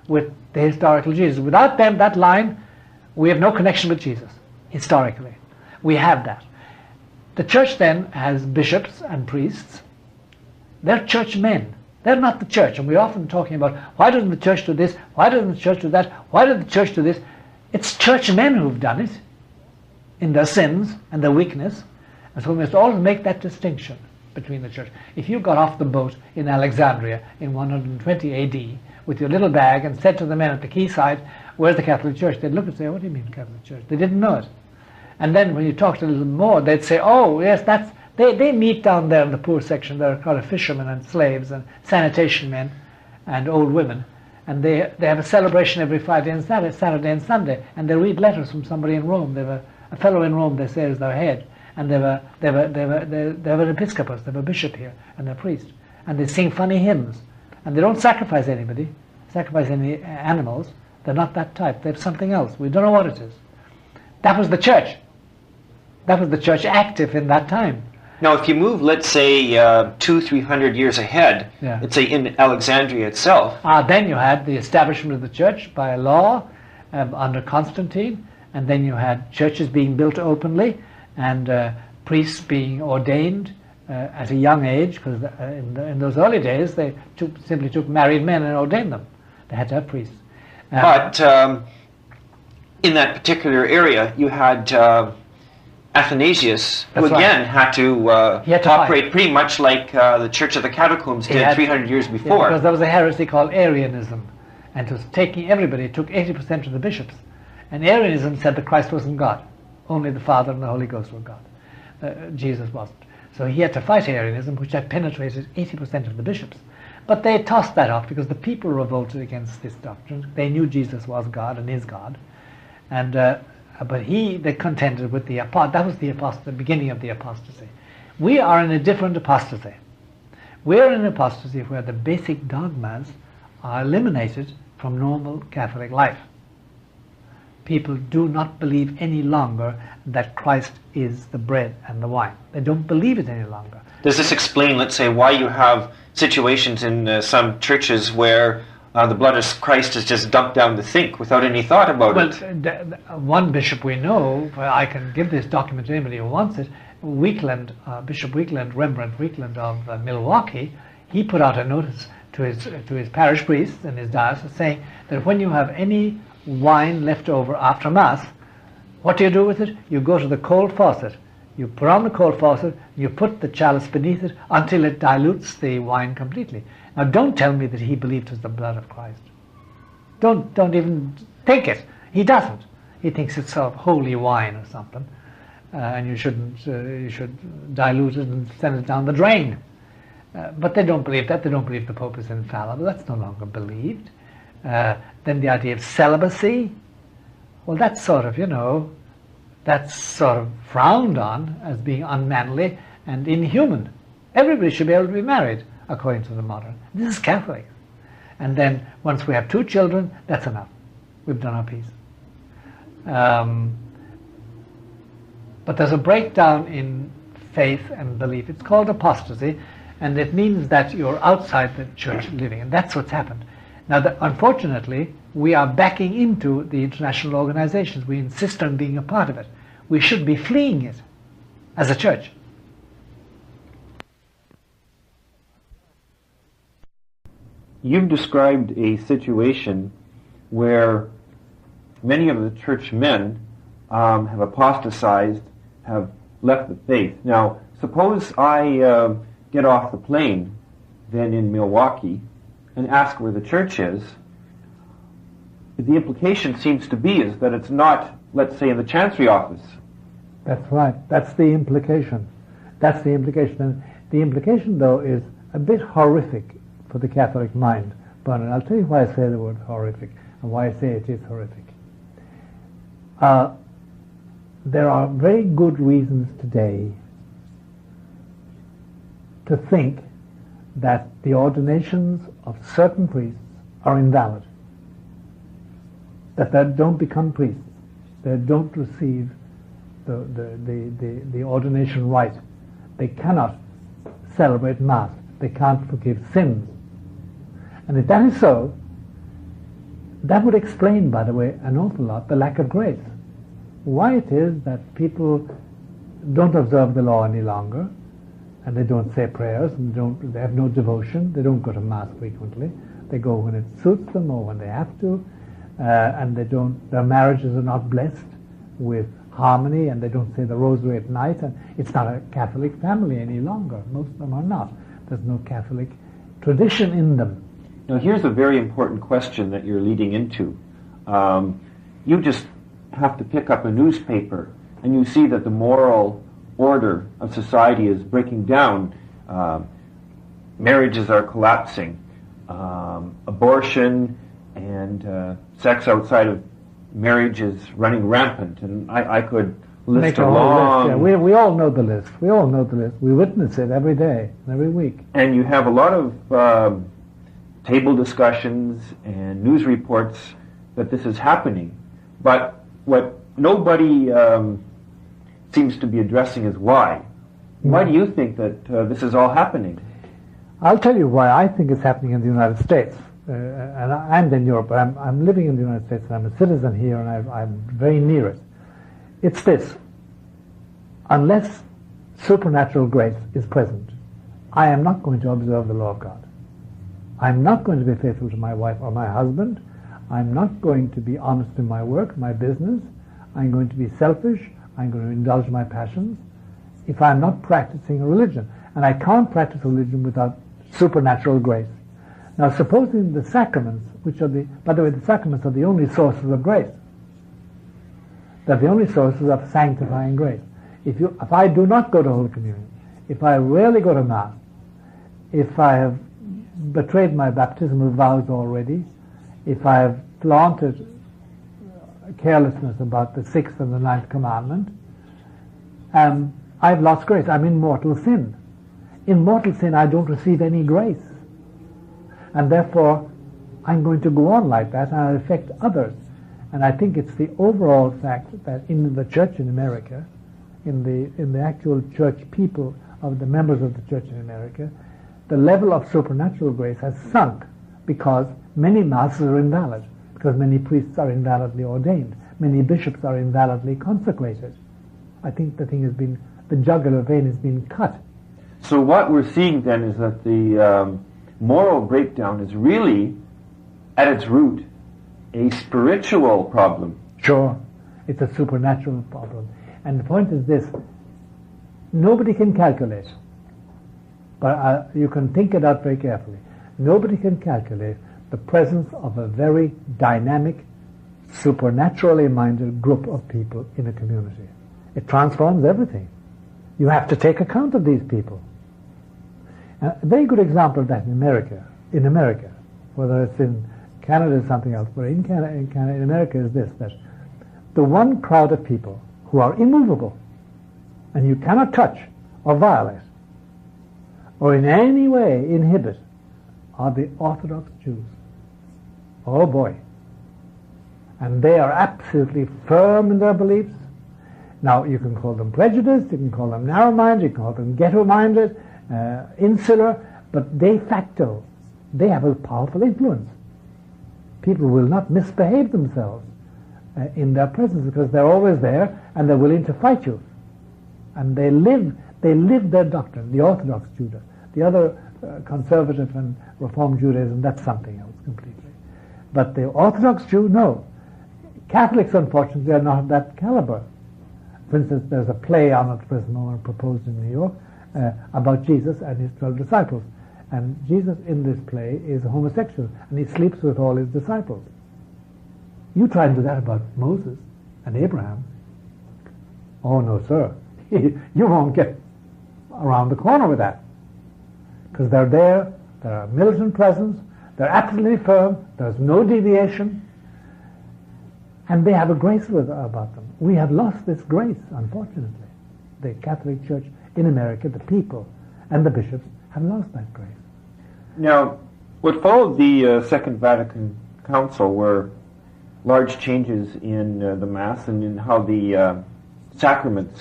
with the historical Jesus. Without them, that line, we have no connection with Jesus, historically. We have that. The church then has bishops and priests. They're church men. They're not the church. And we're often talking about, why doesn't the church do this? Why doesn't the church do that? Why did the church do this? It's church men who've done it in their sins and their weakness. And so we must always make that distinction between the church. If you got off the boat in Alexandria in 120 AD with your little bag and said to the men at the quayside, where's the Catholic Church? They'd look and say, what do you mean Catholic Church? They didn't know it. And then when you talked a little more, they'd say, oh, yes, they meet down there in the poor section. They're kind of fishermen and slaves and sanitation men and old women. And they have a celebration every Saturday and Sunday. And they read letters from somebody in Rome. They have a fellow in Rome, they say, is their head. And they have an episcopus, they have a bishop here, and a priest. And they sing funny hymns. And they don't sacrifice any animals. They're not that type. They have something else. We don't know what it is. That was the church. That was the church active in that time. Now, if you move, let's say, 200-300 years ahead, let's say in Alexandria itself. Then you had the establishment of the church by law under Constantine, and then you had churches being built openly, and priests being ordained at a young age, because in those early days they simply took married men and ordained them. They had to have priests. But in that particular area, you had Athanasius, who again had to operate pretty much like the Church of the Catacombs did 300 years before. Yeah, because there was a heresy called Arianism, and it was taking everybody. It took 80% of the bishops. And Arianism said that Christ wasn't God. Only the Father and the Holy Ghost were God. Jesus wasn't. So he had to fight Arianism, which had penetrated 80% of the bishops. But they tossed that off because the people revolted against this doctrine. They knew Jesus was God and is God. And but they contended with that was the beginning of the apostasy. We are in a different apostasy. We're in an apostasy where the basic dogmas are eliminated from normal Catholic life. People do not believe any longer that Christ is the bread and the wine. They don't believe it any longer. Does this explain, let's say, why you have situations in some churches where the blood of Christ is just dumped down the sink without any thought about it? One bishop we know, I can give this document to anybody who wants it, Bishop Weekland, Rembrandt Weekland of Milwaukee, he put out a notice to his parish priests and his diocese saying that when you have any wine left over after Mass, what do you do with it? You go to the cold faucet. You put on the cold faucet, you put the chalice beneath it until it dilutes the wine completely. Now don't tell me that he believed it was the blood of Christ. Don't even think it. He doesn't. He thinks it's sort of holy wine or something, and you should dilute it and send it down the drain. But they don't believe that. They don't believe the Pope is infallible. That's no longer believed. Then the idea of celibacy, well, that's sort of frowned on as being unmanly and inhuman. Everybody should be able to be married according to the modern. This is Catholic. And then once we have 2 children, that's enough. We've done our piece. But there's a breakdown in faith and belief. It's called apostasy, and it means that you're outside the church living, and that's what's happened. Now, unfortunately, we are backing into the international organizations. We insist on being a part of it. We should be fleeing it as a church. You've described a situation where many of the church men have apostatized, have left the faith. Now, suppose I get off the plane then in Milwaukee and ask where the church is. The implication seems to be is that it's not, let's say, in the Chancery office. That's right. That's the implication. That's the implication. And the implication, though, is a bit horrific for the Catholic mind. But I'll tell you why I say the word horrific and why I say it is horrific. There are very good reasons today to think that the ordinations of certain priests are invalid, that they don't become priests, they don't receive the ordination rite, they cannot celebrate Mass, they can't forgive sins. And if that is so, that would explain, by the way, an awful lot the lack of grace. Why it is that people don't observe the law any longer, and they don't say prayers, and they have no devotion, they don't go to Mass frequently, they go when it suits them or when they have to, and their marriages are not blessed with harmony, and they don't say the rosary at night, and it's not a Catholic family any longer. Most of them are not. There's no Catholic tradition in them. Now here's a very important question that you're leading into. You just have to pick up a newspaper and you see that the moral order of society is breaking down. Marriages are collapsing. Abortion and sex outside of marriage is running rampant. And I could list a long... list. Yeah, we all know the list. We all know the list. We witness it every day, every week. And you have a lot of table discussions and news reports that this is happening. But what nobody seems to be addressing is why. Why do you think that this is all happening? I'll tell you why I think it's happening in the United States. And I'm in Europe, but I'm living in the United States, and I'm a citizen here, and I'm very near it. It's this. Unless supernatural grace is present, I am not going to observe the law of God. I'm not going to be faithful to my wife or my husband. I'm not going to be honest in my work, my business. I'm going to be selfish. I'm going to indulge my passions if I'm not practicing a religion. And I can't practice religion without supernatural grace. Now, supposing the sacraments, which are by the way, the sacraments are the only sources of grace. They're the only sources of sanctifying grace. If I do not go to Holy Communion, if I rarely go to Mass, if I have betrayed my baptismal vows already, if I have flaunted carelessness about the 6th and the 9th commandment, I've lost grace. I'm in mortal sin. In mortal sin, I don't receive any grace. And therefore, I'm going to go on like that, and I'll affect others. And I think it's the overall fact that in the church in America, in the actual church people, of the members of the church in America, the level of supernatural grace has sunk because many masses are invalid, because many priests are invalidly ordained, many bishops are invalidly consecrated. I think the jugular vein has been cut. So what we're seeing then is that the moral breakdown is really, at its root, a spiritual problem. Sure. It's a supernatural problem. And the point is this: nobody can calculate, but you can think it out very carefully. Nobody can calculate the presence of a very dynamic, supernaturally minded group of people in a community. It transforms everything. You have to take account of these people. A very good example of that in America, whether it's in Canada or something else, but in America is this, that the one crowd of people who are immovable and you cannot touch or violate or in any way inhibit are the Orthodox Jews. Oh boy. And they are absolutely firm in their beliefs. Now, you can call them prejudiced, you can call them narrow-minded, you can call them ghetto-minded, insular, but de facto, they have a powerful influence. People will not misbehave themselves in their presence because they're always there and they're willing to fight you. And they live their doctrine, the Orthodox Judah. The other conservative and Reformed Judaism, that's something else completely. But the Orthodox Jew, no. Catholics, unfortunately, are not of that caliber. For instance, there's a play on at the present moment proposed in New York about Jesus and his 12 disciples. And Jesus in this play is a homosexual, and he sleeps with all his disciples. You try and do that about Moses and Abraham. Oh, no, sir. You won't get around the corner with that. Because they're there, they're a militant presence, they're absolutely firm, there's no deviation, and they have a grace about them. We have lost this grace, unfortunately. The Catholic Church in America, the people and the bishops, have lost that grace. Now, what followed the Second Vatican Council were large changes in the Mass and in how the sacraments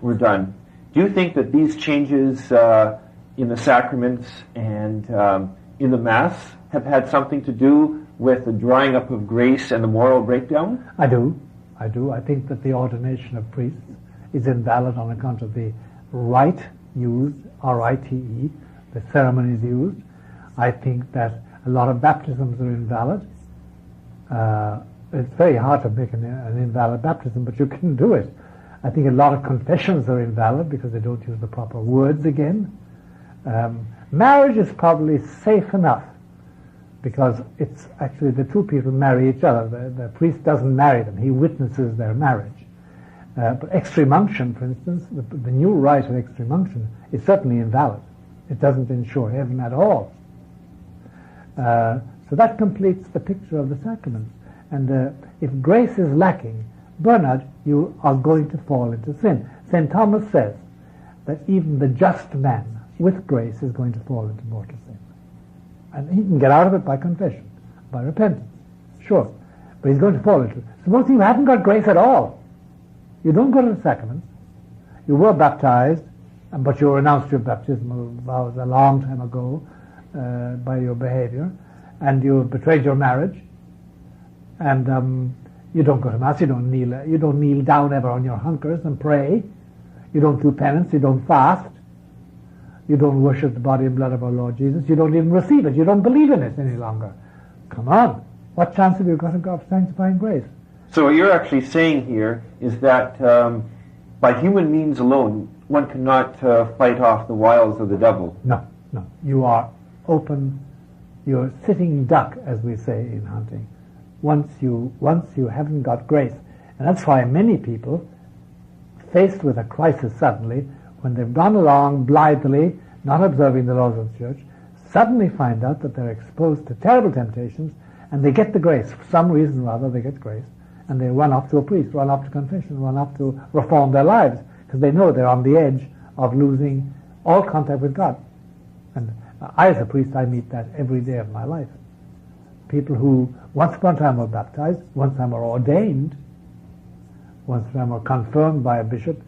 were done. Do you think that these changes in the sacraments and in the Mass have had something to do with the drying up of grace and the moral breakdown? I do. I think that the ordination of priests is invalid on account of the rite used, R-I-T-E, the ceremony is used. I think that a lot of baptisms are invalid. It's very hard to make an invalid baptism, but you can do it. I think a lot of confessions are invalid because they don't use the proper words again. Marriage is probably safe enough because it's actually the two people marry each other. The priest doesn't marry them, he witnesses their marriage. But extreme unction, for instance, the new rite of extreme unction is certainly invalid. It doesn't ensure heaven at all. So that completes the picture of the sacraments. And if grace is lacking, Bernard, you are going to fall into sin. St. Thomas says that even the just man with grace is going to fall into mortal sin. And he can get out of it by confession, by repentance, sure. But he's going to fall into it. Suppose you haven't got grace at all. You don't go to the sacraments. You were baptized, but you renounced your baptismal vows a long time ago by your behavior, and you betrayed your marriage, and you don't go to Mass, you don't kneel down ever on your hunkers and pray, you don't do penance, you don't fast, you don't worship the body and blood of our Lord Jesus, you don't even receive it, you don't believe in it any longer. Come on, what chance have you got of sanctifying grace? So what you're actually saying here is that by human means alone, one cannot fight off the wiles of the devil. No. You are open, you're sitting duck, as we say in hunting, once you haven't got grace. And that's why many people, faced with a crisis suddenly, when they've gone along blithely, not observing the laws of the church, suddenly find out that they're exposed to terrible temptations, and they get the grace. For some reason or other, they get grace. And they run off to a priest, run off to confession, run off to reform their lives, because they know they're on the edge of losing all contact with God. And I, as a priest, I meet that every day of my life. People who once upon a time were baptized, once upon a time were ordained, once upon a time were confirmed by a bishop,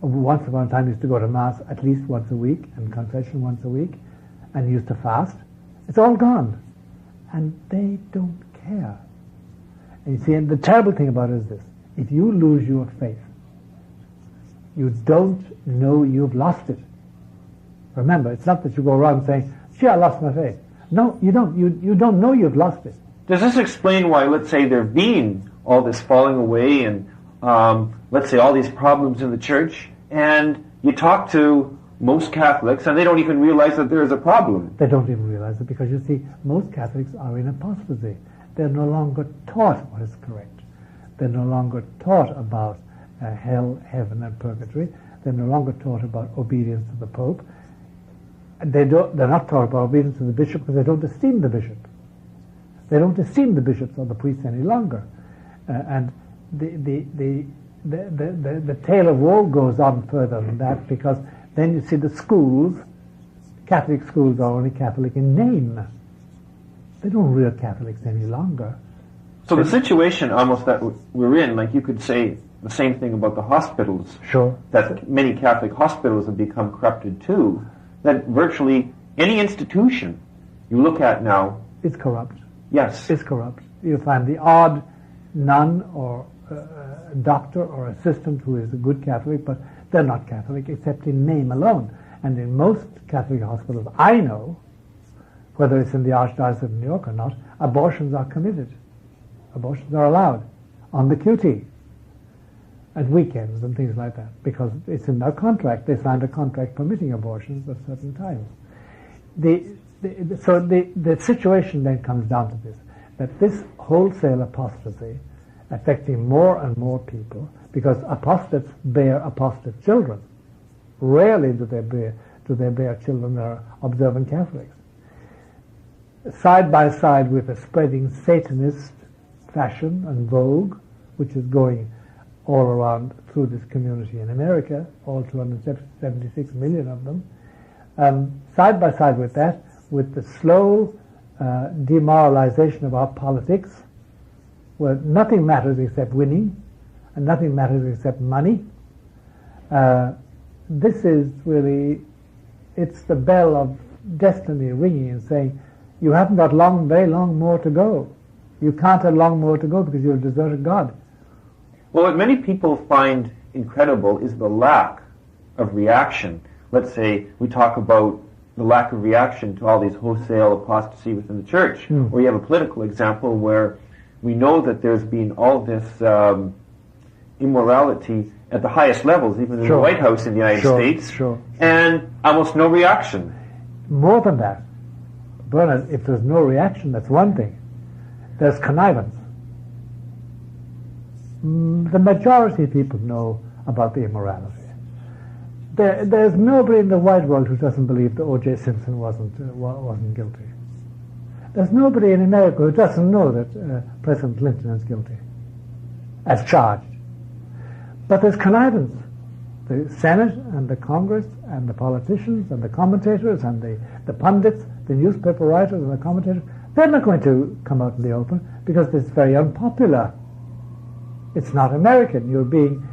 once upon a time used to go to Mass at least once a week, and confession once a week, and used to fast. It's all gone. And they don't care. And you see, and the terrible thing about it is this: if you lose your faith, you don't know you've lost it. Remember, it's not that you go around saying, gee, I lost my faith. No, you don't. You don't know you've lost it. Does this explain why, let's say, there being all this falling away and, let's say, all these problems in the church, and you talk to most Catholics and they don't even realize that there is a problem? They don't even realize it because, you see, most Catholics are in apostasy. They're no longer taught what is correct. They're no longer taught about hell, heaven, and purgatory. They're no longer taught about obedience to the Pope. They're not taught about obedience to the bishop because they don't esteem the bishop. They don't esteem the bishops or the priests any longer. And the tale of woe goes on further than that, because then you see the schools, Catholic schools are only Catholic in name. They don't rear Catholics any longer. So the situation almost that we're in, like you could say the same thing about the hospitals. Sure. That many Catholic hospitals have become corrupted too. That virtually any institution you look at now is corrupt. Yes. Is corrupt. You find the odd nun or doctor or assistant who is a good Catholic, but they're not Catholic except in name alone. And in most Catholic hospitals I know, whether it's in the Archdiocese of New York or not, abortions are committed. Abortions are allowed on the QT at weekends and things like that, because it's in their contract. They signed a contract permitting abortions at certain times. So the situation then comes down to this, that this wholesale apostasy affecting more and more people, because apostates bear apostate children. Rarely do they bear children that are observant Catholics. Side by side with a spreading Satanist fashion and vogue, which is going all around through this community in America, all 276 million of them, side by side with that, with the slow demoralization of our politics, where nothing matters except winning, and nothing matters except money. This is really, it's the bell of destiny ringing and saying, you haven't got very long more to go. You can't have long more to go because you've deserted God. Well, what many people find incredible is the lack of reaction let's say, we talk about the lack of reaction to all these wholesale apostasy within the church, or you have a political example where we know that there's been all this immorality at the highest levels, even in the White House in the United States, and almost no reaction. More than that, Bernard, if there's no reaction, that's one thing. There's connivance. The majority of people know about the immorality. There's nobody in the wide world who doesn't believe that O.J. Simpson wasn't guilty. There's nobody in America who doesn't know that President Clinton is guilty, as charged. But there's connivance. The Senate and the Congress and the politicians and the commentators and the pundits, the newspaper writers and the commentators, they're not going to come out in the open because it's very unpopular. It's not American. You're being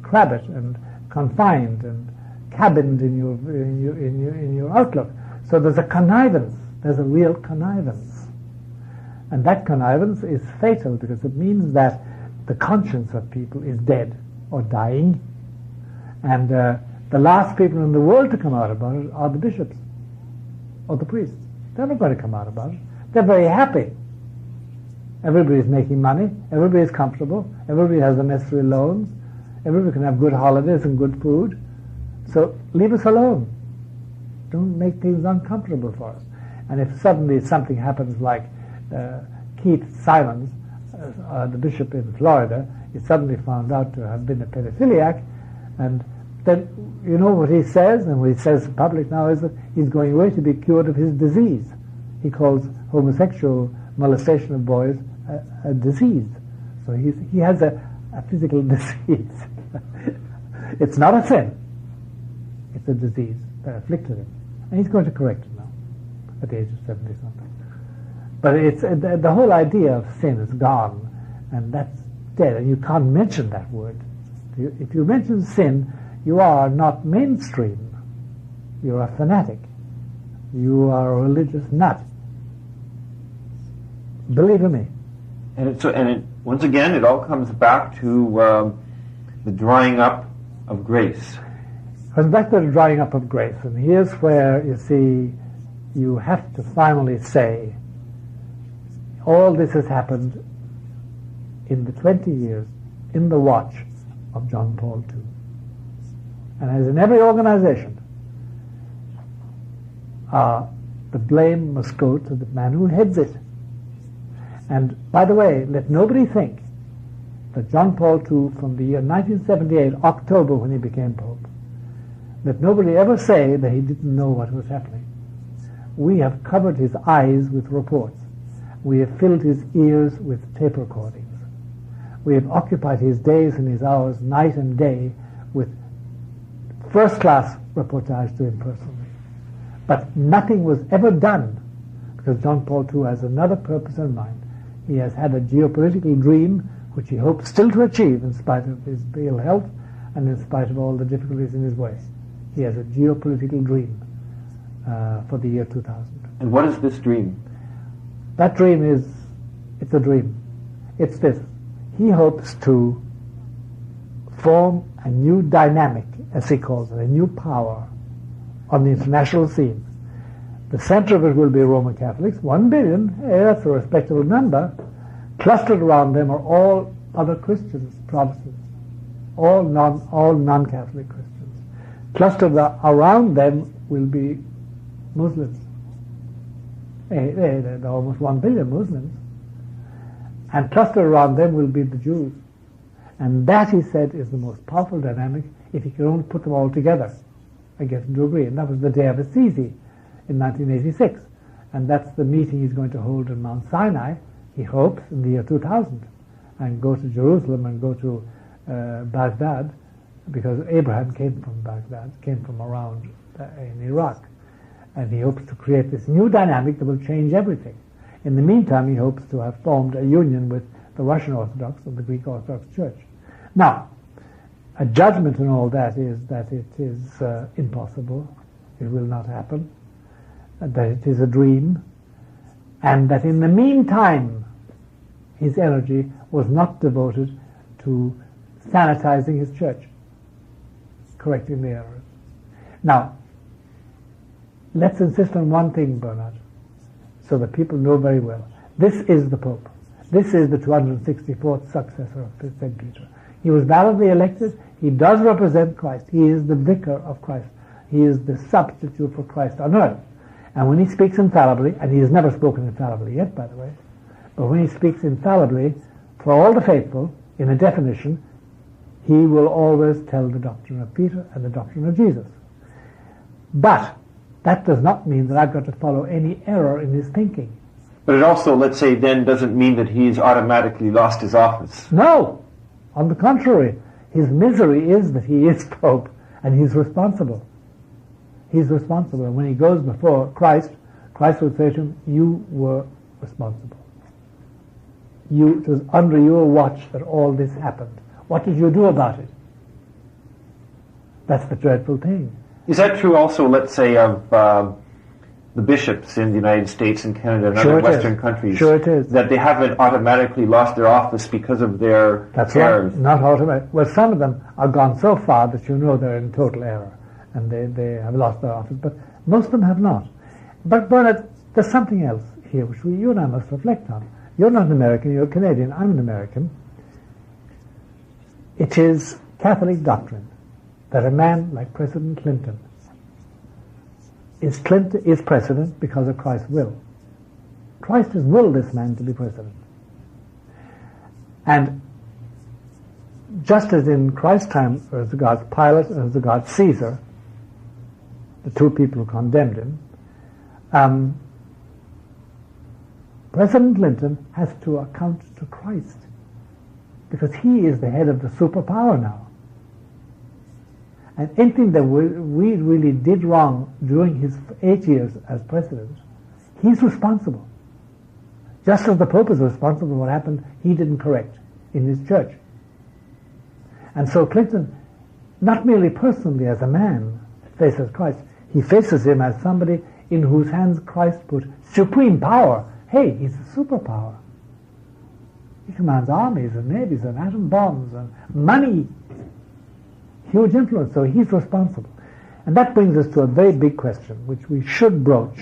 crabbed and confined and cabined in your outlook. So there's a connivance. There's a real connivance. And that connivance is fatal because it means that the conscience of people is dead or dying. And the last people in the world to come out about it are the bishops or the priests. They're not going to come out about it. They're very happy. Everybody's making money. Everybody's comfortable. Everybody has the necessary loans. Everybody can have good holidays and good food. So leave us alone. Don't make things uncomfortable for us. And if suddenly something happens like Keith Simons, the bishop in Florida, is suddenly found out to have been a pedophiliac, and then you know what he says, and what he says in public now is that he's going away to be cured of his disease. He calls homosexual molestation of boys a disease. So he has a physical disease. It's not a sin. It's a disease that afflicted him. And he's going to correct it now, at the age of 70-something. But it's the whole idea of sin is gone, and that's dead, and you can't mention that word. If you mention sin, you are not mainstream. You're a fanatic. You are a religious nut. Believe me. Once again, it all comes back to the drying up of grace. It comes back to the drying up of grace, and here's where, you see, you have to finally say, all this has happened in the 20 years, in the watch of John Paul II. And as in every organization, the blame must go to the man who heads it. And by the way, let nobody think that John Paul II, from the year 1978, October, when he became Pope, let nobody ever say that he didn't know what was happening. We have covered his eyes with reports. We have filled his ears with tape recordings. We have occupied his days and his hours, night and day, with first-class reportage to him personally. But nothing was ever done, because John Paul II has another purpose in mind. He has had a geopolitical dream, which he hopes still to achieve in spite of his ill health and in spite of all the difficulties in his way. He has a geopolitical dream for the year 2000. And what is this dream? That dream is, it's a dream. It's this. He hopes to form a new dynamic, as he calls it, a new power on the international scene. The center of it will be Roman Catholics, 1 billion, that's a respectable number. Clustered around them are all other Christians, Protestants, all non-Catholic Christians. Clustered around them will be Muslims. There are almost 1 billion Muslims. And clustered around them will be the Jews. And that, he said, is the most powerful dynamic if he can only put them all together and get them to agree. And that was the day of Assisi in 1986. And that's the meeting he's going to hold in Mount Sinai, he hopes, in the year 2000, and go to Jerusalem and go to Baghdad, because Abraham came from Baghdad, came from around in Iraq. And he hopes to create this new dynamic that will change everything. In the meantime, he hopes to have formed a union with the Russian Orthodox and the Greek Orthodox Church. Now, a judgment on all that is that it is impossible, it will not happen, that it is a dream, and that in the meantime his energy was not devoted to sanitizing his church, correcting the errors. Now, let's insist on one thing, Bernard, so that people know very well. This is the Pope. This is the 264th successor of St. Peter. He was validly elected. He does represent Christ. He is the vicar of Christ. He is the substitute for Christ on earth. And when he speaks infallibly, and he has never spoken infallibly yet, by the way, but when he speaks infallibly for all the faithful, in a definition, he will always tell the doctrine of Peter and the doctrine of Jesus. But that does not mean that I've got to follow any error in his thinking. But it also, let's say, then doesn't mean that he's automatically lost his office. No! On the contrary, his misery is that he is Pope, and he's responsible. He's responsible. And when he goes before Christ, Christ would say to him, you were responsible. It was under your watch that all this happened. What did you do about it? That's the dreadful thing. Is that true also, let's say, of the bishops in the United States and Canada and other Western countries? Sure it is. That they haven't automatically lost their office because of their errors? Right. Not automatic. Well, some of them are gone so far that you know they're in total error and they have lost their office, but most of them have not. But Bernard, there's something else here which you and I must reflect on. You're not an American, you're a Canadian, I'm an American. It is Catholic doctrine that a man like President Clinton is president because of Christ's will. Christ has willed this man to be president. And just as in Christ's time there was regards Pilate and as regards Caesar, the two people who condemned him, President Clinton has to account to Christ because he is the head of the superpower now. And anything that we really did wrong during his 8 years as president, he's responsible. Just as the Pope is responsible for what happened, he didn't correct in his church. And so Clinton, not merely personally as a man, faces Christ, he faces him as somebody in whose hands Christ put supreme power. Hey, he's a superpower. He commands armies and navies and atom bombs and money. Huge influence, so he's responsible. And that brings us to a very big question, which we should broach.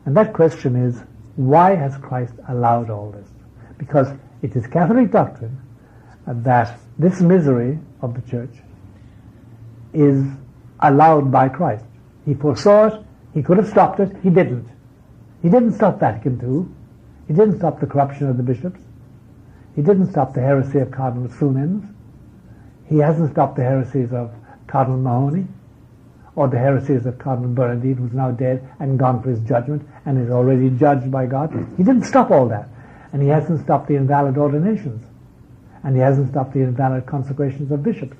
And that question is, why has Christ allowed all this? Because it is Catholic doctrine that this misery of the church is allowed by Christ. He foresaw it, he could have stopped it, he didn't. He didn't stop Vatican II, he didn't stop the corruption of the bishops, he didn't stop the heresy of Cardinal Suenens, he hasn't stopped the heresies of Cardinal Mahony, or the heresies of Cardinal Bernardine, who's now dead and gone for his judgment and is already judged by God. He didn't stop all that. And he hasn't stopped the invalid ordinations. And he hasn't stopped the invalid consecrations of bishops.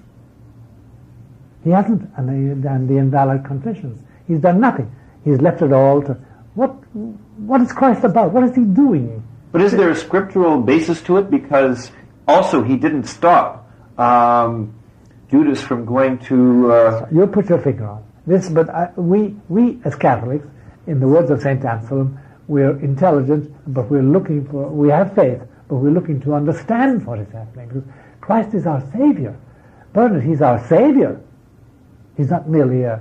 He hasn't, and the invalid confessions. He's done nothing. He's left it all to, what is Christ about? What is he doing? But is there a scriptural basis to it? Because also he didn't stop Judas from going to... You'll put your finger on this, but we as Catholics, in the words of St. Anselm, we're intelligent, but we have faith, but we're looking to understand what is happening. Because Christ is our Savior. Bernard, he's our Savior. He's not merely a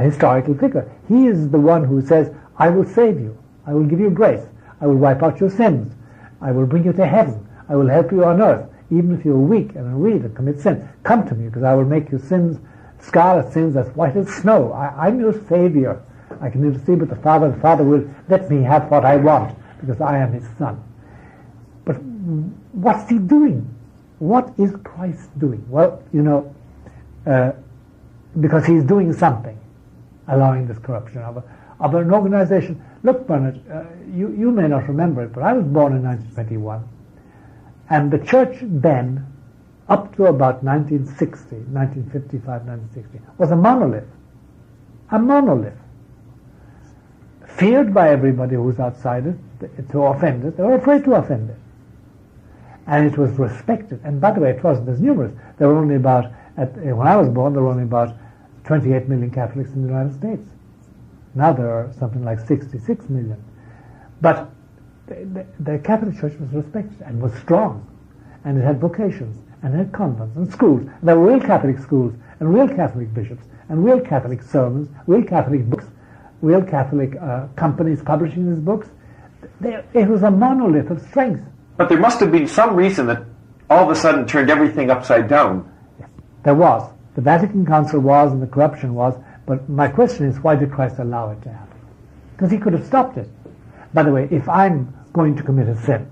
historical figure. He is the one who says, I will save you. I will give you grace. I will wipe out your sins. I will bring you to heaven. I will help you on earth. Even if you're weak and unread and commit sin, come to me, because I will make your sins, scarlet sins, as white as snow. I'm your Savior. I can intercede with the Father. The Father will let me have what I want, because I am His Son. But what's He doing? What is Christ doing? Well, because He's doing something, allowing this corruption of an organization. Look, Bernard, you may not remember it, but I was born in 1921. And the church then, up to about 1960, 1955, 1960, was a monolith. A monolith. Feared by everybody who was outside it, to offend it. They were afraid to offend it. And it was respected. And by the way, it wasn't as numerous. There were only about, when I was born, there were only about 28 million Catholics in the United States. Now there are something like 66 million. But the Catholic Church was respected and was strong, and it had vocations, and it had convents and schools. And there were real Catholic schools, and real Catholic bishops, and real Catholic sermons, real Catholic books, real Catholic companies publishing his books. It was a monolith of strength. But there must have been some reason that all of a sudden turned everything upside down. Yes, there was. The Vatican Council was and the corruption was, but my question is, why did Christ allow it to happen? Because he could have stopped it. By the way, if I'm going to commit a sin,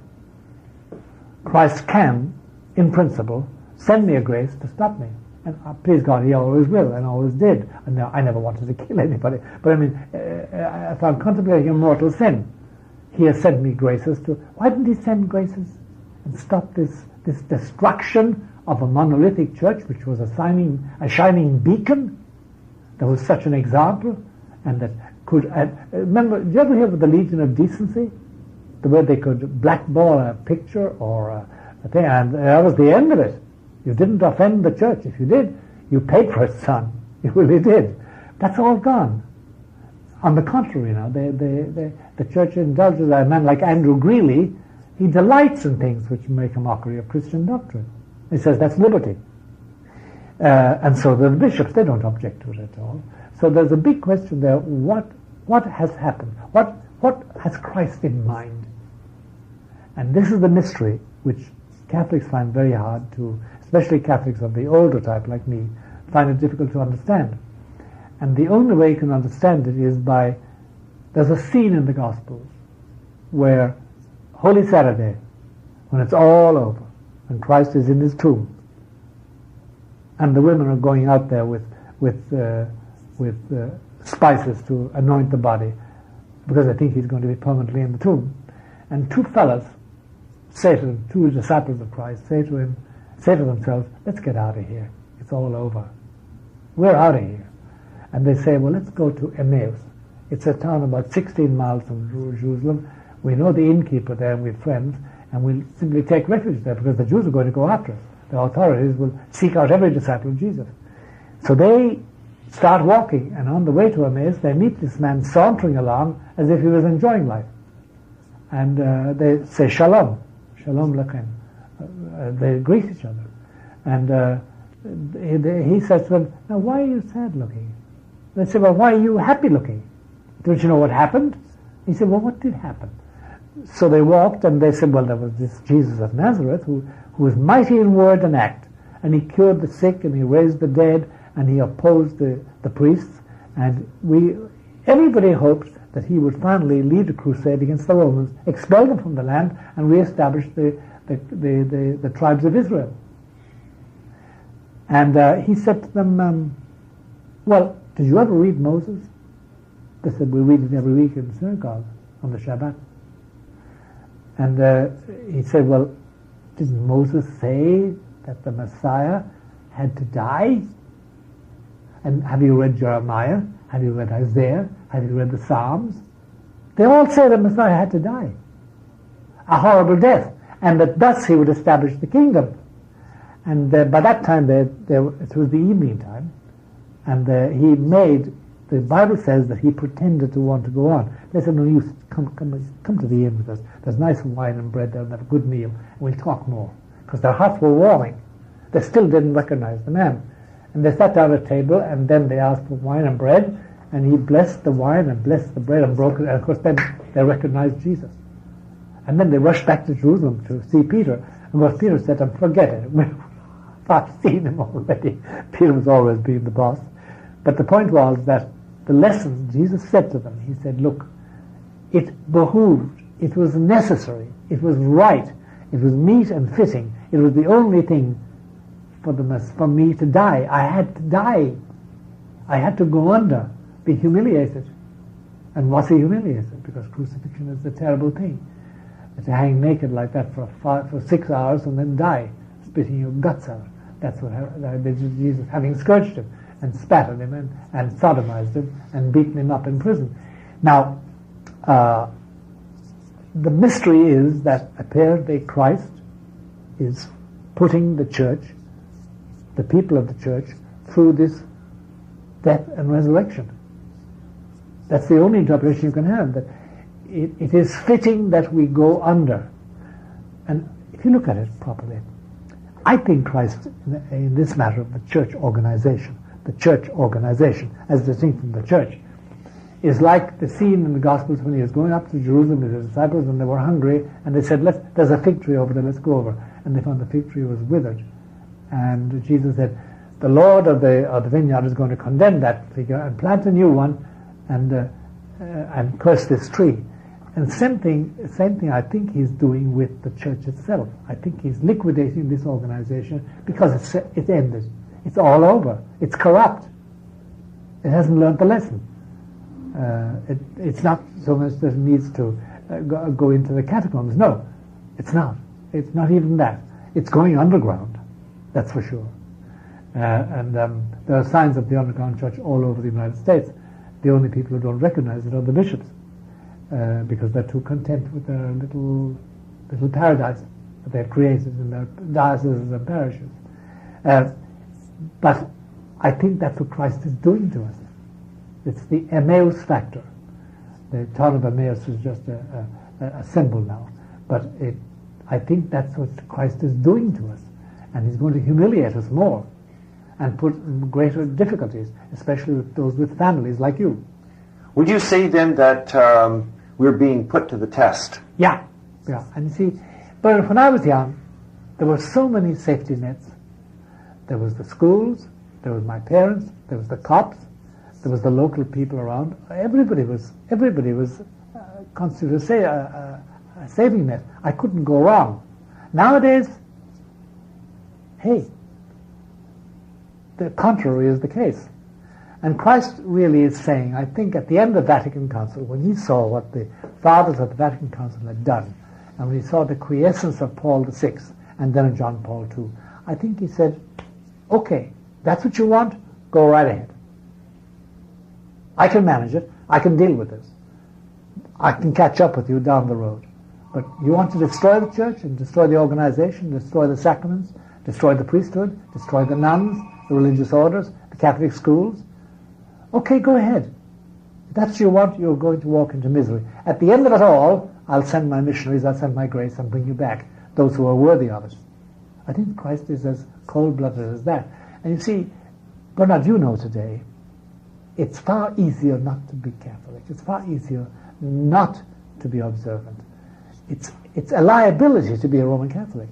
Christ can, in principle, send me a grace to stop me. And please God, he always will and always did. And I never wanted to kill anybody. But I mean, if I'm contemplating a mortal sin, he has sent me graces to... Why didn't he send graces and stop this destruction of a monolithic church, which was a shining beacon? That was such an example, and that could... remember, did you ever hear of the Legion of Decency? The way they could blackball a picture or a thing, and that was the end of it. You didn't offend the church. If you did, you paid for it, son. You really did. That's all gone. On the contrary, the church indulges a man like Andrew Greeley. He delights in things which make a mockery of Christian doctrine. He says that's liberty. And so the bishops, they don't object to it at all. So there's a big question there. What has happened? What has Christ in mind? And this is the mystery which Catholics find very hard to, especially Catholics of the older type like me, find it difficult to understand. And the only way you can understand it is by, there's a scene in the Gospels where Holy Saturday, when it's all over, and Christ is in his tomb, and the women are going out there with spices to anoint the body, because they think he's going to be permanently in the tomb. And two fellas say to him, two disciples of Christ, say to themselves, let's get out of here. It's all over. We're out of here. And they say, well, let's go to Emmaus. It's a town about 16 miles from Jerusalem. We know the innkeeper there and we're friends, and we'll simply take refuge there because the Jews are going to go after us. The authorities will seek out every disciple of Jesus. So they start walking, and on the way to Emmaus, they meet this man sauntering along as if he was enjoying life. And they say, Shalom, Shalom Lechem. They greet each other. And he says to them, now why are you sad looking? They say, well, why are you happy looking? Don't you know what happened? He said, well, what did happen? So they walked, and they said, well, there was this Jesus of Nazareth who was mighty in word and act, and he cured the sick, and he raised the dead, and he opposed the priests, and everybody hoped that he would finally lead a crusade against the Romans, expel them from the land, and reestablish the tribes of Israel. And he said to them, well, did you ever read Moses? They said, we read it every week in the synagogue on the Shabbat. And he said, well, didn't Moses say that the Messiah had to die? And have you read Jeremiah? Have you read Isaiah? Have you read the Psalms? They all say the Messiah had to die. A horrible death. And that thus he would establish the kingdom. And by that time, it was the evening time, and the Bible says that he pretended to want to go on. They said, no, you come to the inn with us. There's nice wine and bread there, and have a good meal, and we'll talk more. Because their hearts were warming. They still didn't recognize the man. And they sat down at a table, and then they asked for wine and bread, and he blessed the wine and blessed the bread and broke it, and of course then they recognized Jesus. And then they rushed back to Jerusalem to see Peter, and what Peter said to them, forget it. I've seen him already. Peter was always being the boss. But the point was that the lessons Jesus said to them, he said, look, it behooved, it was necessary, it was right, it was meet and fitting, it was the only thing for me to die. I had to die. I had to go under, be humiliated. And was he humiliated? Because crucifixion is a terrible thing. To hang naked like that for 6 hours and then die, spitting your guts out. That's what Jesus, having scourged him and spat on him and sodomized him and beaten him up in prison. Now, the mystery is that apparently Christ is putting the church, the people of the church, through this death and resurrection. That's the only interpretation you can have, that it is fitting that we go under. And if you look at it properly, I think Christ, in this matter of the church organization, as distinct from the church, is like the scene in the Gospels when he was going up to Jerusalem with his disciples and they were hungry, and they said, there's a fig tree over there, let's go over. And they found the fig tree was withered. And Jesus said, the Lord of the vineyard is going to condemn that figure and plant a new one and curse this tree. And same thing I think he's doing with the church itself. I think he's liquidating this organization because it's ended. It's all over. It's corrupt. It hasn't learned the lesson. It's not so much that it needs to go into the catacombs. No, it's not. It's not even that. It's going underground, that's for sure. And there are signs of the underground church all over the United States. The only people who don't recognize it are the bishops, because they're too content with their little paradise that they've created in their dioceses and parishes. But I think that's what Christ is doing to us. It's the Emmaus factor. The town of Emmaus is just a symbol now. But I think that's what Christ is doing to us. And he's going to humiliate us more and put greater difficulties, especially with those with families like you. Would you say then that we're being put to the test? Yeah. And you see, but when I was young, there were so many safety nets. There was the schools, there was my parents, there was the cops, there was the local people around. Everybody was constituted a saving net. I couldn't go wrong. Nowadays, hey, the contrary is the case. And Christ really is saying, I think at the end of the Vatican Council, when he saw what the fathers of the Vatican Council had done, and when he saw the quiescence of Paul VI and then John Paul II, I think he said, okay, that's what you want, go right ahead. I can manage it, I can deal with this. I can catch up with you down the road. But you want to destroy the church and destroy the organization, destroy the sacraments, destroy the priesthood, destroy the nuns, the religious orders, the Catholic schools. Okay, go ahead. If that's what you want, you're going to walk into misery. At the end of it all, I'll send my missionaries, I'll send my grace and bring you back, those who are worthy of it. I think Christ is as cold-blooded as that. And you see, Bernard, you know today, it's far easier not to be Catholic. It's far easier not to be observant. It's a liability to be a Roman Catholic.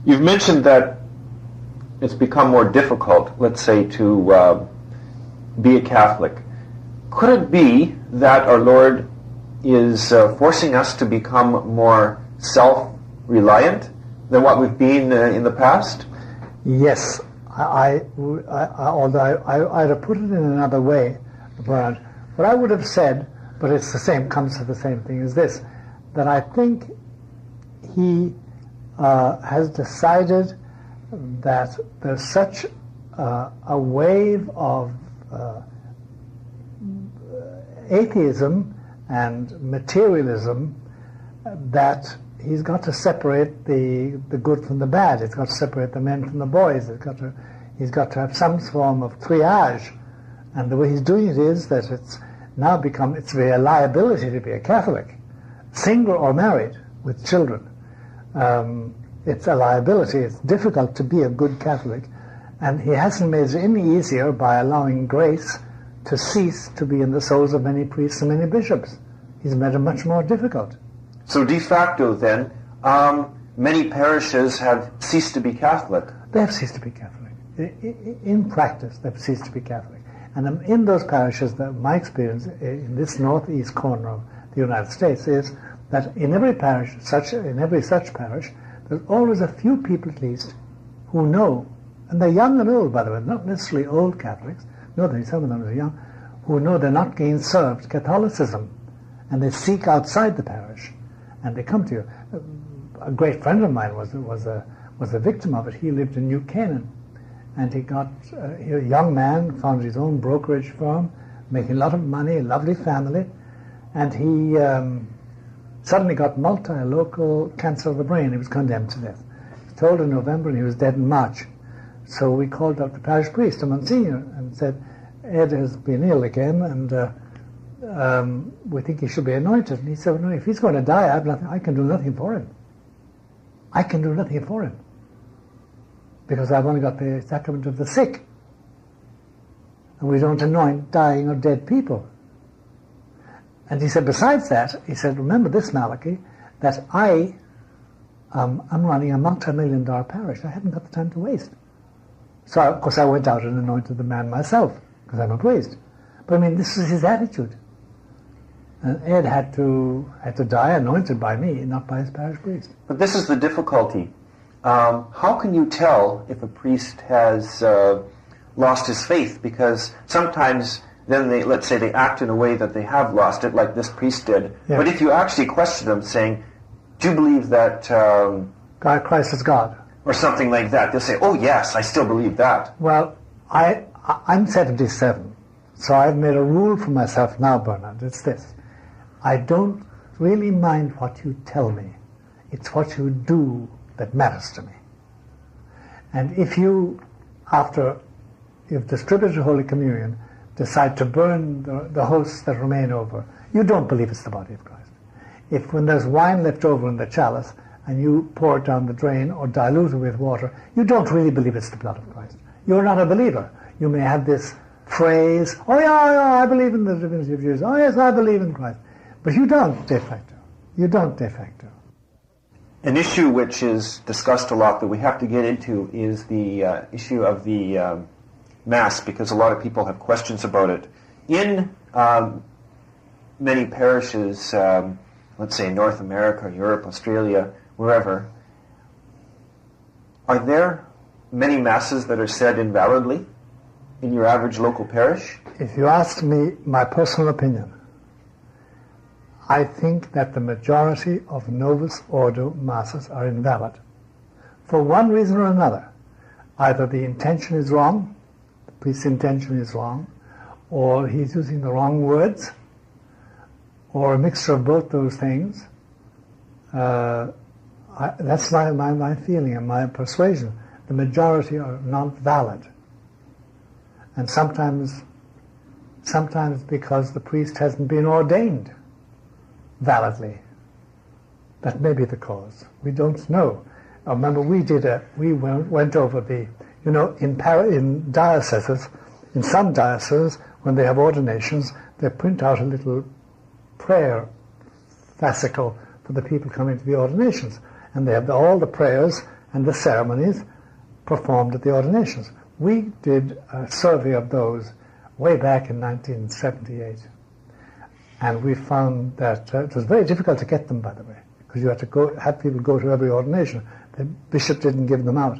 You've mentioned that it's become more difficult, let's say, to be a Catholic. Could it be that our Lord is forcing us to become more self-reliant than what we've been in the past? Yes. Although I'd have put it in another way, Bernard. What I would have said, but it's the same, comes to the same thing, is this, that I think he has decided that there's such a wave of atheism and materialism that he's got to separate the good from the bad. He's got to separate the men from the boys. He's got to have some form of triage. And the way he's doing it is that it's now become, it's a liability to be a Catholic, single or married with children. It's a liability. It's difficult to be a good Catholic. And he hasn't made it any easier by allowing grace to cease to be in the souls of many priests and many bishops. He's made it much more difficult. So de facto then, many parishes have ceased to be Catholic. They have ceased to be Catholic. In practice, they've ceased to be Catholic. And in those parishes, my experience in this northeast corner of the United States is that in every parish, in every such parish, there's always a few people at least who know, and they're young and old, by the way, not necessarily old Catholics, no, some of them are young, who know they're not being served Catholicism, and they seek outside the parish, and they come to you. A great friend of mine was a victim of it. He lived in New Canaan, and he got a young man, founded his own brokerage firm, making a lot of money, a lovely family, and he suddenly got multi-local cancer of the brain. He was condemned to death. He was told in November and he was dead in March. So we called up the parish priest, a Monsignor, and said, Ed has been ill again, and we think he should be anointed. And he said, no, if he's going to die, I can do nothing for him. I can do nothing for him. Because I've only got the sacrament of the sick. And we don't anoint dying or dead people. And he said, besides that, he said, remember this, Malachi, that I'm running a multi-million-dollar parish. I haven't got the time to waste. So, of course, I went out and anointed the man myself, because I'm a priest. But, I mean, this is his attitude. And Ed had to die anointed by me, not by his parish priest. But this is the difficulty. How can you tell if a priest has lost his faith? Because sometimes then let's say they act in a way that they have lost it, like this priest did. Yeah. But if you actually question them, saying, do you believe that Christ is God? Or something like that, they'll say, oh yes, I still believe that. Well, I'm 77, so I've made a rule for myself now, Bernard. It's this. I don't really mind what you tell me. It's what you do that matters to me. And if you, after you've distributed Holy Communion, decide to burn the hosts that remain over, you don't believe it's the body of Christ. If when there's wine left over in the chalice and you pour it down the drain or dilute it with water, you don't really believe it's the blood of Christ. You're not a believer. You may have this phrase, oh yeah, I believe in the divinity of Jesus. Oh yes, I believe in Christ. But you don't de facto. You don't de facto. An issue which is discussed a lot that we have to get into is the issue of the Mass, because a lot of people have questions about it. In many parishes, let's say North America, Europe, Australia, wherever, are there many Masses that are said invalidly in your average local parish? If you ask me my personal opinion, I think that the majority of Novus Ordo Masses are invalid. For one reason or another. Either the intention is wrong, the priest's intention is wrong, or he's using the wrong words, or a mixture of both those things. That's my feeling and my persuasion. The majority are not valid. And sometimes because the priest hasn't been ordained validly. That may be the cause. We don't know. I remember we went over the, in dioceses, in some dioceses, when they have ordinations, they print out a little prayer fascicle for the people coming to the ordinations. And they have all the prayers and the ceremonies performed at the ordinations. We did a survey of those way back in 1978. And we found that it was very difficult to get them, by the way, because you had to have people go to every ordination. The bishop didn't give them out,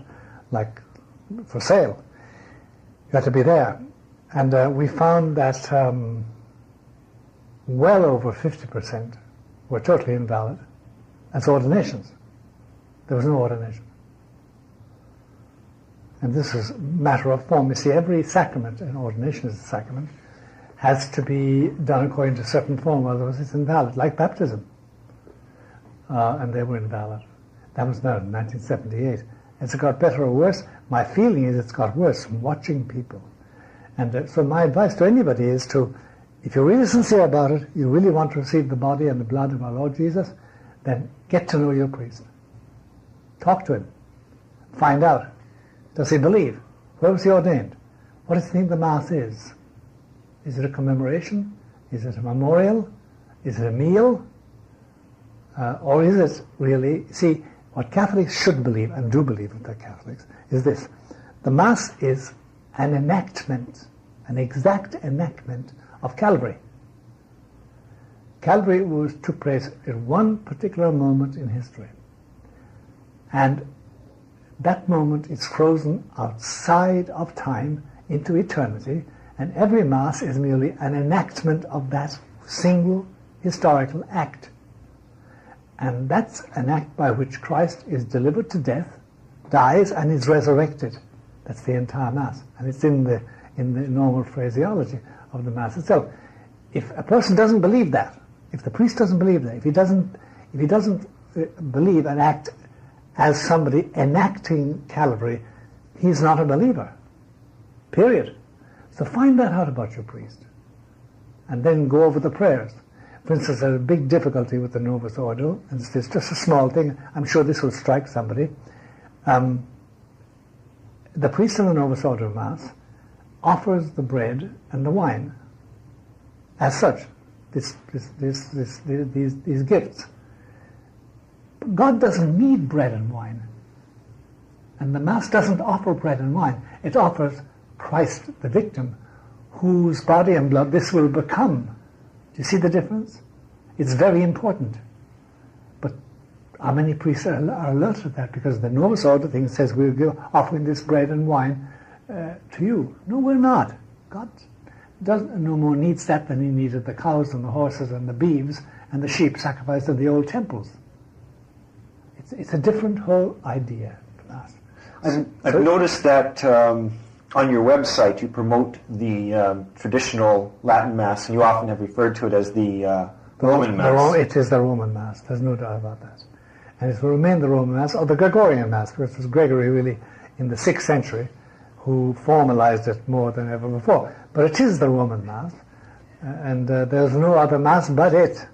like for sale. You had to be there. And we found that well over 50% were totally invalid as ordinations. There was no ordination. And this is a matter of form. You see, every sacrament, and ordination is a sacrament, has to be done according to a certain form, otherwise it's invalid, like baptism. And they were invalid. That was now in 1978. Has it got better or worse? My feeling is it's got worse from watching people. And so my advice to anybody is to, if you're really sincere about it, you really want to receive the body and the blood of our Lord Jesus, then get to know your priest. Talk to him. Find out. Does he believe? Where was he ordained? What does he think the Mass is? Is it a commemoration? Is it a memorial? Is it a meal? Or is it really... See, what Catholics should believe, and do believe if they're Catholics, is this. The Mass is an enactment, an exact enactment of Calvary. Calvary took place at one particular moment in history. And that moment is frozen outside of time into eternity, and every Mass is merely an enactment of that single historical act. And that's an act by which Christ is delivered to death, dies, and is resurrected. That's the entire Mass. And it's in the normal phraseology of the Mass itself. If a person doesn't believe that, if the priest doesn't believe that, if he doesn't believe and act as somebody enacting Calvary he's not a believer. Period. So find that out about your priest. And then go over the prayers. For instance, there's a big difficulty with the Novus Ordo, and it's just a small thing. I'm sure this will strike somebody. The priest of the Novus Ordo Mass offers the bread and the wine as such, these gifts. God doesn't need bread and wine. And the Mass doesn't offer bread and wine. It offers Christ, the victim, whose body and blood this will become. Do you see the difference? It's very important. But how many priests are alert to that? Because the Novus Ordo thing says we're offering this bread and wine to you. No, we're not. God no more needs that than he needed the cows and the horses and the beeves and the sheep sacrificed in the old temples. It's a different whole idea. I've noticed that on your website you promote the traditional Latin Mass, and you often have referred to it as the Roman Mass. It is the Roman Mass, there's no doubt about that. And it will remain the Roman Mass, or the Gregorian Mass, because it was Gregory really in the 6th century who formalized it more than ever before. But it is the Roman Mass, and there's no other Mass but it,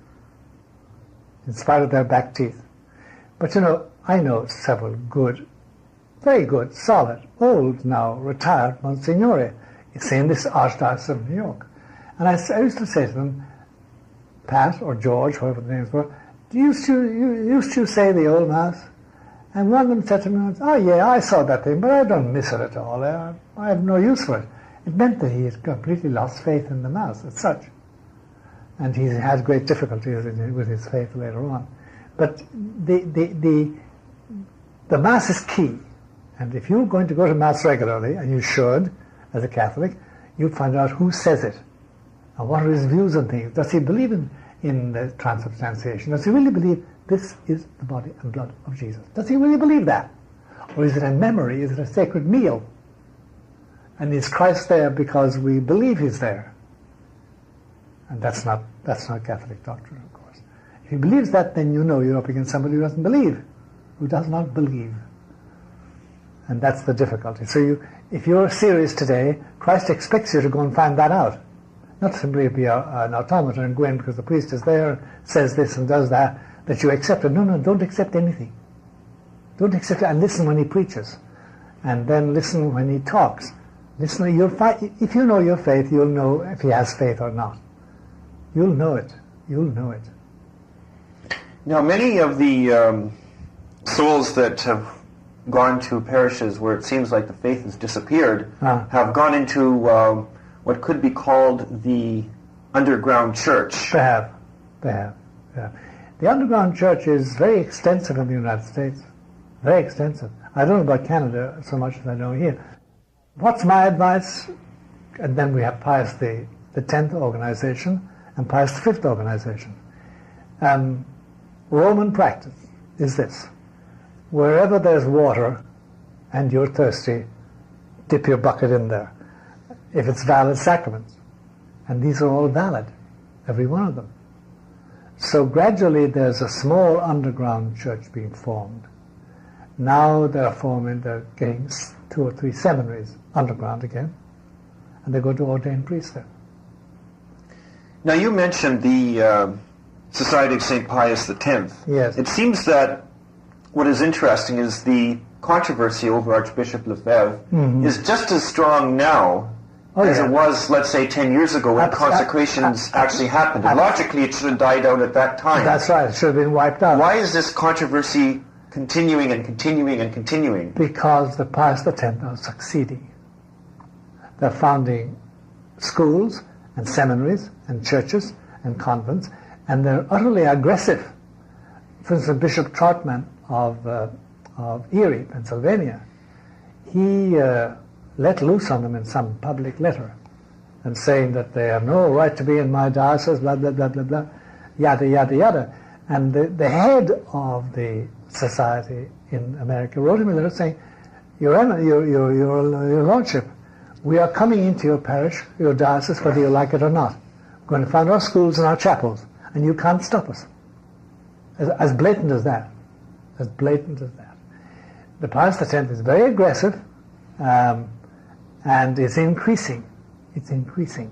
in spite of their back teeth. But I know several good, very good, solid, old now, retired Monsignori in this Archdiocese of New York. And I used to say to them, Pat or George, whoever the names were, used to say the old Mass? And one of them said to me, oh yeah, I saw that thing, but I don't miss it at all. I have no use for it. It meant that he had completely lost faith in the Mass as such. And he had great difficulties with his faith later on. But the Mass is key. And if you're going to go to Mass regularly, and you should, as a Catholic, you find out who says it. And what are his views on things. Does he believe in the transubstantiation? Does he really believe this is the body and blood of Jesus? Does he really believe that? Or is it a memory? Is it a sacred meal? And is Christ there because we believe he's there? And that's not Catholic doctrine, of course. If he believes that, then you're up against somebody who doesn't believe, who does not believe. And that's the difficulty. So if you're serious today, Christ expects you to go and find that out. Not simply be an automaton and go in because the priest is there, says this and does that you accept it. No, don't accept anything. Don't accept it, and listen when he preaches. And then listen when he talks. Listen, if you know your faith, you'll know if he has faith or not. You'll know it. You'll know it. Now, many of the souls that have gone to parishes where it seems like the faith has disappeared have gone into what could be called the underground church. They have. Yeah. The underground church is very extensive in the United States. Very extensive. I don't know about Canada so much as I know here. What's my advice? And then we have Pius the 10th organization and Pius the 5th organization. Roman practice is this. Wherever there's water and you're thirsty, dip your bucket in there. If it's valid sacraments. And these are all valid, every one of them. So gradually there's a small underground church being formed. Now they're getting 2 or 3 seminaries underground again, and they're going to ordain priests there. Now you mentioned the Society of St. Pius X. Yes. It seems that what is interesting is the controversy over Archbishop Lefebvre is just as strong now as it was, let's say, 10 years ago when consecrations actually happened. And logically, it should have died out at that time. That's right. It should have been wiped out. Why is this controversy continuing and continuing and continuing? Because the Pius X are succeeding. They're founding schools and seminaries and churches and convents, and they're utterly aggressive. For instance, Bishop Troutman of Erie, Pennsylvania, he let loose on them in some public letter and saying that they have no right to be in my diocese, blah, blah, blah, blah, blah, yada, yada, yada. And the head of the society in America wrote him a letter saying, Your Lordship, we are coming into your parish, your diocese, whether you like it or not. We're going to found our schools and our chapels, and you can't stop us. As blatant as that. As blatant as that. The Pius X is very aggressive, and it's increasing. It's increasing.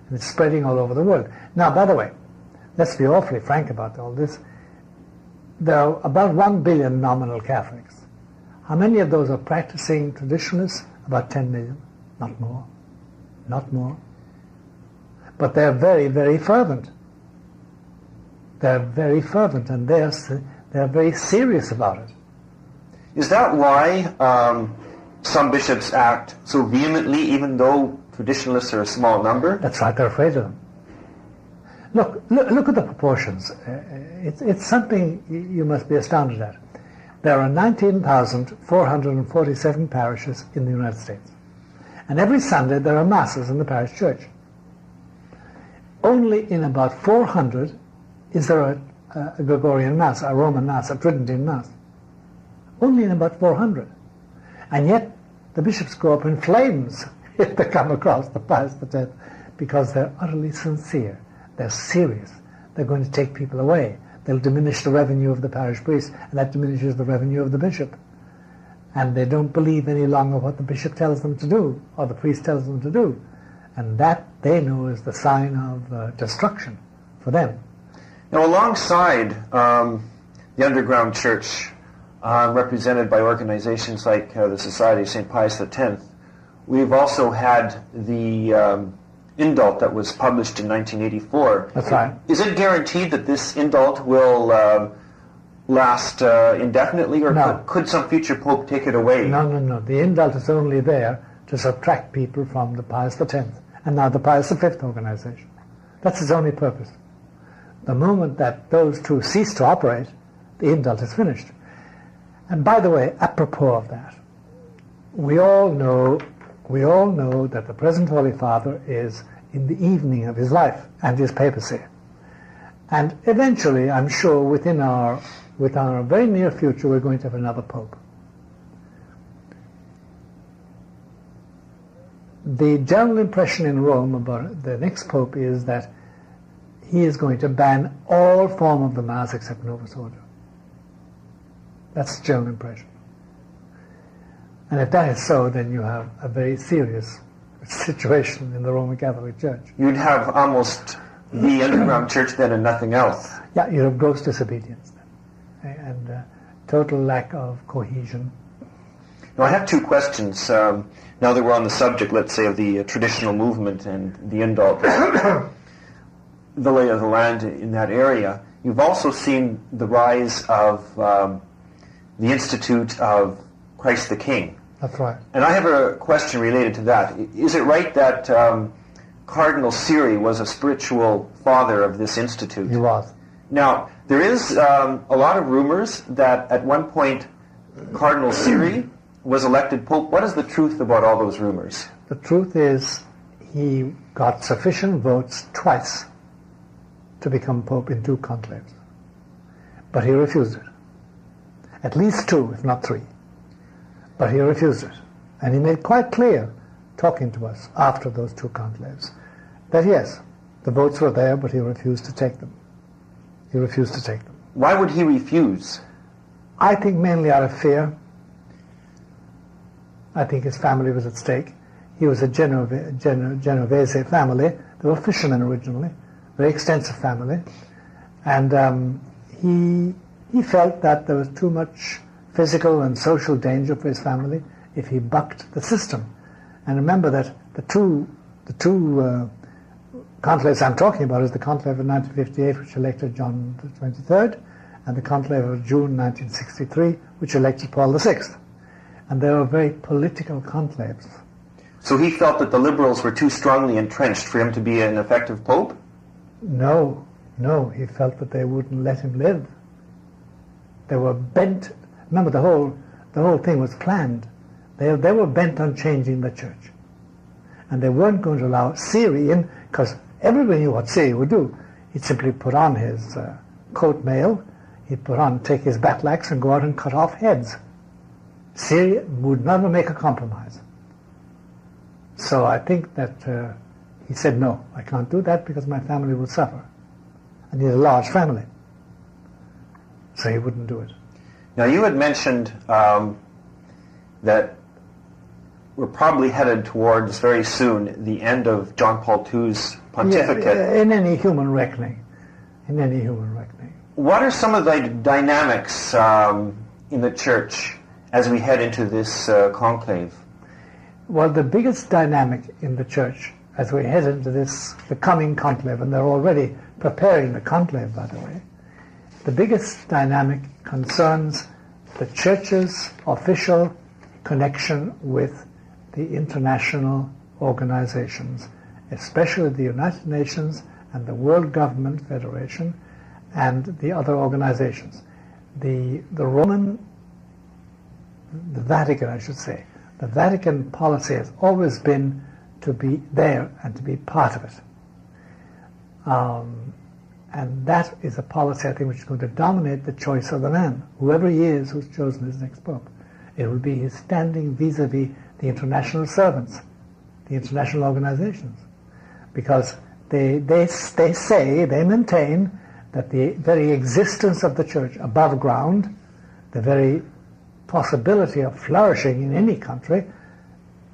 And it's spreading all over the world. Now, by the way, let's be awfully frank about all this. There are about 1 billion nominal Catholics. How many of those are practicing traditionalists? About 10 million. Not more. Not more. But they're very, very fervent. They're very fervent, and they're very serious about it. Is that why some bishops act so vehemently, even though traditionalists are a small number? That's right, they're afraid of them. Look at the proportions. It's something you must be astounded at. There are 19,447 parishes in the United States. And every Sunday there are masses in the parish church. Only in about 400 is there a Gregorian Mass, a Roman Mass, a Tridentine Mass. Only in about 400. And yet the bishops go up in flames if they come across the Pius X, because they're utterly sincere. They're serious. They're going to take people away. They'll diminish the revenue of the parish priest, and that diminishes the revenue of the bishop. And they don't believe any longer what the bishop tells them to do, or the priest tells them to do. And that, they know, is the sign of destruction for them. Now, alongside the underground church, represented by organizations like the Society of St. Pius X, we've also had the indult that was published in 1984. That's right. Is it guaranteed that this indult will last indefinitely, or could some future pope take it away? No. The indult is only there to subtract people from the Pius X and now the Pius V organization. That's its only purpose. The moment that those two cease to operate, the indult is finished. And by the way, apropos of that, we all know that the present Holy Father is in the evening of his life and his papacy. And eventually, I'm sure, within our very near future, we're going to have another pope. The general impression in Rome about the next pope is that he is going to ban all form of the Mass except Novus Ordo. That's the general impression. And if that is so, then you have a very serious situation in the Roman Catholic Church. You'd have almost the underground church then and nothing else. Yeah, you'd have gross disobedience then, and total lack of cohesion. Now, I have two questions. Now that we're on the subject, let's say, of the traditional movement and the indult, the lay of the land in that area, you've also seen the rise of the Institute of Christ the King. That's right. And I have a question related to that. Is it right that Cardinal Siri was a spiritual father of this institute? He was. Now, there is a lot of rumors that at one point Cardinal Siri was elected Pope. What is the truth about all those rumors? The truth is he got sufficient votes twice to become Pope in 2 conclaves. But he refused it. At least 2, if not 3. But he refused it. And he made quite clear, talking to us after those 2 conclaves, that yes, the votes were there, but he refused to take them. He refused to take them. Why would he refuse? I think mainly out of fear. I think his family was at stake. He was a Genovese family. They were fishermen originally, very extensive family. And he felt that there was too much physical and social danger for his family if he bucked the system. And remember that the two conclaves I'm talking about is the conclave of 1958, which elected John the 23rd, and the conclave of June 1963, which elected Paul VI. And they were very political conclaves. So he felt that the liberals were too strongly entrenched for him to be an effective pope? No, he felt that they wouldn't let him live. They were bent. Remember, the whole thing was planned. They were bent on changing the church. And they weren't going to allow Siri in, because everybody knew what Siri would do. He'd simply put on his coat mail, he'd take his battle axe and go out and cut off heads. Siri would never make a compromise. So I think that he said, no, I can't do that because my family will suffer. And he had a large family. So he wouldn't do it. Now, you had mentioned that we're probably headed towards very soon the end of John Paul II's pontificate. Yeah, in any human reckoning. In any human reckoning. What are some of the dynamics in the Church as we head into this conclave? Well, the biggest dynamic in the Church as we head into the coming conclave, and they're already preparing the conclave, by the way, the biggest dynamic concerns the Church's official connection with the international organizations, especially the United Nations and the World Government Federation and the other organizations. The Vatican, I should say, the Vatican policy has always been to be there and to be part of it. And that is a policy, I think, which is going to dominate the choice of the man, whoever he is who's chosen as next pope. It will be his standing vis-a-vis the international servants, the international organizations, because they maintain that the very existence of the Church above ground, the very possibility of flourishing in any country,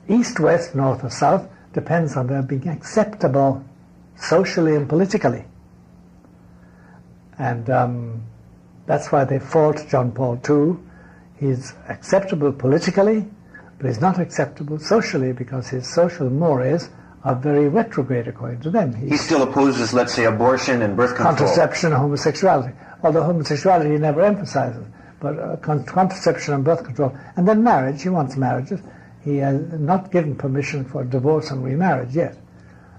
east, west, north or south, depends on their being acceptable socially and politically. And that's why they fault John Paul II. He's acceptable politically, but he's not acceptable socially because his social mores are very retrograde according to them. He still opposes, let's say, abortion and birth control. Contraception and homosexuality. Although homosexuality he never emphasizes, but contraception and birth control. And then marriage, he wants marriages. He has not given permission for divorce and remarriage yet.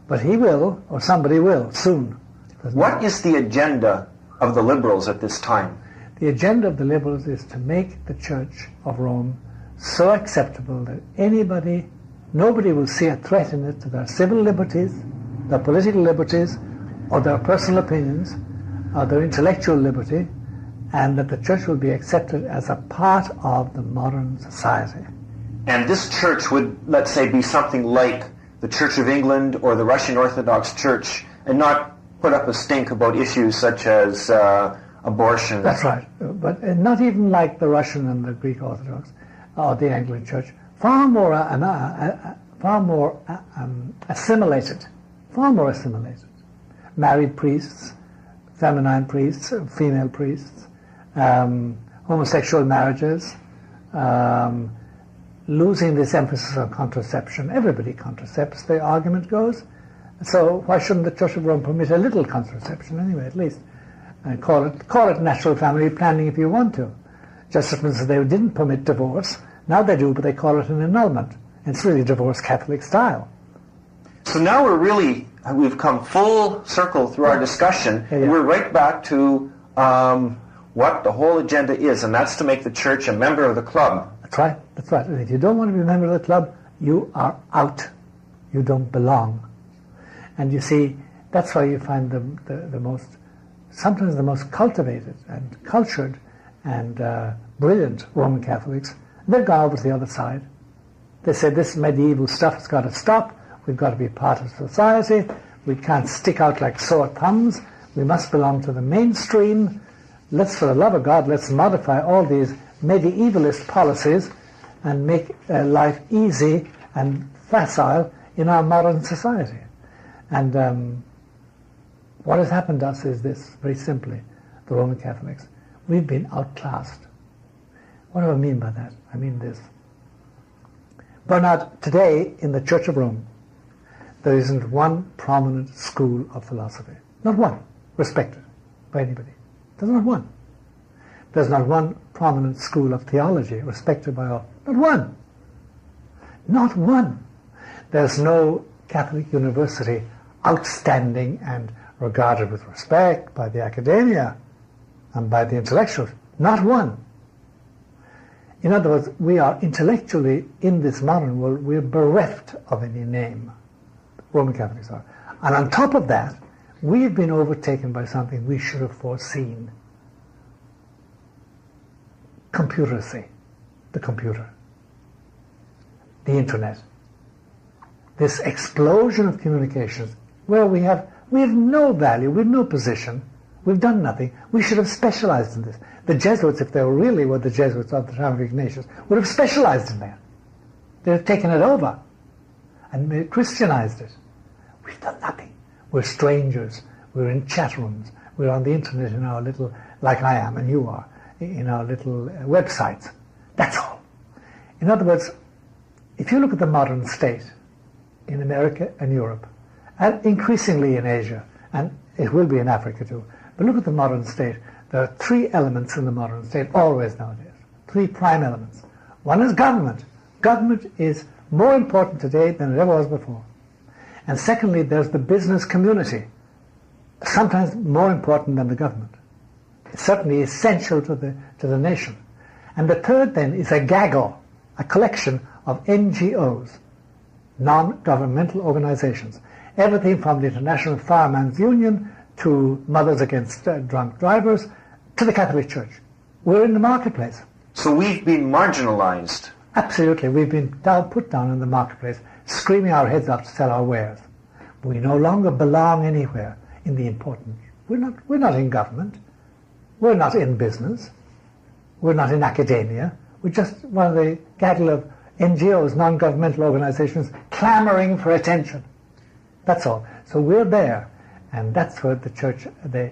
But he will, or somebody will, soon. What is the agenda of the liberals at this time? The agenda of the liberals is to make the Church of Rome so acceptable that nobody will see a threat in it to their civil liberties, their political liberties, or their personal opinions, or their intellectual liberty, and that the Church will be accepted as a part of the modern society. And this Church would, let's say, be something like the Church of England or the Russian Orthodox Church, and not put up a stink about issues such as abortion. That's right, but not even like the Russian and the Greek Orthodox or the Anglican Church. Far more assimilated. Married priests, feminine priests, female priests, homosexual marriages, losing this emphasis on contraception. Everybody contracepts, the argument goes. So why shouldn't the Church of Rome permit a little contraception anyway, at least? And call it natural family planning if you want to. Just as they didn't permit divorce, now they do, but they call it an annulment. It's really divorce Catholic style. So now we've come full circle through our discussion. Yeah. We're right back to what the whole agenda is, and that's to make the Church a member of the club. That's right. And if you don't want to be a member of the club, you are out. You don't belong. And you see, that's why you find sometimes the most cultivated and cultured and brilliant Roman Catholics, they've gone over to the other side. They say this medieval stuff has got to stop. We've got to be part of society. We can't stick out like sore thumbs. We must belong to the mainstream. For the love of God, let's modify all these medievalist policies and make life easy and facile in our modern society. And what has happened to us is this, very simply, the Roman Catholics. We've been outclassed. What do I mean by that? I mean this. Bernard, today in the Church of Rome, there isn't one prominent school of philosophy. Not one, respected by anybody. There's not one. There's not one prominent school of theology respected by all. Not one. Not one. There's no Catholic university outstanding and regarded with respect by the academia and by the intellectuals. Not one. In other words, we are intellectually, in this modern world, we're bereft of any name. Roman Catholics are. And on top of that, we've been overtaken by something we should have foreseen. Computeracy. The computer. The internet. This explosion of communications, where we have no value, we have no position, we've done nothing. We should have specialized in this. The Jesuits, if they really were the Jesuits of the time of Ignatius, would have specialized in that. They've taken it over and Christianized it. We've done nothing. We're strangers. We're in chat rooms. We're on the internet in our little, like I am and you are, in our little websites. That's all. In other words, if you look at the modern state in America and Europe, and increasingly in Asia, and it will be in Africa too, but look at the modern state. There are three elements in the modern state, always nowadays. Three prime elements. One is government. Government is more important today than it ever was before. And secondly, there's the business community, sometimes more important than the government. It's certainly essential to the nation. And the third then is a gaggle, a collection of NGOs, non-governmental organizations. Everything from the International Firemen's Union to Mothers Against Drunk Drivers to the Catholic Church. We're in the marketplace. So we've been marginalized. Absolutely. We've been put down in the marketplace, screaming our heads off to sell our wares. We no longer belong anywhere in the important. We're not in government. We're not in business. We're not in academia. We're just one of the gaggle of NGOs, non-governmental organizations, clamoring for attention. That's all. So we're there. And that's where the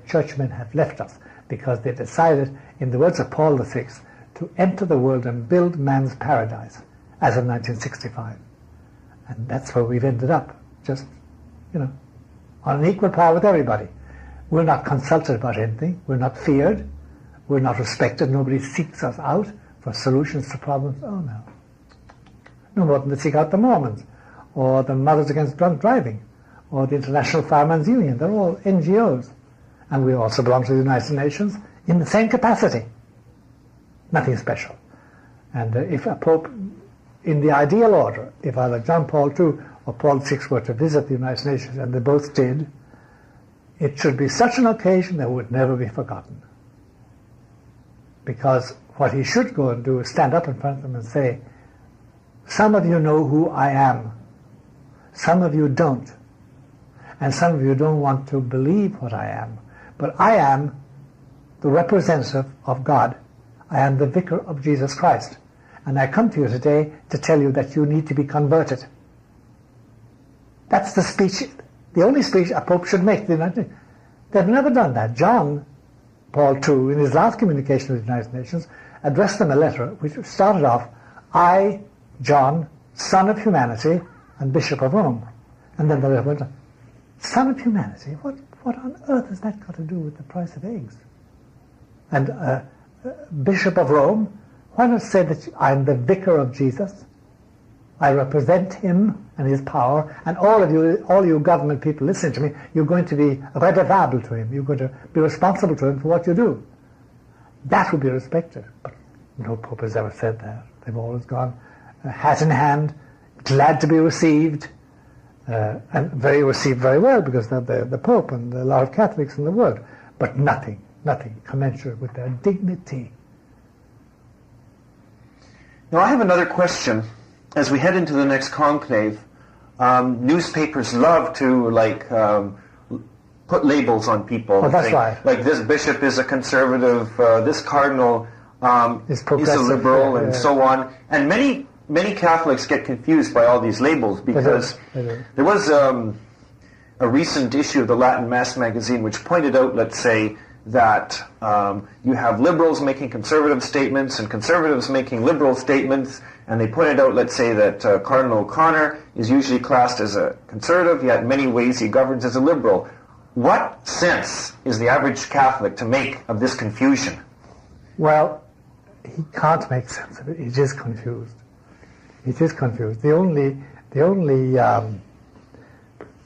churchmen have left us, because they decided, in the words of Paul VI, to enter the world and build man's paradise, as in 1965. And that's where we've ended up, just, on an equal par with everybody. We're not consulted about anything. We're not feared. We're not respected. Nobody seeks us out for solutions to problems. Oh, no. No more than they seek out the Mormons, or the Mothers Against Drunk Driving, or the International Firemen's Union. They're all NGOs. And we also belong to the United Nations in the same capacity. Nothing special. And if a Pope, in the ideal order, if either John Paul II or Paul VI were to visit the United Nations, and they both did, it should be such an occasion that would never be forgotten. Because what he should go and do is stand up in front of them and say, some of you know who I am. Some of you don't. And some of you don't want to believe what I am. But I am the representative of God. I am the vicar of Jesus Christ. And I come to you today to tell you that you need to be converted. That's the speech, the only speech a pope should make. They've never done that. John Paul II, in his last communication with the United Nations, addressed them a letter which started off, I, John, Son of Humanity and Bishop of Rome. And then the letter went on, Son of Humanity? What on earth has that got to do with the price of eggs? And Bishop of Rome, why not say that I'm the vicar of Jesus? I represent him and his power, and all you government people listening to me, you're going to be redevable to him. You're going to be responsible to him for what you do. That would be respected. But no pope has ever said that. They've always gone hat in hand, glad to be received, and received very well, because they're the Pope and a lot of Catholics in the world. But nothing commensurate with their dignity. Now I have another question. As we head into the next conclave, newspapers love to put labels on people. Oh, that's right. Like this bishop is a conservative, this cardinal is a liberal, and so on. And many Catholics get confused by all these labels, because there was a recent issue of the Latin Mass magazine which pointed out, let's say, that you have liberals making conservative statements and conservatives making liberal statements, and they pointed out, let's say, that Cardinal O'Connor is usually classed as a conservative, yet in many ways he governs as a liberal. What sense is the average Catholic to make of this confusion? Well, he can't make sense of it. He's just confused. It is confused. The only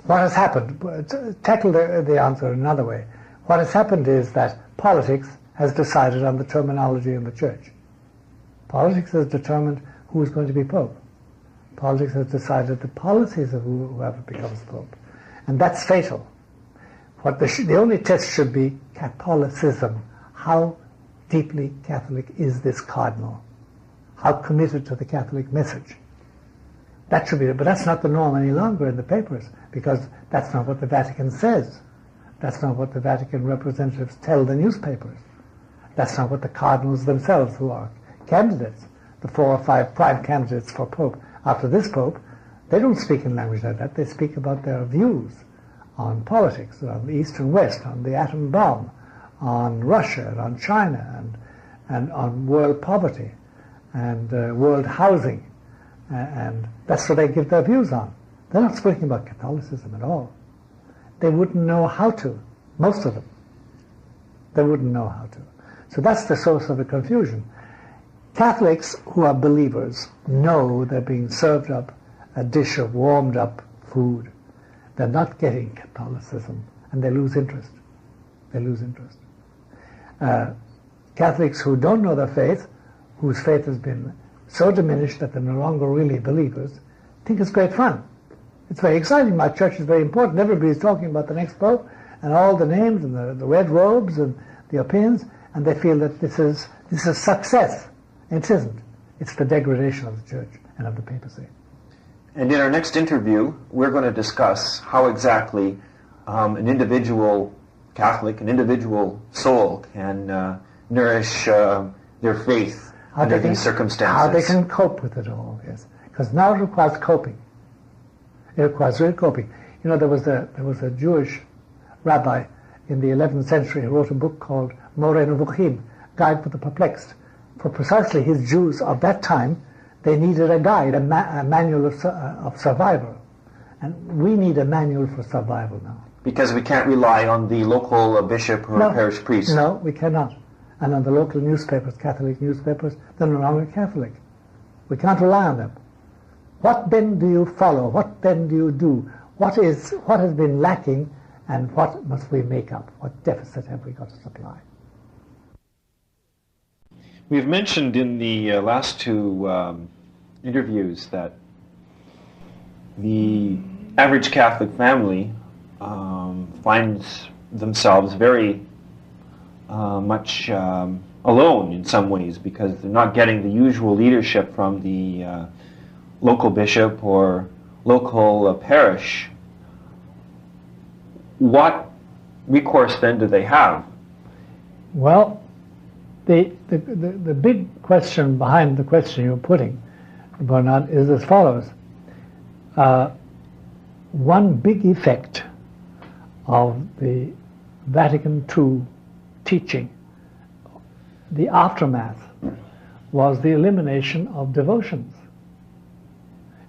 what has happened, tackle the answer another way. What has happened is that politics has decided on the terminology in the church. Politics has determined who is going to be pope. Politics has decided the policies of whoever becomes pope. And that's fatal. The only test should be Catholicism. How deeply Catholic is this cardinal? How committed to the Catholic message? That should be it. But that's not the norm any longer in the papers, because that's not what the Vatican says. That's not what the Vatican representatives tell the newspapers. That's not what the cardinals themselves, who are candidates, the 4 or 5 prime candidates for Pope, after this Pope, they don't speak in language like that. They speak about their views on politics, on the East and West, on the atom bomb, on Russia, on China, and on world poverty, and world housing. And that's what they give their views on. They're not speaking about Catholicism at all. They wouldn't know how to, most of them. They wouldn't know how to. So that's the source of the confusion. Catholics who are believers know they're being served up a dish of warmed up food. They're not getting Catholicism, and they lose interest. They lose interest. Catholics who don't know their faith, whose faith has been so diminished that they're no longer really believers, think it's great fun. It's very exciting. My church is very important. Everybody's talking about the next Pope and all the names and the red robes and the opinions, and they feel that this is success. It isn't. It's the degradation of the church and of the papacy. And in our next interview, we're going to discuss how exactly an individual Catholic, an individual soul can nourish their faith under these circumstances. How they can cope with it all, yes. Because now it requires coping. It requires real coping. You know, there was a Jewish rabbi in the 11th century who wrote a book called Moreh Nevuchim, Guide for the Perplexed. For precisely his Jews of that time, they needed a guide, a manual of survival. And we need a manual for survival now. Because we can't rely on the local bishop or parish priest. No, we cannot. And on the local newspapers, Catholic newspapers, they're no longer Catholic. We can't rely on them. What then do you follow? What then do you do? What has been lacking, and what must we make up? What deficit have we got to supply? We've mentioned in the last two interviews that the average Catholic family finds themselves very much alone in some ways, because they're not getting the usual leadership from the local bishop or local parish. What recourse then do they have? Well, the big question behind the question you're putting, Bernard, is as follows. One big effect of the Vatican II teaching, the aftermath, was the elimination of devotions.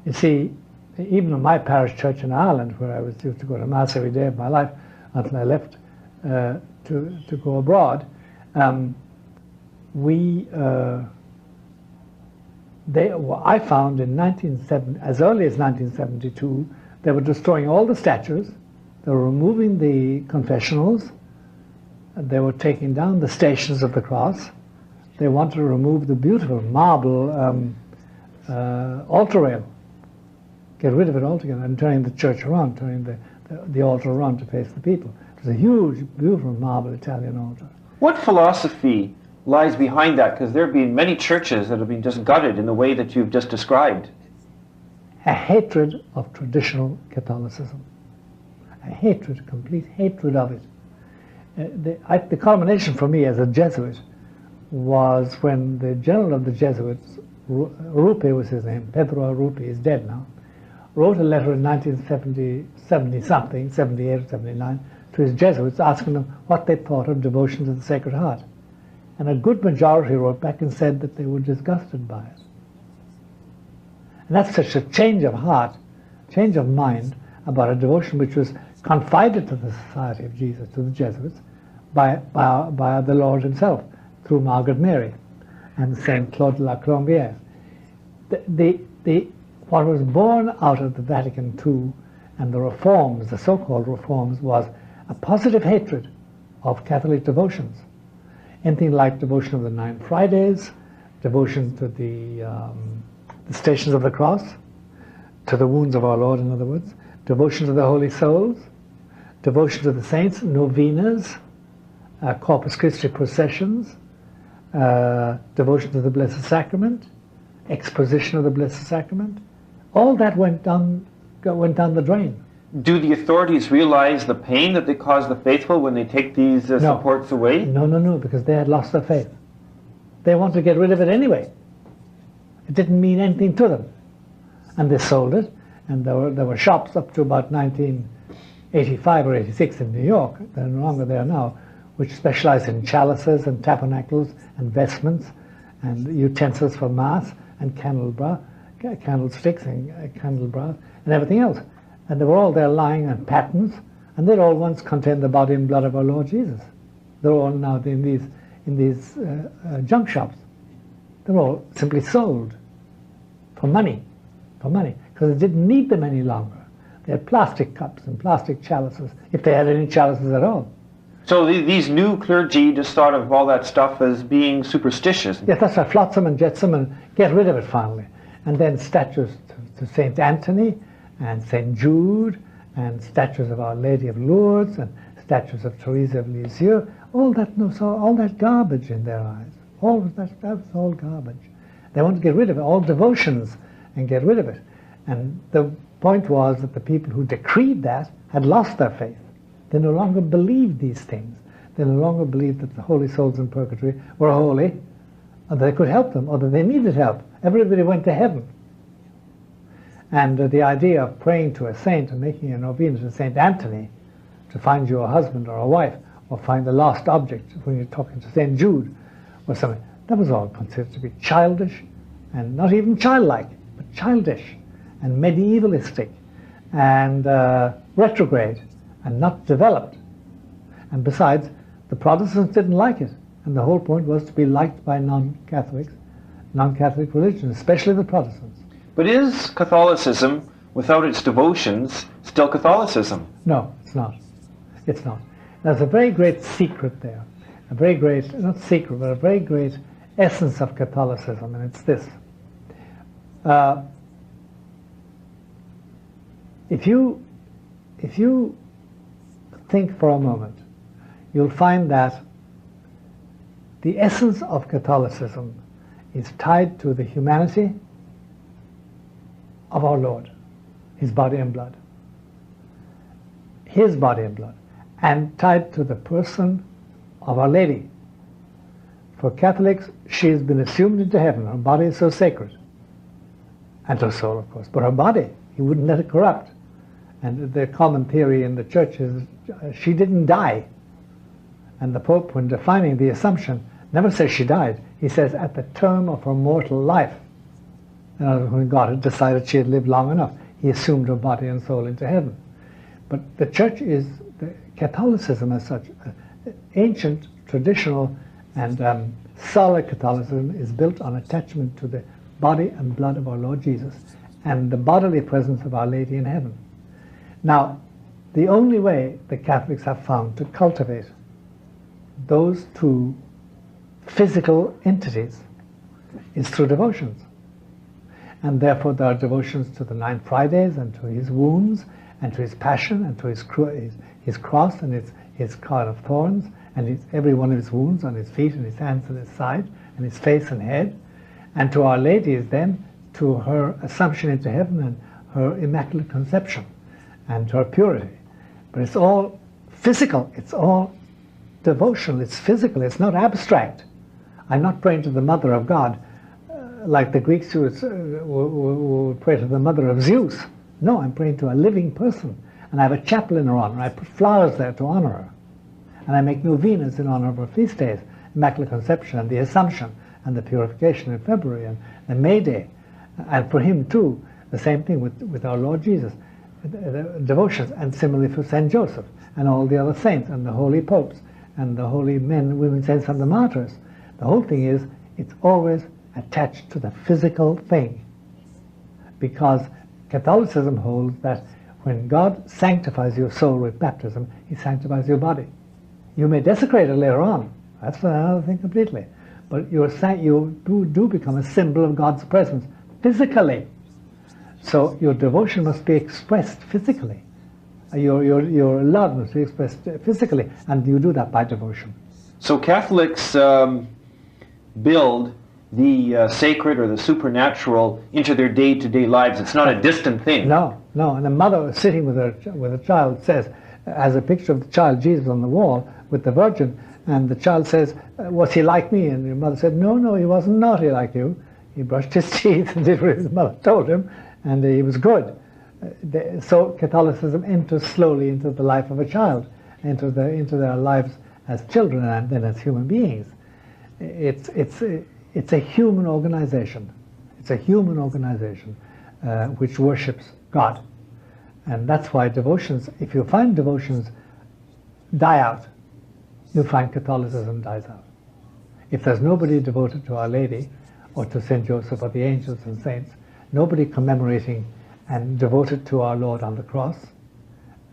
You see, even in my parish church in Ireland, where I was used to go to Mass every day of my life until I left to go abroad, I found in as early as 1972, they were destroying all the statues, they were removing the confessionals, they were taking down the Stations of the Cross, they wanted to remove the beautiful marble altar rail, get rid of it altogether, and turning the church around, turning the altar around to face the people. It was a huge, beautiful marble Italian altar. What philosophy lies behind that? Because there have been many churches that have been just gutted in the way that you've just described. A hatred of traditional Catholicism. A hatred, complete hatred of it. The culmination for me as a Jesuit was when the general of the Jesuits, Rupe was his name, Pedro Rupe, is dead now, wrote a letter in 1970-something, 78 or 79, to his Jesuits asking them what they thought of devotion to the Sacred Heart. And a good majority wrote back and said that they were disgusted by it. And that's such a change of heart, change of mind about a devotion which was confided to the Society of Jesus, to the Jesuits, by the Lord himself, through Margaret Mary and Saint Claude de la Colombière. What was born out of the Vatican II and the reforms, the so-called reforms, was a positive hatred of Catholic devotions. Anything like devotion of the 9 Fridays, devotion to the Stations of the Cross, to the wounds of our Lord, in other words, devotion to the Holy Souls, devotion to the saints, novenas, Corpus Christi processions, devotion to the Blessed Sacrament, exposition of the Blessed Sacrament. All that went down the drain. Do the authorities realize the pain that they cause the faithful when they take these supports away? No, because they had lost their faith. They wanted to get rid of it anyway. It didn't mean anything to them. and they sold it, and there were shops up to about 1985 or 86 in New York, they're no longer there now, which specialized in chalices and tabernacles and vestments and utensils for mass and candlesticks and candelabras and everything else. And they were all there lying on patterns, and they'd all once contained the body and blood of our Lord Jesus. They're all now in these junk shops. They're all simply sold for money, because they didn't need them any longer. They had plastic cups and plastic chalices, if they had any chalices at all. So these new clergy just thought of all that stuff as being superstitious. Yes, that's right, flotsam and jetsam, and get rid of it finally. And then statues to St. Anthony and St. Jude, and statues of Our Lady of Lourdes, and statues of Teresa of Lisieux, all that garbage in their eyes. All that was all garbage. They want to get rid of it, all devotions, and get rid of it. And the point was that the people who decreed that had lost their faith. They no longer believed these things. They no longer believed that the holy souls in purgatory were holy, or that they could help them, or that they needed help. Everybody went to heaven. And the idea of praying to a saint and making a novena to St. Anthony to find you a husband or a wife, or find a lost object when you're talking to St. Jude or something, that was all considered to be childish, and not even childlike, but childish and medievalistic and retrograde and not developed. And besides, the Protestants didn't like it, and the whole point was to be liked by non-Catholics, non-Catholic religion, especially the Protestants. But is Catholicism, without its devotions, still Catholicism? No, it's not. It's not. There's a very great secret there, a very great, not secret, but a very great essence of Catholicism, and it's this. If you think for a moment, you'll find that the essence of Catholicism is tied to the humanity of our Lord, his body and blood. His body and blood. And tied to the person of Our Lady. For Catholics, she has been assumed into heaven. Her body is so sacred. And her soul, of course. But her body, he wouldn't let it corrupt. And the common theory in the church is she didn't die. And the Pope, when defining the Assumption, never says she died. He says at the term of her mortal life. And when God had decided she had lived long enough, he assumed her body and soul into heaven. But the church is, Catholicism as such, ancient, traditional, and solid Catholicism is built on attachment to the body and blood of our Lord Jesus and the bodily presence of Our Lady in heaven. Now, the only way the Catholics have found to cultivate those two physical entities is through devotions. And therefore there are devotions to the 9 Fridays and to his wounds and to his passion and to his cross and his crown of thorns and every one of his wounds on his feet and his hands and his side and his face and head. And to Our Lady is then to her Assumption into heaven and her Immaculate Conception and her purity. But it's all physical, it's all devotional, it's physical, it's not abstract. I'm not praying to the Mother of God like the Greeks who would pray to the mother of Zeus. No, I'm praying to a living person. And I have a chapel in her honor. I put flowers there to honor her. And I make novenas in honor of her feast days, Immaculate Conception and the Assumption and the Purification in February and the May Day. And for him too, the same thing with our Lord Jesus. Devotions, and similarly for St. Joseph and all the other saints and the holy popes and the holy men, women, saints and the martyrs. The whole thing is, it's always attached to the physical thing, because Catholicism holds that when God sanctifies your soul with baptism, he sanctifies your body. You may desecrate it later on, that's another thing completely, but you do become a symbol of God's presence physically. So your devotion must be expressed physically. Your love must be expressed physically, and you do that by devotion. So Catholics build the sacred or the supernatural into their day-to-day lives. It's not a distant thing. No. And a mother sitting with a child says, has a picture of the child Jesus on the wall with the Virgin, and the child says, was he like me? And your mother said, no, he wasn't naughty like you. He brushed his teeth and did what his mother told him, and he was good. So Catholicism enters slowly into the life of a child, into their lives as children and then as human beings. It's a human organization. It's a human organization which worships God. And that's why devotions, if you find devotions die out, you find Catholicism dies out. If there's nobody devoted to Our Lady or to St. Joseph or the angels and saints, nobody commemorating and devoted to our Lord on the cross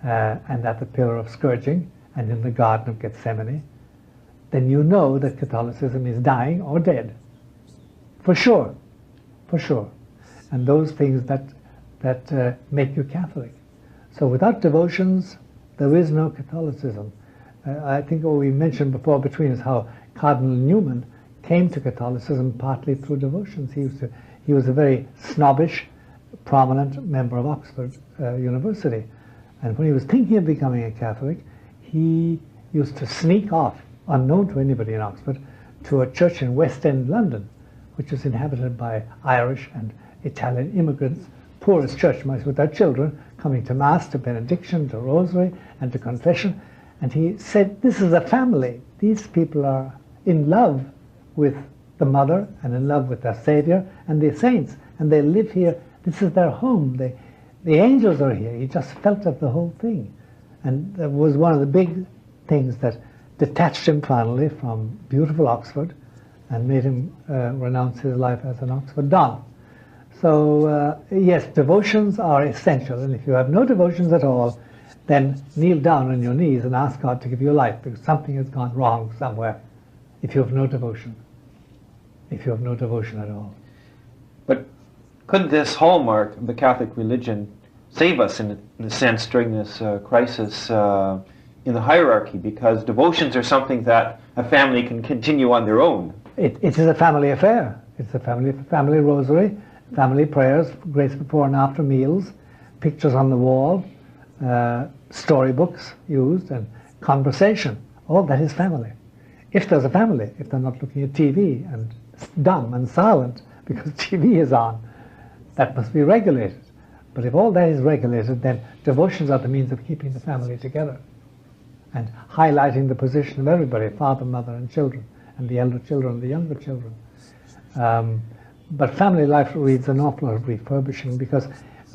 and at the pillar of scourging and in the Garden of Gethsemane, then you know that Catholicism is dying or dead. For sure. For sure. And those things that make you Catholic. So without devotions, there is no Catholicism. I think what we mentioned before between us how Cardinal Newman came to Catholicism partly through devotions. He was a very snobbish, prominent member of Oxford University. And when he was thinking of becoming a Catholic, he used to sneak off, unknown to anybody in Oxford, to a church in West End, London, which was inhabited by Irish and Italian immigrants, poorest church mice with their children, coming to Mass, to benediction, to rosary, and to confession. And he said, this is a family. These people are in love with the Mother and in love with their Savior and the saints, and they live here. This is their home. The angels are here. He just felt of the whole thing. And that was one of the big things that detached him finally from beautiful Oxford and made him renounce his life as an Oxford Don. So yes, devotions are essential, and if you have no devotions at all, then kneel down on your knees and ask God to give you life, because something has gone wrong somewhere if you have no devotion. If you have no devotion at all. But could this hallmark of the Catholic religion save us in a sense during this crisis in the hierarchy? Because devotions are something that a family can continue on their own. It is a family affair. It's a family rosary, family prayers, grace before and after meals, pictures on the wall, storybooks used, and conversation. All that is family. If there's a family, if they're not looking at TV and dumb and silent because TV is on, that must be regulated. But if all that is regulated, then devotions are the means of keeping the family together and highlighting the position of everybody, father, mother, and children, and the elder children and the younger children. But family life needs an awful lot of refurbishing because,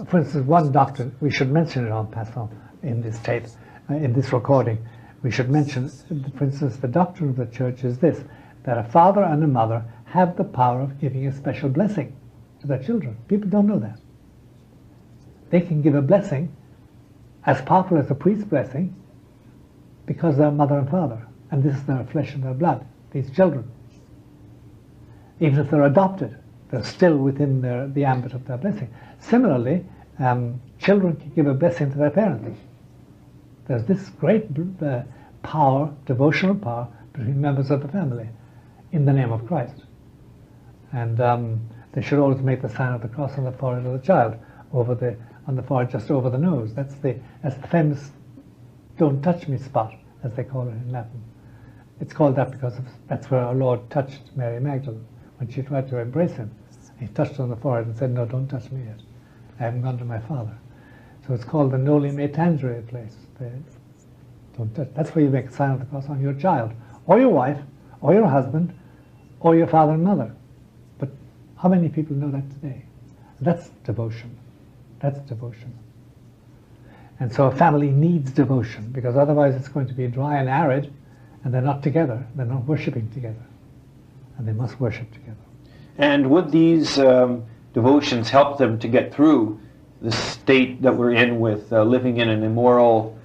for instance, one doctrine, we should mention it en passant in this tape, in this recording, we should mention, for instance, the doctrine of the Church is this, that a father and a mother have the power of giving a special blessing to their children. People don't know that. They can give a blessing as powerful as a priest's blessing because they're mother and father, and this is their flesh and their blood, these children. Even if they're adopted, they're still within the ambit of their blessing. Similarly, children can give a blessing to their parents. There's this great power, devotional power, between members of the family in the name of Christ. And they should always make the sign of the cross on the forehead of the child, on the forehead just over the nose. That's the famous "don't touch me" spot, as they call it in Latin. It's called that because that's where our Lord touched Mary Magdalene when she tried to embrace him. He touched her on the forehead and said, "No, don't touch me yet. I haven't gone to my Father." So it's called the Noli Me Tangere place. Don't touch. That's where you make a sign of the cross on your child, or your wife, or your husband, or your father and mother. But how many people know that today? That's devotion. That's devotion. And so a family needs devotion, because otherwise it's going to be dry and arid, and they're not together. They're not worshipping together. And they must worship together. And would these devotions help them to get through the state that we're in with living in an immoral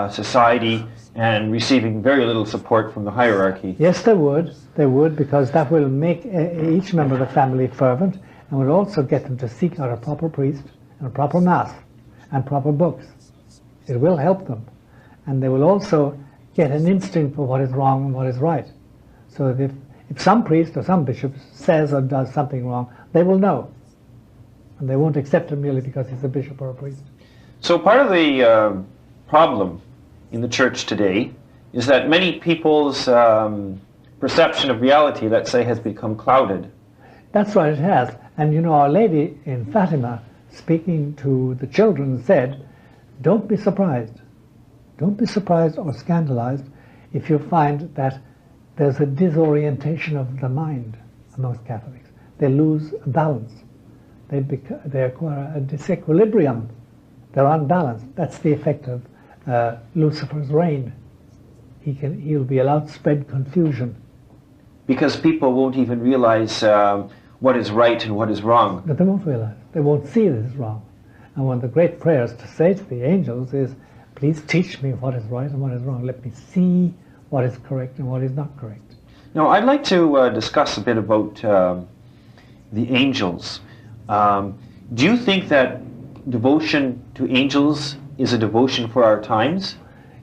society and receiving very little support from the hierarchy? Yes, they would. They would, because that will make each member of the family fervent, and will also get them to seek out a proper priest and a proper mass and proper books. It will help them. And they will also get an instinct for what is wrong and what is right. So that if some priest or some bishop says or does something wrong, they will know. And they won't accept him merely because he's a bishop or a priest. So part of the problem in the church today is that many people's perception of reality, let's say, has become clouded. That's right, it has. And you know, Our Lady in Fatima speaking to the children, said, don't be surprised. Don't be surprised or scandalized if you find that there's a disorientation of the mind amongst Catholics. They lose balance. They acquire a disequilibrium. They're unbalanced. That's the effect of Lucifer's reign. He'll be allowed to spread confusion. Because people won't even realize what is right and what is wrong. But they won't realize. They won't see this is wrong. And one of the great prayers to say to the angels is, please teach me what is right and what is wrong. Let me see what is correct and what is not correct. Now, I'd like to discuss a bit about the angels. Do you think that devotion to angels is a devotion for our times?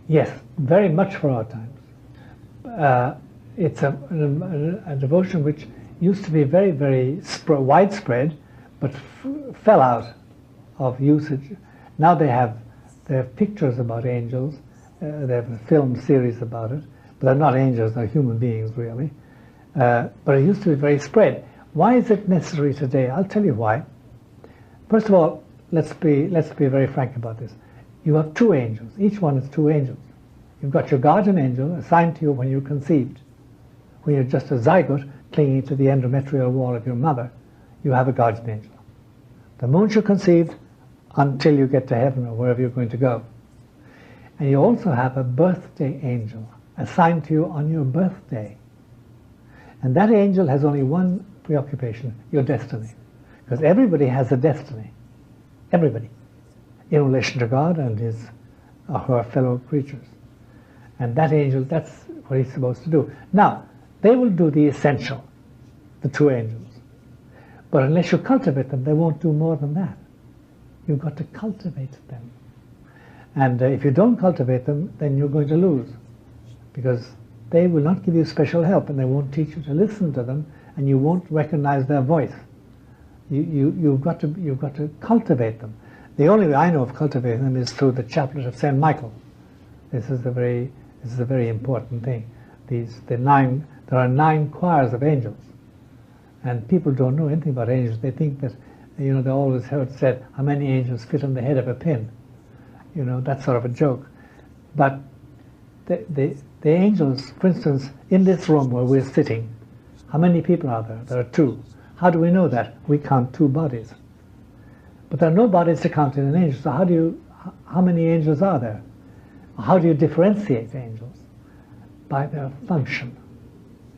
Yes, very much for our times. It's a devotion which used to be very, very widespread, but fell out of usage. Now they have pictures about angels. They have a film series about it, but they're not angels; they're human beings, really. But it used to be very spread. Why is it necessary today? I'll tell you why. First of all, let's be very frank about this. You have two angels. Each one is two angels. You've got your guardian angel assigned to you when you're conceived. When you're just a zygote clinging to the endometrial wall of your mother, you have a guardian angel. The moment you're conceived, until you get to heaven or wherever you're going to go. And you also have a birthday angel assigned to you on your birthday. And that angel has only one preoccupation, your destiny. Because everybody has a destiny. Everybody. In relation to God and his or her fellow creatures. And that angel, that's what he's supposed to do. Now, they will do the essential, the two angels. But unless you cultivate them, they won't do more than that. You've got to cultivate them. And if you don't cultivate them, then you're going to lose. Because they will not give you special help, and they won't teach you to listen to them, and you won't recognize their voice. You've got to cultivate them. The only way I know of cultivating them is through the chaplet of St. Michael. This is a very important thing. There are 9 choirs of angels. And people don't know anything about angels. They think that, they always heard said, how many angels fit on the head of a pin? That's sort of a joke. But the angels, for instance, in this room where we're sitting, how many people are there? There are 2. How do we know that? We count 2 bodies. But there are no bodies to count in an angel. So how many angels are there? How do you differentiate angels? By their function.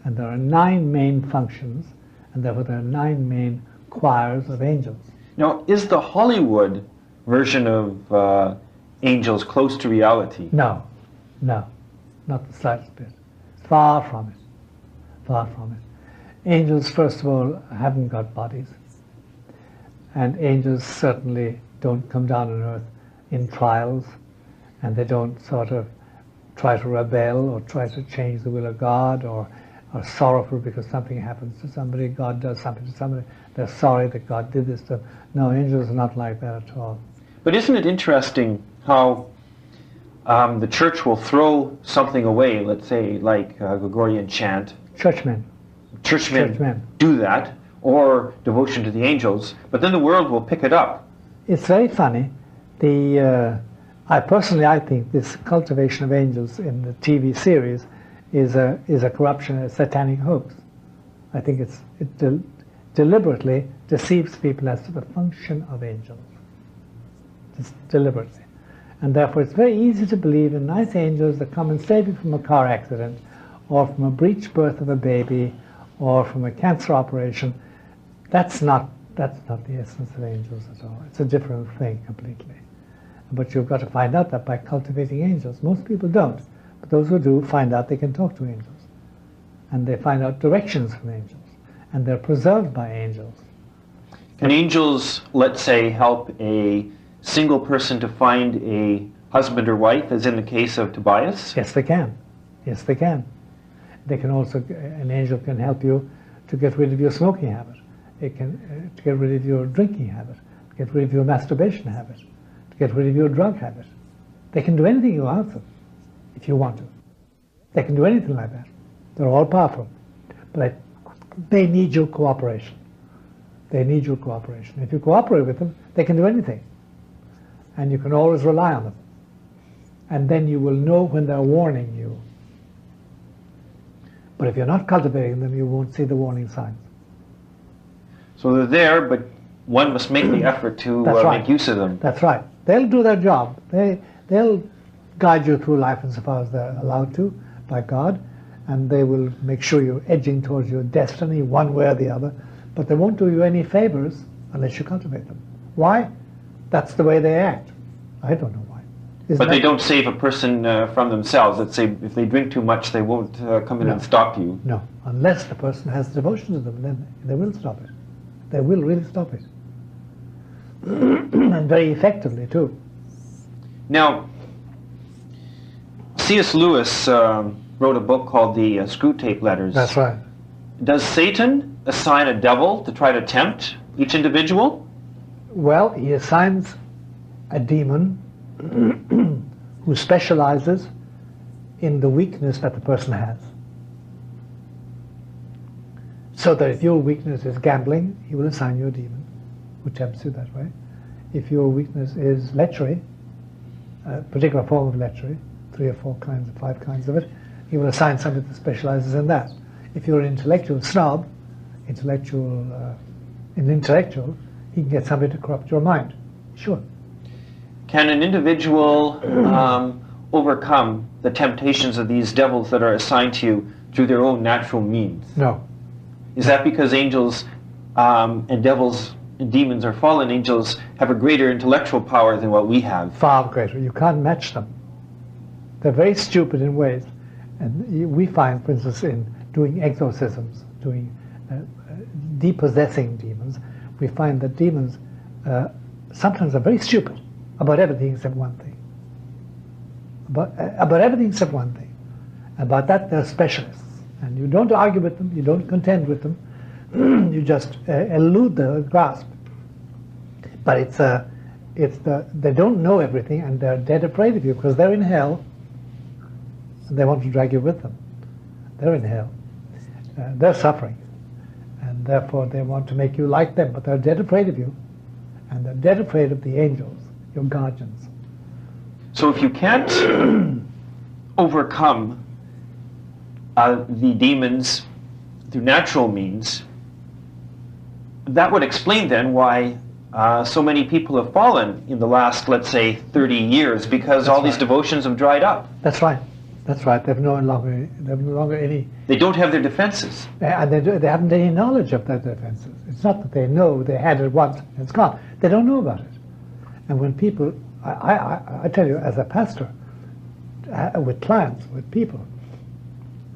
And there are 9 main functions, and therefore there are 9 main choirs of angels. Now, is the Hollywood version of angels close to reality? No, not the slightest bit. Far from it. Far from it. Angels, first of all, haven't got bodies. And angels certainly don't come down on earth in trials, and they don't sort of try to rebel or try to change the will of God, or are sorrowful because something happens to somebody, God does something to somebody, they're sorry that God did this to them. No, angels are not like that at all. But isn't it interesting how the church will throw something away, let's say like Gregorian chant. Churchmen do that, or devotion to the angels, but then the world will pick it up. It's very funny. I think this cultivation of angels in the TV series is a corruption, a satanic hoax. I think it deliberately deceives people as to the function of angels. Just deliberately. And therefore it's very easy to believe in nice angels that come and save you from a car accident, or from a breech birth of a baby, or from a cancer operation. That's not the essence of angels at all. It's a different thing completely. But you've got to find out that by cultivating angels. Most people don't. But those who do find out they can talk to angels. And they find out directions from angels. And they're preserved by angels. Can angels, let's say, help a single person to find a husband or wife, as in the case of Tobias? Yes, they can. Yes, they can. They can also, an angel can help you to get rid of your smoking habit. It can to get rid of your drinking habit, to get rid of your masturbation habit, to get rid of your drug habit. They can do anything you ask them, if you want to. They can do anything like that. They're all powerful. But they need your cooperation. They need your cooperation. If you cooperate with them, they can do anything. And you can always rely on them. And then you will know when they're warning you. But if you're not cultivating them, you won't see the warning signs. So they're there, but one must make the effort to make use of them. That's right. They'll do their job. They'll guide you through life insofar as they're allowed to by God, and they will make sure you're edging towards your destiny one way or the other, but they won't do you any favors unless you cultivate them. Why? That's the way they act. I don't know why. But they don't save a person from themselves. Let's say if they drink too much, they won't come in and stop you. No, unless the person has devotion to them, then they will stop it. They will really stop it. And very effectively, too. Now, C.S. Lewis wrote a book called the Screwtape Letters. That's right. Does Satan assign a devil to try to tempt each individual? Well, he assigns a demon who specializes in the weakness that the person has. So that if your weakness is gambling, he will assign you a demon who tempts you that way. If your weakness is lechery, a particular form of lechery, 3 or 4 kinds or 5 kinds of it, he will assign somebody that specializes in that. If you're an intellectual snob, an intellectual, he can get somebody to corrupt your mind. Sure. Can an individual overcome the temptations of these devils that are assigned to you through their own natural means? No. Is that because angels and devils and demons or fallen angels have a greater intellectual power than what we have? Far greater. You can't match them. They're very stupid in ways. And we find, for instance, in doing exorcisms, doing depossessing demons, we find that demons sometimes are very stupid about everything except one thing. About everything except one thing. About that, they're specialists. And you don't argue with them, you don't contend with them, you just elude the grasp. But they don't know everything, and they're dead afraid of you because they're in hell, and they want to drag you with them. They're in hell. They're suffering, and therefore they want to make you like them, but they're dead afraid of you, and they're dead afraid of the angels, your guardians. So if you can't overcome the demons through natural means, that would explain then why so many people have fallen in the last, let's say, 30 years, because all these devotions have dried up. That's right. That's right. They have no longer any... They don't have their defenses. And they haven't any knowledge of their defenses. It's not that they know they had it once and it's gone. They don't know about it. And when people... I tell you, as a pastor, with clients, with people,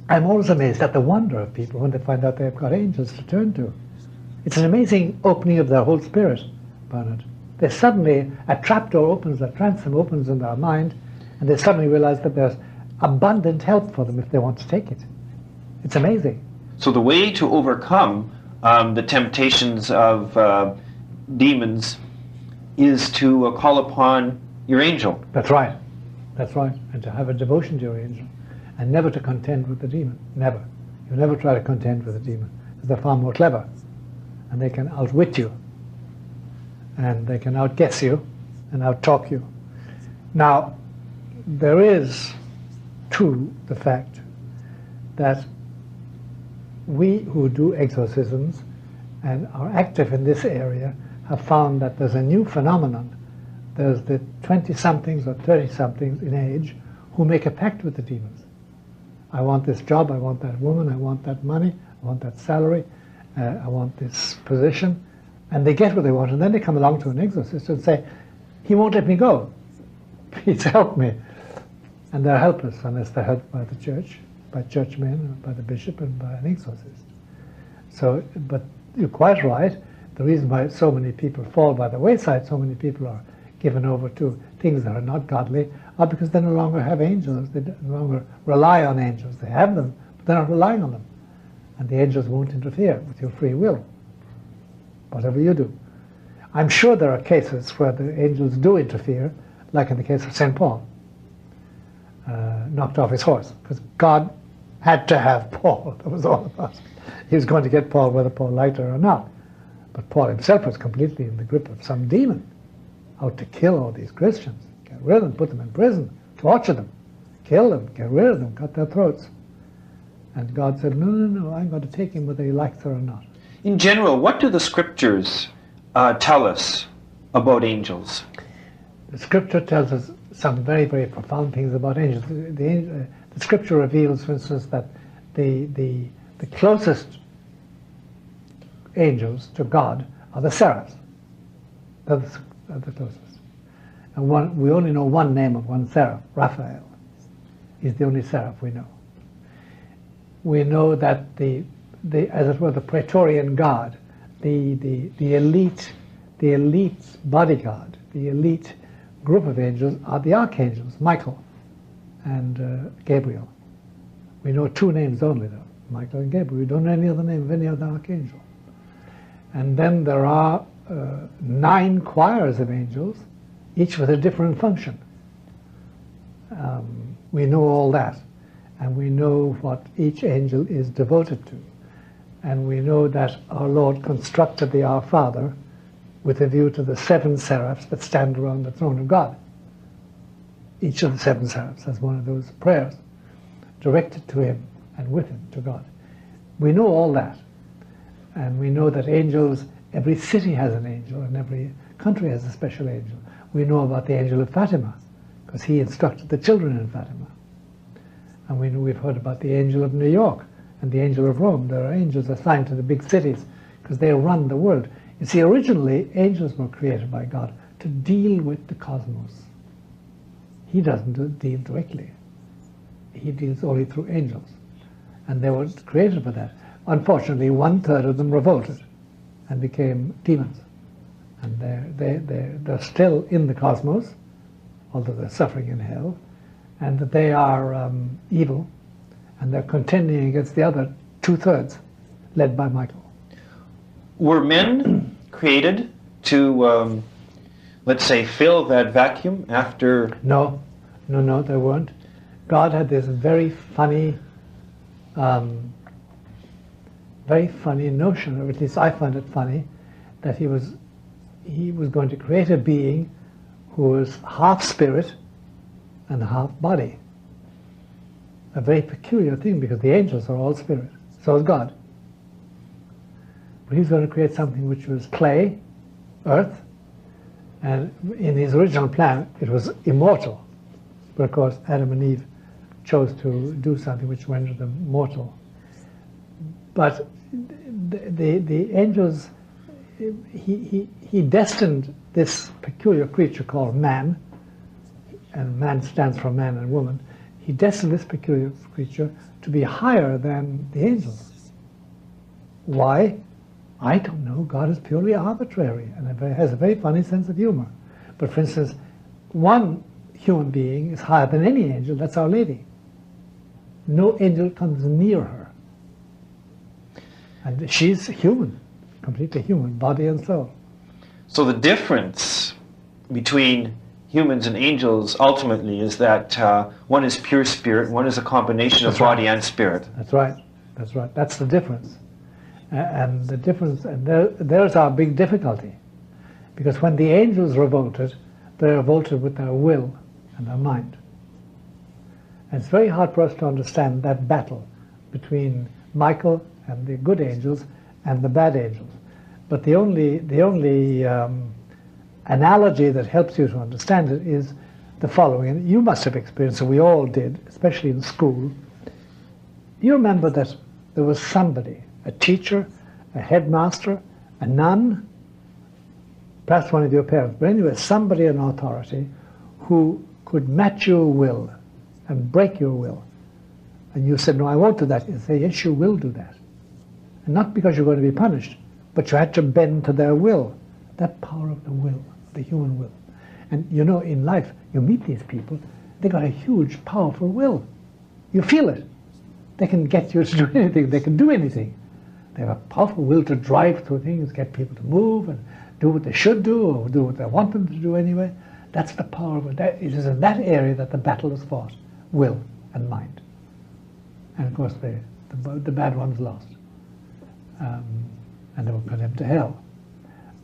I'm always amazed at the wonder of people when they find out they've got angels to turn to. It's an amazing opening of their whole spirit, Bernard. They suddenly, a trapdoor opens, a transom opens in their mind, and they suddenly realize that there's abundant help for them if they want to take it. It's amazing. So the way to overcome the temptations of demons is to call upon your angel. That's right. That's right. And to have a devotion to your angel. And never to contend with the demon. Never. You never try to contend with the demon. Because they're far more clever. And they can outwit you. And they can outguess you and outtalk you. Now, there is, too, the fact that we who do exorcisms and are active in this area have found that there's a new phenomenon. There's the 20-somethings or 30-somethings in age who make a pact with the demons. I want this job, I want that woman, I want that money, I want that salary, I want this position. And they get what they want, and then they come along to an exorcist and say, he won't let me go. Please help me. And they're helpless unless they're helped by the church, by churchmen, or by the bishop, and by an exorcist. So, but you're quite right. The reason why so many people fall by the wayside, so many people are given over to things that are not godly, are because they no longer have angels. They no longer rely on angels. They have them, but they're not relying on them. And the angels won't interfere with your free will, whatever you do. I'm sure there are cases where the angels do interfere, like in the case of St. Paul, knocked off his horse, because God had to have Paul. That was all about it. He was going to get Paul whether Paul liked it or not. But Paul himself was completely in the grip of some demon, out to kill all these Christians, get rid of them, put them in prison, torture them, kill them, get rid of them, cut their throats. And God said, no, no, no, I'm going to take him whether he likes it or not. In general, what do the scriptures tell us about angels? The scripture tells us some very, very profound things about angels. The scripture reveals, for instance, that the closest angels to God are the seraphs. They're the closest. And we only know one name of one seraph, Raphael. He's the only seraph we know. We know that the as it were, the Praetorian Guard, the elite bodyguard, the elite group of angels are the archangels, Michael and Gabriel. We know two names only, though, Michael and Gabriel. We don't know any other name of any other archangel. And then there are 9 choirs of angels, each with a different function. We know all that, and we know what each angel is devoted to. And we know that our Lord constructed the Our Father with a view to the 7 seraphs that stand around the throne of God. Each of the 7 seraphs has one of those prayers directed to him and with him to God. We know all that. And we know that angels, every city has an angel and every country has a special angel. We know about the angel of Fatima because he instructed the children in Fatima. And we know we've heard about the angel of New York and the angel of Rome. There are angels assigned to the big cities because they run the world. You see, originally, angels were created by God to deal with the cosmos. He doesn't deal directly. He deals only through angels. And they were created for that. Unfortunately, 1/3 of them revolted and became demons. And they're still in the cosmos, although they're suffering in hell, and that they are evil, and they're contending against the other 2/3, led by Michael. Were men created to, let's say, fill that vacuum after... No, they weren't. God had this very funny notion, or at least I find it funny, that he was going to create a being who was half spirit and half body. A very peculiar thing, because the angels are all spirit. So is God. But he's going to create something which was clay, earth, and in his original plan it was immortal. But of course Adam and Eve chose to do something which rendered them mortal. But the angels, he destined this peculiar creature called man, and man stands for man and woman. He destined this peculiar creature to be higher than the angels. Why? I don't know. God is purely arbitrary and has a very funny sense of humor. But for instance, one human being is higher than any angel. That's Our Lady. No angel comes near her. And she's human, completely human, body and soul. So the difference between humans and angels ultimately is that one is pure spirit, one is a combination of body and spirit. That's right. That's right. That's the difference. And the difference, and there's our big difficulty. Because when the angels revolted, they revolted with their will and their mind. And it's very hard for us to understand that battle between Michael and the good angels and the bad angels. But the only analogy that helps you to understand it is the following. And you must have experienced, and we all did, especially in school. You remember that there was somebody, a teacher, a headmaster, a nun, perhaps one of your parents, but anyway, somebody in authority who could match your will and break your will. And you said, no, I won't do that. You say, yes, you will do that. And not because you're going to be punished, but you had to bend to their will. That power of the will, the human will. And you know, in life, you meet these people, they got a huge, powerful will. You feel it. They can get you to do anything. They can do anything. They have a powerful will to drive through things, get people to move and do what they should do or do what they want them to do anyway. That's the power of it. It is in that area that the battle is fought, will and mind. And of course, the bad ones lost. And they were condemned to hell.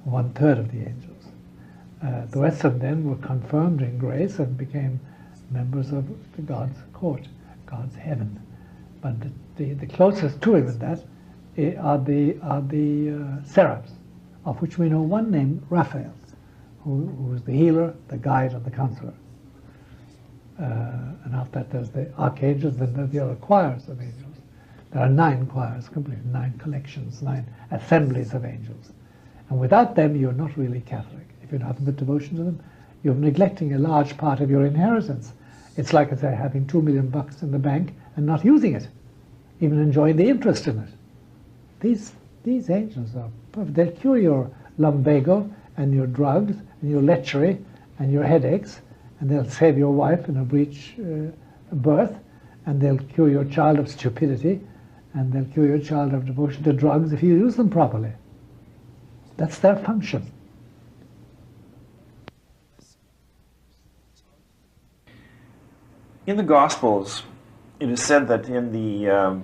1/3 of the angels. The rest of them were confirmed in grace and became members of the God's court, God's heaven. But the closest to him in that are the seraphs, of which we know one named Raphael, who is the healer, the guide, and the counselor. And after that there's the archangels, then there's the other choirs of angels. There are 9 choirs, complete 9 collections, 9 assemblies of angels. And without them, you're not really Catholic. If you don't have the devotion to them, you're neglecting a large part of your inheritance. It's like, I say, having $2 million in the bank and not using it, even enjoying the interest in it. These angels are perfect. They'll cure your lumbago and your drugs and your lechery and your headaches, and they'll save your wife in a breech birth, and they'll cure your child of stupidity, and they'll cure your child of devotion to drugs if you use them properly. That's their function. In the Gospels, it is said that in the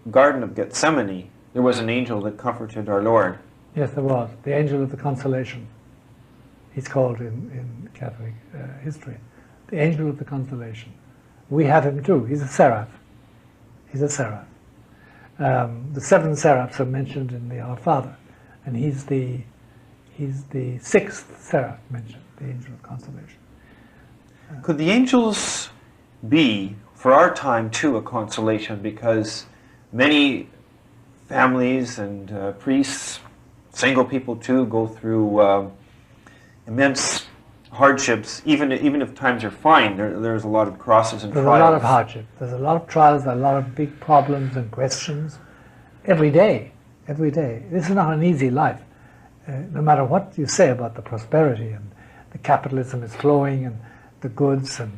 Garden of Gethsemane, there was an angel that comforted our Lord. Yes, there was. The angel of the consolation. He's called in Catholic history. The angel of the consolation. We have him too. He's a seraph. He's a seraph. The 7 seraphs are mentioned in the Our Father, and he's the 6th seraph mentioned, the angel of consolation. Could the angels be, for our time too, a consolation? Because many families and priests, single people too, go through immense hardships. Even if times are fine, there's a lot of crosses and trials. There's a lot of hardship. There's a lot of trials, a lot of big problems and questions every day. Every day. This is not an easy life. No matter what you say about the prosperity and the capitalism is flowing and the goods and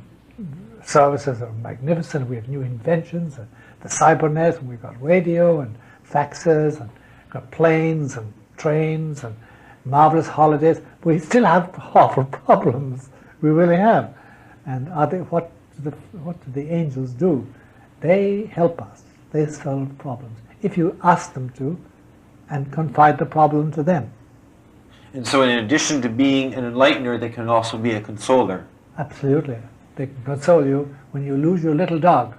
services are magnificent. We have new inventions, the cybernet, and we've got radio and faxes, and we've got planes and trains and marvelous holidays. We still have awful problems. We really have. And what do the angels do? They help us. They solve problems. If you ask them to, and confide the problem to them. And so in addition to being an enlightener, they can also be a consoler. Absolutely. They can console you when you lose your little dog,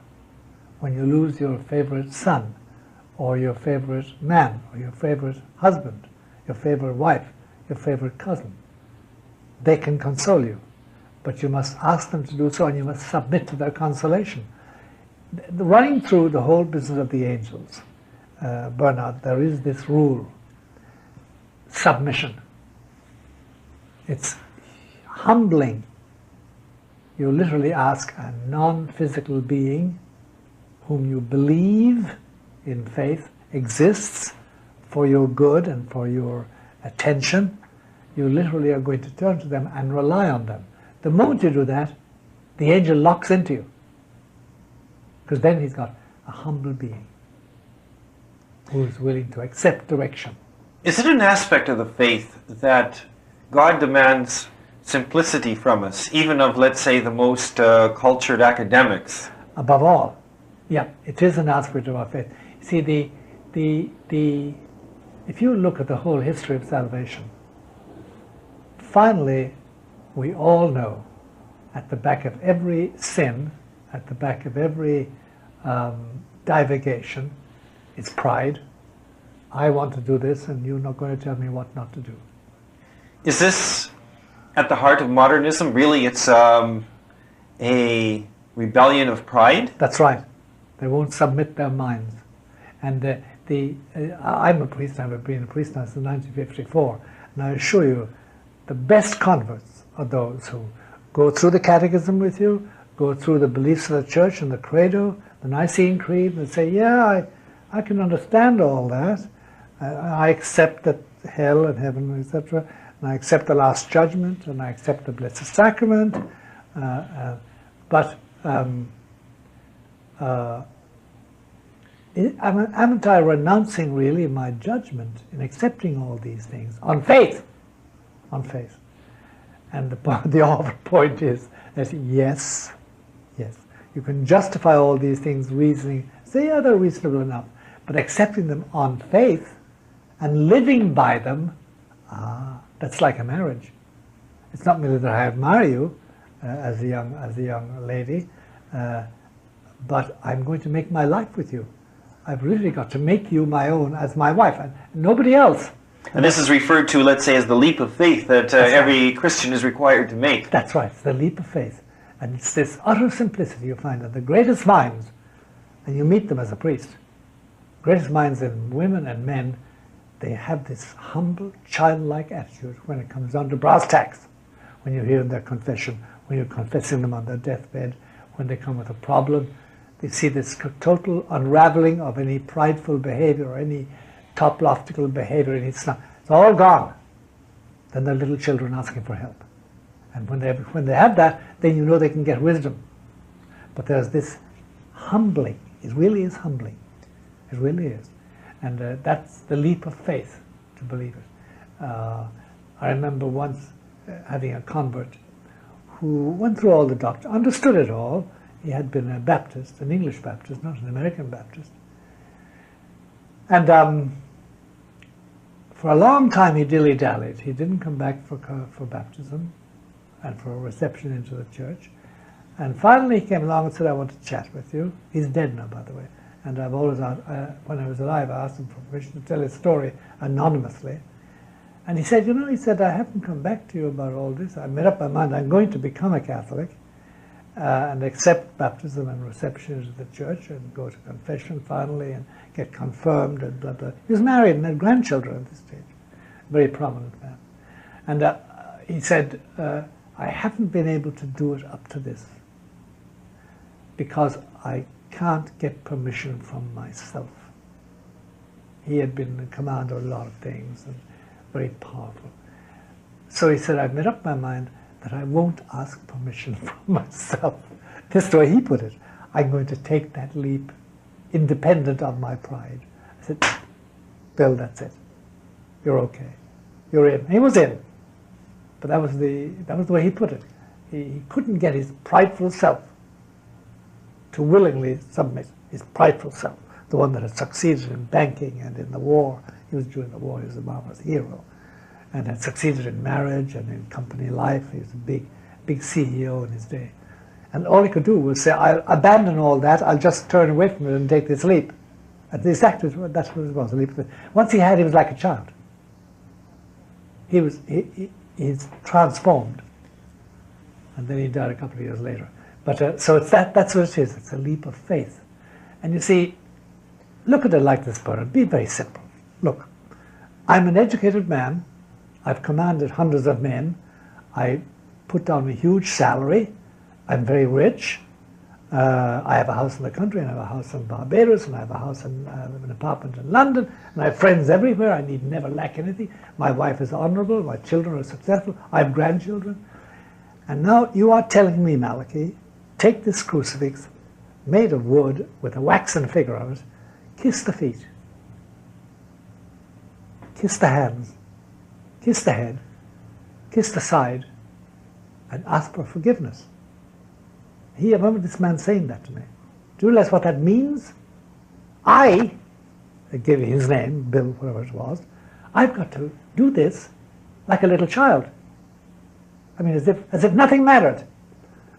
when you lose your favorite son, or your favorite man, or your favorite husband, your favorite wife, your favorite cousin. They can console you, but you must ask them to do so, and you must submit to their consolation. Running through the whole business of the angels, Bernard, there is this rule: submission. It's humbling. You literally ask a non-physical being whom you believe in faith exists for your good and for your attention. You literally are going to turn to them and rely on them. The moment you do that, the angel locks into you, because then he's got a humble being who is willing to accept direction. Is it an aspect of the faith that God demands simplicity from us, even of, let's say, the most cultured academics? Above all, yeah, it is an aspect of our faith. See, if you look at the whole history of salvation, finally, we all know at the back of every sin, at the back of every divagation, it's pride. I want to do this, and you're not going to tell me what not to do. Is this at the heart of modernism? Really, it's a rebellion of pride? That's right. They won't submit their minds. And I'm a priest. I've been a priest now since 1954. And I assure you, the best converts are those who go through the catechism with you, go through the beliefs of the church and the credo, the Nicene Creed, and say, yeah, I can understand all that. I accept that hell and heaven, etc., and I accept the Last Judgment, and I accept the Blessed Sacrament, but haven't I renouncing really my judgment in accepting all these things on faith? On faith. And the awful point is that yes, you can justify all these things reasoning, say, yeah, they're reasonable enough, but accepting them on faith and living by them, That's like a marriage. It's not merely that I admire you as a young lady, but I'm going to make my life with you. I've really got to make you my own as my wife, and nobody else. And this is referred to, let's say, as the leap of faith that every Christian is required to make. That's right, it's the leap of faith. And it's this utter simplicity you find in the greatest minds, and you meet them as a priest. Greatest minds in women and men, they have this humble, childlike attitude when it comes down to brass tacks. When you hear their confession, when you're confessing them on their deathbed, when they come with a problem, they see this total unraveling of any prideful behavior or any top-loftical behavior, and it's all gone. Then they're little children asking for help. And when they have that, then you know they can get wisdom. But there's this humbling. It really is humbling. It really is. And that's the leap of faith, to believe it. I remember once having a convert who went through all the doctrine, understood it all. He had been a Baptist, an English Baptist, not an American Baptist. And for a long time he dilly-dallied. He didn't come back for baptism and for a reception into the church. And finally he came along and said, I want to chat with you. He's dead now, by the way. And I've always, when I was alive, I asked him for permission to tell his story anonymously. And he said, I haven't come back to you about all this. I made up my mind I'm going to become a Catholic and accept baptism and reception into the church and go to confession finally and get confirmed and blah, blah. He was married and had grandchildren at this stage. Very prominent man. And he said, I haven't been able to do it up to this because I can't get permission from myself. He had been in command of a lot of things and very powerful. So he said, I've made up my mind that I won't ask permission from myself. This is the way he put it. I'm going to take that leap independent of my pride. I said, Bill, that's it. You're okay. You're in. And he was in. But that was the way he put it. He couldn't get his prideful self to willingly submit, his prideful self, the one that had succeeded in banking and in the war. He was during the war, he was a marvelous hero, and had succeeded in marriage and in company life. He was a big CEO in his day. And all he could do was say, I'll abandon all that, I'll just turn away from it and take this leap. And that's what it was, a leap. Once he was like a child. He's transformed. And then he died a couple of years later. But so that's what it is. It's a leap of faith. And you see, look at it like this, Bernard. Be very simple. Look, I'm an educated man. I've commanded hundreds of men. I put down a huge salary. I'm very rich. I have a house in the country, and I have a house in Barbados, and I have a house in an apartment in London, and I have friends everywhere. I need never lack anything. My wife is honorable. My children are successful. I have grandchildren. And now you are telling me, Malachi, take this crucifix made of wood with a waxen figure on it, kiss the feet, kiss the hands, kiss the head, kiss the side, and ask for forgiveness. I remember this man saying that to me. Do you realize what that means? I gave you his name, Bill, whatever it was, I've got to do this like a little child. I mean, as if nothing mattered.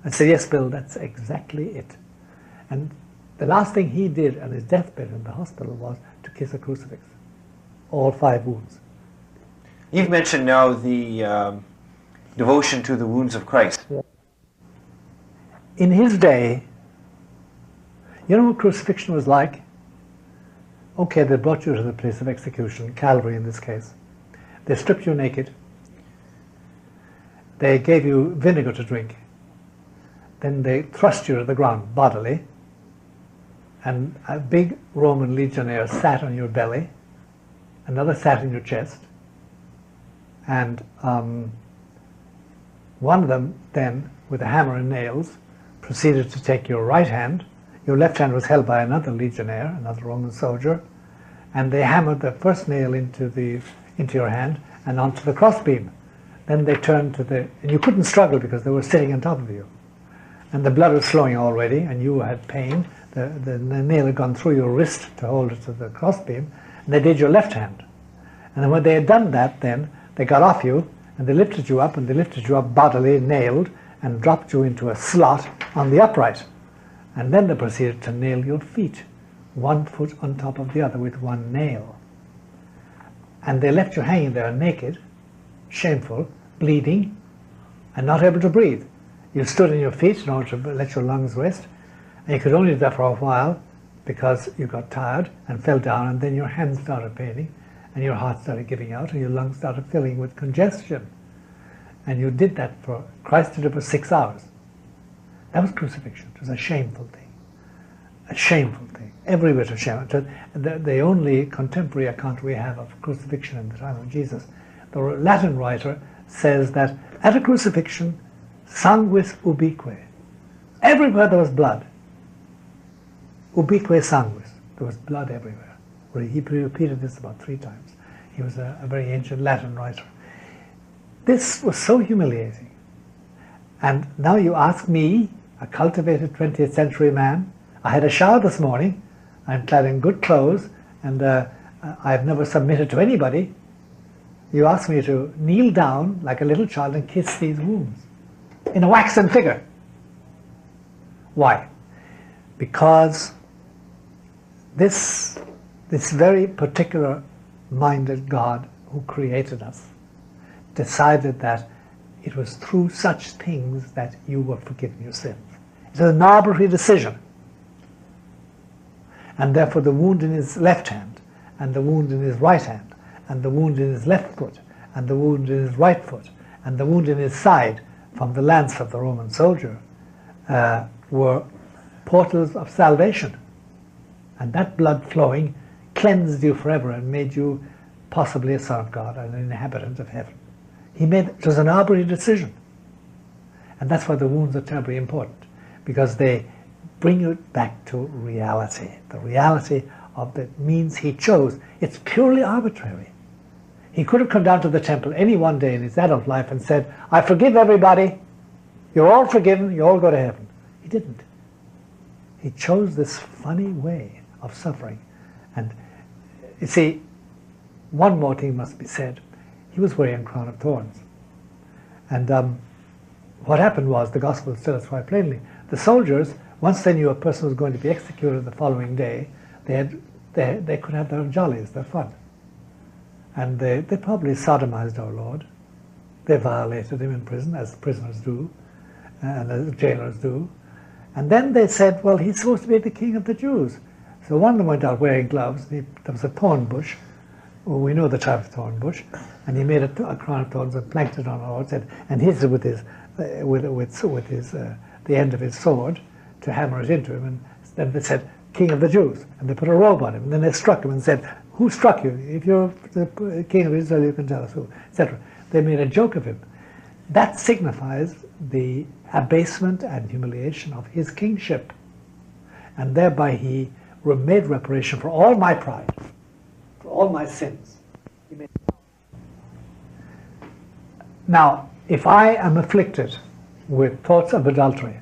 I said, yes, Bill, that's exactly it. And the last thing he did on his deathbed in the hospital was to kiss a crucifix. All 5 wounds. You've mentioned now the devotion to the wounds of Christ. Yeah. In his day, you know what crucifixion was like? Okay, they brought you to the place of execution, Calvary in this case. They stripped you naked. They gave you vinegar to drink. Then they thrust you to the ground bodily, and a big Roman legionnaire sat on your belly, another sat in your chest, and one of them then, with a hammer and nails, proceeded to take your right hand. Your left hand was held by another legionnaire, another Roman soldier, and they hammered the first nail into your hand and onto the crossbeam. Then they turned and you couldn't struggle because they were sitting on top of you. And the blood was flowing already, and you had pain. The nail had gone through your wrist to hold it to the crossbeam, and they did your left hand. And then when they had done that, then They got off you, and they lifted you up, and they lifted you up bodily, nailed, and dropped you into a slot on the upright. And then they proceeded to nail your feet, one foot on top of the other with one nail. And they left you hanging there naked, shameful, bleeding, and not able to breathe. You stood on your feet in order to let your lungs rest, and you could only do that for a while because you got tired and fell down, and then your hands started paining, and your heart started giving out, and your lungs started filling with congestion. And you did that for, Christ did it for 6 hours. That was crucifixion. It was a shameful thing. A shameful thing. Every bit of shame. The only contemporary account we have of crucifixion in the time of Jesus, the Latin writer says that at a crucifixion, sanguis ubique. Everywhere there was blood. Ubique sanguis. There was blood everywhere. He repeated this about 3 times. He was a very ancient Latin writer. This was so humiliating. And now you ask me, a cultivated 20th century man, I had a shower this morning, I'm clad in good clothes, and I've never submitted to anybody. You ask me to kneel down like a little child and kiss these wounds in a waxen figure. Why? Because this very particular minded God who created us decided that it was through such things that you were forgiven your sins. It was an arbitrary decision. And therefore the wound in his left hand, and the wound in his right hand, and the wound in his left foot, and the wound in his right foot, and the wound in his side from the lance of the Roman soldier were portals of salvation. And that blood flowing cleansed you forever and made you possibly a son of God and an inhabitant of heaven. It was an arbitrary decision. And that's why the wounds are terribly important, because they bring you back to reality. The reality of the means he chose. It's purely arbitrary. He could have come down to the temple any one day in his adult life and said, I forgive everybody. You're all forgiven. You all go to heaven. He didn't. He chose this funny way of suffering. And you see, one more thing must be said. He was wearing a crown of thorns. And what happened was, the gospel tells us quite plainly, the soldiers, once they knew a person was going to be executed the following day, they could have their jollies, their fun. And they probably sodomized our Lord. They violated him in prison, as prisoners do, and as jailers do. And then they said, well, he's supposed to be the king of the Jews. So one of them went out wearing gloves. There was a thorn bush. Well, we know the type of thorn bush. And he made a crown of thorns and planked it on our Lord, and hit it with the end of his sword to hammer it into him. And then they said, King of the Jews. And they put a robe on him. And then they struck him and said, who struck you? If you're the king of Israel, you can tell us who, etc. They made a joke of him. That signifies the abasement and humiliation of his kingship. And thereby he made reparation for all my pride, for all my sins. Now, if I am afflicted with thoughts of adultery,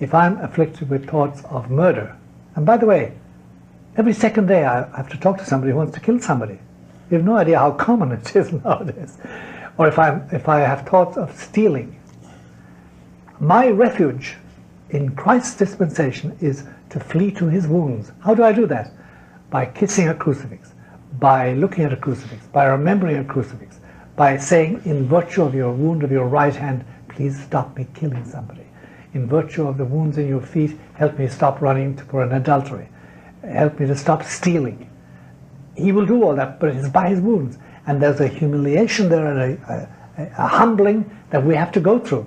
if I'm afflicted with thoughts of murder, and by the way, every second day I have to talk to somebody who wants to kill somebody. You have no idea how common it is nowadays. Or if I have thoughts of stealing, my refuge in Christ's dispensation is to flee to his wounds. How do I do that? By kissing a crucifix, by looking at a crucifix, by remembering a crucifix, by saying, in virtue of your wound of your right hand, please stop me killing somebody. In virtue of the wounds in your feet, help me stop running for an adultery. Help me to stop stealing. He will do all that, but it's by his wounds. And there's a humiliation there and a humbling that we have to go through.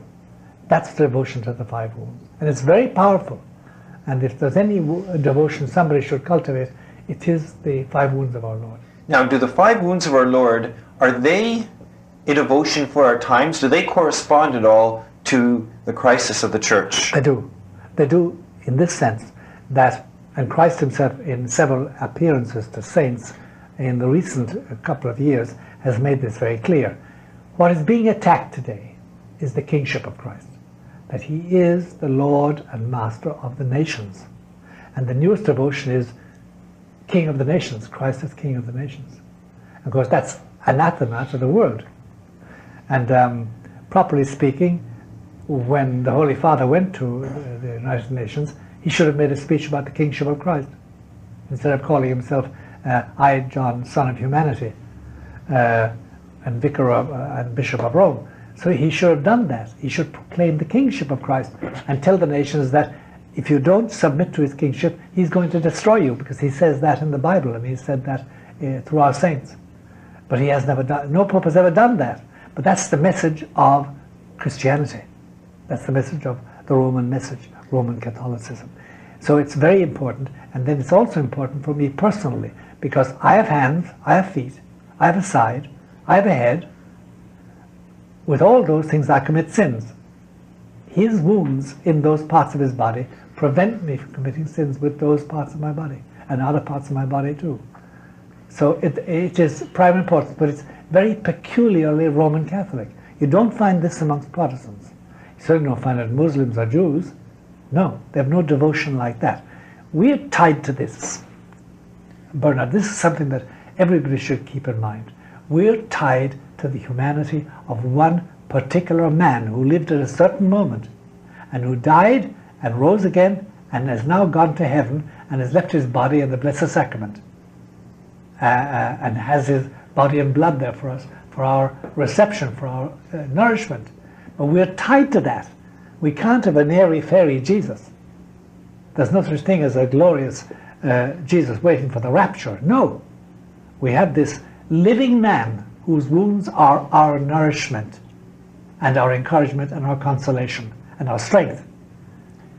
That's the devotion to the 5 wounds. And it's very powerful. And if there's any devotion somebody should cultivate, it is the 5 wounds of our Lord. Now, do the 5 wounds of our Lord, are they a devotion for our times? Do they correspond at all to the crisis of the church? They do. They do in this sense that, and Christ himself in several appearances to saints in the recent couple of years has made this very clear. What is being attacked today is the kingship of Christ, that he is the Lord and Master of the nations. And the newest devotion is King of the nations. Christ is King of the nations. Of course, that's anathema to the world. And properly speaking, when the Holy Father went to the United Nations, he should have made a speech about the kingship of Christ, instead of calling himself I, John, Son of Humanity, and Vicar of, and Bishop of Rome. So he should have done that. He should proclaim the kingship of Christ and tell the nations that if you don't submit to his kingship, he's going to destroy you, because he says that in the Bible, and he said that through our saints. But he has never done, no Pope has ever done that. But that's the message of Christianity. That's the message of the Roman message, Roman Catholicism. So it's very important, and then it's also important for me personally, because I have hands, I have feet, I have a side, I have a head. With all those things I commit sins. His wounds in those parts of his body prevent me from committing sins with those parts of my body, and other parts of my body too. So it is prime importance, but it's very peculiarly Roman Catholic. You don't find this amongst Protestants. You certainly don't find it in Muslims or Jews. No, they have no devotion like that. We're tied to this. Bernard, this is something that everybody should keep in mind. We're tied to the humanity of one particular man who lived at a certain moment and who died and rose again and has now gone to heaven and has left his body in the Blessed Sacrament and has his body and blood there for us, for our reception, for our nourishment. But we're tied to that. We can't have an airy-fairy Jesus. There's no such thing as a glorious Jesus waiting for the rapture. No. We have this living man whose wounds are our nourishment and our encouragement and our consolation and our strength.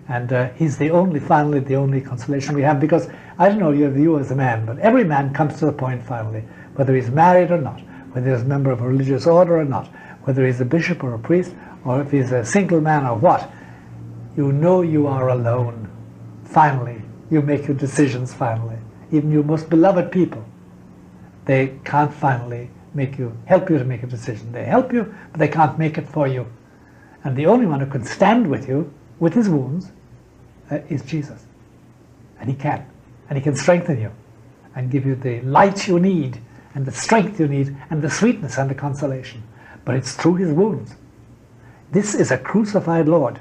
And he's finally the only consolation we have, because I don't know you as a man, but every man comes to the point finally, whether he's married or not, whether he's a member of a religious order or not, whether he's a bishop or a priest, or if he's a single man or what, you know you are alone. Finally, you make your decisions finally. Even your most beloved people, they can't finally help you to make a decision. They help you, but they can't make it for you. And the only one who can stand with you, with his wounds, is Jesus. And he can. And he can strengthen you and give you the light you need and the strength you need and the sweetness and the consolation. But it's through his wounds. This is a crucified Lord.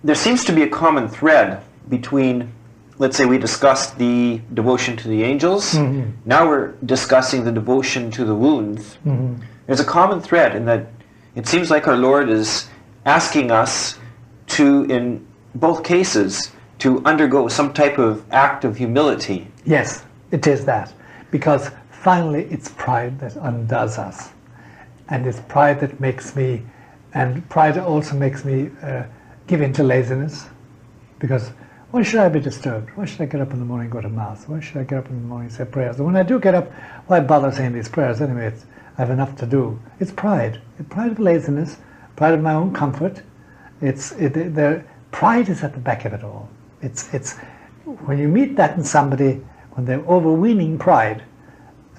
There seems to be a common thread between, let's say we discussed the devotion to the angels, now we're discussing the devotion to the wounds. There's a common thread in that it seems like our Lord is asking us to, in both cases, to undergo some type of act of humility. Yes, it is that. Because finally it's pride that undoes us. And it's pride that makes me, and pride also makes me give in to laziness. Because why should I be disturbed? Why should I get up in the morning and go to Mass? Why should I get up in the morning and say prayers? And when I do get up, why bother saying these prayers anyway? I have enough to do. It's pride. It's pride of laziness, pride of my own comfort. Pride is at the back of it all. It's when you meet that in somebody, when they're overweening pride,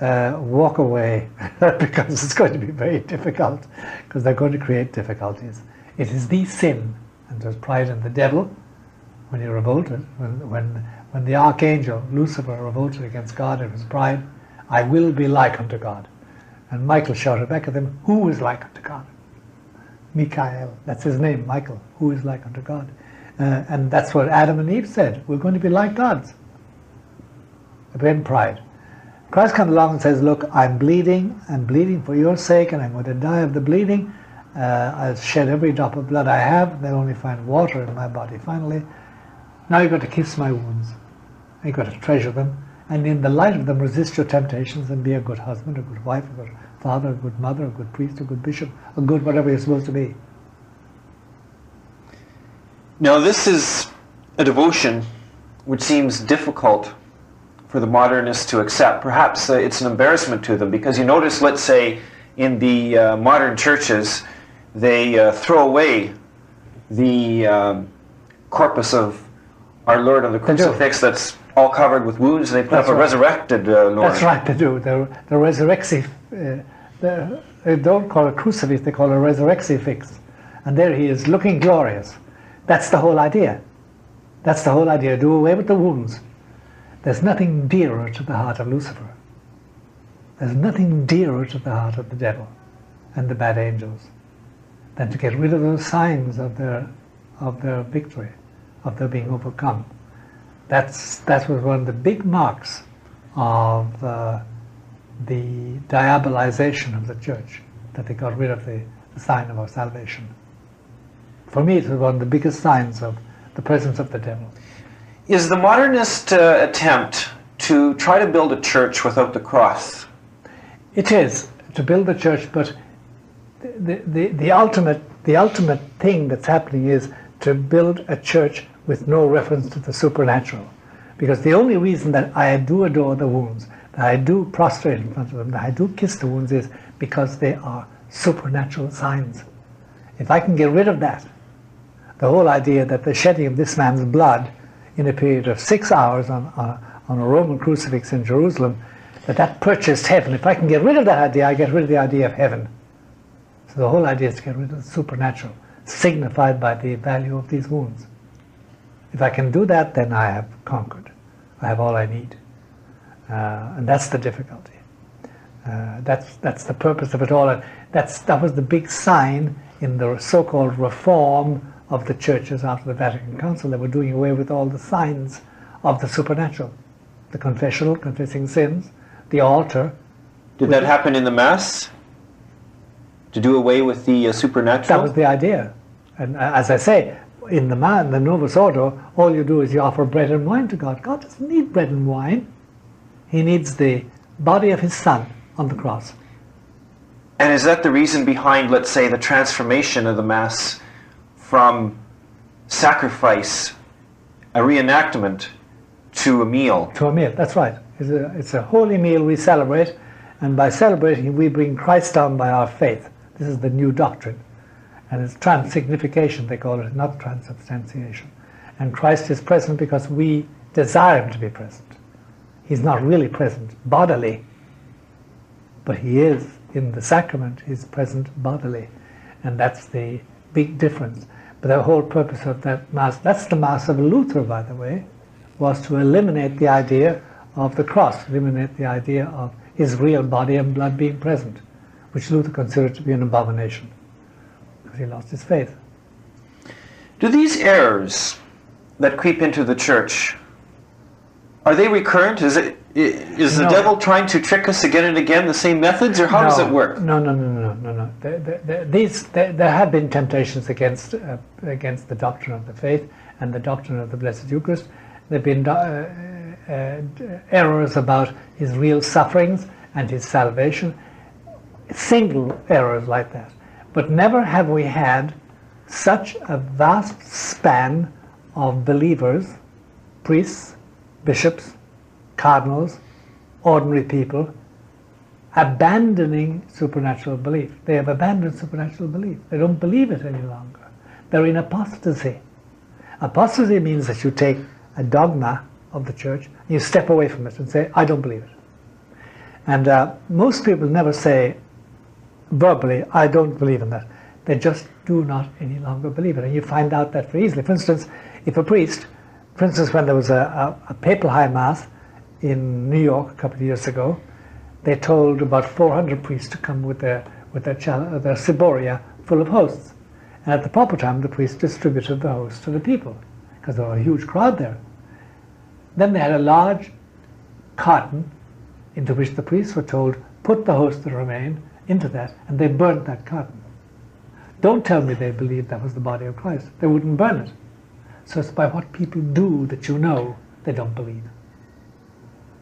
walk away because it's going to be very difficult, because they're going to create difficulties. It is the sin, and there's pride in the devil. When he revolted, when the archangel Lucifer revolted against God, it was pride. I will be like unto God. And Michael shouted back at him, who is like unto God? Michael, that's his name, Michael, who is like unto God. And that's what Adam and Eve said, we're going to be like gods. Again, pride. Christ comes along and says, look, I'm bleeding for your sake, and I'm going to die of the bleeding. I'll shed every drop of blood I have. They'll only find water in my body finally. Now you've got to kiss my wounds. You've got to treasure them. And in the light of them, resist your temptations and be a good husband, a good wife, a good father, a good mother, a good priest, a good bishop, a good whatever you're supposed to be. Now this is a devotion which seems difficult for the modernists to accept. Perhaps it's an embarrassment to them, because you notice, let's say, in the modern churches, they throw away the corpus of our Lord on the crucifix that's all covered with wounds, and they put up a resurrected Lord. That's right, they do. The resurrexifix, they don't call it crucifix, they call it resurrexifix. And there he is, looking glorious. That's the whole idea. That's the whole idea. Do away with the wounds. There's nothing dearer to the heart of Lucifer There's nothing dearer to the heart of the devil and the bad angels than to get rid of those signs of their victory, of their being overcome. That was one of the big marks of the diabolization of the church, that they got rid of the sign of our salvation. For me, it was one of the biggest signs of the presence of the devil. Is the modernist attempt to try to build a church without the cross? It is, to build a church, but the ultimate thing that's happening is to build a church with no reference to the supernatural. Because the only reason that I do adore the wounds, that I do prostrate in front of them, that I do kiss the wounds, is because they are supernatural signs. If I can get rid of that, the whole idea that the shedding of this man's blood in a period of 6 hours on a Roman crucifix in Jerusalem, that purchased heaven. If I can get rid of that idea, I get rid of the idea of heaven. So the whole idea is to get rid of the supernatural, signified by the value of these wounds. If I can do that, then I have conquered. I have all I need. And that's the difficulty. That's the purpose of it all. And that was the big sign in the so-called reform of the churches after the Vatican Council. They were doing away with all the signs of the supernatural. The confessional, confessing sins, the altar. Did that happen in the Mass? To do away with the supernatural? That was the idea. And as I say, in the Novus Ordo, all you do is you offer bread and wine to God. God doesn't need bread and wine. He needs the body of his Son on the cross. And is that the reason behind, let's say, the transformation of the Mass from sacrifice, a reenactment, to a meal? To a meal, that's right. It's a holy meal we celebrate, and by celebrating we bring Christ down by our faith. This is the new doctrine. And it's transsignification, they call it, not transubstantiation. And Christ is present because we desire him to be present. He's not really present bodily, but he is in the sacrament. He's present bodily. And that's the big difference. But the whole purpose of that Mass, that's the Mass of Luther, by the way, was to eliminate the idea of the cross, eliminate the idea of his real body and blood being present, which Luther considered to be an abomination, because he lost his faith. Do these errors that creep into the church, are they recurrent? Is the devil trying to trick us again and again, the same methods, or how does it work? No. There have been temptations against the doctrine of the faith and the doctrine of the Blessed Eucharist. There have been errors about his real sufferings and his salvation, single errors like that. But never have we had such a vast span of believers, priests, bishops, cardinals, ordinary people, abandoning supernatural belief. They have abandoned supernatural belief. They don't believe it any longer. They're in apostasy. Apostasy means that you take a dogma of the church and you step away from it and say, I don't believe it. And most people never say verbally, I don't believe in that. They just do not any longer believe it. And you find out that very easily. For instance, if a priest, for instance, when there was a papal high mass in New York a couple of years ago, they told about 400 priests to come with their ciboria full of hosts. And at the proper time, the priest distributed the hosts to the people, because there was a huge crowd there. Then they had a large carton into which the priests were told, put the hosts that remain into that, and they burnt that carton. Don't tell me they believed that was the body of Christ. They wouldn't burn it. So it's by what people do that you know they don't believe.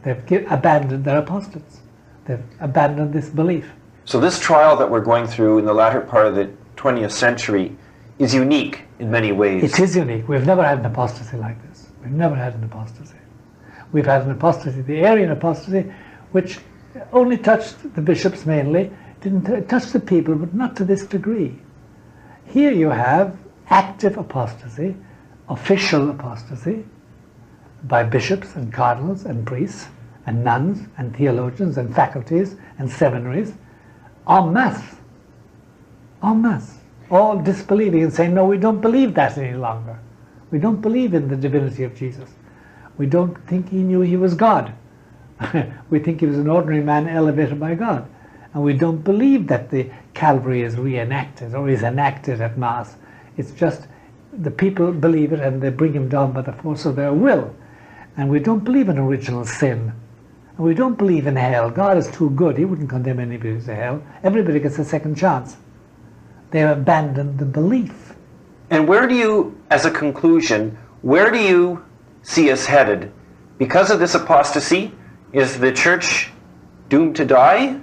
They've abandoned their apostates. They've abandoned this belief. So this trial that we're going through in the latter part of the 20th century is unique in many ways. It is unique. We've never had an apostasy like this. We've never had an apostasy. We've had an apostasy, the Arian apostasy, which only touched the bishops mainly, didn't touch the people, but not to this degree. Here you have active apostasy, official apostasy, by bishops and cardinals and priests and nuns and theologians and faculties and seminaries, en masse, all disbelieving and saying, no, we don't believe that any longer. We don't believe in the divinity of Jesus. We don't think he knew he was God. We think he was an ordinary man elevated by God. And we don't believe that the Calvary is reenacted or is enacted at Mass. It's just the people believe it and they bring him down by the force of their will. And we don't believe in original sin. And we don't believe in hell. God is too good. He wouldn't condemn anybody to hell. Everybody gets a second chance. They have abandoned the belief. And where do you, as a conclusion, where do you see us headed? Because of this apostasy, is the church doomed to die?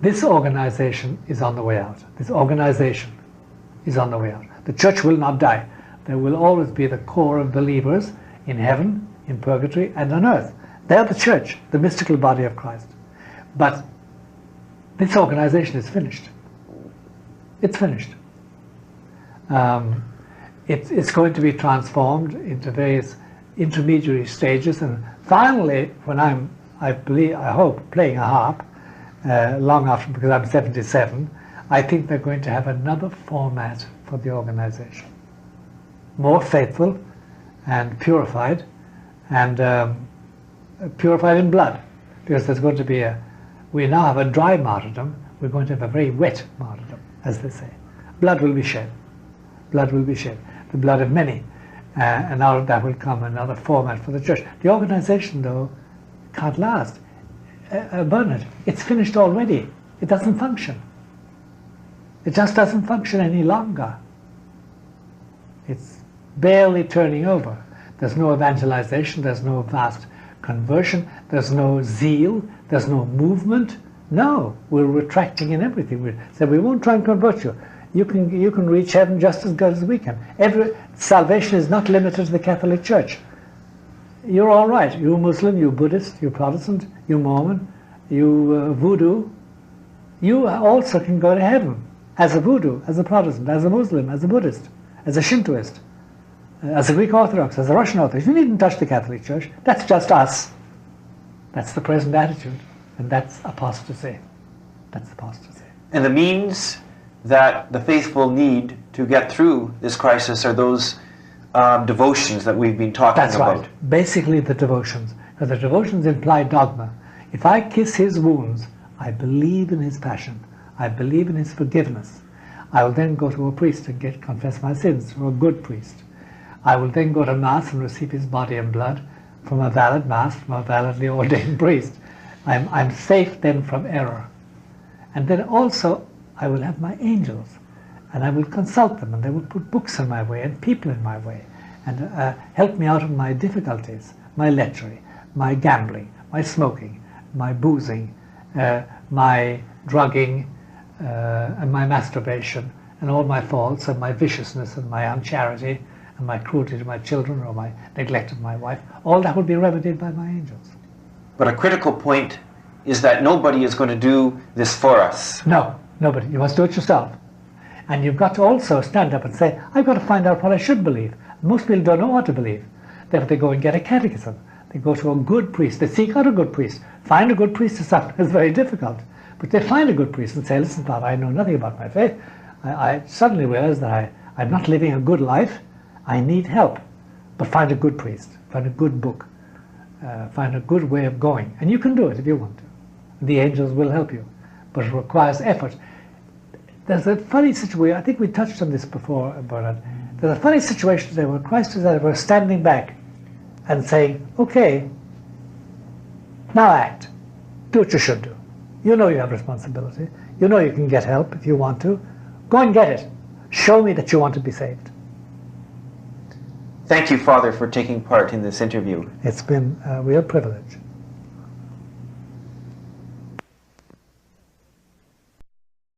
This organization is on the way out. This organization is on the way out. The church will not die. There will always be the core of believers in heaven, in purgatory, and on earth. They're the church, the mystical body of Christ. But this organization is finished. It's finished. It's going to be transformed into various intermediary stages, and finally, when I hope, playing a harp, long after, because I'm 77, I think they're going to have another format for the organization. More faithful and purified, and purified in blood. Because there's going to be we now have a dry martyrdom, we're going to have a very wet martyrdom, as they say. Blood will be shed. Blood will be shed. The blood of many. And out of that will come another format for the church. The organization, though, can't last. Bernard, it's finished already. It doesn't function. It just doesn't function any longer. It's barely turning over. There's no evangelization, there's no vast conversion, there's no zeal, there's no movement. No, we're retracting in everything. We say we won't try and convert you. You can reach heaven just as good as we can. Salvation is not limited to the Catholic Church. You're all right. You Muslim, you Buddhist, you Protestant, you Mormon, you Voodoo. You also can go to heaven as a Voodoo, as a Protestant, as a Muslim, as a Buddhist, as a Shintoist, as a Greek Orthodox, as a Russian Orthodox. You needn't touch the Catholic Church. That's just us. That's the present attitude. And that's apostasy. That's apostasy. And the means that the faithful need to get through this crisis are those devotions that we've been talking about. That's right. Basically the devotions. Because the devotions imply dogma. If I kiss his wounds, I believe in his passion. I believe in his forgiveness. I will then go to a priest and confess my sins, or a good priest. I will then go to Mass and receive his body and blood from a valid Mass, from a validly ordained priest. I'm safe then from error. And then also I will have my angels, and I will consult them, and they will put books in my way and people in my way, and help me out of my difficulties, my lechery, my gambling, my smoking, my boozing, my drugging, and my masturbation, and all my faults, and my viciousness, and my uncharity, and my cruelty to my children, or my neglect of my wife. All that will be remedied by my angels. But a critical point is that nobody is going to do this for us. No. Nobody. You must do it yourself. And you've got to also stand up and say, I've got to find out what I should believe. Most people don't know what to believe. Therefore they go and get a catechism. They go to a good priest. They seek out a good priest. Find a good priest is sometimes very difficult. But they find a good priest and say, listen, Father, I know nothing about my faith. I suddenly realize that I'm not living a good life. I need help. But find a good priest. Find a good book. Find a good way of going. And you can do it if you want to. The angels will help you. But it requires effort. There's a funny situation, I think we touched on this before, Bernard. There's a funny situation today where Christ is that we're standing back and saying, okay, now act. Do what you should do. You know you have responsibility. You know you can get help if you want to. Go and get it. Show me that you want to be saved. Thank you, Father, for taking part in this interview. It's been a real privilege.